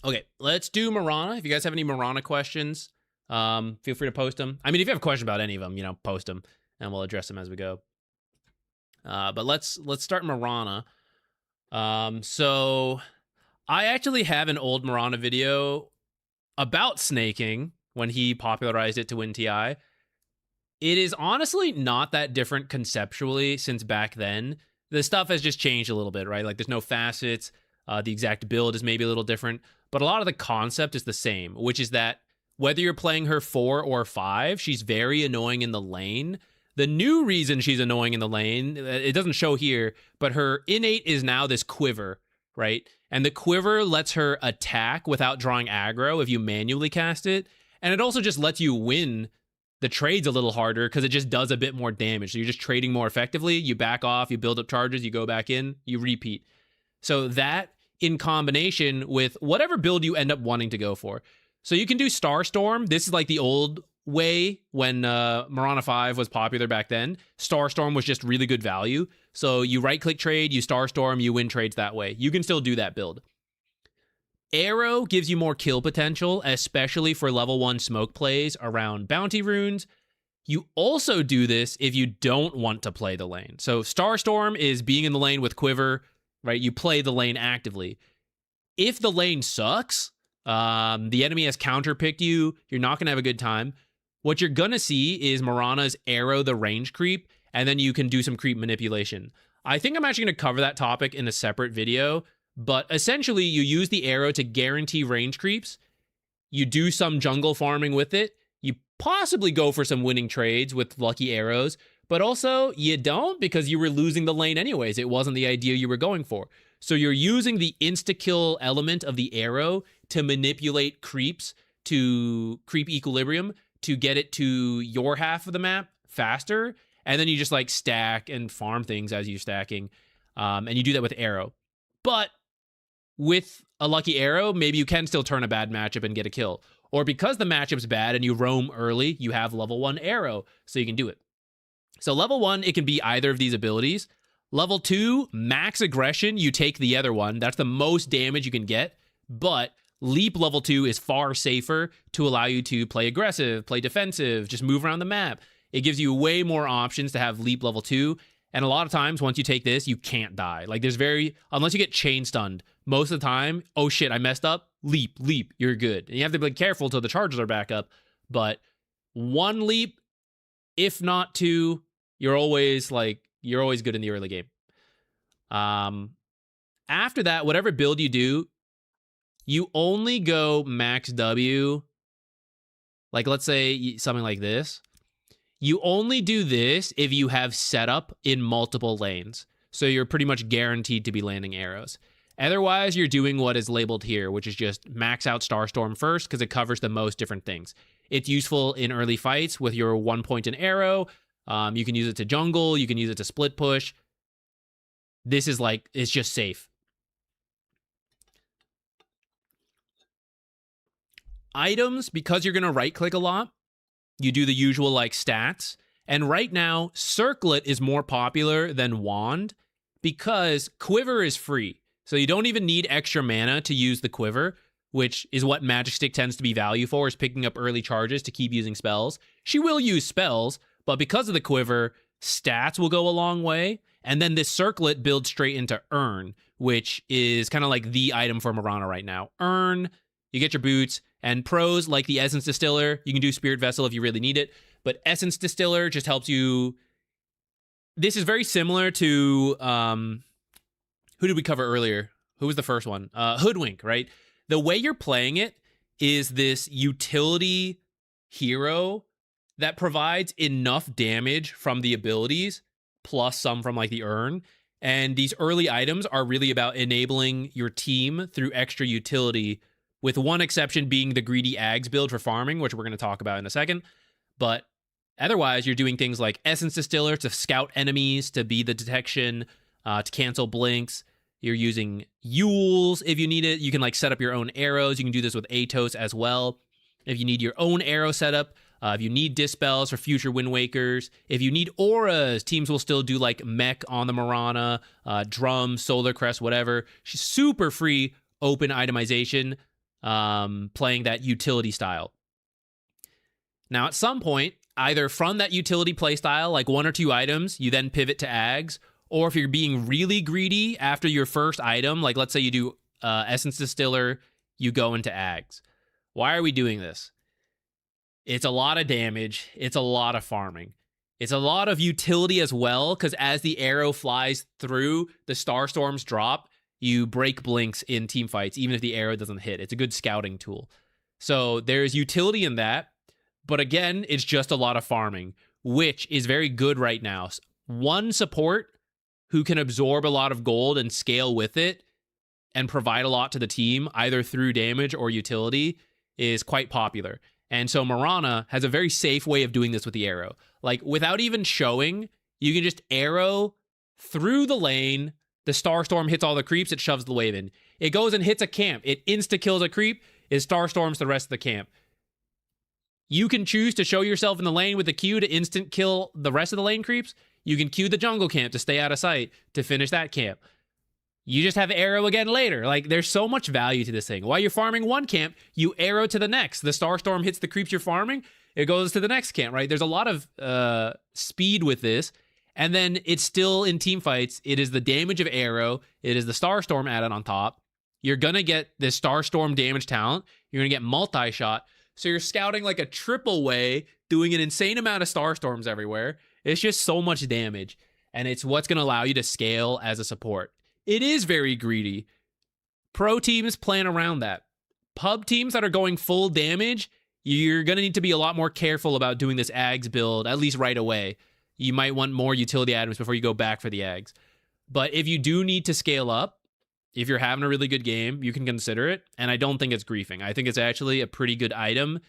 A: Okay, let's do Mirana. If you guys have any Mirana questions, feel free to post them. I mean, if you have a question about any of them, you know, post them and we'll address them as we go. But let's start Mirana. So I actually have an old Mirana video about Sneyking when he popularized it to win TI. It is honestly not that different conceptually since back then. The stuff has just changed a little bit, right? Like there's no facets. The exact build is maybe a little different, but a lot of the concept is the same, which is that whether you're playing her 4 or 5, she's very annoying in the lane. The new reason she's annoying in the lane, it doesn't show here, but her innate is now this quiver, right? And the quiver lets her attack without drawing aggro if you manually cast it. And it also just lets you win the trades a little harder because it just does a bit more damage. So you're just trading more effectively. You back off, you build up charges, you go back in, you repeat. So that in combination with whatever build you end up wanting to go for. So you can do Starstorm. This is like the old way when Mirana 5 was popular back then. Starstorm was just really good value. So you right-click trade, you Starstorm, you win trades that way. You can still do that build. Arrow gives you more kill potential, especially for level 1 smoke plays around bounty runes. You also do this if you don't want to play the lane. So Starstorm is being in the lane with Quiver, right? You play the lane actively. If the lane sucks, the enemy has counterpicked you, you're not going to have a good time. What you're going to see is Mirana's Arrow the range creep, and then you can do some creep manipulation. I think I'm actually going to cover that topic in a separate video, but essentially you use the Arrow to guarantee range creeps. You do some jungle farming with it. You possibly go for some winning trades with lucky arrows, but also you don't because you were losing the lane anyways. It wasn't the idea you were going for. So you're using the insta-kill element of the Arrow to manipulate creeps to creep equilibrium to get it to your half of the map faster. And then you just like stack and farm things as you're stacking. And you do that with Arrow. But with a lucky Arrow, maybe you can still turn a bad matchup and get a kill. Or because the matchup's bad and you roam early, you have level 1 Arrow, so you can do it. So level 1, it can be either of these abilities. Level 2, max aggression, you take the other one. That's the most damage you can get. But Leap level 2 is far safer to allow you to play aggressive, play defensive, just move around the map. It gives you way more options to have Leap level 2. And a lot of times, once you take this, you can't die. Like, unless you get chain stunned, most of the time, oh shit, I messed up, leap, you're good. And you have to be careful till the charges are back up. But 1 leap, if not 2, you're always good in the early game. After that, whatever build you do, you only go max W. Like, let's say something like this. You only do this if you have setup in multiple lanes. So you're pretty much guaranteed to be landing arrows. Otherwise, you're doing what is labeled here, which is just max out Starstorm first because it covers the most different things. It's useful in early fights with your 1 point in arrow. You can use it to jungle. You can use it to split push. This is it's just safe. Items, because you're going to right click a lot, you do the usual stats. And right now, Circlet is more popular than Wand because Quiver is free. So you don't even need extra mana to use the Quiver, which is what Magic Stick tends to be value for, is picking up early charges to keep using spells. She will use spells, but because of the Quiver, stats will go a long way. And then this Circlet builds straight into Earn, which is kind of like the item for Mirana right now. Earn, you get your boots, and pros like the Essence Distiller. You can do Spirit Vessel if you really need it, but Essence Distiller just helps you. This is very similar to, who did we cover earlier? Who was the first one? Hoodwink, right? The way you're playing it is this utility hero that provides enough damage from the abilities, plus some from the Earn. And these early items are really about enabling your team through extra utility, with one exception being the greedy Ags build for farming, which we're going to talk about in a second. But otherwise, you're doing things like Essence Distiller to scout enemies, to be the detection, to cancel blinks. You're using Yules if you need it. You can set up your own arrows. You can do this with Atos as well. If you need your own arrow setup, if you need Dispels for future Wind Wakers, if you need auras, teams will still do Mech on the Mirana, Drum, Solar Crest, whatever. She's super free, open itemization, playing that utility style. Now, at some point, either from that utility play style, 1 or 2 items, you then pivot to Ags, or if you're being really greedy after your first item, let's say you do Essence Distiller, you go into Ags. Why are we doing this? It's a lot of damage. It's a lot of farming. It's a lot of utility as well, because as the arrow flies through, the Starstorms drop. You break blinks in team fights, even if the arrow doesn't hit. It's a good scouting tool. So there's utility in that. But again, it's just a lot of farming, which is very good right now. One support who can absorb a lot of gold and scale with it and provide a lot to the team, either through damage or utility, is quite popular. And so Mirana has a very safe way of doing this with the arrow. Like, without even showing, you can just arrow through the lane. The Starstorm hits all the creeps, it shoves the wave in. It goes and hits a camp. It insta-kills a creep, it Starstorms the rest of the camp. You can choose to show yourself in the lane with the Q to instant kill the rest of the lane creeps. You can Q the jungle camp to stay out of sight to finish that camp. You just have arrow again later. Like, there's so much value to this thing. While you're farming one camp, you arrow to the next. The Starstorm hits the creeps you're farming, it goes to the next camp, right? There's a lot of speed with this. And then it's still in team fights. It is the damage of arrow. It is the Starstorm added on top. You're going to get this Starstorm damage talent. You're going to get multi-shot. So you're scouting like a triple way, doing an insane amount of Starstorms everywhere. It's just so much damage. And it's what's going to allow you to scale as a support. It is very greedy. Pro teams plan around that. Pub teams that are going full damage, you're going to need to be a lot more careful about doing this Ags build, at least right away. You might want more utility items before you go back for the Ags. But if you do need to scale up, if you're having a really good game, you can consider it. And I don't think it's griefing. I think it's actually a pretty good item,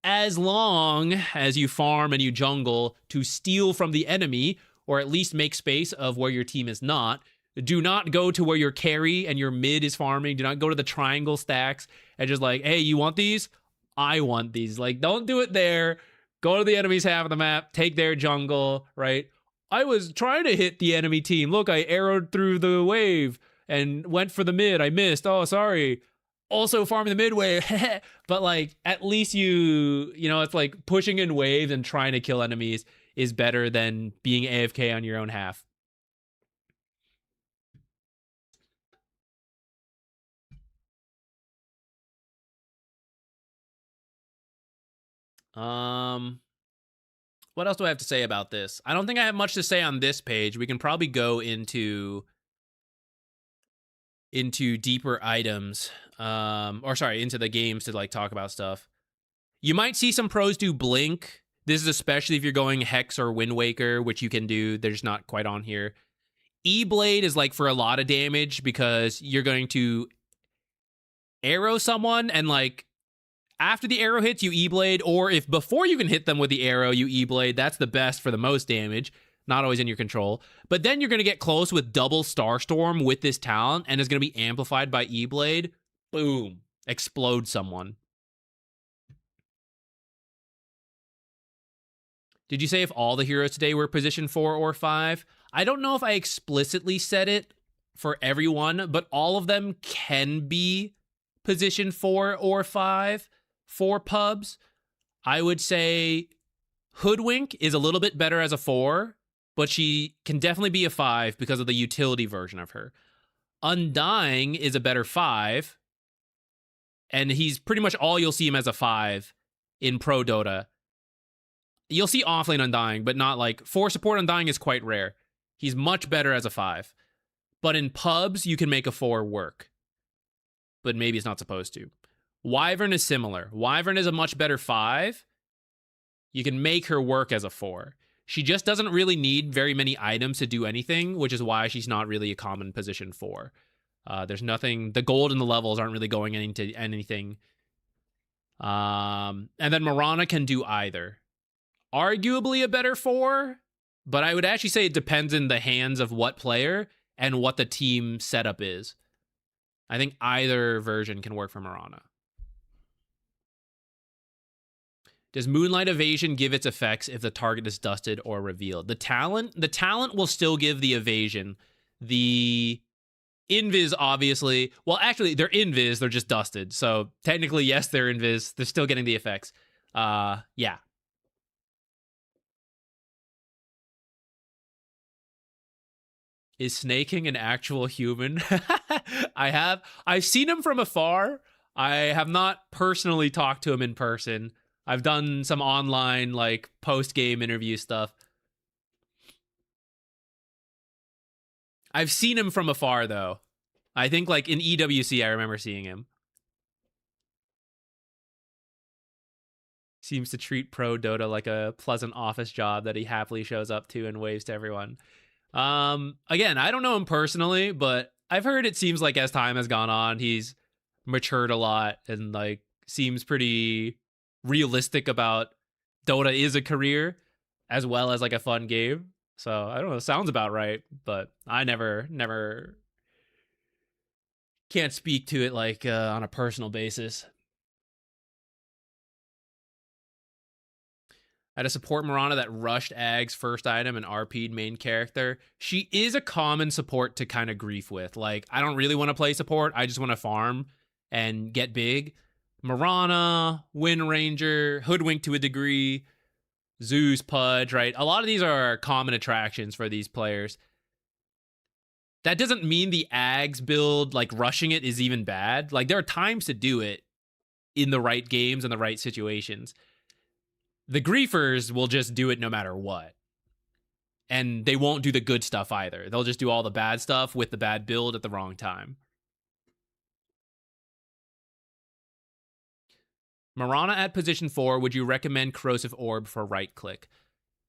A: as long as you farm and you jungle to steal from the enemy, or at least make space of where your team is not. Do not go to where your carry and your mid is farming. Do not go to the triangle stacks and just like, hey, you want these? I want these. Like, don't do it there. Go to the enemy's half of the map, take their jungle, right? I was trying to hit the enemy team. Look, I arrowed through the wave and went for the mid. I missed. Oh, sorry. Also farming the mid wave. But like, at least you know, it's like pushing in waves and trying to kill enemies is better than being AFK on your own half. What else do I have to say about this? I don't think I have much to say on this page. We can probably go into deeper items, into the games to like talk about stuff. You might see some pros do Blink. This is especially if you're going Hex or Wind Waker, which you can do. They're just not quite on here. E-Blade is like for a lot of damage because you're going to arrow someone and like after the arrow hits, you E-Blade, or if before you can hit them with the arrow, you E-Blade. That's the best for the most damage. Not always in your control. But then you're going to get close with double Starstorm with this talent, and it's going to be amplified by E-Blade. Boom. Explode someone. Did you say if all the heroes today were position 4 or 5? I don't know if I explicitly said it for everyone, but all of them can be position 4 or 5 for pubs. I would say Hoodwink is a little bit better as a 4, but she can definitely be a 5 because of the utility version of her. Undying is a better 5, and he's pretty much all you'll see him as a 5 in Pro Dota. You'll see offlane Undying, but not like... For support, Undying is quite rare. He's much better as a 5. But in pubs, you can make a 4 work. But maybe it's not supposed to. Wyvern is similar. Wyvern is a much better 5. You can make her work as a 4. She just doesn't really need very many items to do anything, which is why she's not really a common position 4. There's nothing... The gold and the levels aren't really going into anything. And then Mirana can do either. Arguably a better 4, but I would actually say it depends in the hands of what player and what the team setup is. I think either version can work for Mirana. Does Moonlight Evasion give its effects if the target is dusted or revealed? The talent will still give the evasion. The invis, obviously, well, actually, they're invis, they're just dusted. So technically, yes, they're invis. They're still getting the effects. Yeah. Is Sneyking an actual human? I've seen him from afar. I have not personally talked to him in person. I've done some online, like, post-game interview stuff. I've seen him from afar, though. I think, like, in EWC, I remember seeing him. Seems to treat pro Dota like a pleasant office job that he happily shows up to and waves to everyone. Again, I don't know him personally, but I've heard it seems like as time has gone on, he's matured a lot and like seems pretty realistic about Dota is a career as well as like a fun game. So I don't know, sounds about right, but I never can't speak to it like on a personal basis. I had a support Mirana that rushed Ag's first item and RP'd main character. She is a common support to kind of grief with. Like, I don't really want to play support. I just want to farm and get big. Mirana, Wind Ranger, Hoodwink to a degree, Zeus, Pudge, right? A lot of these are common attractions for these players. That doesn't mean the Ags build, like rushing it, is even bad. Like, there are times to do it in the right games and the right situations. The griefers will just do it no matter what. And they won't do the good stuff either. They'll just do all the bad stuff with the bad build at the wrong time. Mirana at position 4, would you recommend Corrosive Orb for right click?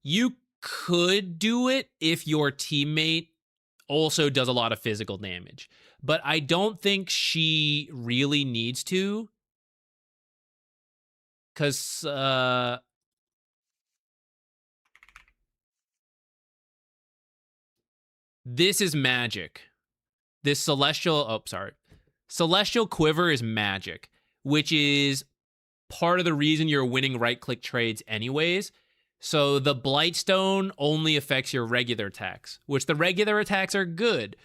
A: You could do it if your teammate also does a lot of physical damage. But I don't think she really needs to. Because, this is magic. This Celestial Quiver is magic, which is part of the reason you're winning right-click trades anyways. So the Blightstone only affects your regular attacks, which the regular attacks are good.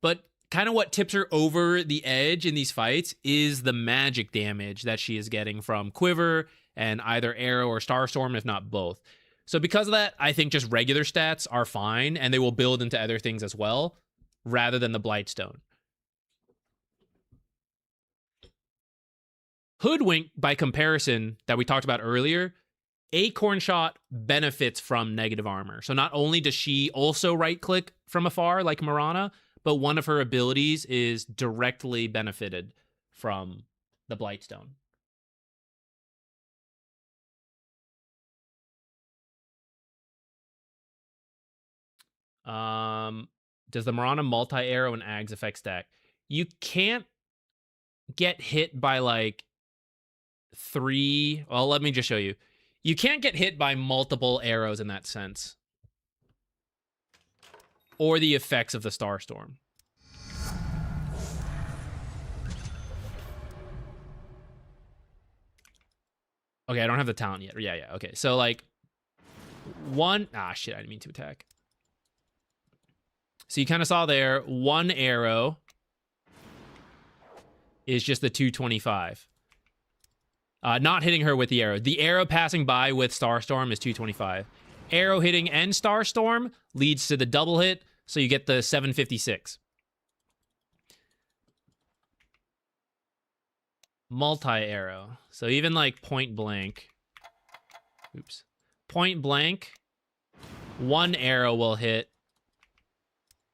A: But kind of what tips her over the edge in these fights is the magic damage that she is getting from Quiver and either Arrow or Starstorm, if not both. So because of that, I think just regular stats are fine, and they will build into other things as well, rather than the Blightstone. Hoodwink, by comparison, that we talked about earlier, Acorn Shot benefits from negative armor. So not only does she also right-click from afar, like Mirana, but one of her abilities is directly benefited from the Blightstone. Does the Mirana multi-arrow and Ags effect stack? You can't get hit by like 3. Well, let me just show you. You can't get hit by multiple arrows in that sense. Or the effects of the Starstorm. Okay, I don't have the talent yet. Yeah, okay. So like one... Ah, shit, I didn't mean to attack. So you kind of saw there, one arrow is just the 225. Not hitting her with the arrow. The arrow passing by with Starstorm is 225. Arrow hitting and Starstorm leads to the double hit, so you get the 756. Multi-arrow. So even like point blank. Oops. Point blank, one arrow will hit.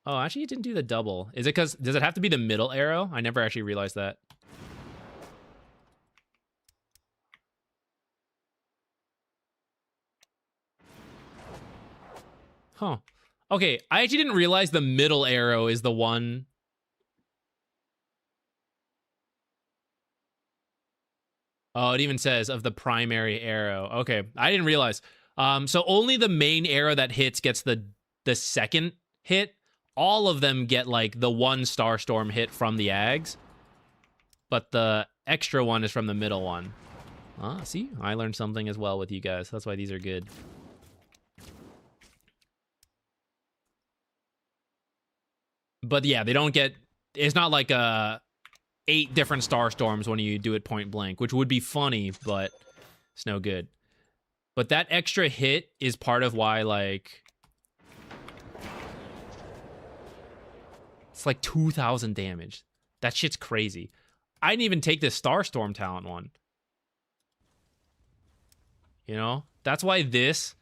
A: Oh, actually, it didn't do the double. Is it because... Does it have to be the middle arrow? I never actually realized that. Huh. Okay, I actually didn't realize the middle arrow is the one... Oh, it even says of the primary arrow. Okay, I didn't realize. So only the main arrow that hits gets the second hit. All of them get, like, the one Starstorm hit from the Ags. But the extra one is from the middle one. Ah, see? I learned something as well with you guys. That's why these are good. But, yeah, they don't get... It's not like 8 different Starstorms when you do it point blank, which would be funny, but it's no good. But that extra hit is part of why, like... It's like 2,000 damage. That shit's crazy. I didn't even take this Starstorm talent one. You know? That's why this...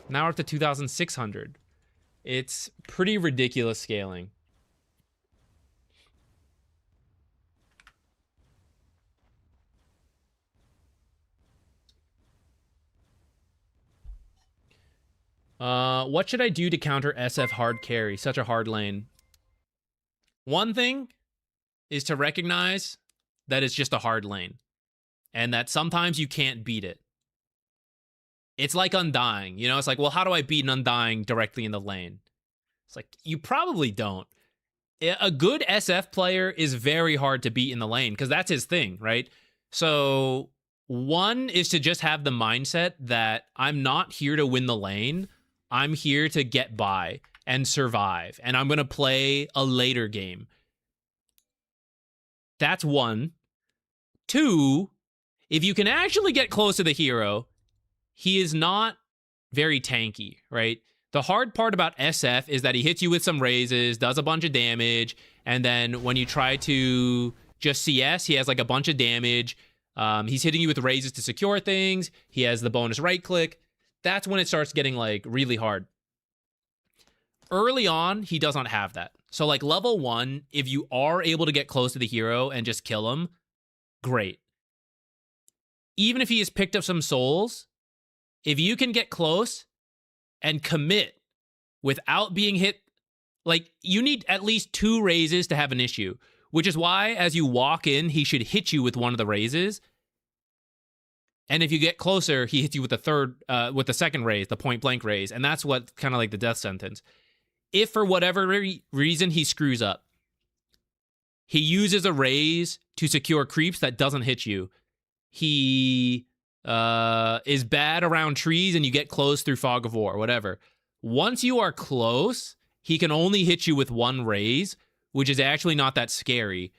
A: Now we're up to 2,600. It's pretty ridiculous scaling. What should I do to counter SF hard carry? Such a hard lane. One thing is to recognize that it's just a hard lane and that sometimes you can't beat it. It's like Undying, you know? It's like, well, how do I beat an Undying directly in the lane? It's like, you probably don't. A good SF player is very hard to beat in the lane because that's his thing, right? So one is to just have the mindset that I'm not here to win the lane. I'm here to get by and survive, and I'm going to play a later game. That's one. Two, if you can actually get close to the hero, he is not very tanky, right? The hard part about SF is that he hits you with some raises, does a bunch of damage, and then when you try to just CS, he has like a bunch of damage. He's hitting you with raises to secure things. He has the bonus right click. That's when it starts getting like really hard. Early on, he does not have that. So like level 1, if you are able to get close to the hero and just kill him, great. Even if he has picked up some souls, if you can get close and commit without being hit, like you need at least 2 raises to have an issue, which is why as you walk in, he should hit you with one of the raises. And if you get closer, he hits you with the second raise, the point blank raise. And that's what kind of like the death sentence. If for whatever reason he screws up, he uses a raise to secure creeps that doesn't hit you. He is bad around trees and you get close through fog of war, whatever. Once you are close, he can only hit you with 1 raise, which is actually not that scary.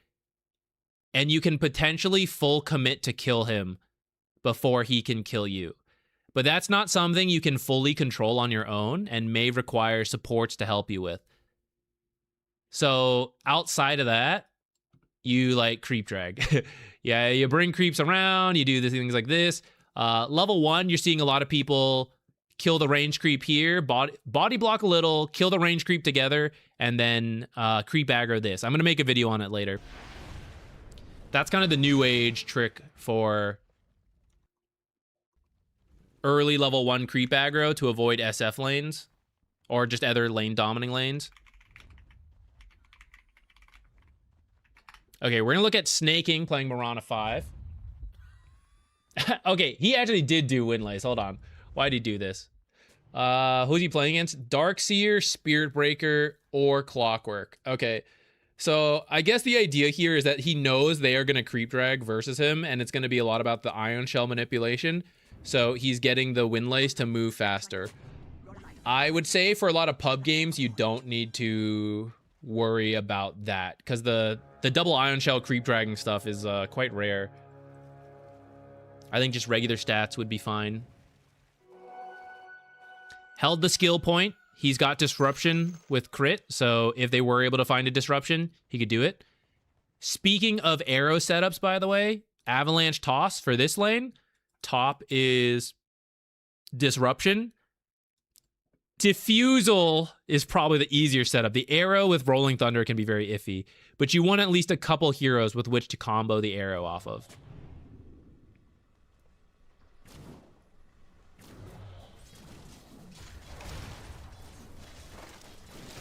A: And you can potentially full commit to kill him before he can kill you. But that's not something you can fully control on your own and may require supports to help you with. So outside of that, you like creep drag. Yeah, you bring creeps around, you do the things like this. Level 1, you're seeing a lot of people kill the range creep here, body block a little, kill the range creep together, and then creep aggro this. I'm going to make a video on it later. That's kind of the new age trick for early level 1 creep aggro to avoid SF lanes or just other lane dominating lanes. Okay, we're gonna look at Sneyking playing Mirana 5. Okay, he actually did do Windlace. Hold on. Why'd he do this? Who's he playing against? Darkseer, Spirit Breaker, or Clockwork. Okay, so I guess the idea here is that he knows they are gonna creep drag versus him, and it's gonna be a lot about the Ion Shell manipulation. So he's getting the Windlace to move faster. I would say for a lot of pub games, you don't need to worry about that because the double Ion Shell creep dragging stuff is quite rare. I think just regular stats would be fine. Held the skill point. He's got disruption with crit, so if they were able to find a disruption, he could do it. Speaking of arrow setups, by the way, Avalanche Toss for this lane. Top is disruption. Diffusal is probably the easier setup. The arrow with Rolling Thunder can be very iffy, but you want at least a couple heroes with which to combo the arrow off of.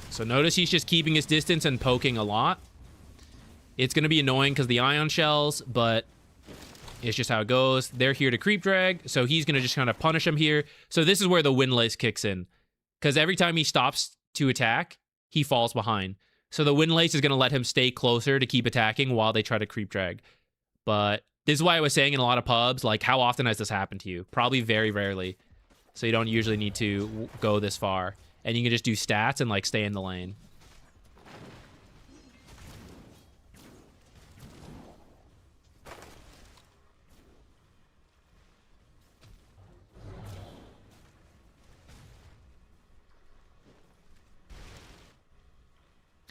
A: So notice he's just keeping his distance and poking a lot. It's going to be annoying because the Ion Shells, but it's just how it goes. They're here to creep drag, so he's going to just kind of punish him here. So this is where the Windlace kicks in. Because every time he stops to attack, he falls behind. So the Windlace is going to let him stay closer to keep attacking while they try to creep drag. But this is why I was saying in a lot of pubs, like, how often has this happened to you? Probably very rarely. So you don't usually need to go this far. And you can just do stats and, like, stay in the lane.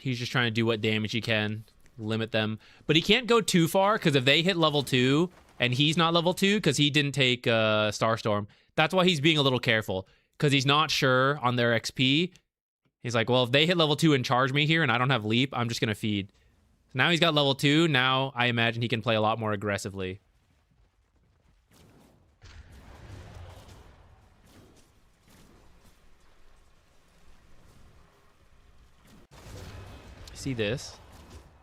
A: He's just trying to do what damage he can, limit them. But he can't go too far, because if they hit level 2, and he's not level 2, because he didn't take Starstorm, that's why he's being a little careful, because he's not sure on their XP. He's like, well, if they hit level 2 and charge me here, and I don't have leap, I'm just going to feed. Now he's got level 2, now I imagine he can play a lot more aggressively. See this?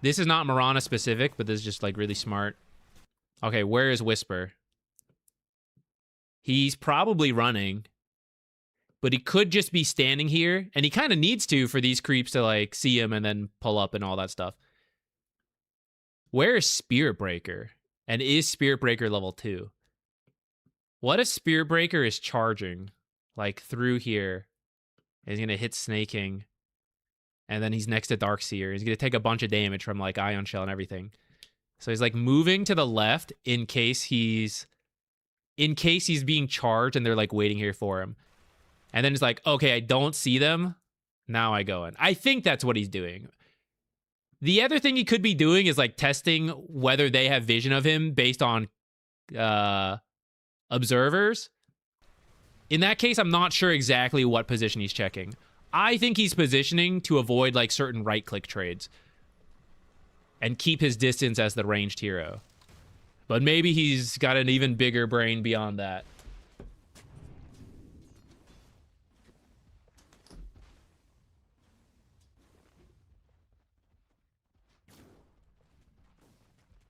A: This is not Mirana specific, but this is just like really smart. Okay, where is Whisper? He's probably running, but he could just be standing here, and he kind of needs to for these creeps to like see him and then pull up and all that stuff. Where is Spirit Breaker? And is Spirit Breaker level 2? What if Spirit Breaker is charging like through here? He's gonna hit Sneyking, and then he's next to Darkseer. He's gonna take a bunch of damage from like Ion Shell and everything. So he's like moving to the left in case he's being charged and they're like waiting here for him. And then it's like, okay, I don't see them. Now I go in. I think that's what he's doing. The other thing he could be doing is like testing whether they have vision of him based on observers. In that case, I'm not sure exactly what position he's checking. I think he's positioning to avoid like certain right-click trades and keep his distance as the ranged hero. But maybe he's got an even bigger brain beyond that.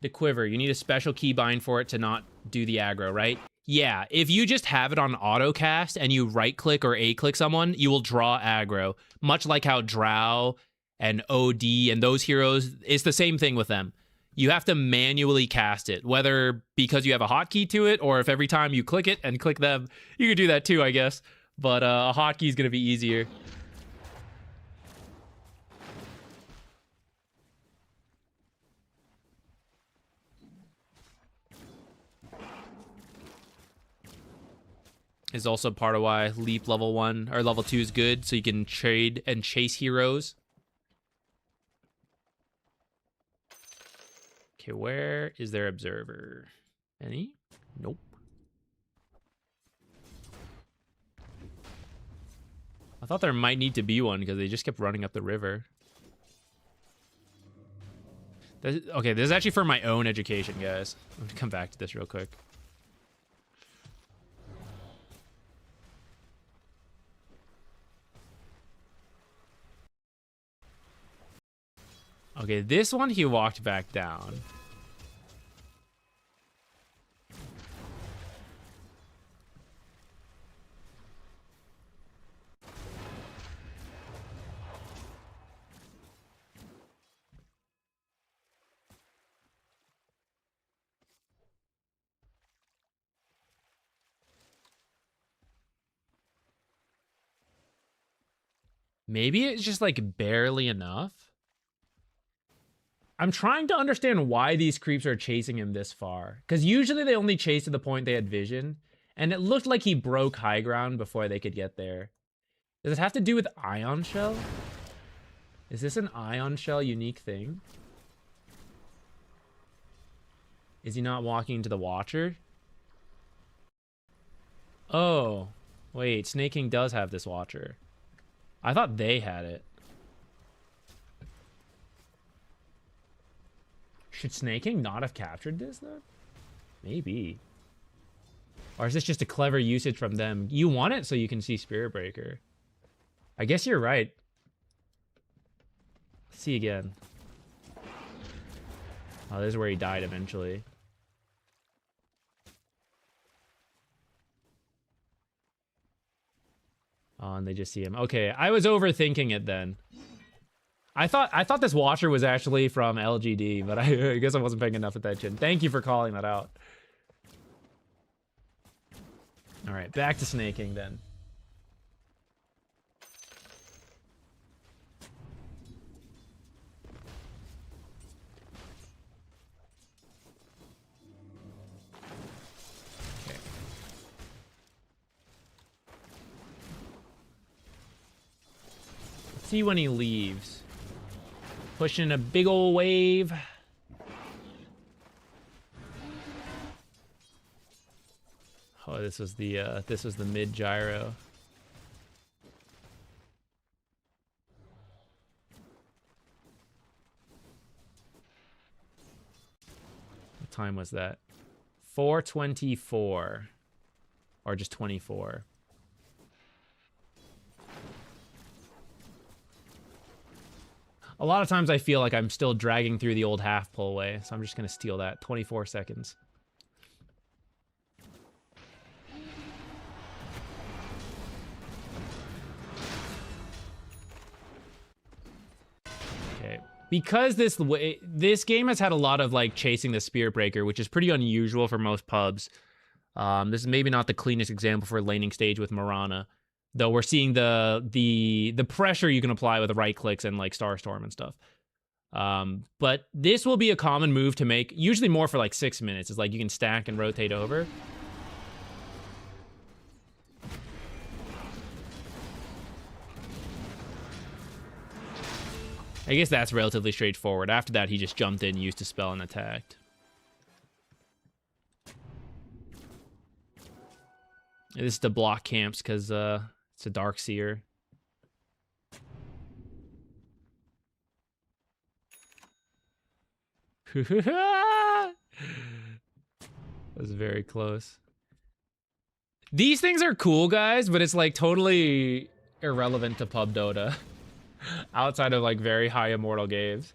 A: The quiver, you need a special keybind for it to not do the aggro, right? Yeah, if you just have it on auto cast and you right click or A click someone, you will draw aggro. Much like how Drow and OD and those heroes, it's the same thing with them. You have to manually cast it, whether because you have a hotkey to it or if every time you click it and click them, you can do that too, I guess. But a hotkey is going to be easier. Is also part of why Leap level 1 or level 2 is good, so you can trade and chase heroes. Okay, where is their observer? Any? Nope. I thought there might need to be one because they just kept running up the river. Okay, this is actually for my own education, guys. I'm gonna come back to this real quick. Okay, this one he walked back down. Maybe it's just like barely enough. I'm trying to understand why these creeps are chasing him this far. Because usually they only chase to the point they had vision. And it looked like he broke high ground before they could get there. Does it have to do with Ion Shell? Is this an Ion Shell unique thing? Is he not walking into the Watcher? Oh, wait, Sneyking does have this Watcher. I thought they had it. Should Sneyking not have captured this, then? Maybe. Or is this just a clever usage from them? You want it so you can see Spirit Breaker. I guess you're right. Let's see again. Oh, this is where he died eventually. Oh, and they just see him. Okay, I was overthinking it then. I thought this Watcher was actually from LGD, but I guess I wasn't paying enough attention. Thank you for calling that out. All right, back to Sneyking then. Okay. Let's see when he leaves. Pushing a big old wave. Oh, this was the mid gyro. What time was that? 4:24, or just 24. A lot of times I feel like I'm still dragging through the old half pull way, so I'm just going to steal that. 24 seconds. Okay. Because this game has had a lot of like chasing the Spirit Breaker, which is pretty unusual for most pubs. This is maybe not the cleanest example for laning stage with Mirana, though we're seeing the pressure you can apply with right clicks and like Starstorm and stuff. But this will be a common move to make, usually more for like 6 minutes. It's like you can stack and rotate over. I guess that's relatively straightforward. After that, he just jumped in, used a spell, and attacked. This is to block camps because it's a Dark Seer. That was very close. These things are cool, guys, but it's like totally irrelevant to Pub Dota. Outside of like very high immortal games.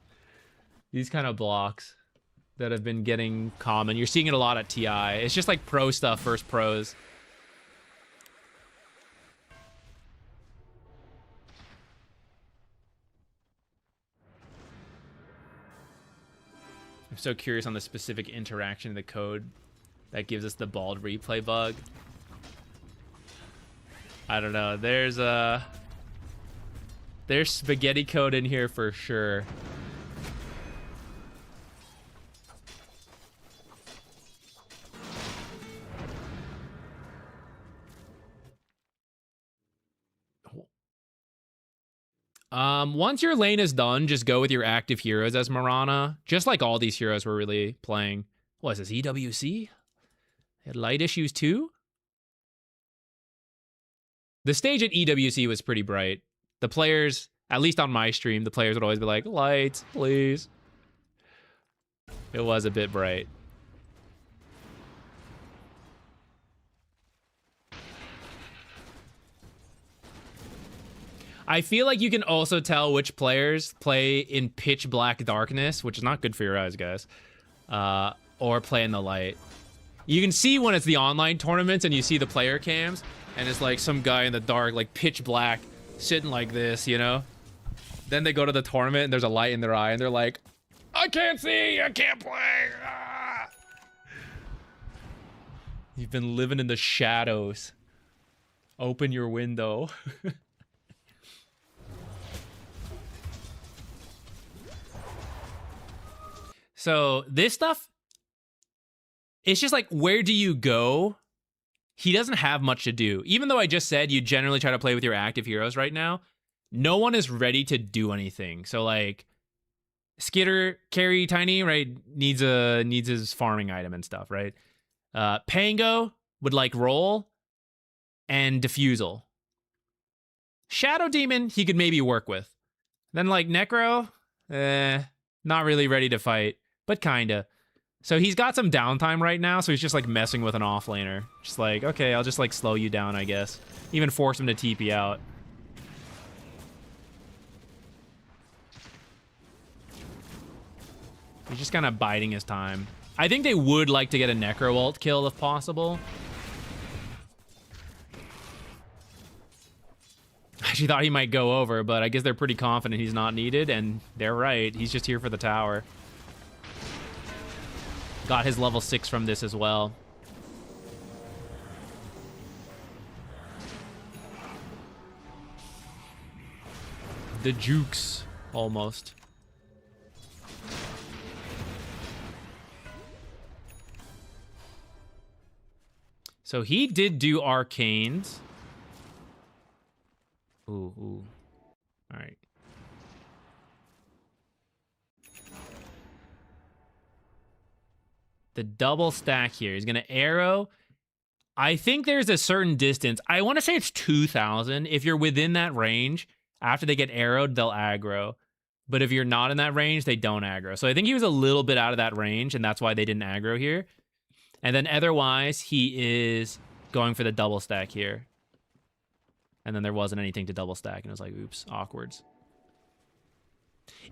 A: These kind of blocks that have been getting common. You're seeing it a lot at TI. It's just like pro stuff versus pros. I'm so curious on the specific interaction of the code that gives us the bald replay bug. I don't know. There's spaghetti code in here for sure. Once your lane is done, just go with your active heroes as Mirana. Just like all these heroes we're really playing. What is this, EWC? They had light issues too? The stage at EWC was pretty bright. The players, at least on my stream, the players would always be like, lights, please. It was a bit bright. I feel like you can also tell which players play in pitch black darkness, which is not good for your eyes, guys, or play in the light. You can see when it's the online tournaments and you see the player cams, and it's like some guy in the dark, like pitch black, sitting like this, you know? Then they go to the tournament and there's a light in their eye and they're like, I can't see, I can't play. Ah! You've been living in the shadows. Open your window. So this stuff, it's just like, where do you go? He doesn't have much to do. Even though I just said you generally try to play with your active heroes right now, no one is ready to do anything. So like, Skitter, carry Tiny, right, needs his farming item and stuff, right? Pango would like roll and Diffusal. Shadow Demon, he could maybe work with. Then like Necro, not really ready to fight, but kinda. So he's got some downtime right now, so he's just like messing with an offlaner. Just like, okay, I'll just like slow you down, I guess. Even force him to TP out. He's just kind of biding his time. I think they would like to get a Necro ult kill if possible. I actually thought he might go over, but I guess they're pretty confident he's not needed, and they're right. He's just here for the tower. Got his level 6 from this as well. The jukes, almost. So he did do arcanes. Ooh. All right. The double stack here. He's going to arrow. I think there's a certain distance. I want to say it's 2,000. If you're within that range, after they get arrowed, they'll aggro. But if you're not in that range, they don't aggro. So I think he was a little bit out of that range, and that's why they didn't aggro here. And then otherwise, he is going for the double stack here. And then there wasn't anything to double stack, and it was like, oops, awkwards.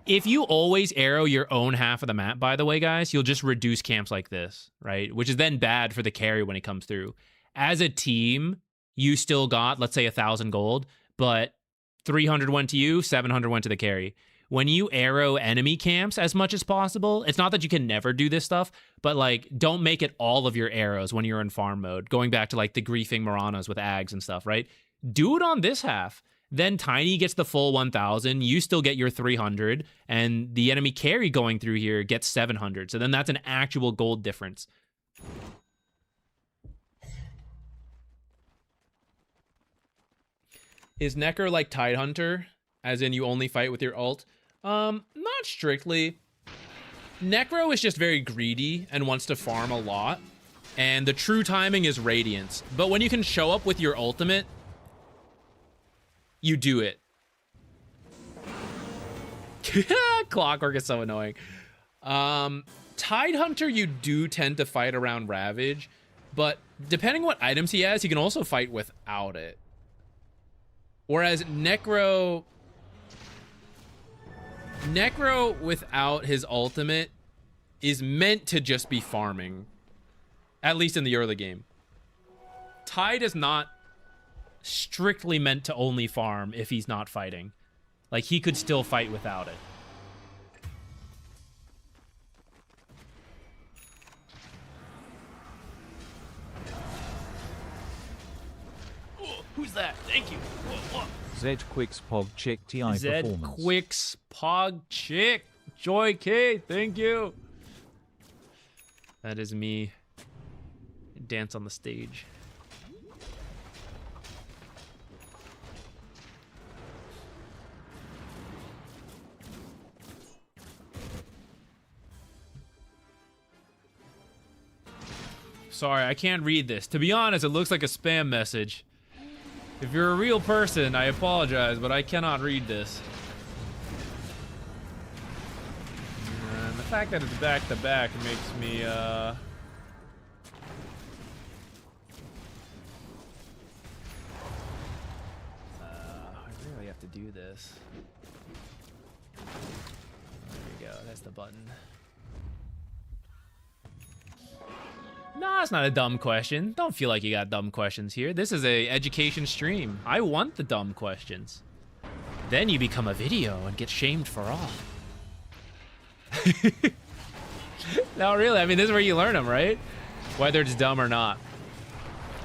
A: If you always arrow your own half of the map, by the way, guys, you'll just reduce camps like this, right? Which is then bad for the carry when it comes through. As a team, you still got, let's say, 1,000 gold, but 300 went to you, 700 went to the carry. When you arrow enemy camps as much as possible, it's not that you can never do this stuff, but like, don't make it all of your arrows when you're in farm mode. Going back to like the griefing Miranas with Ags and stuff, right? Do it on this half. Then Tiny gets the full 1,000, you still get your 300, and the enemy carry going through here gets 700. So then that's an actual gold difference. Is Necker like Tidehunter? As in you only fight with your ult? Not strictly. Necro is just very greedy and wants to farm a lot. And the true timing is Radiance. But when you can show up with your ultimate, you do it. Clockwork is so annoying. Tidehunter, you do tend to fight around Ravage. But depending what items he has, he can also fight without it. Whereas Necro without his ultimate is meant to just be farming. At least in the early game. Tide is not strictly meant to only farm if he's not fighting. Like, he could still fight without it. Oh, who's that? Thank you. Whoa.
B: ZQuixotix TI performance.
A: ZQuixotix Joy K, thank you. That is me. Dance on the stage. Sorry, I can't read this. To be honest, it looks like a spam message. If you're a real person, I apologize, but I cannot read this. And the fact that it's back to back makes me, I really have to do this. There you go, that's the button. No, it's not a dumb question. Don't feel like you got dumb questions here. This is a education stream. I want the dumb questions. Then you become a video and get shamed for all. No, really. I mean, this is where you learn them, right? Whether it's dumb or not.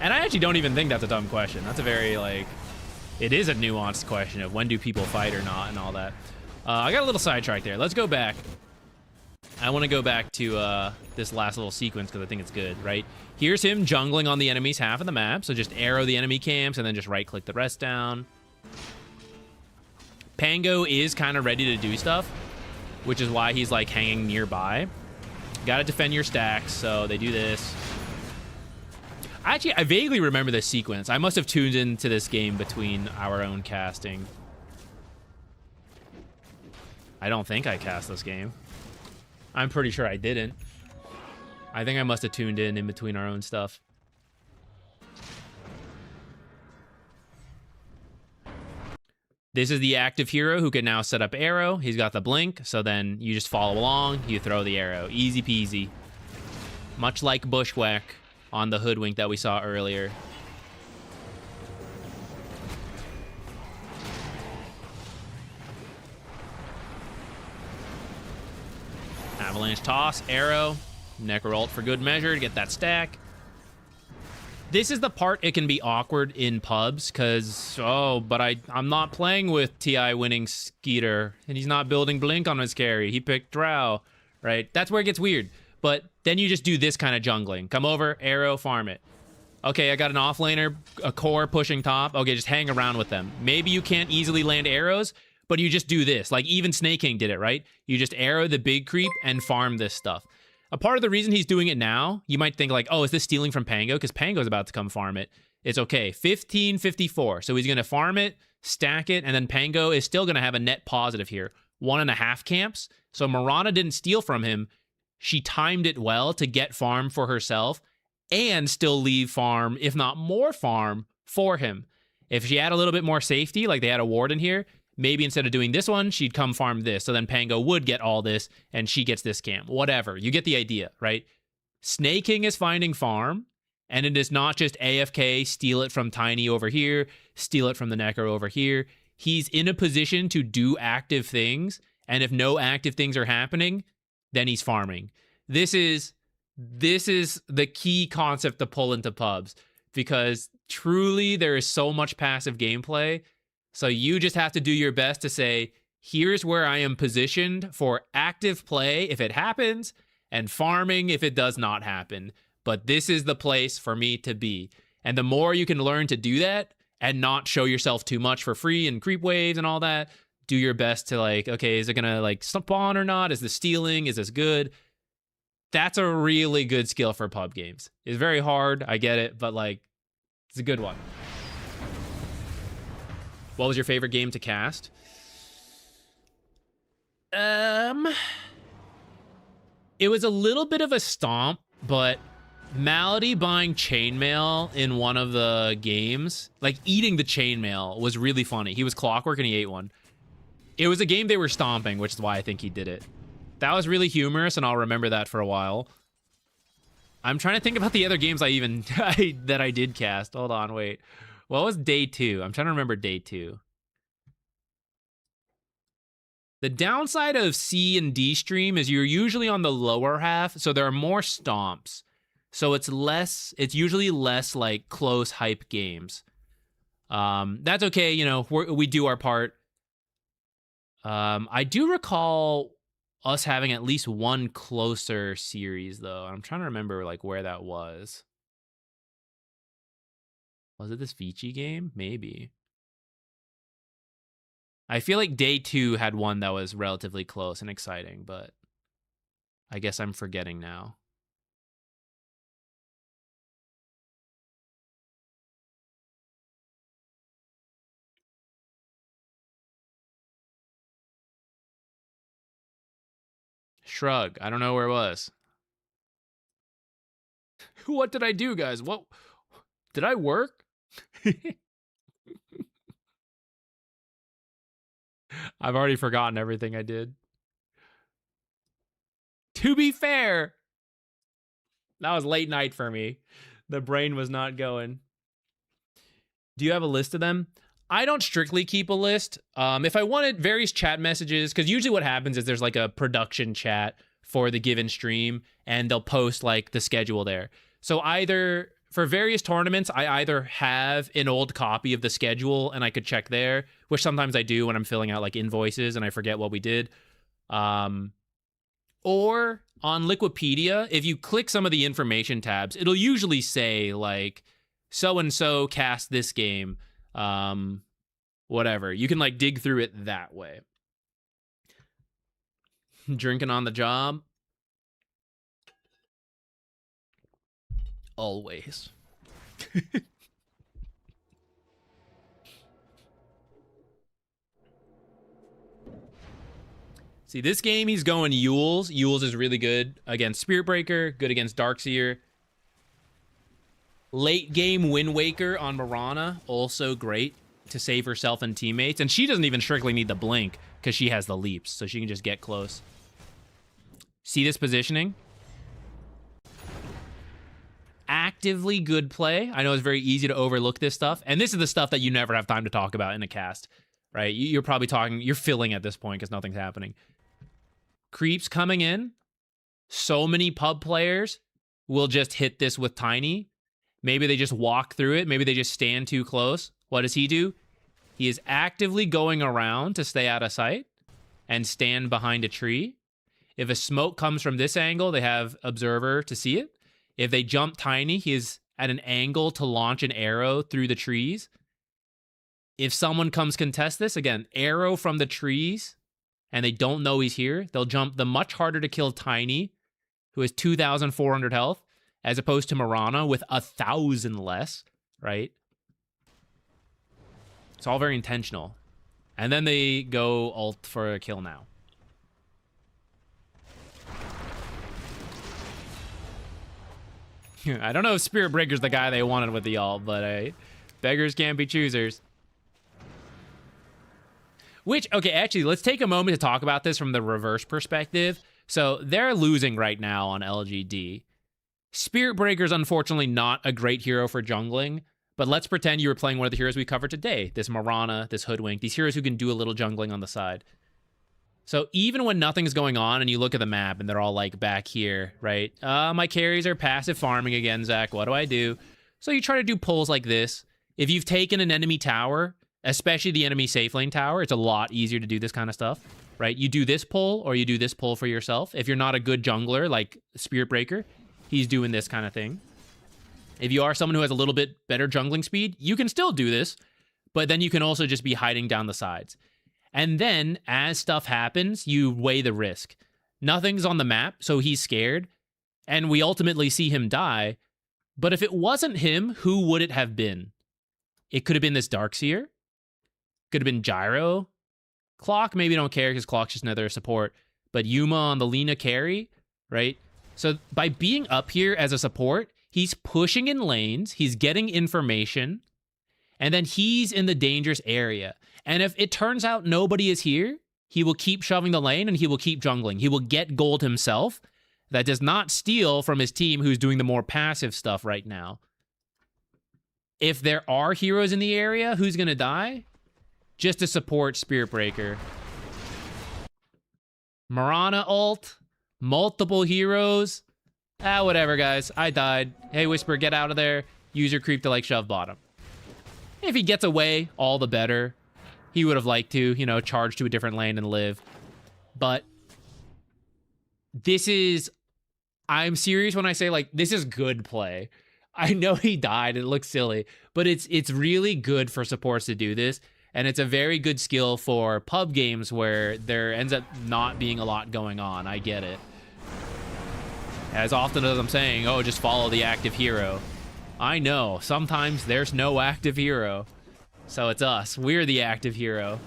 A: And I actually don't even think that's a dumb question. That's a very, like... It is a nuanced question of when do people fight or not and all that. I got a little sidetracked there. Let's go back. I want to go back to this last little sequence because I think it's good, right? Here's him jungling on the enemy's half of the map. So just arrow the enemy camps and then just right-click the rest down. Pango is kind of ready to do stuff, which is why he's like hanging nearby. Got to defend your stacks, so they do this. Actually, I vaguely remember this sequence. I must have tuned into this game between our own casting. I don't think I cast this game. I'm pretty sure I didn't. I think I must have tuned in between our own stuff. This is the active hero who can now set up arrow. He's got the blink, so then you just follow along, you throw the arrow. Easy peasy. Much like Bushwhack on the Hoodwink that we saw earlier. Avalanche toss, arrow, Necro ult for good measure to get that stack. This is the part it can be awkward in pubs because, but I'm not playing with TI winning Skeeter and he's not building Blink on his carry. He picked Drow, right? That's where it gets weird. But then you just do this kind of jungling. Come over, arrow, farm it. Okay, I got an offlaner, a core pushing top. Okay, just hang around with them. Maybe you can't easily land arrows, but you just do this. Like even Sneyking did it, right? You just arrow the big creep and farm this stuff. A part of the reason he's doing it now, you might think like, oh, is this stealing from Pango? Because Pango's about to come farm it. It's okay. 1554. So he's going to farm it, stack it, and then Pango is still going to have a net positive here. 1.5 camps. So Mirana didn't steal from him. She timed it well to get farm for herself and still leave farm, if not more farm, for him. If she had a little bit more safety, like they had a ward in here, maybe instead of doing this one, she'd come farm this. So then Pango would get all this, and she gets this camp. Whatever. You get the idea, right? Sneyking is finding farm, and it is not just AFK, steal it from Tiny over here, steal it from the Necro over here. He's in a position to do active things, and if no active things are happening, then he's farming. This is the key concept to pull into pubs, because truly there is so much passive gameplay. So you just have to do your best to say, here's where I am positioned for active play if it happens, and farming if it does not happen. But this is the place for me to be. And the more you can learn to do that and not show yourself too much for free and creep waves and all that, do your best to like, okay, is it gonna like spawn or not? Is this stealing? Is this good? That's a really good skill for pub games. It's very hard, I get it, but like, it's a good one. What was your favorite game to cast? It was a little bit of a stomp, but Malady buying chainmail in one of the games, like eating the chainmail, was really funny. He was clockwork and he ate one. It was a game they were stomping, which is why I think he did it. That was really humorous, and I'll remember that for a while. I'm trying to think about the other games that I did cast. Hold on, wait. What was day 2? I'm trying to remember day 2. The downside of C and D stream is you're usually on the lower half, so there are more stomps. So it's usually less like close hype games. That's okay, you know, we do our part. I do recall us having at least one closer series, though. I'm trying to remember like where that was. Was it this Vici game? Maybe. I feel like day 2 had one that was relatively close and exciting, but I guess I'm forgetting now. Shrug. I don't know where it was. What did I do, guys? What? Did I work? I've already forgotten everything I did. To be fair, that was late night for me. The brain was not going. Do you have a list of them? I don't strictly keep a list. If I wanted various chat messages, because usually what happens is there's like a production chat for the given stream, and they'll post like the schedule there. So either for various tournaments, I either have an old copy of the schedule and I could check there, which sometimes I do when I'm filling out like invoices and I forget what we did. Or on Liquipedia, if you click some of the information tabs, it'll usually say like, so-and-so cast this game. Whatever. You can like dig through it that way. Drinking on the job. Always. See, this game he's going Yules. Yules is really good against Spirit Breaker, good against Darkseer. Late game Wind Waker on Mirana, also great to save herself and teammates. And she doesn't even strictly need the blink because she has the leaps, so she can just get close. See this positioning? Actively good play. I know it's very easy to overlook this stuff. And this is the stuff that you never have time to talk about in a cast, right? You're probably talking, you're filling at this point because nothing's happening. Creeps coming in. So many pub players will just hit this with Tiny. Maybe they just walk through it. Maybe they just stand too close. What does he do? He is actively going around to stay out of sight and stand behind a tree. If a smoke comes from this angle, they have Observer to see it. If they jump Tiny, he is at an angle to launch an arrow through the trees. If someone comes contest this, again, arrow from the trees, and they don't know he's here, they'll jump the much harder to kill Tiny, who has 2,400 health, as opposed to Mirana with 1,000 less, right? It's all very intentional. And then they go ult for a kill now. I don't know if Spirit Breaker's the guy they wanted with the ult, but beggars can't be choosers. Which, okay, actually, let's take a moment to talk about this from the reverse perspective. So they're losing right now on LGD. Spirit Breaker's unfortunately not a great hero for jungling, but let's pretend you were playing one of the heroes we covered today. This Mirana, this Hoodwink, these heroes who can do a little jungling on the side. So even when nothing's going on and you look at the map and they're all like back here, right? My carries are passive farming again, Zach. What do I do? So you try to do pulls like this. If you've taken an enemy tower, especially the enemy safe lane tower, it's a lot easier to do this kind of stuff, right? You do this pull or you do this pull for yourself. If you're not a good jungler like Spirit Breaker, he's doing this kind of thing. If you are someone who has a little bit better jungling speed, you can still do this, but then you can also just be hiding down the sides. And then, as stuff happens, you weigh the risk. Nothing's on the map, so he's scared, and we ultimately see him die. But if it wasn't him, who would it have been? It could have been this Darkseer. Could have been Gyro. Clock, maybe don't care, because Clock's just another support. But Yuma on the Lina carry, right? So by being up here as a support, he's pushing in lanes, he's getting information, and then he's in the dangerous area. And if it turns out nobody is here, he will keep shoving the lane and he will keep jungling. He will get gold himself. That does not steal from his team who's doing the more passive stuff right now. If there are heroes in the area, who's going to die? Just to support Spirit Breaker. Mirana ult. Multiple heroes. Whatever, guys. I died. Hey, Whisper, get out of there. Use your creep to, like, shove bottom. If he gets away, all the better. He would have liked to, you know, charge to a different lane and live. But this is... I'm serious when I say, like, this is good play. I know he died. It looks silly. But it's really good for supports to do this. And it's a very good skill for pub games where there ends up not being a lot going on. I get it. As often as I'm saying, oh, just follow the active hero. I know, sometimes there's no active hero. So it's us. We're the active hero.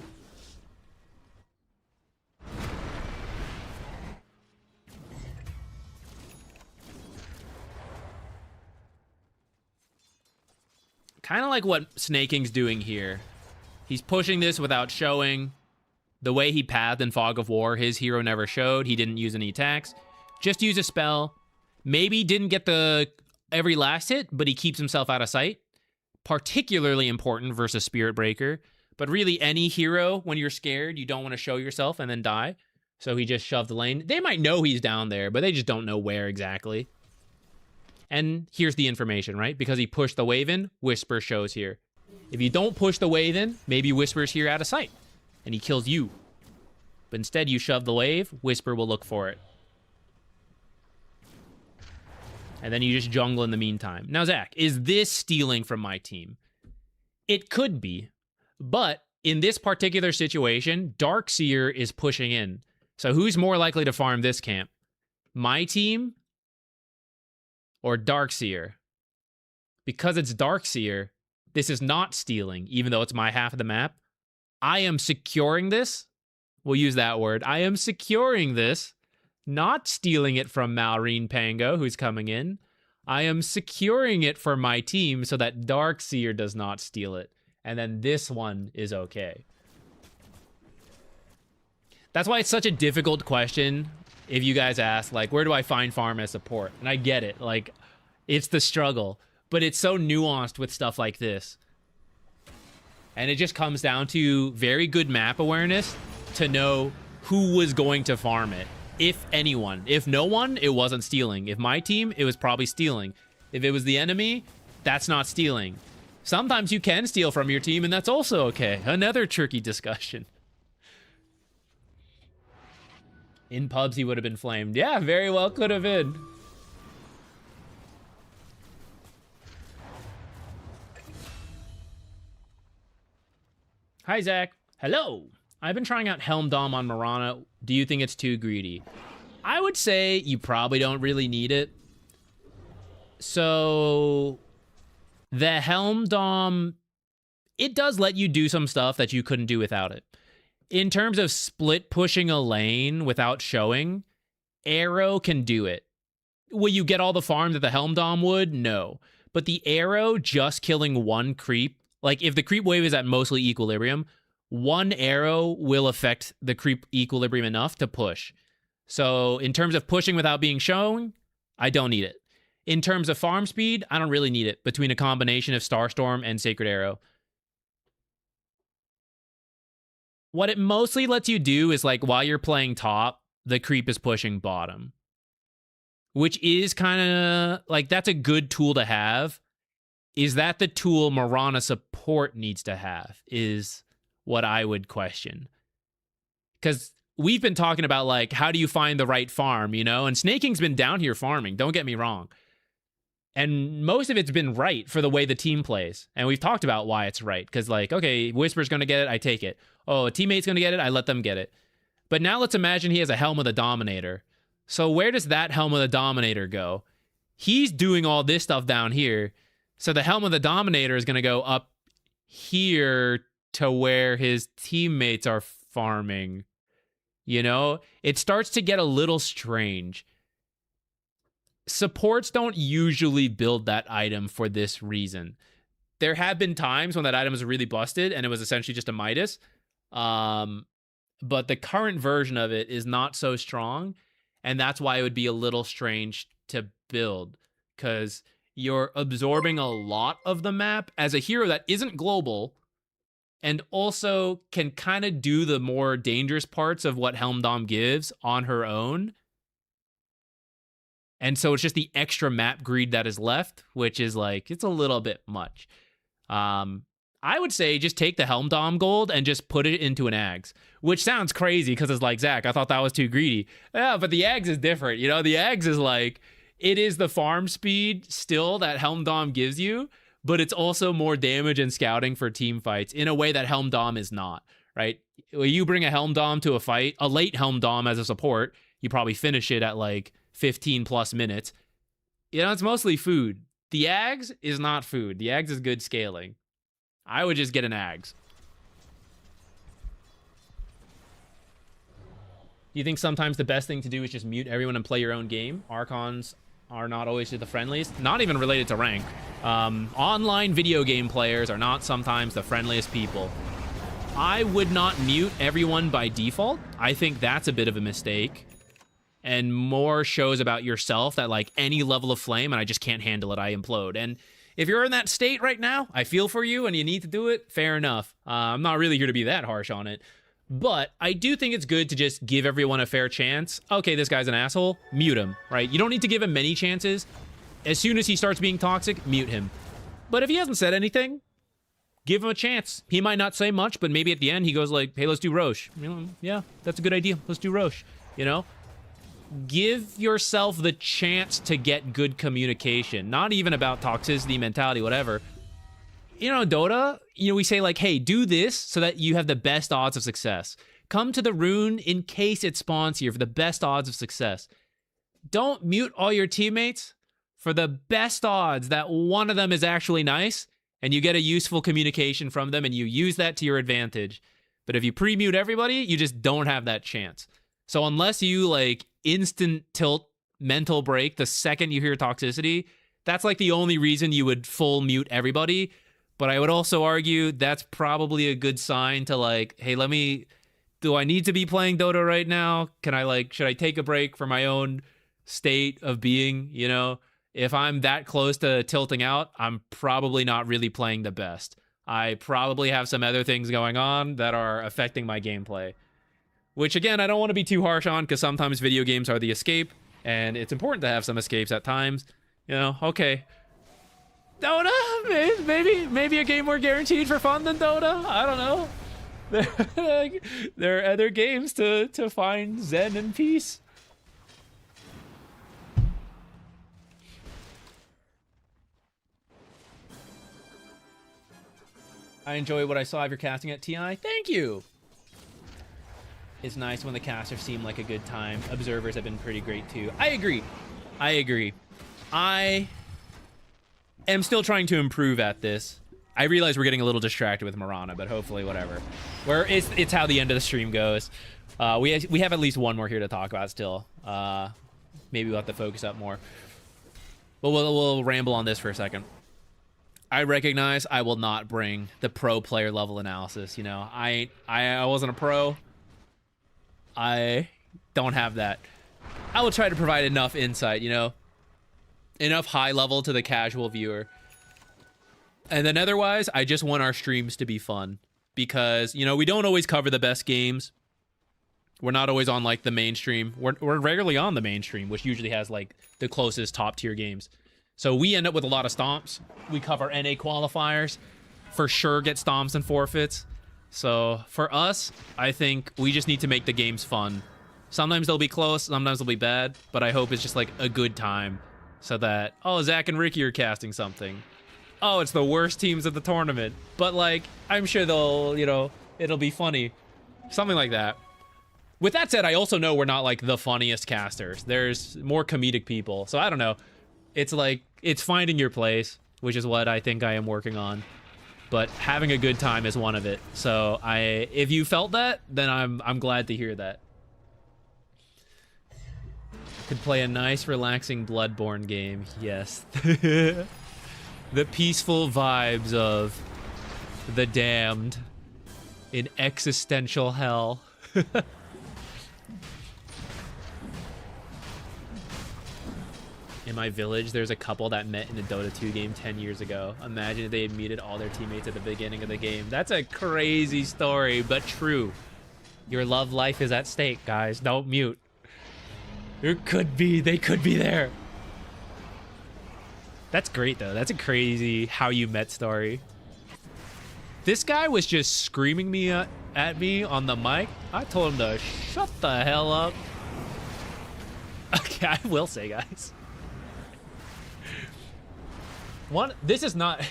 A: Kind of like what Snaking's doing here. He's pushing this without showing. The way he pathed in Fog of War, his hero never showed. He didn't use any attacks. Just use a spell. Maybe didn't get the every last hit, but he keeps himself out of sight. Particularly important versus Spirit Breaker. But really, any hero, when you're scared, you don't want to show yourself and then die. So he just shoved the lane. They might know he's down there, but they just don't know where exactly. And here's the information, right? Because he pushed the wave in, Whisper shows here. If you don't push the wave in, maybe Whisper's here out of sight. And he kills you. But instead, you shove the wave, Whisper will look for it. And then you just jungle in the meantime. Now, Zach, is this stealing from my team? It could be. But in this particular situation, Darkseer is pushing in. So who's more likely to farm this camp? My team or Darkseer? Because it's Darkseer, this is not stealing, even though it's my half of the map. I am securing this. We'll use that word. I am securing this. Not stealing it from Malrine Pango, who's coming in. I am securing it for my team so that Darkseer does not steal it. And then this one is okay. That's why it's such a difficult question if you guys ask, like, where do I find farm as support? And I get it. Like, it's the struggle. But it's so nuanced with stuff like this. And it just comes down to very good map awareness to know who was going to farm it. If anyone. If no one, it wasn't stealing. If my team, it was probably stealing. If it was the enemy, that's not stealing. Sometimes you can steal from your team, and that's also okay. Another tricky discussion. In pubs, he would have been flamed. Yeah, very well could have been. Hi, Zach. Hello. I've been trying out Helm Dom on Mirana. Do you think it's too greedy? I would say you probably don't really need it. So the Helm Dom, it does let you do some stuff that you couldn't do without it. In terms of split pushing a lane without showing, Arrow can do it. Will you get all the farm that the Helm Dom would? No. But the Arrow just killing one creep, like if the creep wave is at mostly equilibrium, one arrow will affect the creep equilibrium enough to push. So in terms of pushing without being shown, I don't need it. In terms of farm speed, I don't really need it between a combination of Starstorm and Sacred Arrow. What it mostly lets you do is, like, while you're playing top, the creep is pushing bottom. Which is kind of, like, that's a good tool to have. Is that the tool Mirana support needs to have, is what I would question. Because we've been talking about, like, how do you find the right farm, you know? And Snaking's been down here farming, don't get me wrong. And most of it's been right for the way the team plays. And we've talked about why it's right. Because, like, okay, Whisper's going to get it, I take it. Oh, a teammate's going to get it, I let them get it. But now let's imagine he has a Helm of the Dominator. So where does that Helm of the Dominator go? He's doing all this stuff down here. So the Helm of the Dominator is going to go up here to where his teammates are farming. You know? It starts to get a little strange. Supports don't usually build that item for this reason. There have been times when that item was really busted and it was essentially just a Midas. But the current version of it is not so strong. And that's why it would be a little strange to build. Because you're absorbing a lot of the map as a hero that isn't global. And also can kind of do the more dangerous parts of what Helmdom gives on her own. And so it's just the extra map greed that is left, which is like, it's a little bit much. I would say just take the Helmdom gold and just put it into an Ags, which sounds crazy because it's like, Zach, I thought that was too greedy. Yeah, but the Ags is different. You know, the Ags is like, it is the farm speed still that Helmdom gives you, but it's also more damage and scouting for team fights in a way that Helmdom is not, right? When you bring a Helmdom to a fight, a late Helmdom as a support, you probably finish it at like 15 plus minutes. You know, it's mostly food. The Ags is not food. The Ags is good scaling. I would just get an Ags. Do you think sometimes the best thing to do is just mute everyone and play your own game? Archons are not always the friendliest. Not even related to rank. Online video game players are not sometimes the friendliest people. I would not mute everyone by default. I think that's a bit of a mistake. And more shows about yourself that, like, any level of flame and I just can't handle it, I implode. And if you're in that state right now, I feel for you and you need to do it, fair enough. I'm not really here to be that harsh on it. But I do think it's good to just give everyone a fair chance. Okay, this guy's an asshole, mute him, right? You don't need to give him many chances. As soon as he starts being toxic, mute him. But if he hasn't said anything, give him a chance. He might not say much, but maybe at the end he goes like, hey, let's do Roche. You know, yeah, that's a good idea. Let's do Roche, you know? Give yourself the chance to get good communication. Not even about toxicity, mentality, whatever. You know, Dota, you know, we say like, hey, do this so that you have the best odds of success. Come to the rune in case it spawns here for the best odds of success. Don't mute all your teammates for the best odds that one of them is actually nice and you get a useful communication from them and you use that to your advantage. But if you pre-mute everybody, you just don't have that chance. So unless you like instant tilt mental break the second you hear toxicity, that's like the only reason you would full mute everybody. But I would also argue that's probably a good sign to like, hey, do I need to be playing Dota right now? Should I take a break for my own state of being, you know? If I'm that close to tilting out, I'm probably not really playing the best. I probably have some other things going on that are affecting my gameplay. Which, again, I don't want to be too harsh on because sometimes video games are the escape, and it's important to have some escapes at times. You know, okay. Dota? Maybe a game more guaranteed for fun than Dota? I don't know. There are other games to find zen and peace. I enjoy what I saw of your casting at TI. Thank you! It's nice when the casters seem like a good time. Observers have been pretty great too. I agree. I am still trying to improve at this. I realize we're getting a little distracted with Mirana, but hopefully whatever. It's how the end of the stream goes. We have at least one more here to talk about still. Maybe we'll have to focus up more. But we'll ramble on this for a second. I recognize I will not bring the pro player level analysis. You know, I wasn't a pro. I don't have that. I will try to provide enough insight, you know, enough high level to the casual viewer. And then otherwise, I just want our streams to be fun because, you know, we don't always cover the best games. We're not always on like the mainstream. We're regularly on the mainstream, which usually has like the closest top tier games. So we end up with a lot of stomps. We cover NA qualifiers, for sure get stomps and forfeits. So for us, I think we just need to make the games fun. Sometimes they'll be close, sometimes they'll be bad, but I hope it's just like a good time so that, oh, Zach and Ricky are casting something. Oh, it's the worst teams of the tournament. But like, I'm sure they'll, you know, it'll be funny. Something like that. With that said, I also know we're not like the funniest casters. There's more comedic people. So I don't know. It's like, it's finding your place, which is what I think I am working on. But having a good time is one of it. So if you felt that, then I'm glad to hear that. Could play a nice, relaxing Bloodborne game. Yes. The peaceful vibes of the damned in existential hell. In my village, there's a couple that met in a Dota 2 game 10 years ago. Imagine if they had muted all their teammates at the beginning of the game. That's a crazy story, but true. Your love life is at stake, guys. Don't mute. It could be. They could be there. That's great, though. That's a crazy how you met story. This guy was just screaming me at me on the mic. I told him to shut the hell up. Okay, I will say, guys. This is not...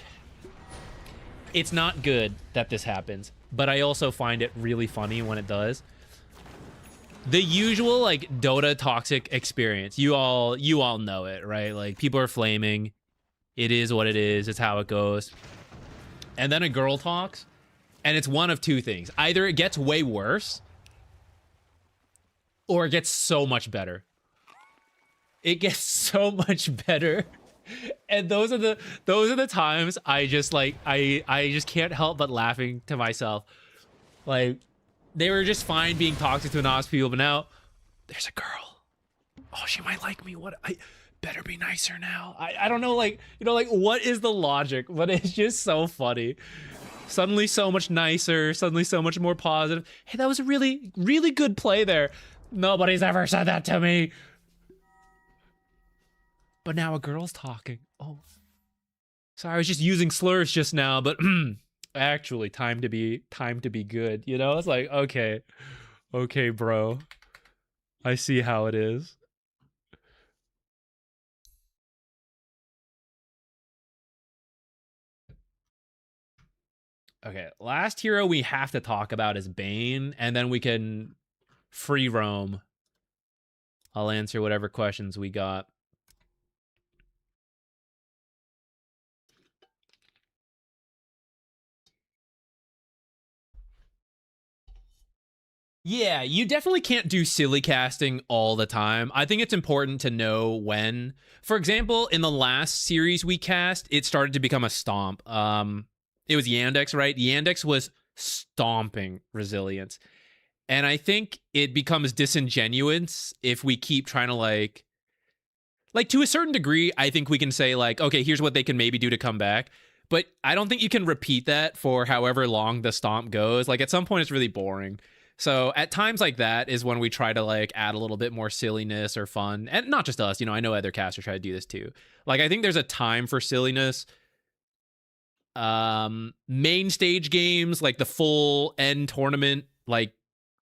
A: It's not good that this happens, but I also find it really funny when it does. The usual, like, Dota toxic experience. You all know it, right? Like, people are flaming. It is what it is. It's how it goes. And then a girl talks, and it's one of two things. Either it gets way worse, or it gets so much better. It gets so much better. And those are the times I just like I just can't help but laughing to myself. Like, they were just fine being toxic to anonymous people, but now there's a girl. Oh, she might like me. What? I better be nicer now. I don't know, like, you know, like, what is the logic? But it's just so funny. Suddenly so much nicer, suddenly so much more positive. Hey, that was a really, really good play there. Nobody's ever said that to me. But now a girl's talking. Oh. Sorry, I was just using slurs just now, but actually time to be good, you know? It's like, okay. Okay, bro. I see how it is. Okay, last hero we have to talk about is Bane, and then we can free roam. I'll answer whatever questions we got. Yeah, you definitely can't do silly casting all the time. I think it's important to know when. For example, in the last series we cast, it started to become a stomp. It was Yandex, right? Yandex was stomping resilience. And I think it becomes disingenuous if we keep trying to like to a certain degree, I think we can say like, okay, here's what they can maybe do to come back. But I don't think you can repeat that for however long the stomp goes. Like, at some point it's really boring. So at times like that is when we try to like add a little bit more silliness or fun. And not just us, you know, I know other casters try to do this too. Like, I think there's a time for silliness. Main stage games, like the full end tournament, like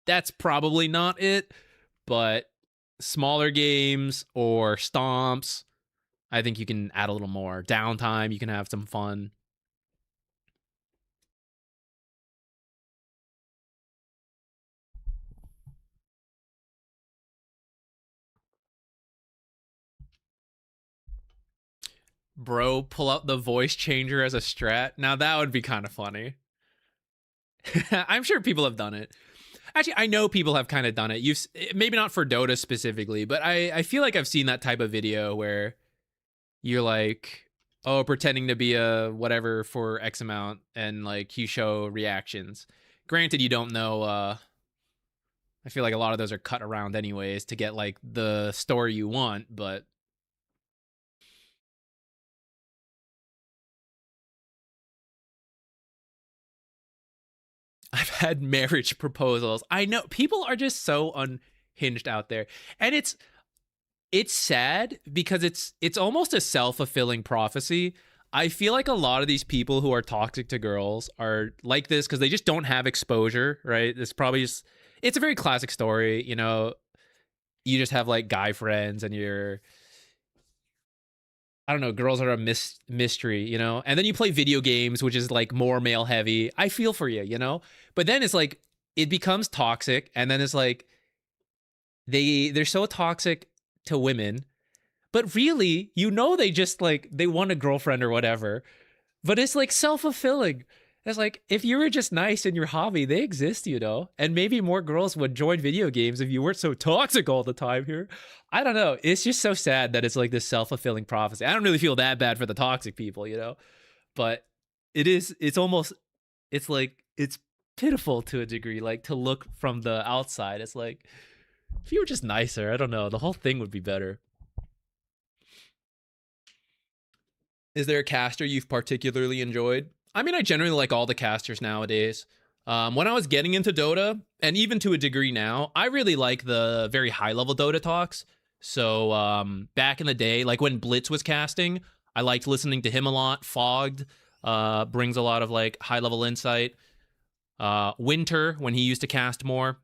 A: that's probably not it. But smaller games or stomps, I think you can add a little more. Downtime, you can have some fun. Bro, pull out the voice changer as a strat. Now that would be kind of funny. I'm sure people have done it. Actually, I know people have kind of done it. Maybe not for Dota specifically, but I feel like I've seen that type of video where you're like, oh, pretending to be a whatever for X amount, and like you show reactions. Granted, you don't know. I feel like a lot of those are cut around anyways to get like the story you want, but I've had marriage proposals. I know people are just so unhinged out there, and it's sad because it's almost a self-fulfilling prophecy. I feel like a lot of these people who are toxic to girls are like this because they just don't have exposure, right? It's probably just it's a very classic story, you know. You just have like guy friends and you're I don't know, girls are a mystery, you know? And then you play video games, which is like more male heavy. I feel for you, you know? But then it's like it becomes toxic, and then it's like they're so toxic to women, but really, you know, they just like they want a girlfriend or whatever. But it's like self-fulfilling. It's like if you were just nice in your hobby, they exist, you know? And maybe more girls would join video games if you weren't so toxic all the time here. I don't know. It's just so sad that it's like this self-fulfilling prophecy. I don't really feel that bad for the toxic people, you know? But it's almost it's like it's pitiful to a degree, like to look from the outside. It's like if you were just nicer, I don't know, the whole thing would be better. Is there a caster you've particularly enjoyed? I mean, I generally like all the casters nowadays. When I was getting into Dota, and even to a degree now, I really like the very high level Dota talks. So back in the day, like when Blitz was casting, I liked listening to him a lot. Fogged brings a lot of like high level insight. Winter, when he used to cast more,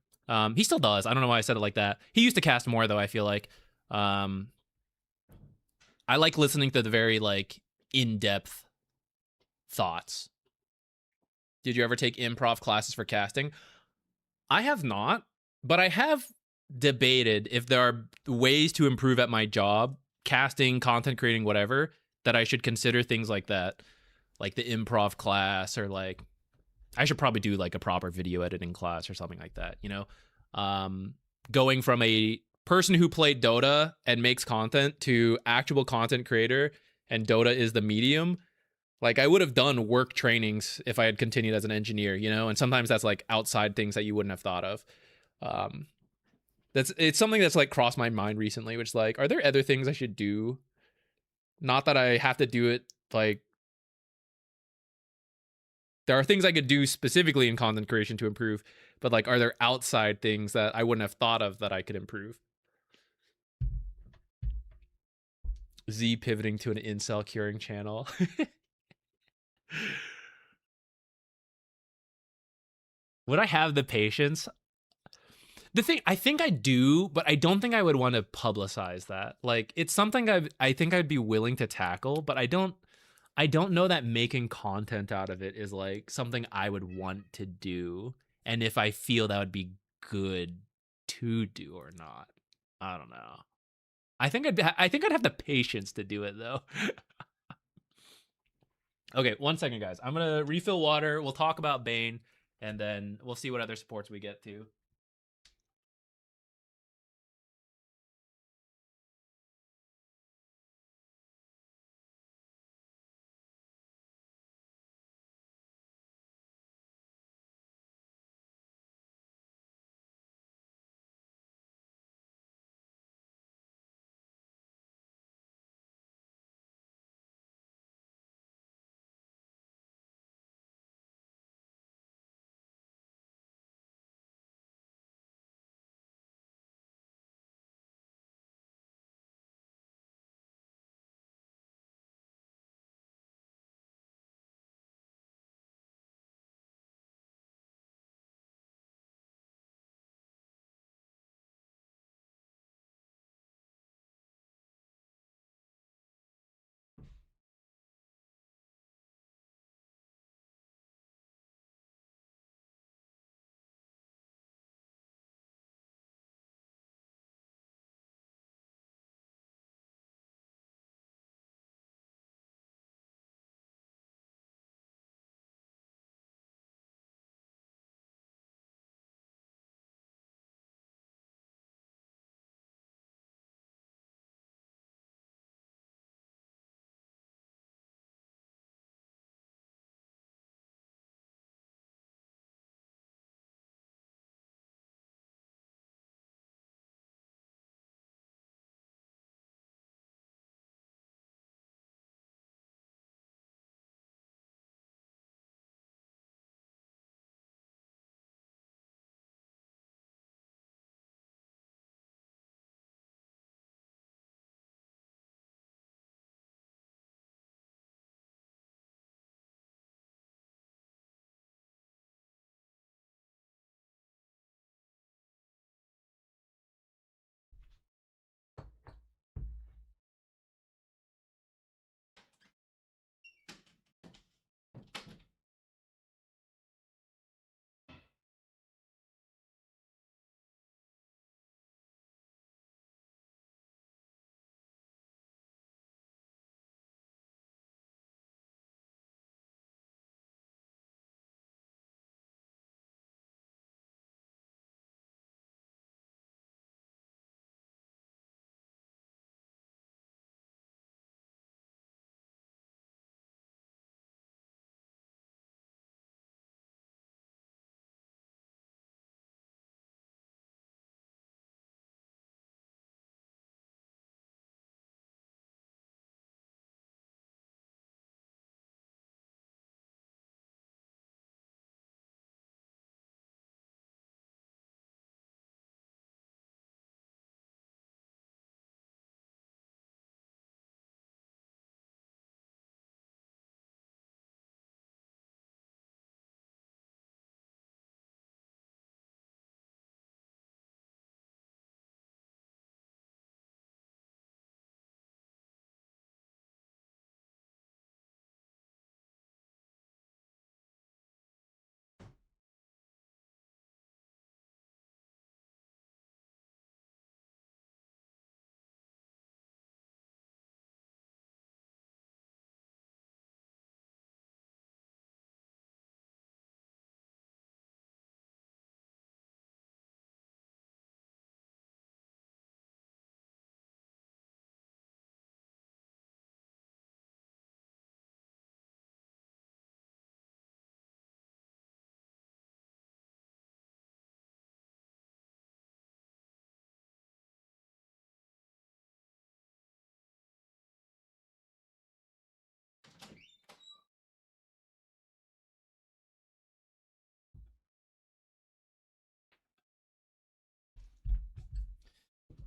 A: he still does. I don't know why I said it like that. He used to cast more though, I feel like. I like listening to the very like in-depth thoughts. Did you ever take improv classes for casting? I have not, but I have debated if there are ways to improve at my job, casting, content creating, whatever, that I should consider things like that, like the improv class, or like I should probably do like a proper video editing class or something like that, you know? Going from a person who played Dota and makes content to actual content creator, and Dota is the medium. Like I would have done work trainings if I had continued as an engineer, you know, and sometimes that's like outside things that you wouldn't have thought of. It's something that's like crossed my mind recently, which is like, are there other things I should do? Not that I have to do it. Like there are things I could do specifically in content creation to improve, but like, are there outside things that I wouldn't have thought of that I could improve? Z pivoting to an incel curing channel. Would I have the patience? The thing, I think I do, but I don't think I would want to publicize that. Like, it's something I think I'd be willing to tackle, but I don't know that making content out of it is like something I would want to do, and if I feel that would be good to do or not. I don't know. I think I'd have the patience to do it though. Okay, 1 second, guys. I'm gonna refill water. We'll talk about Bane, and then we'll see what other sports we get to.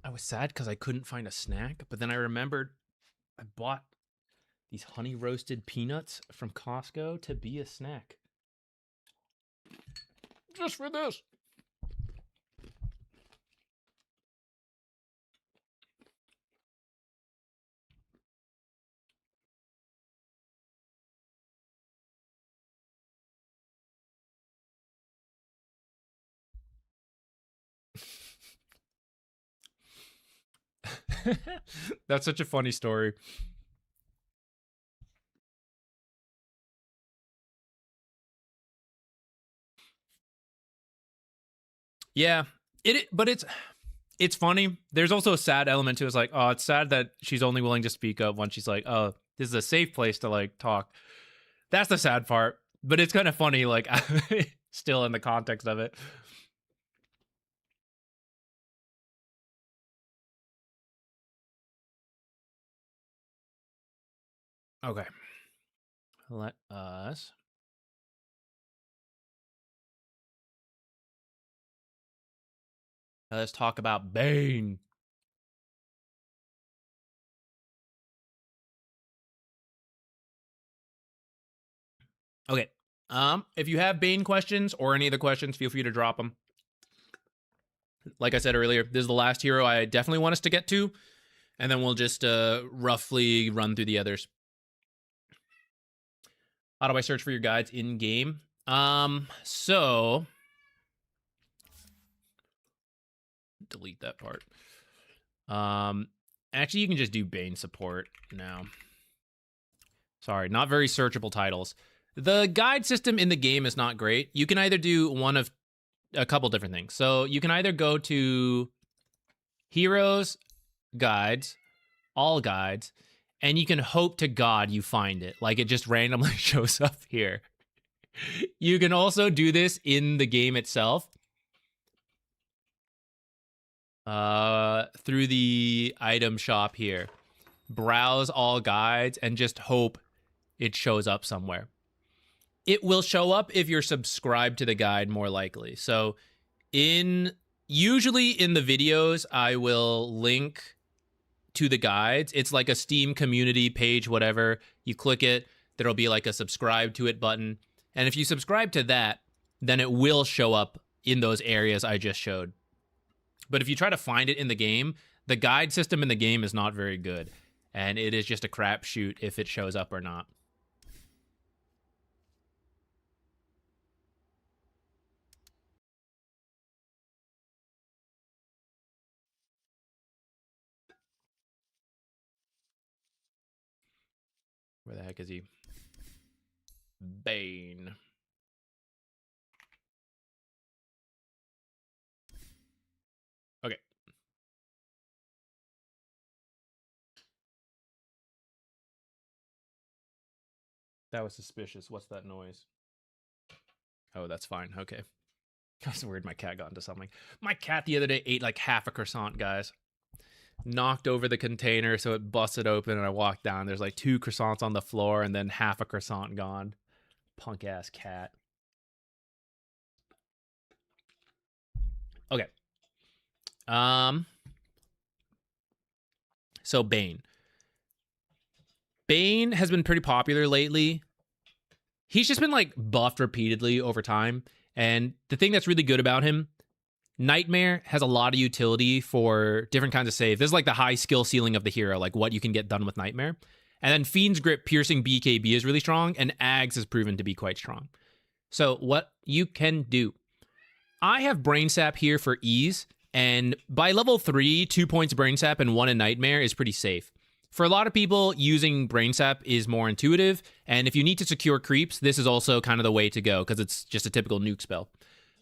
A: I was sad because I couldn't find a snack, but then I remembered I bought these honey roasted peanuts from Costco to be a snack. Just for this. That's such a funny story. Yeah, but it's funny. There's also a sad element to it. It's like, oh, it's sad that she's only willing to speak up when she's like, oh, this is a safe place to like talk. That's the sad part. But it's kind of funny, like, still in the context of it. Okay. Let's talk about Bane. Okay. If you have Bane questions or any other questions, feel free to drop them. Like I said earlier, this is the last hero I definitely want us to get to, and then we'll just roughly run through the others. How do I search for your guides in game? So delete that part. Actually, you can just do Bane support now. Sorry, not very searchable titles. The guide system in the game is not great. You can either do one of a couple different things. So you can either go to Heroes, Guides, All Guides, and you can hope to God you find it. Like it just randomly shows up here. You can also do this in the game itself. Through the item shop here. Browse all guides and just hope it shows up somewhere. It will show up if you're subscribed to the guide, more likely. So usually in the videos, I will link to the guides. It's like a Steam community page, whatever. You click it, there'll be like a subscribe to it button. And if you subscribe to that, then it will show up in those areas I just showed. But if you try to find it in the game, the guide system in the game is not very good. And it is just a crapshoot if it shows up or not. Where the heck is he? Bane. Okay. That was suspicious. What's that noise? Oh, that's fine. Okay. That's weird. My cat got into something. My cat the other day ate like half a croissant, guys. Knocked over the container, so it busted open, and I walked down. There's like 2 croissants on the floor, and then half a croissant gone. Punk ass cat. Okay. So Bane. Bane has been pretty popular lately. He's just been like buffed repeatedly over time. And the thing that's really good about him, Nightmare has a lot of utility for different kinds of saves. This is like the high skill ceiling of the hero, like what you can get done with Nightmare. And then Fiend's Grip piercing BKB is really strong, and Ags has proven to be quite strong. So what you can do. I have Brain Sap here for ease, and by level 3, 2 points Brain Sap and 1 in Nightmare is pretty safe. For a lot of people, using Brain Sap is more intuitive, and if you need to secure creeps, this is also kind of the way to go, because it's just a typical nuke spell.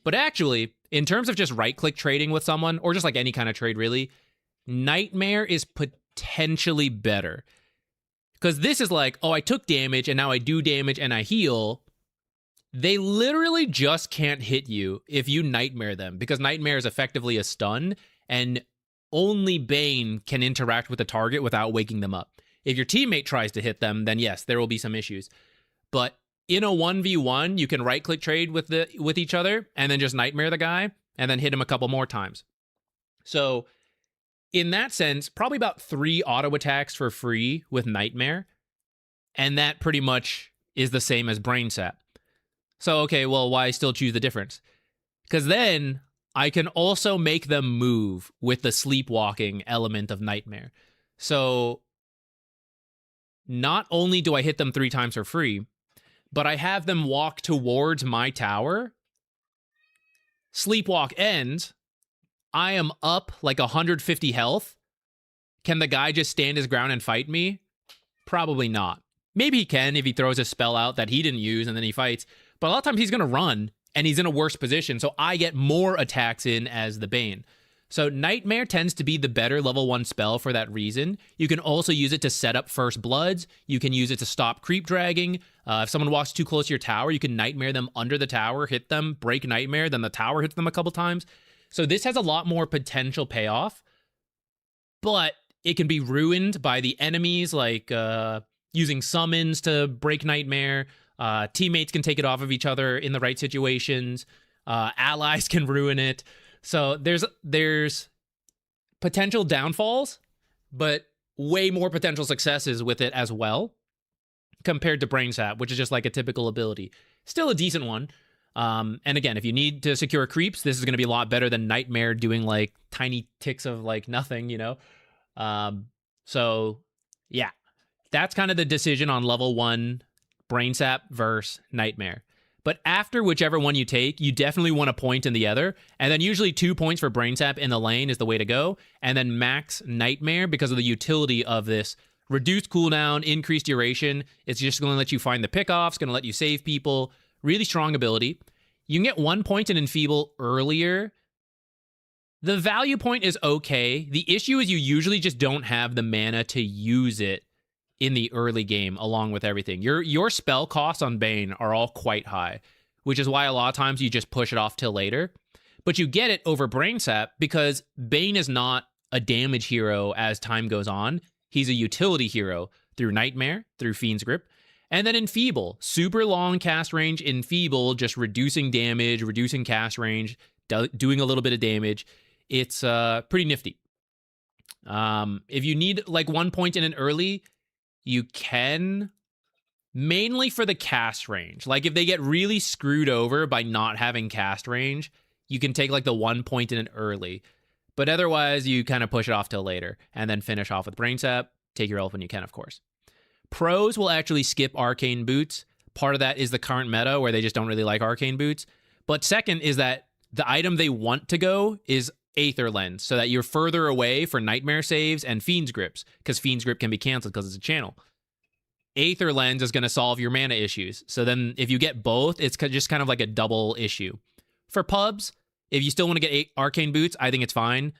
A: But actually, in terms of just right-click trading with someone, or just like any kind of trade really, Nightmare is potentially better. Because this is like, oh, I took damage, and now I do damage, and I heal. They literally just can't hit you if you Nightmare them, because Nightmare is effectively a stun, and only Bane can interact with the target without waking them up. If your teammate tries to hit them, then yes, there will be some issues. But in a 1v1, you can right-click trade with each other, and then just Nightmare the guy, and then hit him a couple more times. So in that sense, probably about 3 auto attacks for free with Nightmare. And that pretty much is the same as Brain Sap. So, okay, well, why still choose the difference? Because then I can also make them move with the sleepwalking element of Nightmare. So not only do I hit them 3 times for free, but I have them walk towards my tower. Sleepwalk ends. I am up like 150 health. Can the guy just stand his ground and fight me? Probably not. Maybe he can if he throws a spell out that he didn't use and then he fights. But a lot of times he's going to run and he's in a worse position. So I get more attacks in as the Bane. So Nightmare tends to be the better level 1 spell for that reason. You can also use it to set up First Bloods. You can use it to stop creep dragging. If someone walks too close to your tower, you can Nightmare them under the tower, hit them, break Nightmare, then the tower hits them a couple times. So this has a lot more potential payoff. But it can be ruined by the enemies, like using summons to break Nightmare. Teammates can take it off of each other in the right situations. Allies can ruin it. So there's potential downfalls, but way more potential successes with it as well, compared to Brain Sap, which is just like a typical ability. Still a decent one. And again, if you need to secure creeps, this is going to be a lot better than Nightmare doing like tiny ticks of like nothing, you know? So yeah, that's kind of the decision on level 1 Brain Sap versus Nightmare. But after whichever one you take, you definitely want a point in the other. And then usually 2 points for Brain Sap in the lane is the way to go. And then max Nightmare because of the utility of this. Reduced cooldown, increased duration. It's just going to let you find the pickoffs, going to let you save people. Really strong ability. You can get 1 point in Enfeeble earlier. The value point is okay. The issue is you usually just don't have the mana to use it in the early game along with everything. Your spell costs on Bane are all quite high, which is why a lot of times you just push it off till later. But you get it over Brain Sap because Bane is not a damage hero as time goes on. He's a utility hero through Nightmare, through Fiend's Grip. And then Enfeeble, super long cast range, Enfeeble, just reducing damage, reducing cast range, doing a little bit of damage. It's pretty nifty. If you need like 1 point in it early, you can, mainly for the cast range. Like if they get really screwed over by not having cast range, you can take like the 1 point in it early. But otherwise, you kind of push it off till later and then finish off with Brain Sap. Take your elf when you can, of course. Pros will actually skip Arcane Boots. Part of that is the current meta where they just don't really like Arcane Boots. But second is that the item they want to go is Aether Lens, so that you're further away for Nightmare saves and Fiend's Grips, because Fiend's Grip can be canceled because it's a channel. Aether Lens is going to solve your mana issues. So then if you get both, it's just kind of like a double issue. For pubs, if you still want to get Arcane Boots, I think it's fine.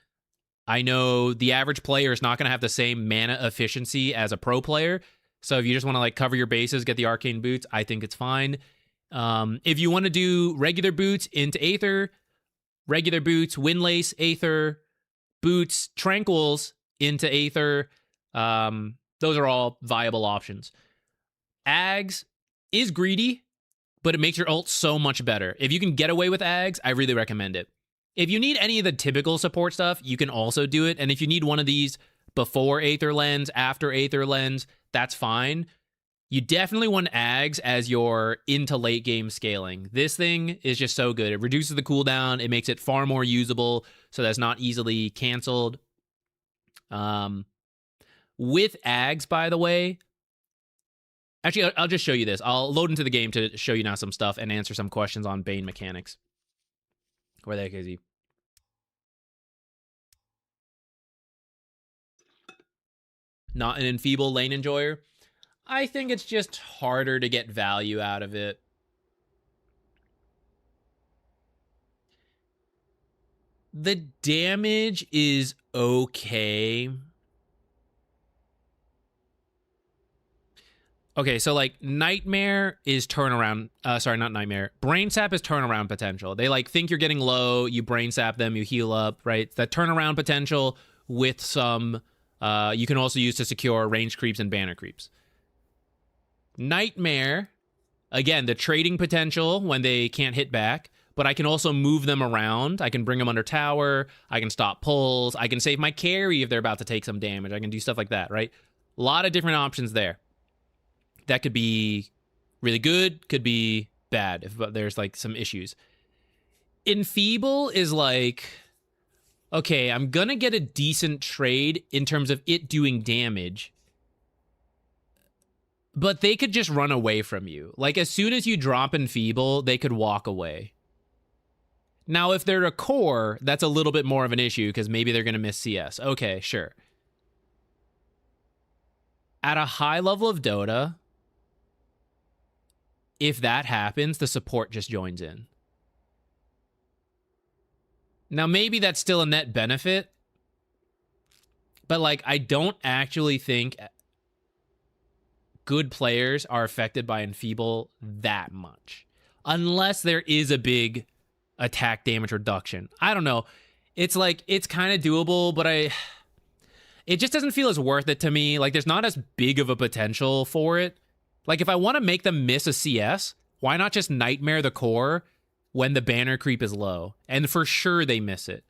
A: I know the average player is not going to have the same mana efficiency as a pro player. So if you just want to like cover your bases, get the Arcane Boots, I think it's fine. If you want to do regular boots into Aether, regular boots, Windlace, Aether, boots, Tranquils into Aether, those are all viable options. Ags is greedy, but it makes your ult so much better. If you can get away with Ags, I really recommend it. If you need any of the typical support stuff, you can also do it. And if you need one of these before Aether Lens, after Aether Lens, that's fine. You definitely want Ags as your into late game scaling. This thing is just so good. It reduces the cooldown. It makes it far more usable so that's not easily canceled. With Ags, by the way, actually, I'll just show you this. I'll load into the game to show you now some stuff and answer some questions on Bane mechanics. Where the heck is he? Not an Enfeeble lane enjoyer. I think it's just harder to get value out of it. The damage is okay. Okay, so like Nightmare is turnaround. Sorry, not Nightmare. Brain Sap is turnaround potential. They like think you're getting low, you Brain Sap them, you heal up, right? That turnaround potential with some you can also use to secure range creeps and banner creeps. Nightmare, again, the trading potential when they can't hit back, but I can also move them around. I can bring them under tower. I can stop pulls. I can save my carry if they're about to take some damage. I can do stuff like that, right? A lot of different options there. That could be really good, could be bad if there's like some issues. Enfeeble is like, okay, I'm gonna get a decent trade in terms of it doing damage, but they could just run away from you. Like, as soon as you drop Enfeeble, they could walk away. Now, if they're a core, that's a little bit more of an issue because maybe they're gonna miss CS. Okay, sure. At a high level of Dota, if that happens, the support just joins in. Now, maybe that's still a net benefit, but, like, I don't actually think good players are affected by Enfeeble that much. Unless there is a big attack damage reduction. I don't know. It's, like, it's kind of doable, but it just doesn't feel as worth it to me. Like, there's not as big of a potential for it. Like, if I want to make them miss a CS, why not just Nightmare the core when the banner creep is low? And for sure they miss it.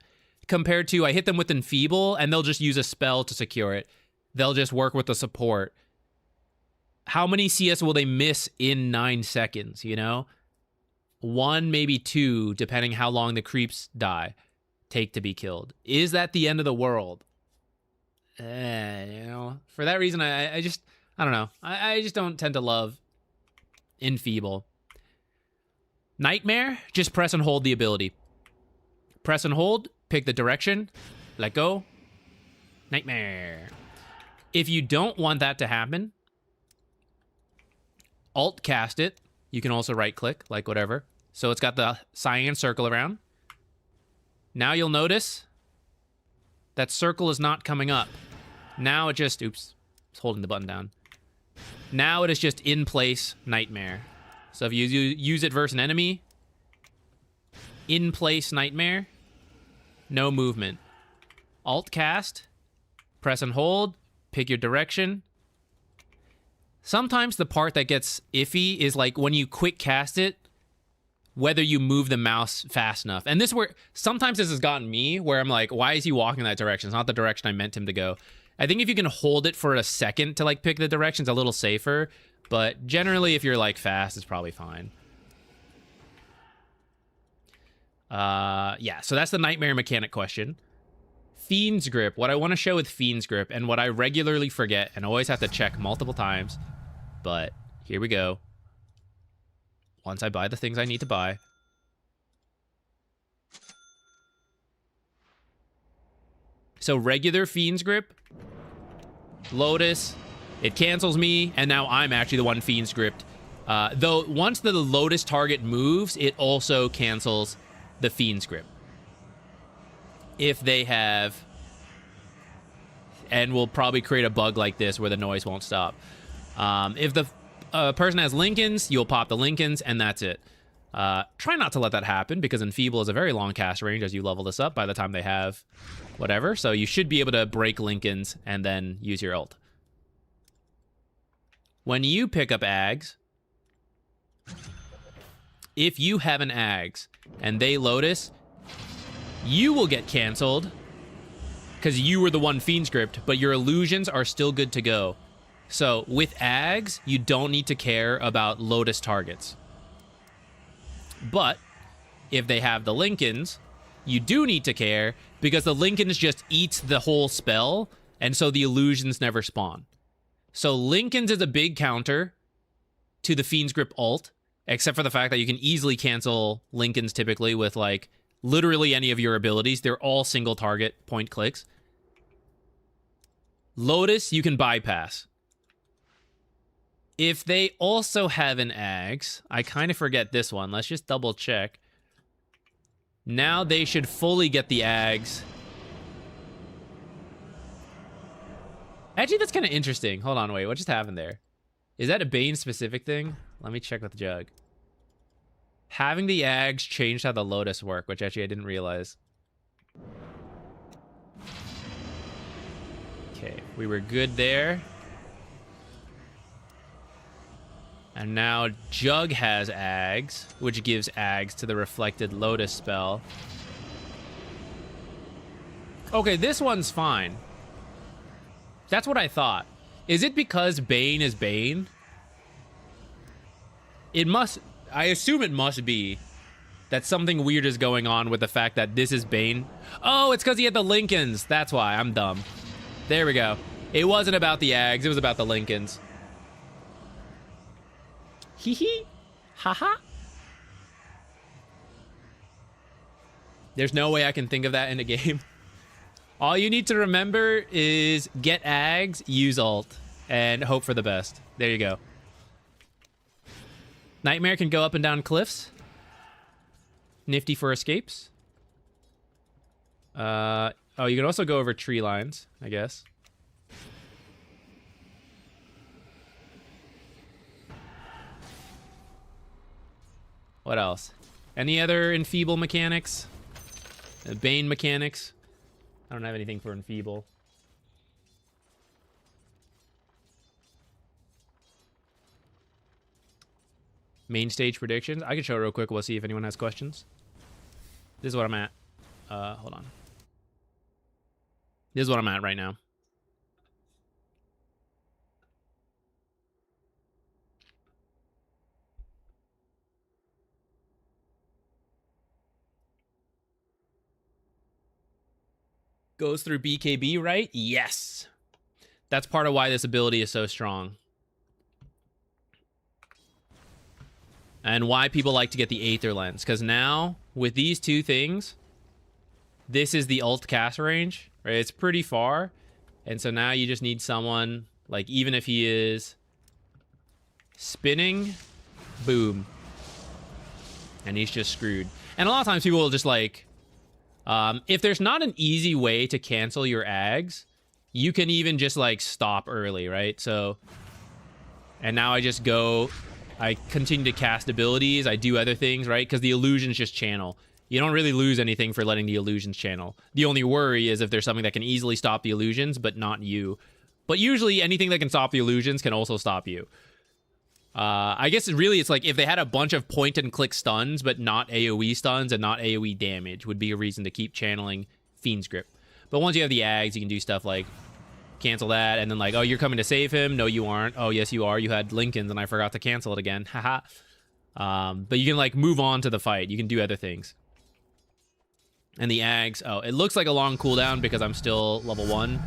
A: Compared to, I hit them with Enfeeble, and they'll just use a spell to secure it. They'll just work with the support. How many CS will they miss in 9 seconds, you know? 1, maybe 2, depending how long the creeps take to be killed. Is that the end of the world? You know, for that reason, I don't know. I just don't tend to love Enfeeble. Nightmare, just press and hold the ability. Press and hold, pick the direction, let go. Nightmare. If you don't want that to happen, alt cast it. You can also right click, like whatever. So it's got the cyan circle around. Now you'll notice that circle is not coming up. Now it just, oops, it's holding the button down. Now it is just in place Nightmare. So if you use it versus an enemy, in place Nightmare, no movement. Alt cast, press and hold, pick your direction. Sometimes the part that gets iffy is like when you quick cast it, whether you move the mouse fast enough. And sometimes this has gotten me where I'm like, why is he walking in that direction? It's not the direction I meant him to go. I think if you can hold it for a second to like pick the direction, it's a little safer. But generally, if you're like fast, it's probably fine. Yeah, so that's the Nightmare mechanic question. Fiend's Grip. What I want to show with Fiend's Grip, and what I regularly forget and always have to check multiple times, but here we go. Once I buy the things I need to buy. So regular Fiend's Grip, Lotus, it cancels me, and now I'm actually the one Fiend's Gripped. Though once the Lotus target moves, it also cancels the Fiend's Grip. If they have, and we'll probably create a bug like this where the noise won't stop. If the person has Lincolns, you'll pop the Lincolns, and that's it. Try not to let that happen, because Enfeeble is a very long cast range as you level this up by the time they have whatever. So you should be able to break Lincolns and then use your ult. When you pick up Ags, if you have an Ags and they Lotus, you will get canceled because you were the one Fiend Script, but your illusions are still good to go. So with Ags, you don't need to care about Lotus targets. But if they have the Lincolns, you do need to care because the Lincolns just eats the whole spell, and so the illusions never spawn. So Lincolns is a big counter to the Fiend's Grip ult, except for the fact that you can easily cancel Lincolns typically with like literally any of your abilities. They're all single target point clicks. Lotus, you can bypass. If they also have an Ags, I kind of forget this one. Let's just double check. Now they should fully get the Ags. Actually, that's kind of interesting. Hold on, wait. What just happened there? Is that a Bane specific thing? Let me check with Jug. Having the Ags changed how the Lotus work, which actually I didn't realize. Okay, we were good there. And now Jug has Ags, which gives Ags to the Reflected Lotus spell. Okay, this one's fine. That's what I thought. Is it because Bane is Bane? It must... I assume it must be that something weird is going on with the fact that this is Bane. Oh, it's because he had the Lincolns. That's why. I'm dumb. There we go. It wasn't about the Ags. It was about the Lincolns. Hee hee. Haha. There's no way I can think of that in a game. All you need to remember is get Ags, use ult, and hope for the best. There you go. Nightmare can go up and down cliffs. Nifty for escapes. Oh, you can also go over tree lines, I guess. What else? Any other enfeeble mechanics? Bane mechanics? I don't have anything for enfeeble. Main stage predictions. I can show it real quick. We'll see if anyone has questions. This is what I'm at. Hold on. This is what I'm at right now. Goes through BKB, right? Yes. That's part of why this ability is so strong. And why people like to get the Aether Lens. Because now, with these two things, this is the ult cast range, right? It's pretty far. And so now you just need someone, like, even if he is spinning, boom. And he's just screwed. And a lot of times people will just, like, if there's not an easy way to cancel your Ags, you can even just, like, stop early, right? So, and now I just go... I continue to cast abilities. I do other things, right? Because the illusions just channel. You don't really lose anything for letting the illusions channel. The only worry is if there's something that can easily stop the illusions, but not you. But usually anything that can stop the illusions can also stop you. I guess really it's like if they had a bunch of point and click stuns, but not AoE stuns and not AoE damage would be a reason to keep channeling Fiend's Grip. But once you have the Ags, you can do stuff like cancel that, and then like, oh, you're coming to save him? No, you aren't. Oh, yes, you are. You had Lincolns, and I forgot to cancel it again. Haha. But you can like move on to the fight. You can do other things. And the Ags, oh, it looks like a long cooldown because I'm still level 1.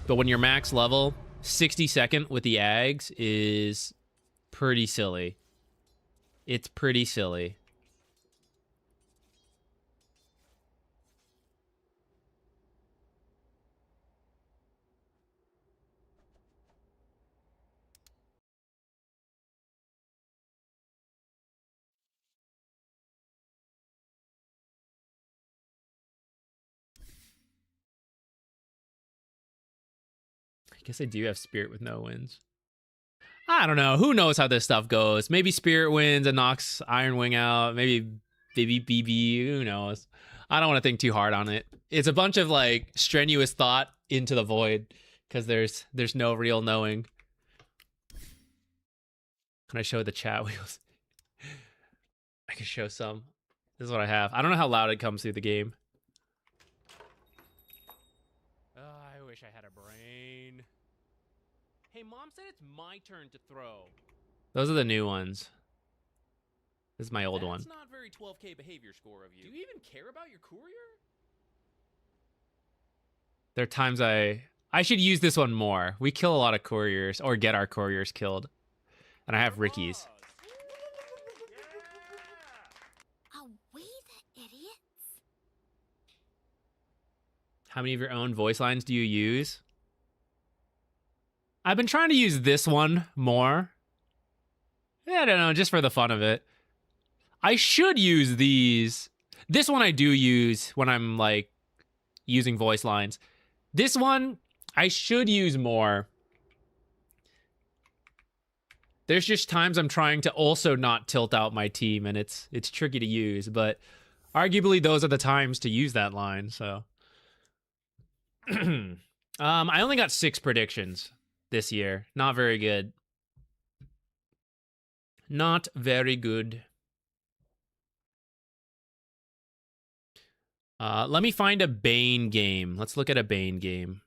A: But when you're max level, 60-second with the Ags is pretty silly. It's pretty silly. I guess I do have Spirit with no wins. I don't know. Who knows how this stuff goes? Maybe Spirit wins and knocks Iron Wing out. Maybe BB. Who knows? I don't want to think too hard on it. It's a bunch of like strenuous thought into the void because there's no real knowing. Can I show the chat wheels? I can show some. This is what I have. I don't know how loud it comes through the game. I wish I had a brain. Hey, Mom said it's my turn to throw. Those are the new ones. This is my old one. That's not very 12K behavior score of you. Do you even care about your courier? There are times I should use this one more. We kill a lot of couriers, or get our couriers killed. And I have Ricky's.
C: Are we the idiots?
A: How many of your own voice lines do you use? I've been trying to use this one more. Yeah, I don't know, just for the fun of it. I should use these. This one I do use when I'm like using voice lines. This one I should use more. There's just times I'm trying to also not tilt out my team, and it's tricky to use, but arguably those are the times to use that line, so. I only got 6 predictions this year. Not very good. Not very good. Let me find a Bane game. Let's look at a Bane game.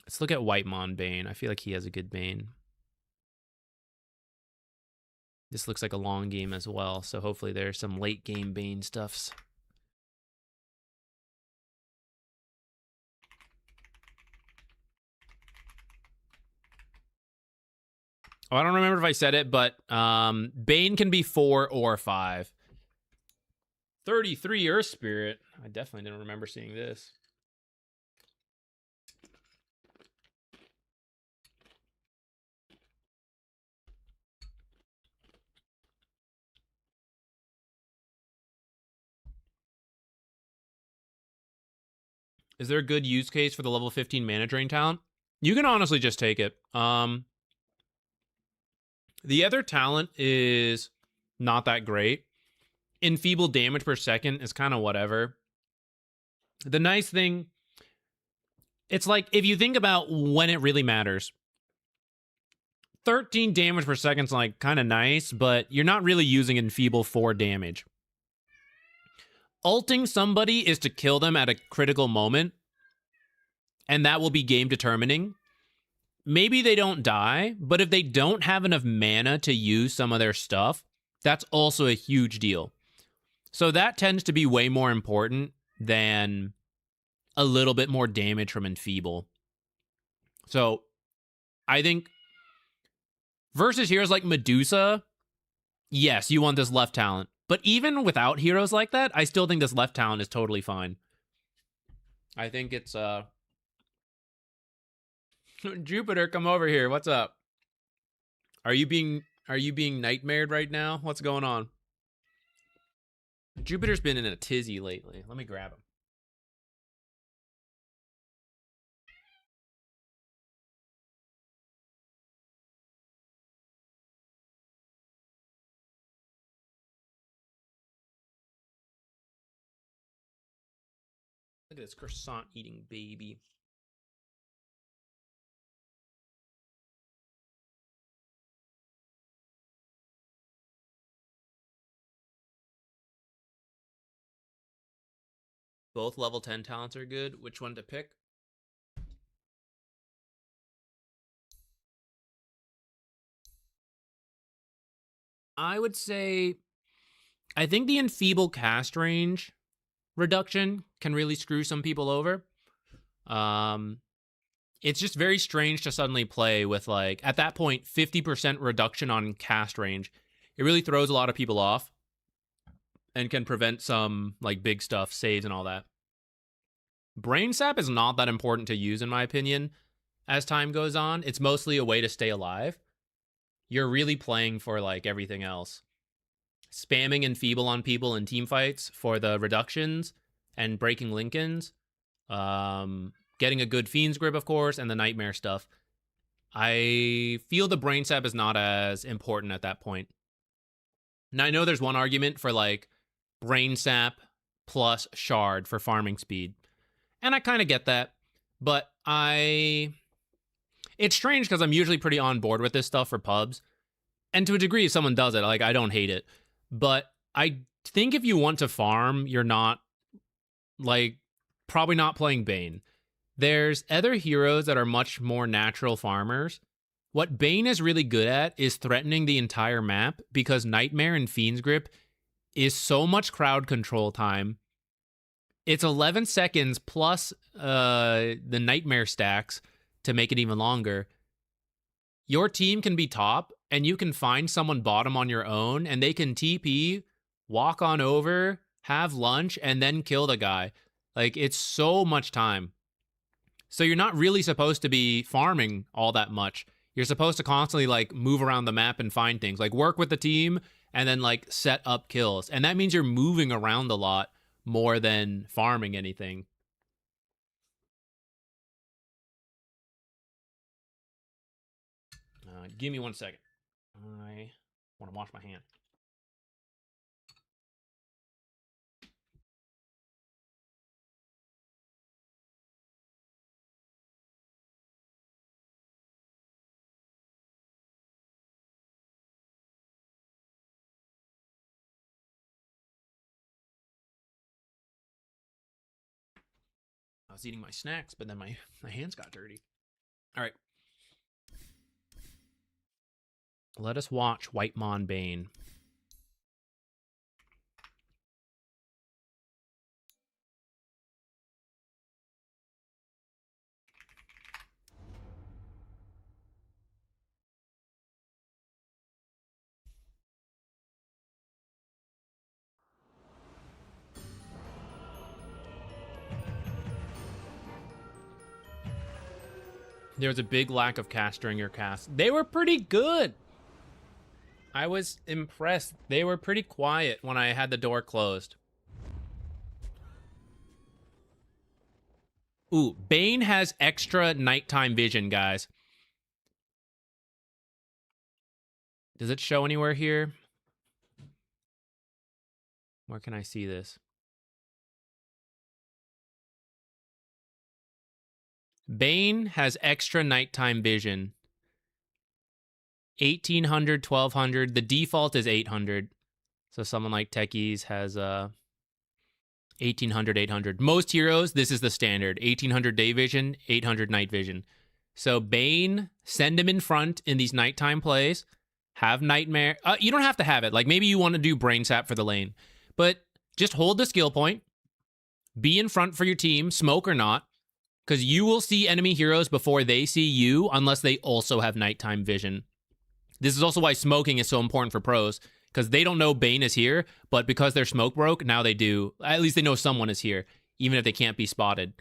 A: Let's look at Whitemon Bane. I feel like he has a good Bane. This looks like a long game as well, so hopefully there's some late game Bane stuffs. Oh, I don't remember if I said it, but Bane can be 4 or 5. 33 Earth Spirit. I definitely didn't remember seeing this. Is there a good use case for the level 15 mana drain talent? You can honestly just take it. The other talent is not that great. Enfeeble damage per second is kind of whatever. The nice thing, it's like if you think about when it really matters, 13 damage per second is like kind of nice, but you're not really using Enfeeble for damage. Ulting somebody is to kill them at a critical moment, and that will be game determining. Maybe they don't die, but if they don't have enough mana to use some of their stuff, that's also a huge deal. So that tends to be way more important than a little bit more damage from Enfeeble. So I think versus heroes like Medusa, yes, you want this left talent. But even without heroes like that, I still think this left talent is totally fine. I think it's Jupiter, come over here. What's up? Are you being nightmared right now? What's going on? Jupiter's been in a tizzy lately. Let me grab him. Look at this croissant eating baby. Both level 10 talents are good. Which one to pick? I would say, I think the Enfeeble cast range reduction can really screw some people over. It's just very strange to suddenly play with, like, at that point, 50% reduction on cast range. It really throws a lot of people off and can prevent some, like, big stuff, saves and all that. Brain Sap is not that important to use, in my opinion, as time goes on. It's mostly a way to stay alive. You're really playing for, like, everything else. Spamming Enfeeble on people in team fights for the reductions and breaking Lincolns. Getting a good Fiend's Grip, of course, and the Nightmare stuff. I feel the Brain Sap is not as important at that point. Now, I know there's one argument for, like, Brain Sap plus Shard for farming speed. And I kind of get that. But it's strange because I'm usually pretty on board with this stuff for pubs. And to a degree, if someone does it, like, I don't hate it. But I think if you want to farm, you're not, like, probably not playing Bane. There's other heroes that are much more natural farmers. What Bane is really good at is threatening the entire map because Nightmare and Fiend's Grip is so much crowd control time. It's 11 seconds plus the Nightmare stacks to make it even longer. Your team can be top, and you can find someone bottom on your own, and they can TP, walk on over, have lunch, and then kill the guy. Like, it's so much time. So you're not really supposed to be farming all that much. You're supposed to constantly, like, move around the map and find things. Like, work with the team and then, like, set up kills. And that means you're moving around a lot more than farming anything. Give me 1 second. I want to wash my hand. was eating my snacks, but then my hands got dirty. All right. Let us watch Whitemon Bane. There was a big lack of cast during your cast. They were pretty good. I was impressed. They were pretty quiet when I had the door closed. Ooh, Bane has extra nighttime vision, guys. Does it show anywhere here? Where can I see this? Bane has extra nighttime vision. 1800, 1200. The default is 800. So someone like Techies has 1800, 800. Most heroes, this is the standard. 1800 day vision, 800 night vision. So Bane, send him in front in these nighttime plays. Have Nightmare. You don't have to have it. Like maybe you want to do Brain Sap for the lane. But just hold the skill point. Be in front for your team, smoke or not. Because you will see enemy heroes before they see you unless they also have nighttime vision. This is also why smoking is so important for pros. Because they don't know Bane is here, but because they're smoke broke, now they do. At least they know someone is here, even if they can't be spotted.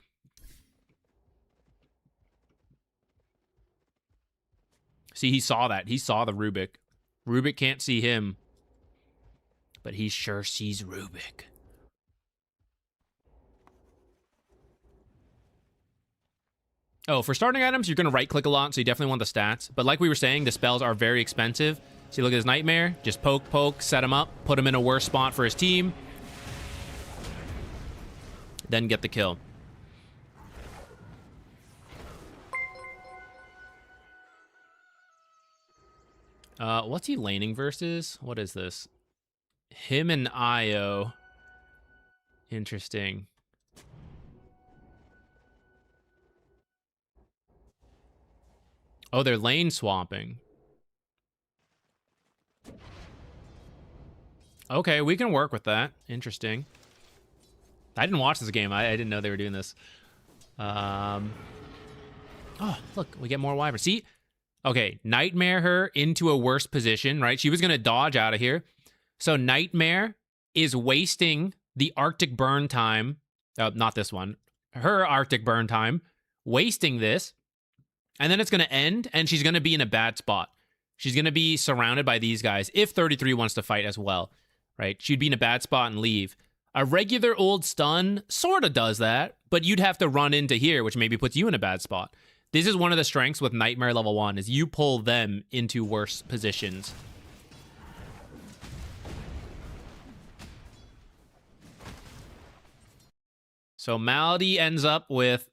A: See, he saw that. He saw the Rubik. Rubik can't see him, but he sure sees Rubik. Oh, for starting items, you're going to right-click a lot, so you definitely want the stats. But like we were saying, the spells are very expensive. So you look at his Nightmare, just poke, poke, set him up, put him in a worse spot for his team. Then get the kill. What's he laning versus? What is this? Him and Io. Interesting. Oh, they're lane swapping. Okay, we can work with that. Interesting. I didn't watch this game. I didn't know they were doing this. Oh, look, we get more Wyvern. See? Okay, Nightmare her into a worse position, right? She was going to dodge out of here. So Nightmare is wasting the Arctic burn time. Not this one. Her Arctic burn time. Wasting this. And then it's going to end, and she's going to be in a bad spot. She's going to be surrounded by these guys if 33 wants to fight as well, right? She'd be in a bad spot and leave. A regular old stun sort of does that, but you'd have to run into here, which maybe puts you in a bad spot. This is one of the strengths with Nightmare level 1, is you pull them into worse positions. So Malady ends up with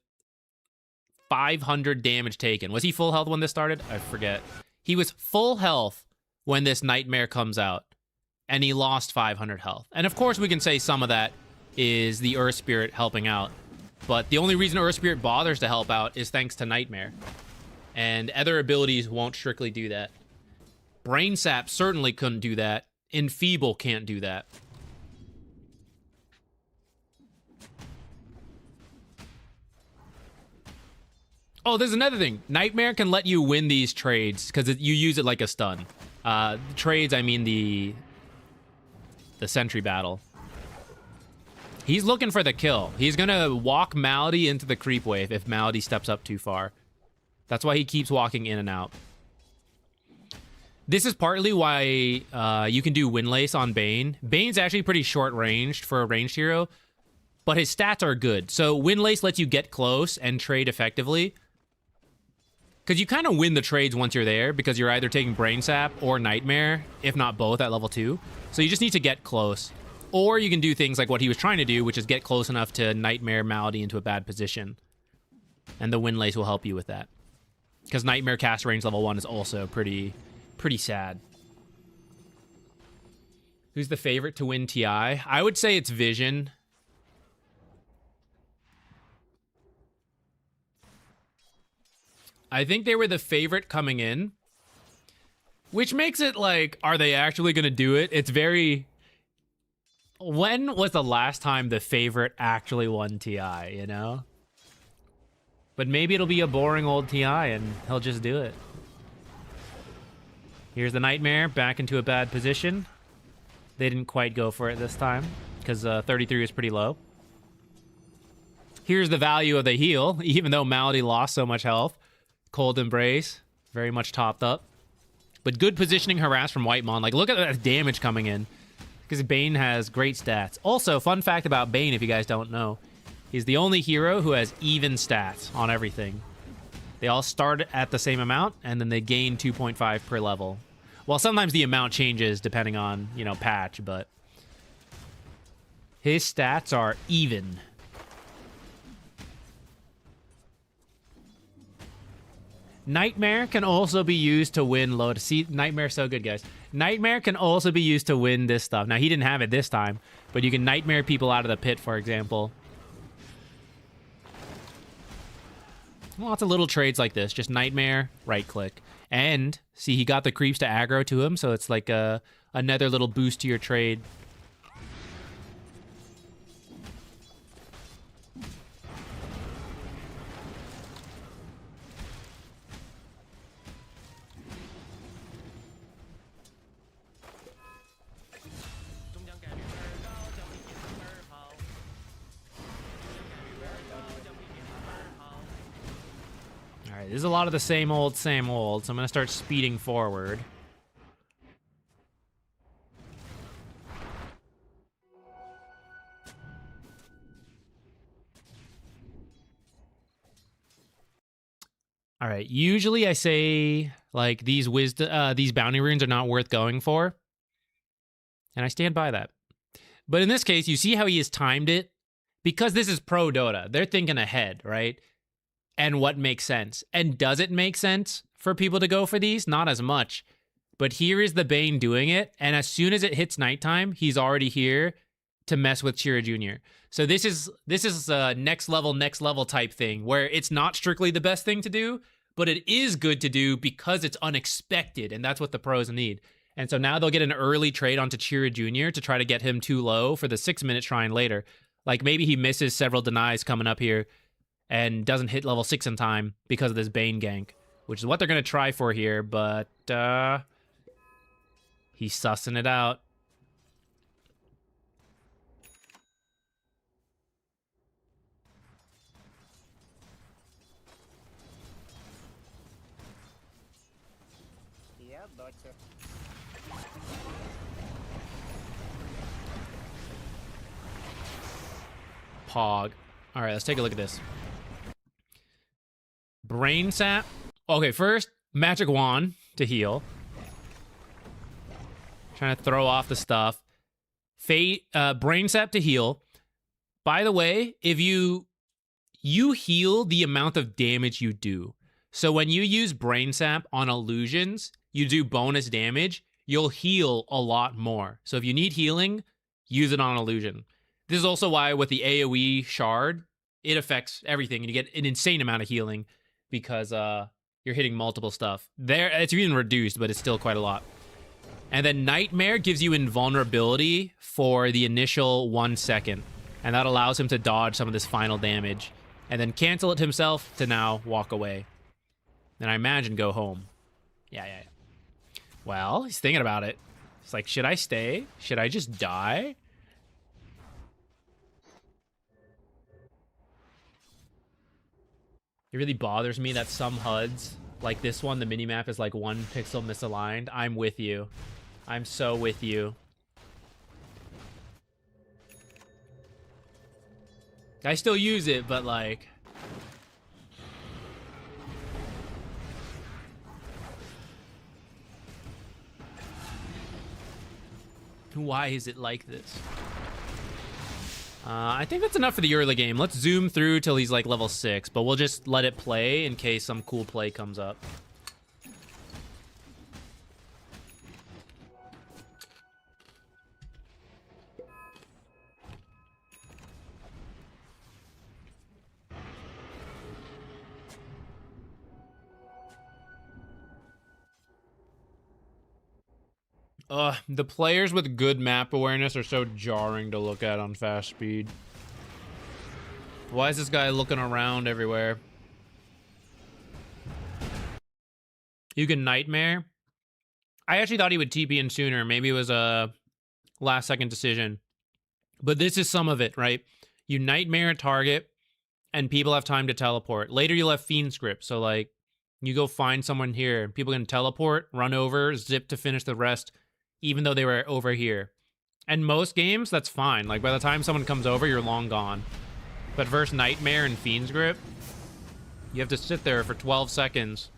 A: 500 damage taken. Was he full health when this started? I forget. He was full health when this Nightmare comes out, and he lost 500 health. And of course, we can say some of that is the Earth Spirit helping out. But the only reason Earth Spirit bothers to help out is thanks to Nightmare. And other abilities won't strictly do that. Brain Sap certainly couldn't do that. Enfeeble can't do that. Oh, there's another thing. Nightmare can let you win these trades because you use it like a stun. Trades, I mean the sentry battle. He's looking for the kill. He's going to walk Malady into the creep wave if Malady steps up too far. That's why he keeps walking in and out. This is partly why you can do Windlace on Bane. Bane's actually pretty short-ranged for a ranged hero, but his stats are good. So Windlace lets you get close and trade effectively. Because you kind of win the trades once you're there, because you're either taking Brain Sap or Nightmare, if not both at level 2. So you just need to get close. Or you can do things like what he was trying to do, which is get close enough to Nightmare Malady into a bad position. And the Windlace will help you with that. Because Nightmare cast range level 1 is also pretty sad. Who's the favorite to win TI? I would say it's Vision. I think they were the favorite coming in, which makes it like, are they actually going to do it? It's very... When was the last time the favorite actually won TI, you know? But maybe it'll be a boring old TI and he'll just do it. Here's the Nightmare back into a bad position. They didn't quite go for it this time because 33 is pretty low. Here's the value of the heal, even though Malady lost so much health. Cold Embrace, very much topped up. But good positioning harass from Whitemon. Like, look at that damage coming in. Because Bane has great stats. Also, fun fact about Bane, if you guys don't know, he's the only hero who has even stats on everything. They all start at the same amount, and then they gain 2.5 per level. Well, sometimes the amount changes depending on, you know, patch, but his stats are even. Nightmare can also be used to win load. See, Nightmare's so good, guys. Nightmare can also be used to win this stuff. Now, he didn't have it this time, but you can Nightmare people out of the pit, for example. Lots of little trades like this. Just Nightmare, right-click. And, see, he got the creeps to aggro to him, so it's like another little boost to your trade. Alright, this is a lot of the same old, so I'm going to start speeding forward. Alright, usually I say, like, these bounty runes are not worth going for. And I stand by that. But in this case, you see how he has timed it? Because this is pro Dota. They're thinking ahead, right? And what makes sense. And does it make sense for people to go for these? Not as much. But here is the Bane doing it, and as soon as it hits nighttime, he's already here to mess with Chira Jr. So this is a next level type thing, where it's not strictly the best thing to do, but it is good to do because it's unexpected, and that's what the pros need. And so now they'll get an early trade onto Chira Jr. to try to get him too low for the 6-minute shrine later. Like, maybe he misses several denies coming up here, and doesn't hit level 6 in time because of this Bane gank, which is what they're going to try for here, but he's sussing it out. Pog. All right, let's take a look at this. Brain Sap. Okay, first, Magic Wand to heal. Trying to throw off the stuff. Brain Sap to heal. By the way, if you heal the amount of damage you do. So when you use Brain Sap on illusions, you do bonus damage, you'll heal a lot more. So if you need healing, use it on illusion. This is also why with the AoE shard, it affects everything, and you get an insane amount of healing because you're hitting multiple stuff. There, it's even reduced, but it's still quite a lot. And then Nightmare gives you invulnerability for the initial 1 second, and that allows him to dodge some of this final damage, and then cancel it himself to now walk away. And I imagine go home. Yeah. Well, he's thinking about it. It's like, should I stay? Should I just die? It really bothers me that some HUDs, like this one, the minimap is like 1 pixel misaligned. I'm with you. I'm so with you. I still use it, but like... Why is it like this? I think that's enough for the early game. Let's zoom through till he's like level 6, but we'll just let it play in case some cool play comes up. The players with good map awareness are so jarring to look at on fast speed. Why is this guy looking around everywhere? You can Nightmare. I actually thought he would TP in sooner. Maybe it was a last second decision. But this is some of it, right? You Nightmare a target, and people have time to teleport. Later, you'll have Fiend Script. So, like, you go find someone here. People can teleport, run over, zip to finish the rest, even though they were over here. And most games, that's fine. Like, by the time someone comes over, you're long gone. But versus Nightmare and Fiend's Grip, you have to sit there for 12 seconds.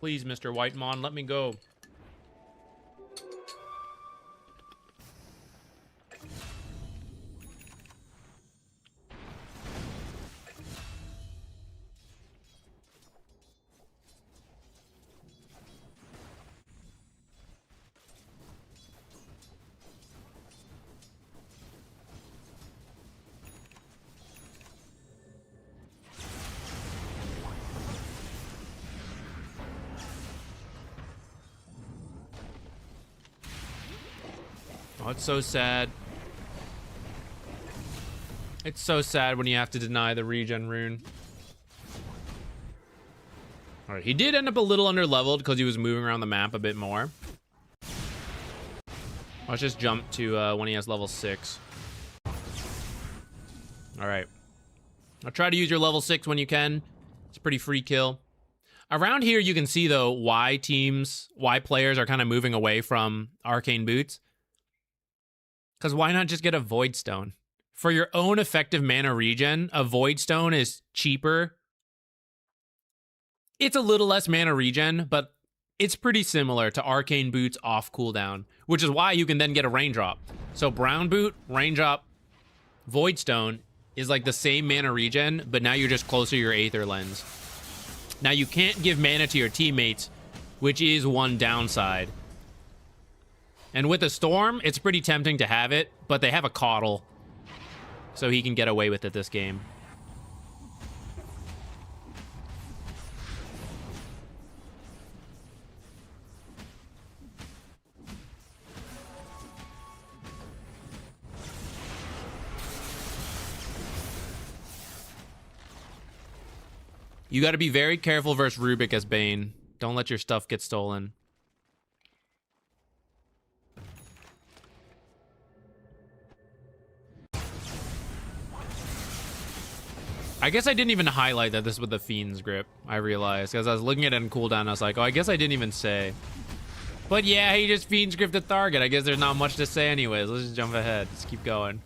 A: Please, Mr. Whitemon, let me go. Oh, it's so sad. It's so sad when you have to deny the regen rune. Alright, he did end up a little under-leveled because he was moving around the map a bit more. Let's just jump to when he has level 6. Alright. I'll try to use your level 6 when you can. It's a pretty free kill. Around here, you can see, though, why players are kind of moving away from Arcane Boots. Because why not just get a Void Stone? For your own effective mana regen, a Void Stone is cheaper. It's a little less mana regen, but it's pretty similar to Arcane Boots off cooldown, which is why you can then get a Raindrop. So Brown Boot, Raindrop, Void Stone is like the same mana regen, but now you're just closer to your Aether Lens. Now you can't give mana to your teammates, which is one downside. And with a Storm, it's pretty tempting to have it, but they have a Coddle, so he can get away with it this game. You got to be very careful versus Rubik as Bane. Don't let your stuff get stolen. I guess I didn't even highlight that this is with the Fiend's Grip, I realized. Because I was looking at it in cooldown, I was like, oh, I guess I didn't even say. But yeah, he just Fiend's Grip the target. I guess there's not much to say anyways. Let's just jump ahead. Let's keep going.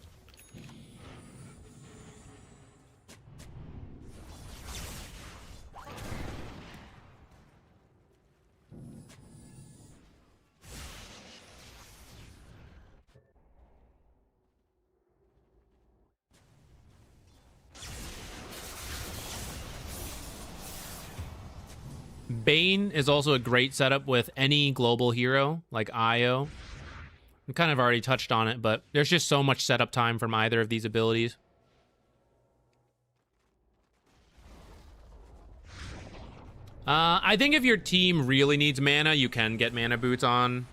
A: Bane is also a great setup with any global hero, like Io. I kind of already touched on it, but there's just so much setup time from either of these abilities. I think if your team really needs mana, you can get mana boots on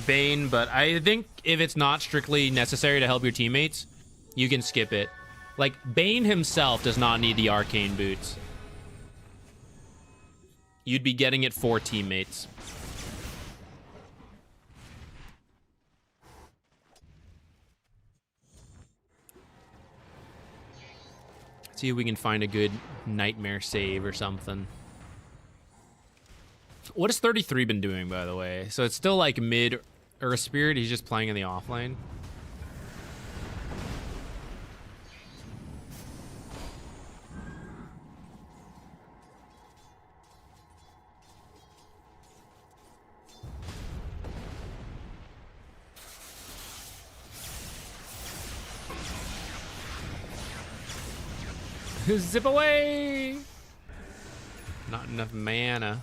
A: Bane, but I think if it's not strictly necessary to help your teammates, you can skip it. Like, Bane himself does not need the arcane boots. You'd be getting it for teammates. See if we can find a good nightmare save or something. What has 33 been doing, by the way? So it's still like mid Earth Spirit. He's just playing in the offlane. Zip away! Not enough mana.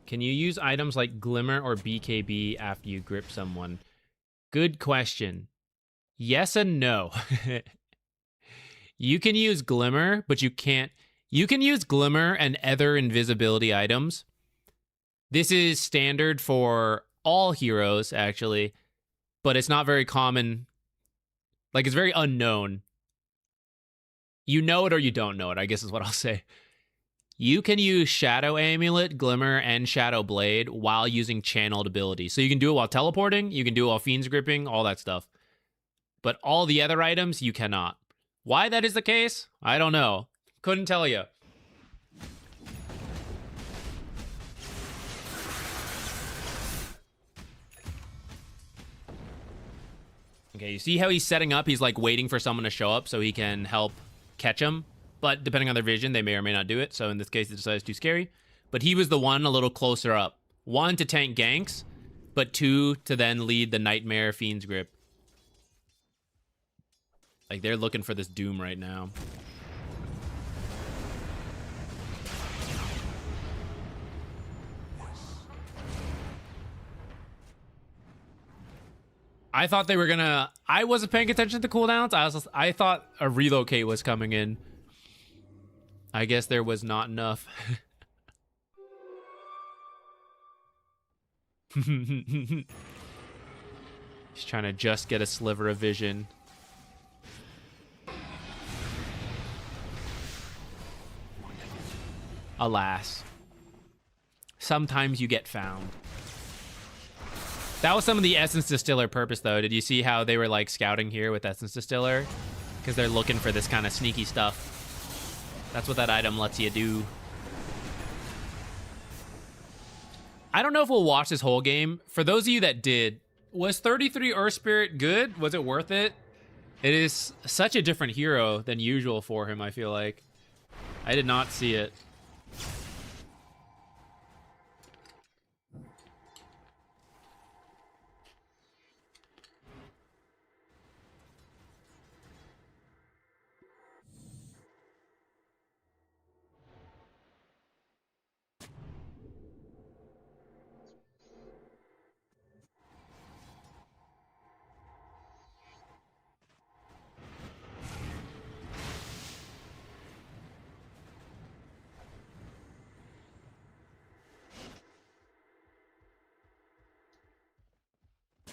A: Can you use items like Glimmer or BKB after you grip someone? Good question. Yes and no. You can use Glimmer, but you can't. You can use Glimmer and other invisibility items. This is standard for all heroes, actually, but it's not very common. Like, it's very unknown. You know it or you don't know it, I guess is what I'll say. You can use Shadow Amulet, Glimmer, and Shadow Blade while using channeled ability. So you can do it while teleporting, you can do it while Fiend's Gripping, all that stuff. But all the other items, you cannot. Why that is the case? I don't know. Couldn't tell you. Okay, you see how he's setting up? He's like waiting for someone to show up so he can help catch him. But depending on their vision, they may or may not do it. So in this case, it decides too scary. But he was the one a little closer up. 1, to tank ganks, but 2, to then lead the Nightmare Fiend's Grip. Like, they're looking for this Doom right now. I thought they were gonna... I wasn't paying attention to cooldowns. I thought a relocate was coming in. I guess there was not enough. He's trying to just get a sliver of vision. Alas. Sometimes you get found. That was some of the Essence Distiller purpose, though. Did you see how they were, like, scouting here with Essence Distiller? Because they're looking for this kind of sneaky stuff. That's what that item lets you do. I don't know if we'll watch this whole game. For those of you that did, was 33 Earth Spirit good? Was it worth it? It is such a different hero than usual for him, I feel like. I did not see it.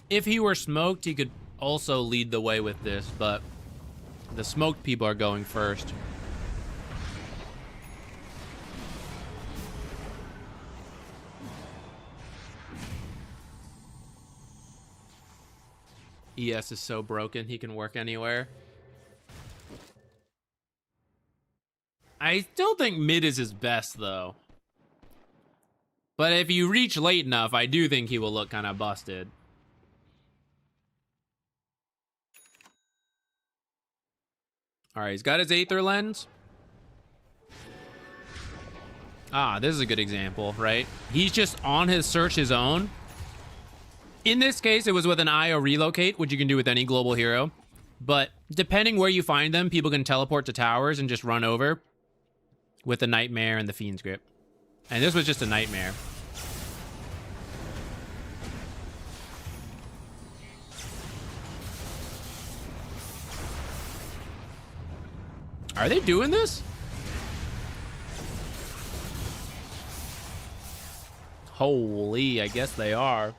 A: If he were smoked, he could also lead the way with this, but the smoked people are going first. ES is so broken, he can work anywhere. I still think mid is his best, though. But if you reach late enough, I do think he will look kind of busted. All right, he's got his Aether Lens. Ah, this is a good example, right? He's just on his search his own. In this case, it was with an IO relocate, which you can do with any global hero. But depending where you find them, people can teleport to towers and just run over with the Nightmare and the Fiend's Grip. And this was just a Nightmare. Are they doing this? Holy, I guess they are.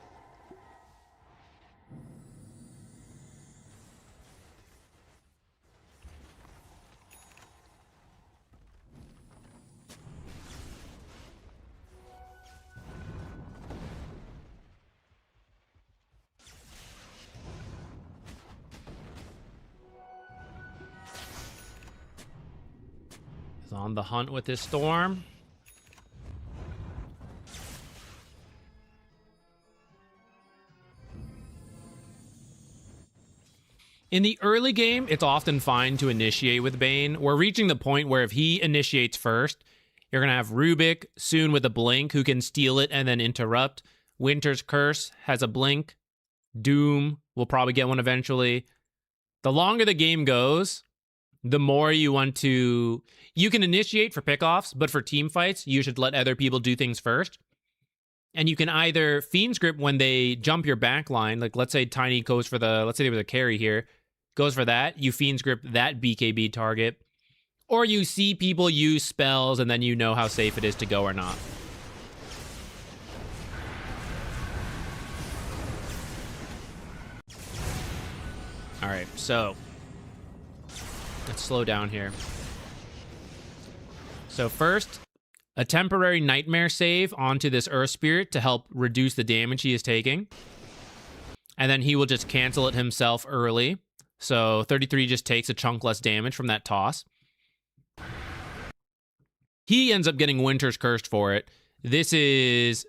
A: On the hunt with his storm. In the early game, it's often fine to initiate with Bane. We're reaching the point where if he initiates first, you're going to have Rubik soon with a blink who can steal it and then interrupt. Winter's Curse has a blink. Doom will probably get one eventually. The longer the game goes, the more you want to... You can initiate for pickoffs, but for team fights, you should let other people do things first. And you can either Fiend's Grip when they jump your back line, like let's say Tiny goes for let's say there was a carry here, goes for that, you Fiend's Grip that BKB target. Or you see people use spells and then you know how safe it is to go or not. All right, so let's slow down here. So first, a temporary nightmare save onto this Earth Spirit to help reduce the damage he is taking. And then he will just cancel it himself early. So 33 just takes a chunk less damage from that toss. He ends up getting Winter's Cursed for it. This is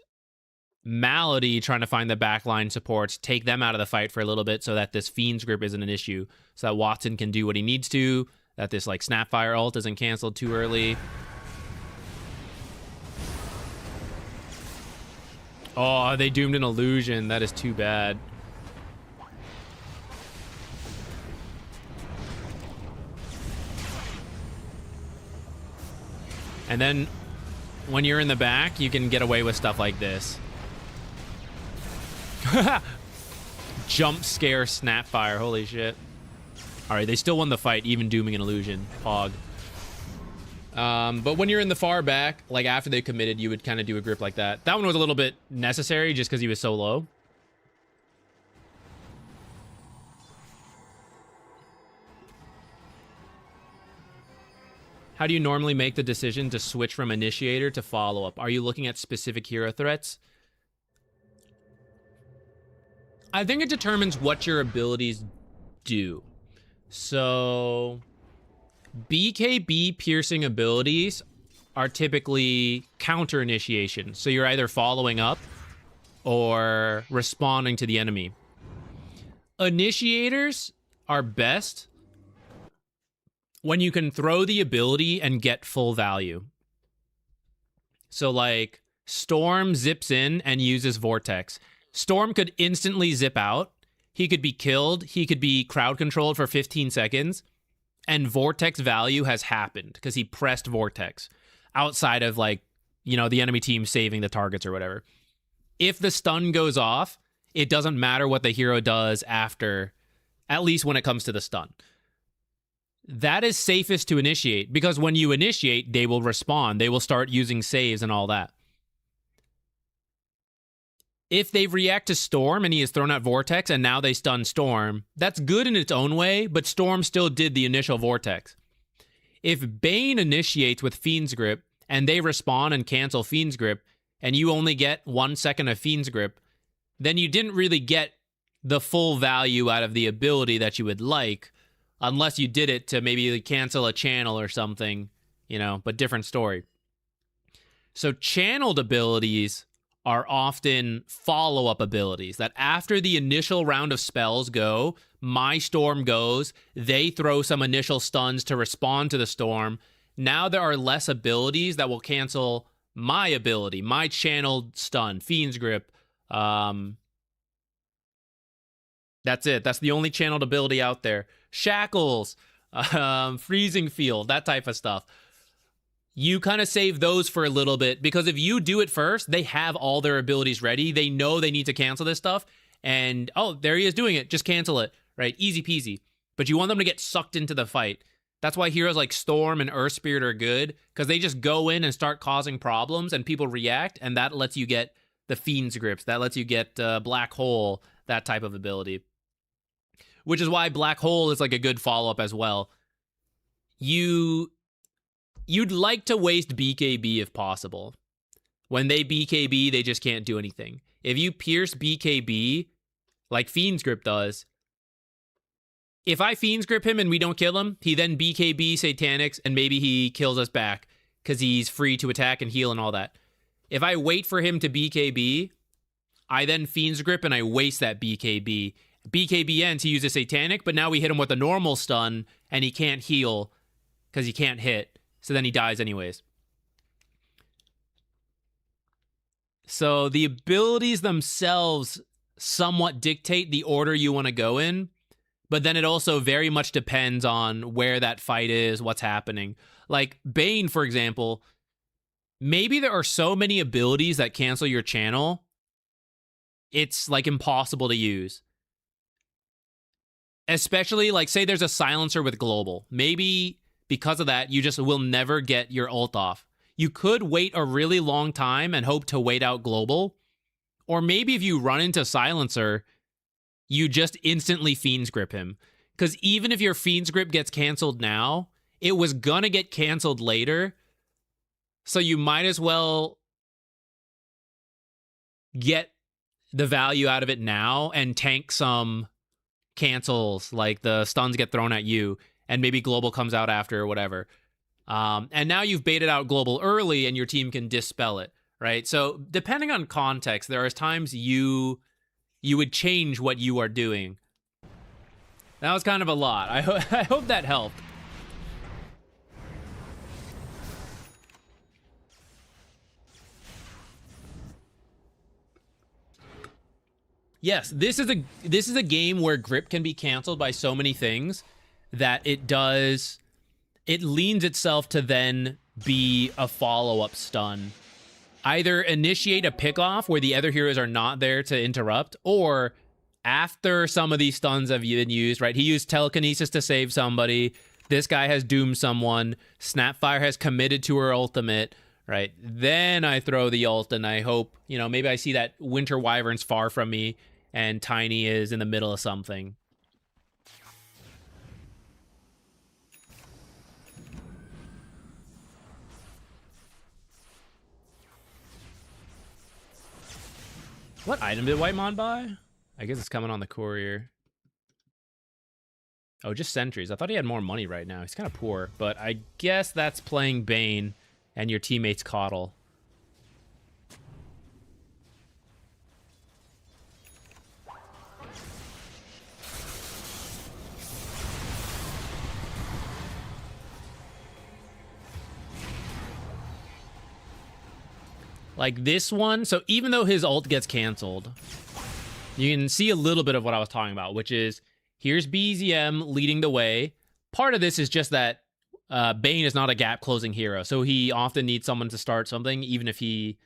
A: Malady trying to find the backline supports, take them out of the fight for a little bit so that this Fiend's Grip isn't an issue. So that Watson can do what he needs to, that this like Snapfire ult isn't canceled too early. Oh, they doomed an illusion. That is too bad. And then when you're in the back, you can get away with stuff like this. Jump scare Snapfire. Holy shit. All right, they still won the fight, even dooming an illusion. Hog. But when you're in the far back, like after they committed, you would kind of do a grip like that. That one was a little bit necessary just because he was so low. How do you normally make the decision to switch from initiator to follow-up? Are you looking at specific hero threats? I think it determines what your abilities do. So BKB piercing abilities are typically counter initiation. So you're either following up or responding to the enemy. Initiators are best when you can throw the ability and get full value. So like Storm zips in and uses Vortex. Storm could instantly zip out. He could be killed. He could be crowd controlled for 15 seconds. And Vortex value has happened because he pressed Vortex outside of like, you know, the enemy team saving the targets or whatever. If the stun goes off, it doesn't matter what the hero does after, at least when it comes to the stun. That is safest to initiate because when you initiate, they will respond. They will start using saves and all that. If they react to Storm and he has thrown out Vortex and now they stun Storm, that's good in its own way, but Storm still did the initial Vortex. If Bane initiates with Fiend's Grip and they respond and cancel Fiend's Grip and you only get 1 second of Fiend's Grip, then you didn't really get the full value out of the ability that you would like, unless you did it to maybe cancel a channel or something, you know, but different story. So channeled abilities are often follow-up abilities that after the initial round of spells go, my storm goes, they throw some initial stuns to respond to the storm. Now there are less abilities that will cancel my ability, my channeled stun, Fiend's Grip. That's it. That's the only channeled ability out there. Shackles, Freezing Field, that type of stuff. You kind of save those for a little bit because if you do it first, they have all their abilities ready. They know they need to cancel this stuff. And, oh, there he is doing it. Just cancel it, right? Easy peasy. But you want them to get sucked into the fight. That's why heroes like Storm and Earth Spirit are good because they just go in and start causing problems and people react. And that lets you get the Fiend's Grips. That lets you get Black Hole, that type of ability. Which is why Black Hole is like a good follow-up as well. You'd like to waste BKB if possible. When they BKB, they just can't do anything. If you pierce BKB, like Fiend's Grip does, if I Fiend's Grip him and we don't kill him, he then BKB Satanics and maybe he kills us back because he's free to attack and heal and all that. If I wait for him to BKB, I then Fiend's Grip and I waste that BKB. BKB ends, he uses Satanic, but now we hit him with a normal stun and he can't heal because he can't hit. So then he dies anyways. So the abilities themselves somewhat dictate the order you want to go in, but then it also very much depends on where that fight is, what's happening. Like Bane, for example, maybe there are so many abilities that cancel your channel, it's like impossible to use. Especially, like, say there's a silencer with global. Maybe because of that, you just will never get your ult off. You could wait a really long time and hope to wait out global. Or maybe if you run into silencer, you just instantly Fiend's Grip him. Because even if your Fiend's Grip gets canceled now, it was gonna get canceled later. So you might as well get the value out of it now and tank some cancels, like the stuns get thrown at you and maybe global comes out after or whatever. And now you've baited out global early and your team can dispel it, right? So depending on context, there are times you would change what you are doing. That was kind of a lot. I hope that helped. Yes, this is a game where grip can be canceled by so many things that it leans itself to then be a follow-up stun. Either initiate a pickoff where the other heroes are not there to interrupt, or after some of these stuns have been used, right? He used telekinesis to save somebody. This guy has doomed someone. Snapfire has committed to her ultimate, right? Then I throw the ult and I hope, maybe I see that Winter Wyvern's far from me and Tiny is in the middle of something. What item did Whitemon buy? I guess it's coming on the courier. Oh, just sentries. I thought he had more money right now. He's kind of poor, but I guess that's playing Bane and your teammates coddle. Like this one, so even though his ult gets canceled, you can see a little bit of what I was talking about, which is here's BZM leading the way. Part of this is just that Bane is not a gap closing hero, so he often needs someone to start something, even if he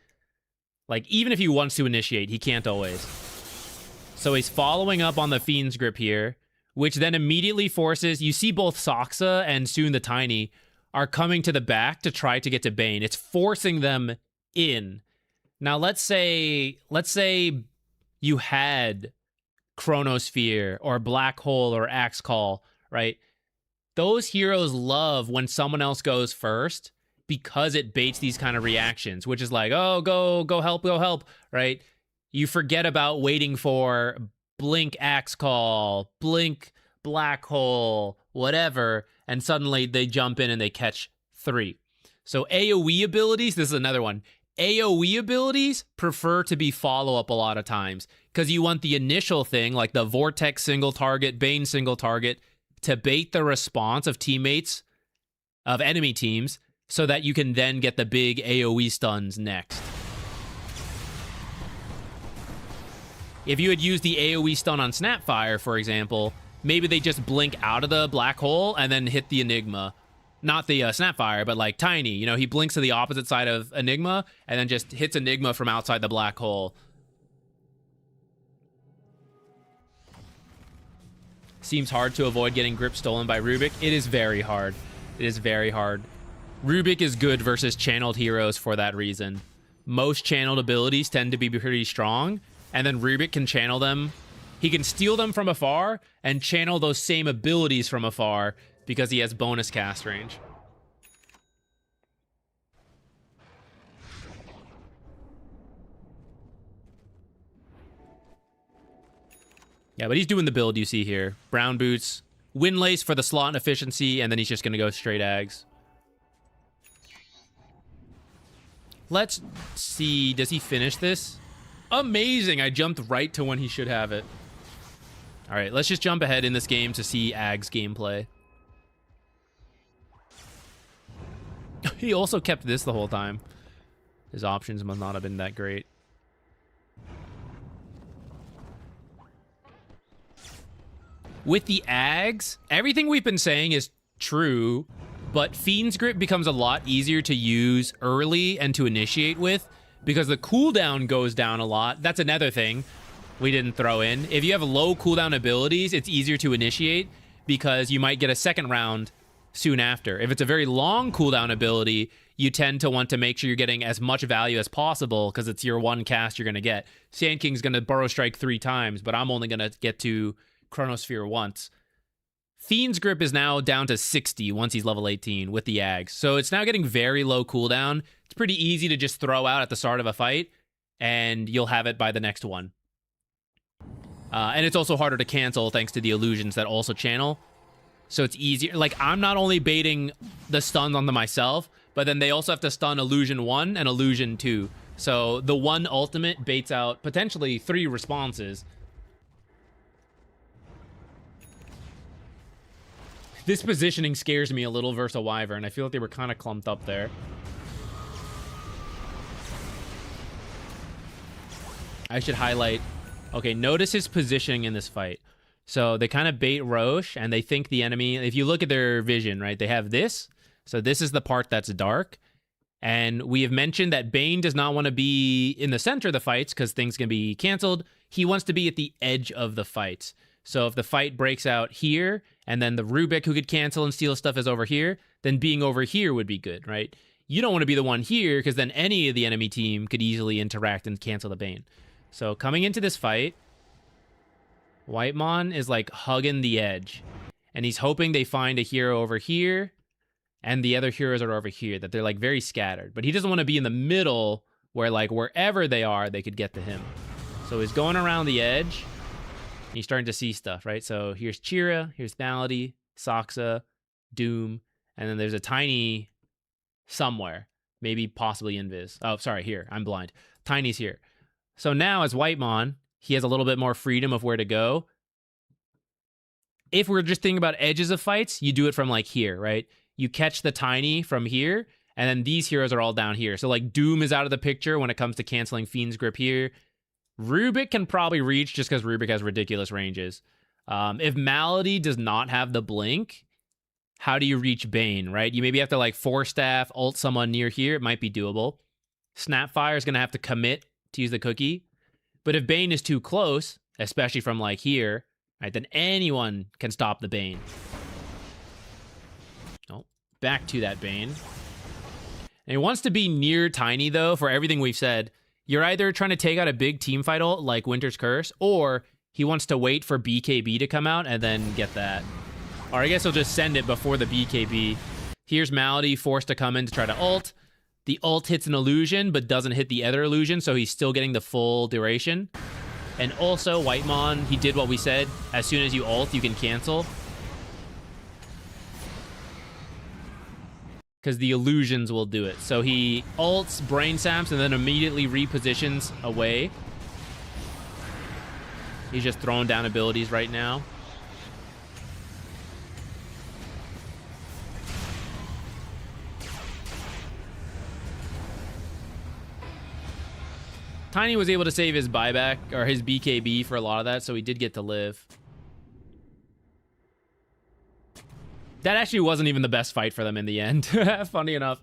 A: wants to initiate, he can't always. So he's following up on the Fiend's Grip here, which then immediately forces, you see both Soxa and soon the Tiny are coming to the back to try to get to Bane. It's forcing them in. Now let's say you had Chronosphere or Black Hole or Axe Call, right? Those heroes love when someone else goes first because it baits these kind of reactions, which is like, oh, go help, right? You forget about waiting for Blink Axe Call, Blink Black Hole, whatever, and suddenly they jump in and they catch 3. So AoE abilities, this is another one. AoE abilities prefer to be follow-up a lot of times because you want the initial thing, like the Vortex single target, Bane single target, to bait the response of teammates, of enemy teams, so that you can then get the big AoE stuns next. If you had used the AoE stun on Snapfire, for example, maybe they just blink out of the black hole and then hit the Enigma. Not the Snapfire, but like Tiny. He blinks to the opposite side of Enigma and then just hits Enigma from outside the black hole. Seems hard to avoid getting grip stolen by Rubik. It is very hard. It is very hard. Rubik is good versus channeled heroes for that reason. Most channeled abilities tend to be pretty strong, and then Rubik can channel them. He can steal them from afar and channel those same abilities from afar because he has bonus cast range. Yeah, but he's doing the build you see here. Brown boots, Windlace for the slot and efficiency, and then he's just going to go straight Ags. Let's see, does he finish this? Amazing, I jumped right to when he should have it. All right, let's just jump ahead in this game to see Ags gameplay. He also kept this the whole time. His options must not have been that great. With the Ags, everything we've been saying is true. But Fiend's Grip becomes a lot easier to use early and to initiate with because the cooldown goes down a lot. That's another thing we didn't throw in. If you have low cooldown abilities, it's easier to initiate because you might get a second round soon after. If it's a very long cooldown ability, you tend to want to make sure you're getting as much value as possible because it's your one cast you're going to get. Sand King's going to Burrow Strike 3 times, but I'm only going to get to Chronosphere once. Fiend's Grip is now down to 60 once he's level 18 with the Ags. So it's now getting very low cooldown. It's pretty easy to just throw out at the start of a fight, and you'll have it by the next one. And it's also harder to cancel thanks to the illusions that also channel. So it's easier. Like, I'm not only baiting the stuns onto myself, but then they also have to stun Illusion 1 and Illusion 2. So the one ultimate baits out potentially 3 responses. This positioning scares me a little versus a Wyvern. I feel like they were kind of clumped up there. I should highlight... Okay, notice his positioning in this fight. So they kind of bait Roche, and they think the enemy... If you look at their vision, right, they have this. So this is the part that's dark. And we have mentioned that Bane does not want to be in the center of the fights because things can be canceled. He wants to be at the edge of the fights. So if the fight breaks out here, and then the Rubik who could cancel and steal stuff is over here, then being over here would be good, right? You don't want to be the one here because then any of the enemy team could easily interact and cancel the Bane. So coming into this fight, Whitemon is like hugging the edge. And he's hoping they find a hero over here, and the other heroes are over here, that they're like very scattered. But he doesn't want to be in the middle where like wherever they are, they could get to him. So he's going around the edge. He's starting to see stuff, right? So here's Chira, here's Malady, Soxa, Doom, and then there's a Tiny somewhere. Maybe possibly Invis. Oh, sorry, here. I'm blind. Tiny's here. So now as Whitemon, he has a little bit more freedom of where to go. If we're just thinking about edges of fights, you do it from like here, right? You catch the Tiny from here, and then these heroes are all down here. So like Doom is out of the picture when it comes to canceling Fiend's Grip here. Rubik can probably reach just because Rubik has ridiculous ranges. If Malady does not have the blink, how do you reach Bane, right? You maybe have to like 4-staff, ult someone near here. It might be doable. Snapfire is going to have to commit to use the cookie. But if Bane is too close, especially from like here, right, then anyone can stop the Bane. Oh, back to that Bane. And he wants to be near Tiny, though, for everything we've said. You're either trying to take out a big team fight ult like Winter's Curse, or he wants to wait for BKB to come out and then get that. Or I guess he'll just send it before the BKB. Here's Malady forced to come in to try to ult. The ult hits an illusion, but doesn't hit the other illusion, so he's still getting the full duration. And also, Whitemon, he did what we said. As soon as you ult, you can cancel. Because the illusions will do it. So he ults, brain saps, and then immediately repositions away. He's just throwing down abilities right now. Tiny was able to save his buyback, or his BKB for a lot of that, so he did get to live. That actually wasn't even the best fight for them in the end. Funny enough.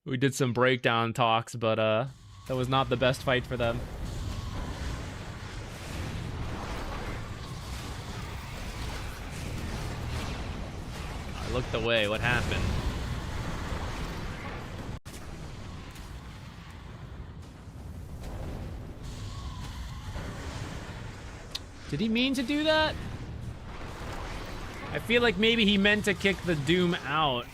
A: We did some breakdown talks, but that was not the best fight for them. I looked away. What happened? Did he mean to do that? I feel like maybe he meant to kick the Doom out.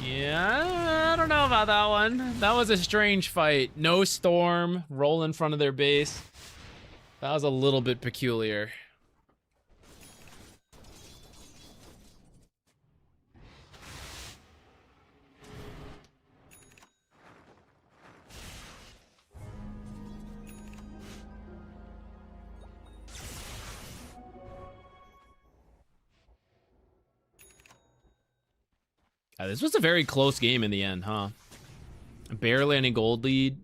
A: Yeah, I don't know about that one. That was a strange fight. No storm, roll in front of their base. That was a little bit peculiar. This was a very close game in the end, huh? Barely any gold lead.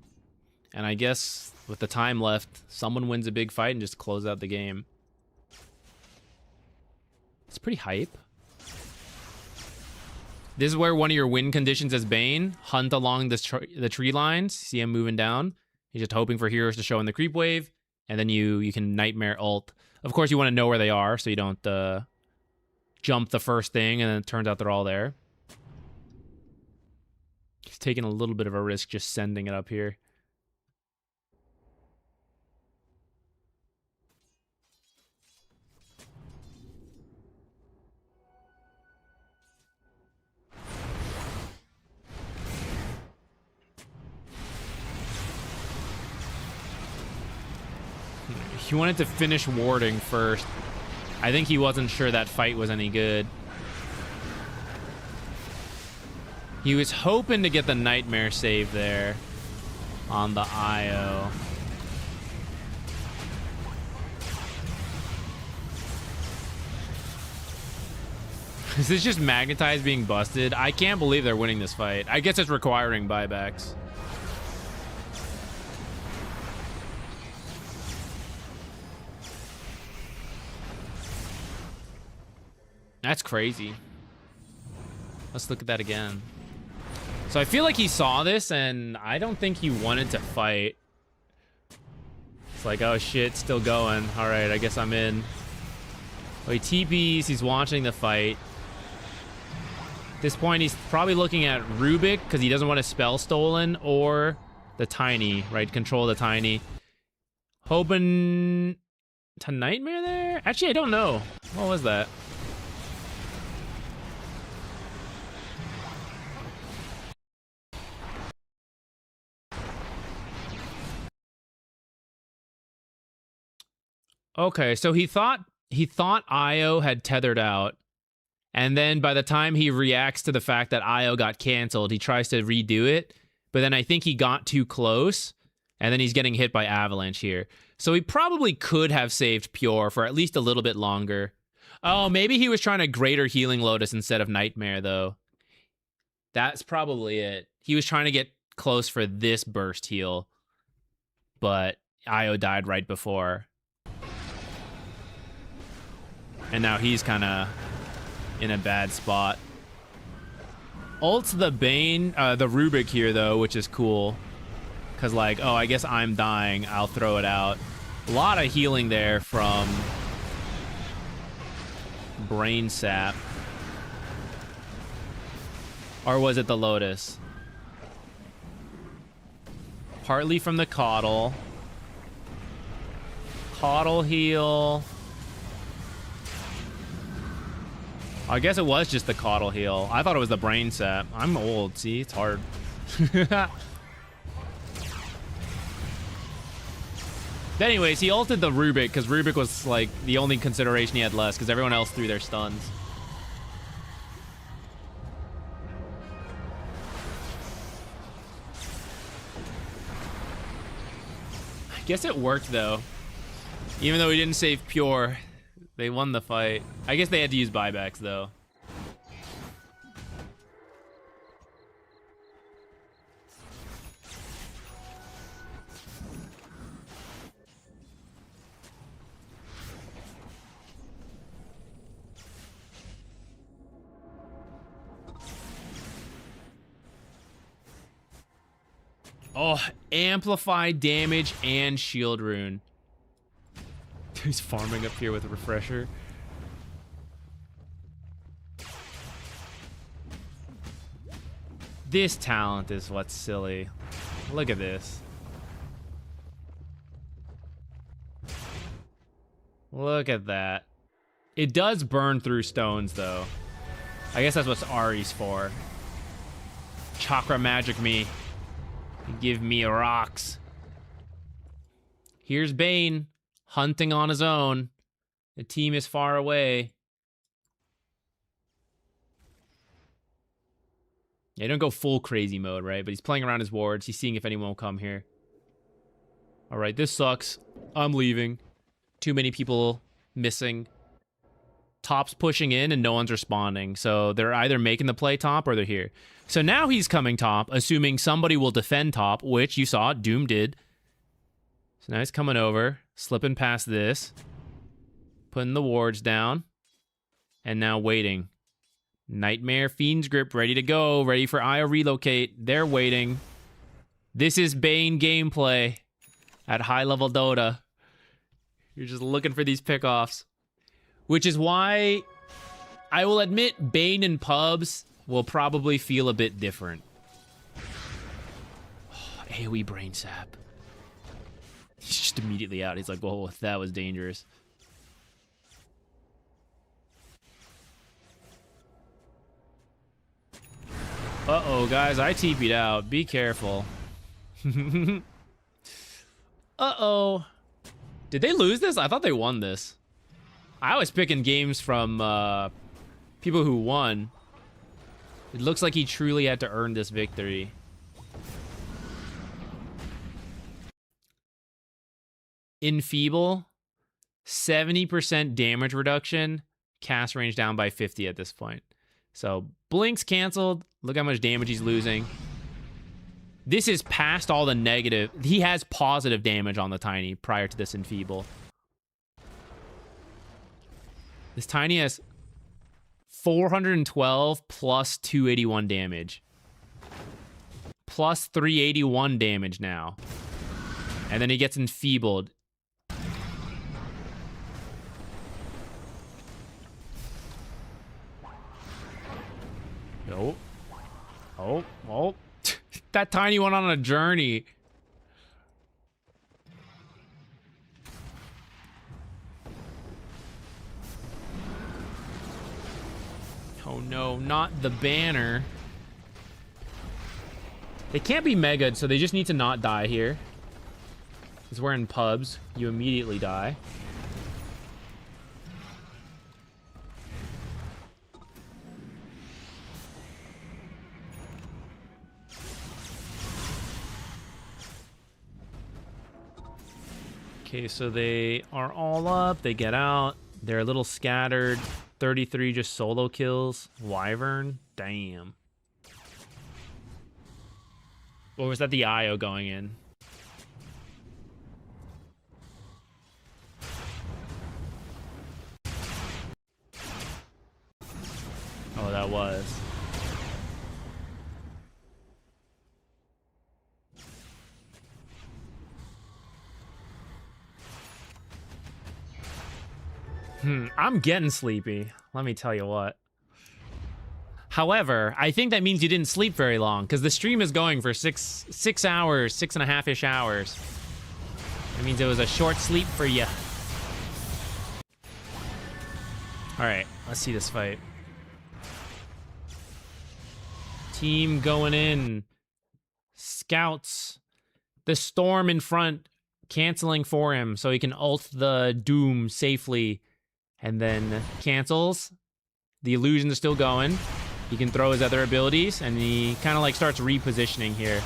A: And I guess with the time left, someone wins a big fight and just close out the game. It's pretty hype. This is where one of your win conditions as Bane, hunt along the tree lines. See him moving down. He's just hoping for heroes to show in the creep wave. And then you can Nightmare ult. Of course, you want to know where they are so you don't jump the first thing and then it turns out they're all there. He's taking a little bit of a risk just sending it up here. He wanted to finish warding first. I think he wasn't sure that fight was any good. He was hoping to get the Nightmare save there on the IO. Is this just Magnetize being busted? I can't believe they're winning this fight. I guess it's requiring buybacks. That's crazy. Let's look at that again. So I feel like he saw this, and I don't think he wanted to fight. It's like, oh shit, still going. All right, I guess I'm in. Oh, he TPs, he's watching the fight. At this point, he's probably looking at Rubik, because he doesn't want a spell stolen, or the Tiny, right? Control the Tiny. Hoping to Nightmare there? Actually, I don't know. What was that? Okay, so he thought Io had tethered out, and then by the time he reacts to the fact that Io got canceled, he tries to redo it, but then I think he got too close, and then he's getting hit by Avalanche here. So he probably could have saved Pure for at least a little bit longer. Oh, maybe he was trying to Greater Healing Lotus instead of Nightmare, though. That's probably it. He was trying to get close for this burst heal, but Io died right before. And now he's kind of in a bad spot. Ults the Bane, the Rubik here, though, which is cool. Because, like, oh, I guess I'm dying. I'll throw it out. A lot of healing there from Brain Sap. Or was it the Lotus? Partly from the Coddle. Coddle heal. I guess it was just the Coddle heal. I thought it was the Brain Sap. I'm old, see? It's hard. Anyways, he ulted the Rubik because Rubik was like the only consideration he had less because everyone else threw their stuns. I guess it worked though. Even though he didn't save Pure, they won the fight. I guess they had to use buybacks though. Oh, amplified damage and shield rune. He's farming up here with a refresher. This talent is what's silly. Look at this. Look at that. It does burn through stones, though. I guess that's what Ari's for. Chakra magic me. Give me rocks. Here's Bane, hunting on his own. The team is far away. Yeah, don't go full crazy mode, right? But he's playing around his wards. He's seeing if anyone will come here. All right, this sucks. I'm leaving. Too many people missing. Top's pushing in and no one's responding. So they're either making the play top or they're here. So now he's coming top, assuming somebody will defend top, which you saw, Doom did. So now he's coming over, slipping past this, putting the wards down, and now waiting. Nightmare, Fiend's Grip, ready to go, ready for IO relocate. They're waiting. This is Bane gameplay at high-level Dota. You're just looking for these pickoffs. Which is why I will admit Bane in pubs will probably feel a bit different. Oh, AoE brain sap. He's just immediately out. He's like, whoa, that was dangerous. Uh-oh, guys, I TP'd out. Be careful. Uh-oh. Did they lose this? I thought they won this. I was picking games from people who won. It looks like he truly had to earn this victory. Enfeeble, 70% damage reduction, cast range down by 50 at this point. So Blink's canceled. Look how much damage he's losing. This is past all the negative. He has positive damage on the Tiny prior to this Enfeeble. This Tiny has 412 plus 281 damage. Plus 381 damage now. And then he gets Enfeebled. Nope. Oh. That Tiny went on a journey. Oh no, not the banner. They can't be mega, so they just need to not die here. Because we're in pubs. You immediately die. Okay, so they are all up. They get out. They're a little scattered. 33 just solo kills. Wyvern? Damn. Or was that the IO going in? Oh, that was. I'm getting sleepy. Let me tell you what. However, I think that means you didn't sleep very long because the stream is going for six hours, 6.5-ish hours. That means it was a short sleep for you. All right, let's see this fight. Team going in. Scouts. The Storm in front, canceling for him so he can ult the Doom safely. And then cancels. The illusion is still going. He can throw his other abilities, and he kind of like starts repositioning here.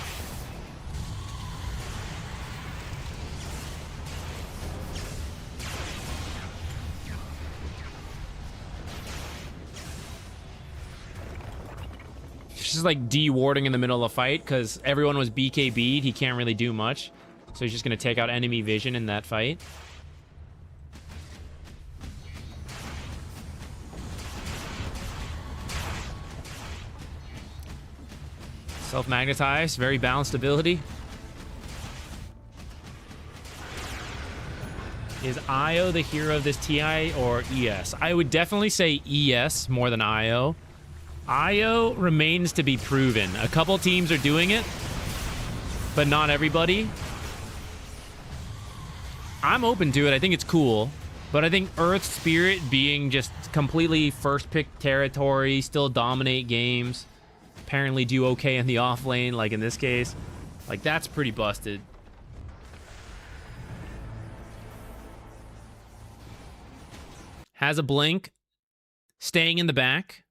A: He's just like de-warding in the middle of the fight because everyone was BKB'd. He can't really do much. So he's just going to take out enemy vision in that fight. Self-magnetize, very balanced ability. Is IO the hero of this TI or ES? I would definitely say ES more than IO. IO remains to be proven. A couple teams are doing it, but not everybody. I'm open to it. I think it's cool. But I think Earth Spirit being just completely first pick territory, still dominate games, apparently do okay in the off lane, like in this case. Like, that's pretty busted. Has a blink. Staying in the back.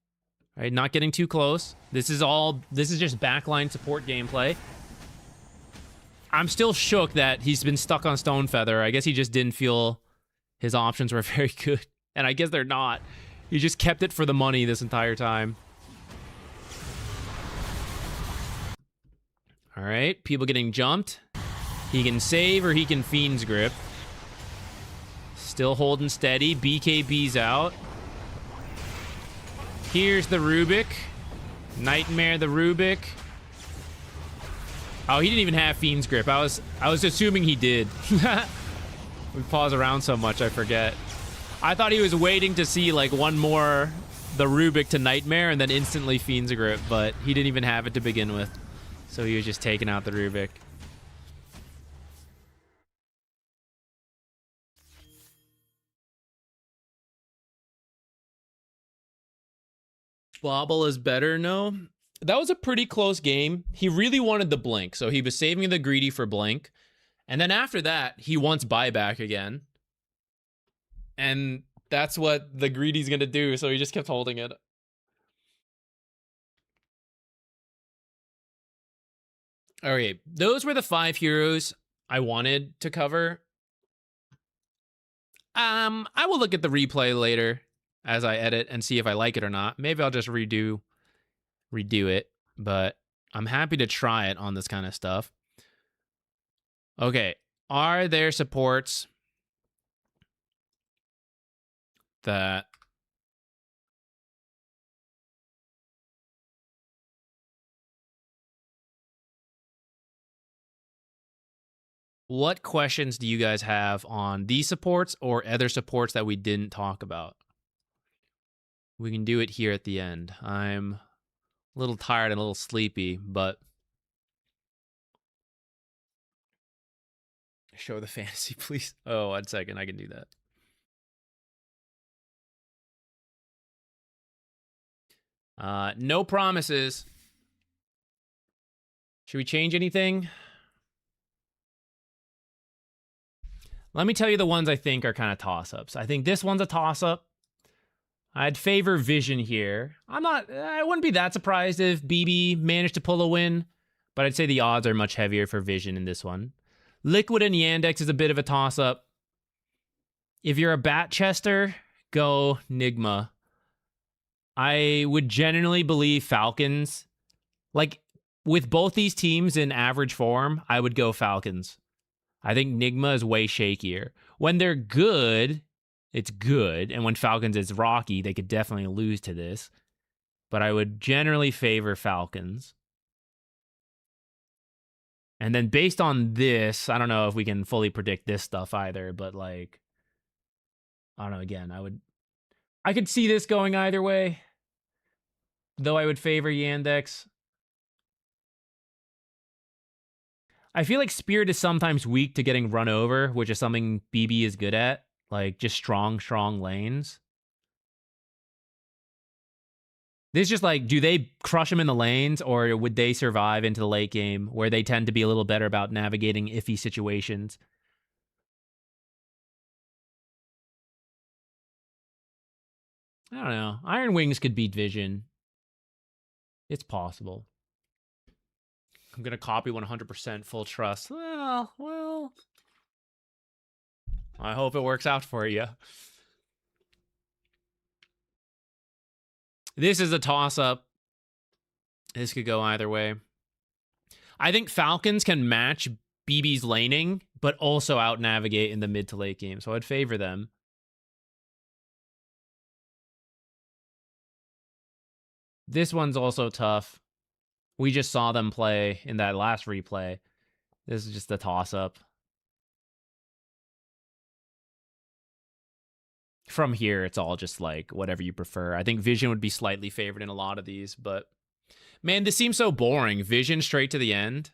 A: Right, not getting too close. This is just backline support gameplay. I'm still shook that he's been stuck on Stonefeather. I guess he just didn't feel his options were very good. And I guess they're not. He just kept it for the money this entire time. All right, people getting jumped. He can save or he can Fiend's Grip. Still holding steady. BKB's out. Here's the Rubik. Nightmare the Rubik. Oh, he didn't even have Fiend's Grip. I was assuming he did. We pause around so much, I forget. I thought he was waiting to see like one more the Rubik to Nightmare and then instantly Fiend's Grip, but he didn't even have it to begin with. So he was just taking out the Rubik. Bobble is better, no? That was a pretty close game. He really wanted the Blink, so he was saving the Greedy for Blink. And then after that, he wants buyback again. And that's what the Greedy's gonna do, so he just kept holding it. Okay, those were the 5 heroes I wanted to cover. I will look at the replay later as I edit and see if I like it or not. Maybe I'll just redo it, but I'm happy to try it on this kind of stuff. Okay, are there supports that what questions do you guys have on these supports or other supports that we didn't talk about? We can do it here at the end. I'm a little tired and a little sleepy, but show the fantasy, please. Oh, 1 second. I can do that. No promises. Should we change anything? Let me tell you the ones I think are kind of toss-ups. I think this one's a toss-up. I'd favor Vision here. I wouldn't be that surprised if BB managed to pull a win, but I'd say the odds are much heavier for Vision in this one. Liquid and Yandex is a bit of a toss-up. If you're a bat chester, go Nigma. I would genuinely believe Falcons. Like, with both these teams in average form, I would go Falcons. I think Nigma is way shakier. When they're good, it's good. And when Falcons is rocky, they could definitely lose to this. But I would generally favor Falcons. And then based on this, I don't know if we can fully predict this stuff either, but like, I don't know, again, I could see this going either way. Though I would favor Yandex. I feel like Spirit is sometimes weak to getting run over, which is something BB is good at. Like, just strong lanes. This is just like, do they crush them in the lanes, or would they survive into the late game, where they tend to be a little better about navigating iffy situations? I don't know. Iron Wings could beat Vision. It's possible. I'm going to copy 100% full trust. Well, I hope it works out for you. This is a toss-up. This could go either way. I think Falcons can match BB's laning, but also out-navigate in the mid to late game, so I'd favor them. This one's also tough. We just saw them play in that last replay. This is just a toss-up. From here, it's all just like whatever you prefer. I think Vision would be slightly favored in a lot of these, but man, this seems so boring. Vision straight to the end.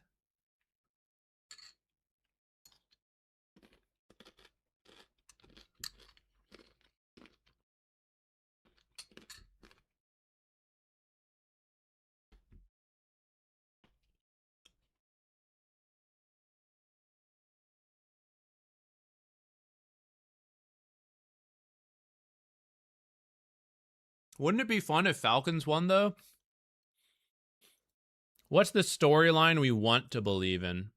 A: Wouldn't it be fun if Falcons won, though? What's the storyline we want to believe in?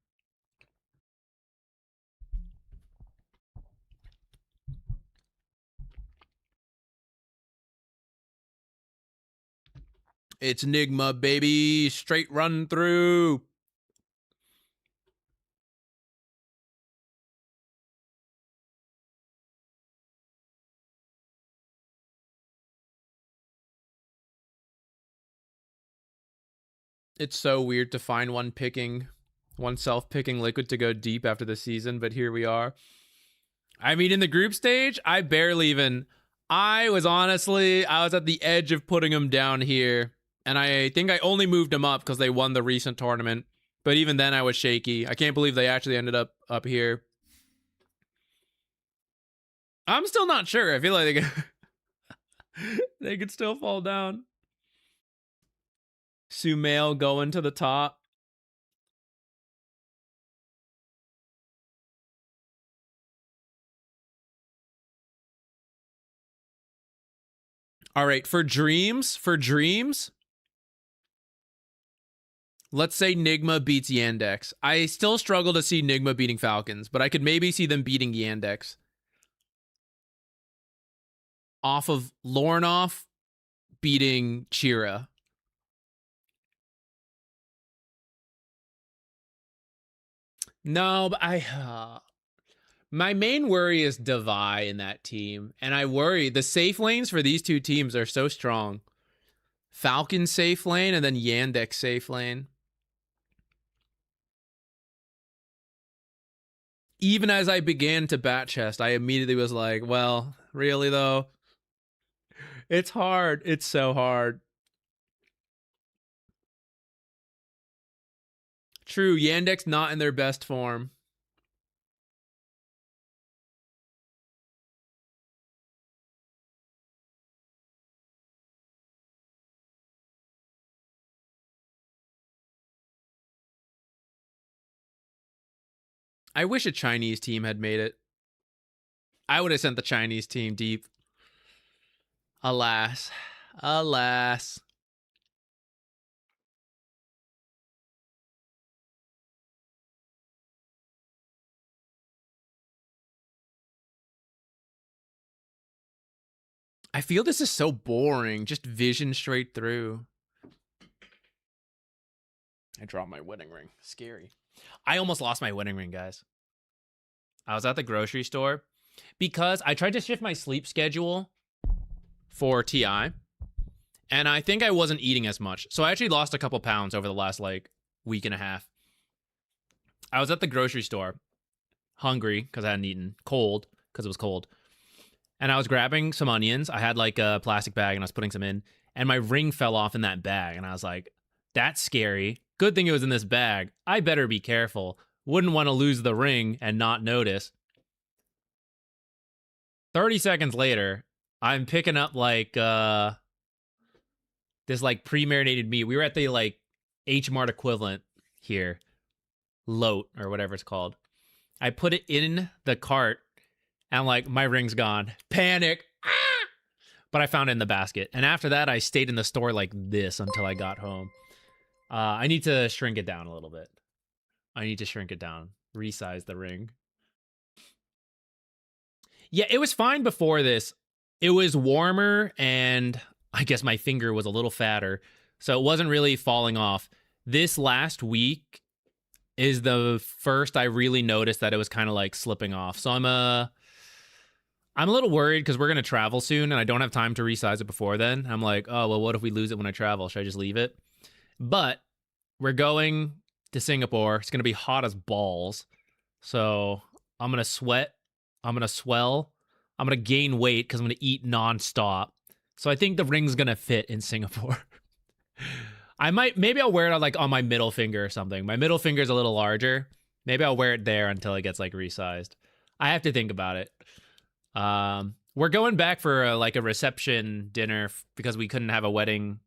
A: It's Enigma, baby. Straight run through. It's so weird to find oneself picking Liquid to go deep after the season, but here we are. I mean, in the group stage, I was at the edge of putting them down here. And I think I only moved them up because they won the recent tournament. But even then, I was shaky. I can't believe they actually ended up here. I'm still not sure. I feel like they could still fall down. Sumail going to the top. All right, for dreams, let's say Nigma beats Yandex. I still struggle to see Nigma beating Falcons, but I could maybe see them beating Yandex. Off of Lornoff beating Chira. No, but my main worry is Devi in that team. And I worry the safe lanes for these two teams are so strong. Falcon safe lane and then Yandex safe lane. Even as I began to bat chest, I immediately was like, well, really though? It's hard. It's so hard. True, Yandex not in their best form. I wish a Chinese team had made it. I would have sent the Chinese team deep. Alas. Alas. I feel this is so boring. Just vision straight through. I dropped my wedding ring. Scary. I almost lost my wedding ring, guys. I was at the grocery store because I tried to shift my sleep schedule for TI, and I think I wasn't eating as much. So I actually lost a couple pounds over the last, week and a half. I was at the grocery store, hungry because I hadn't eaten, cold because it was cold. And I was grabbing some onions. I had, a plastic bag, and I was putting some in, and my ring fell off in that bag. And I was like, that's scary. Good thing it was in this bag. I better be careful. Wouldn't want to lose the ring and not notice. 30 seconds later, I'm picking up this pre-marinated meat. We were at the H Mart equivalent here, Lote or whatever it's called. I put it in the cart and my ring's gone. Panic. Ah! But I found it in the basket. And after that, I stayed in the store like this until I got home. I need to shrink it down a little bit. Resize the ring. Yeah, it was fine before this. It was warmer, and I guess my finger was a little fatter, so it wasn't really falling off. This last week is the first I really noticed that it was kind of slipping off. So I'm a little worried because we're going to travel soon, and I don't have time to resize it before then. I'm like, oh, well, what if we lose it when I travel? Should I just leave it? But we're going to Singapore. It's going to be hot as balls. So I'm going to sweat. I'm going to swell. I'm going to gain weight because I'm going to eat nonstop. So I think the ring's going to fit in Singapore. Maybe I'll wear it on my middle finger or something. My middle finger is a little larger. Maybe I'll wear it there until it gets resized. I have to think about it. We're going back for a reception dinner because we couldn't have a wedding.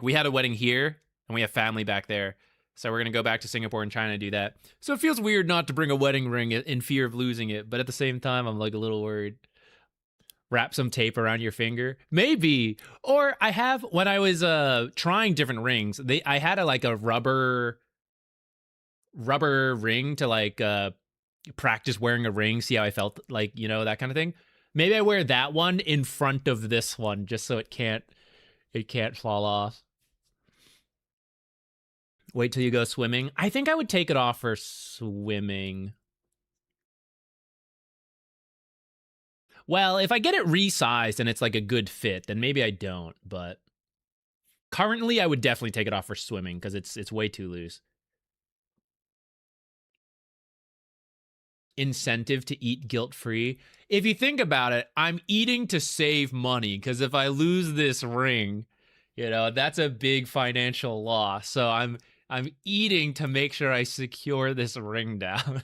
A: We had a wedding here and we have family back there. So we're going to go back to Singapore and China to do that. So it feels weird not to bring a wedding ring in fear of losing it. But at the same time, I'm a little worried. Wrap some tape around your finger. Maybe. Or I have, when I was trying different rings, I had a rubber ring to practice wearing a ring, see how I felt, that kind of thing. Maybe I wear that one in front of this one just so it can't It can't fall off. Wait till you go swimming. I think I would take it off for swimming. Well, if I get it resized and it's like a good fit, then maybe I don't. But currently, I would definitely take it off for swimming because it's way too loose. Incentive to eat guilt-free. If you think about it, I'm eating to save money because if I lose this ring, you know, that's a big financial loss. So I'm eating to make sure I secure this ring down.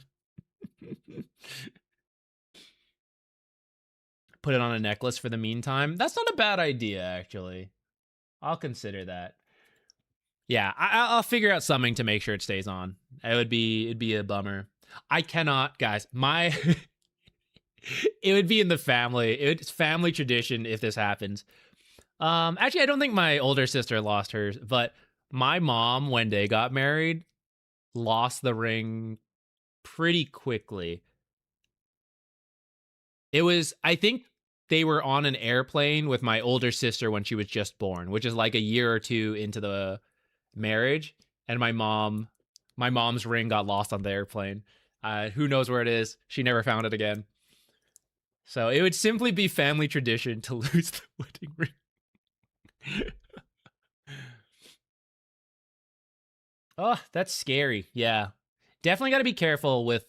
A: Put it on a necklace for the meantime. That's not a bad idea, actually. I'll consider that. Yeah, I'll figure out something to make sure it stays on. It'd be a bummer. I cannot, guys. It would be in the family. It's family tradition if this happens. Actually, I don't think my older sister lost hers, but my mom, when they got married, lost the ring pretty quickly. I think they were on an airplane with my older sister when she was just born, which is like a year or two into the marriage, and my mom's ring got lost on the airplane. Who knows where it is? She never found it again. So it would simply be family tradition to lose the wedding ring. Oh, that's scary. Yeah. Definitely got to be careful with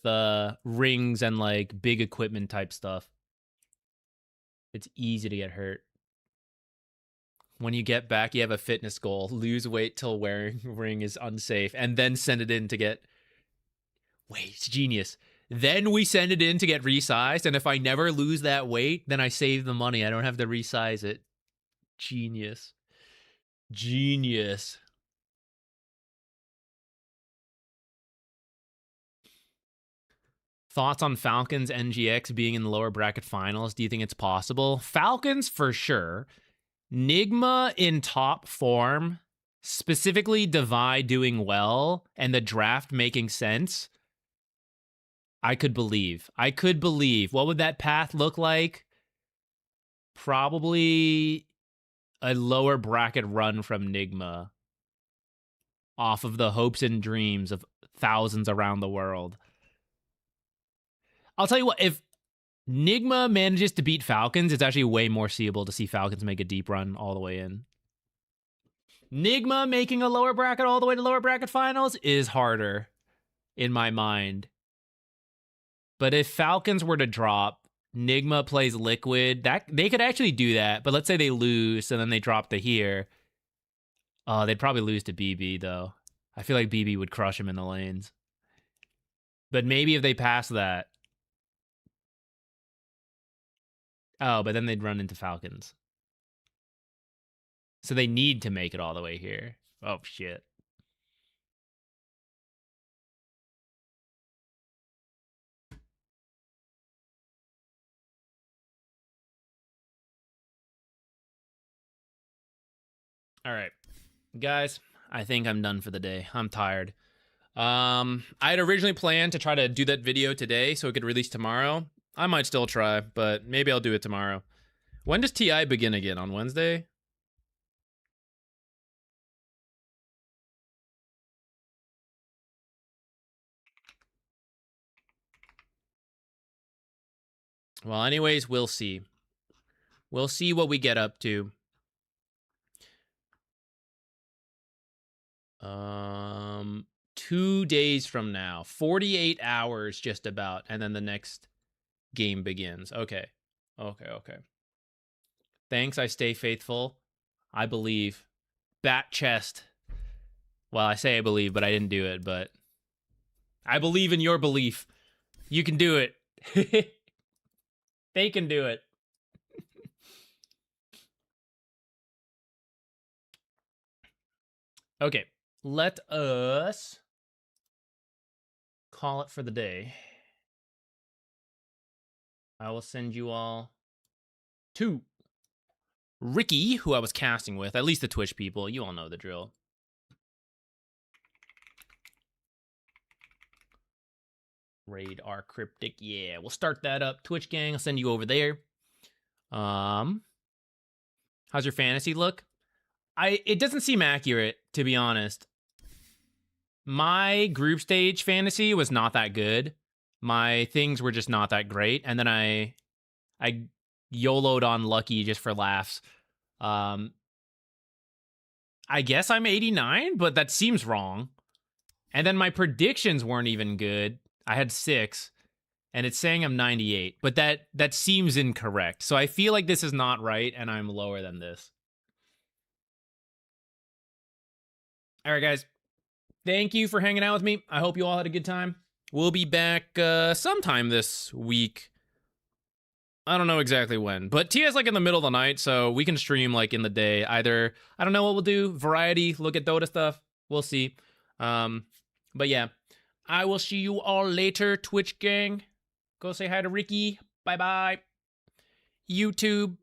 A: rings and like big equipment type stuff. It's easy to get hurt. When you get back, you have a fitness goal. Lose weight till wearing ring is unsafe, and then send it in to get... Wait, it's genius. Then we send it in to get resized, and if I never lose that weight, then I save the money. I don't have to resize it. Genius. Genius. Thoughts on Falcons NGX being in the lower bracket finals? Do you think it's possible? Falcons for sure. Nigma in top form, specifically Divide doing well, and the draft making sense. I could believe. What would that path look like? Probably a lower bracket run from Nigma off of the hopes and dreams of thousands around the world. I'll tell you what, if Nigma manages to beat Falcons, it's actually way more seeable to see Falcons make a deep run all the way in. Nigma making a lower bracket all the way to lower bracket finals is harder in my mind. But if Falcons were to drop, Nigma plays Liquid, that they could actually do that. But let's say they lose and then they drop to here. They'd probably lose to BB though. I feel like BB would crush him in the lanes. But maybe if they pass that. Oh, but then they'd run into Falcons. So they need to make it all the way here. Oh, shit. All right. Guys, I think I'm done for the day. I'm tired. I had originally planned to try to do that video today so it could release tomorrow. I might still try, but maybe I'll do it tomorrow. When does TI begin again? On Wednesday? Well, anyways, we'll see. We'll see what we get up to. 2 days from now. 48 hours just about, and then the next game begins. Okay. Thanks, I stay faithful. I believe. Bat chest. Well, I say I believe, but I didn't do it, but I believe in your belief. You can do it. They can do it. Okay, let us call it for the day. I will send you all to Ricky, who I was casting with, at least the Twitch people. You all know the drill. Raid our cryptic. Yeah, we'll start that up. Twitch gang, I'll send you over there. How's your fantasy look? It doesn't seem accurate, to be honest. My group stage fantasy was not that good. My things were just not that great, and then I YOLO'd on lucky just for laughs. I guess I'm 89, but that seems wrong. And then my predictions weren't even good. I had 6, and it's saying I'm 98, but that seems incorrect. So I feel like this is not right, and I'm lower than this. All right, guys. Thank you for hanging out with me. I hope you all had a good time. We'll be back sometime this week. I don't know exactly when, but Tia's like in the middle of the night, so we can stream like in the day. Either, I don't know what we'll do. Variety, look at Dota stuff. We'll see. But yeah, I will see you all later, Twitch gang. Go say hi to Ricky. Bye-bye. YouTube.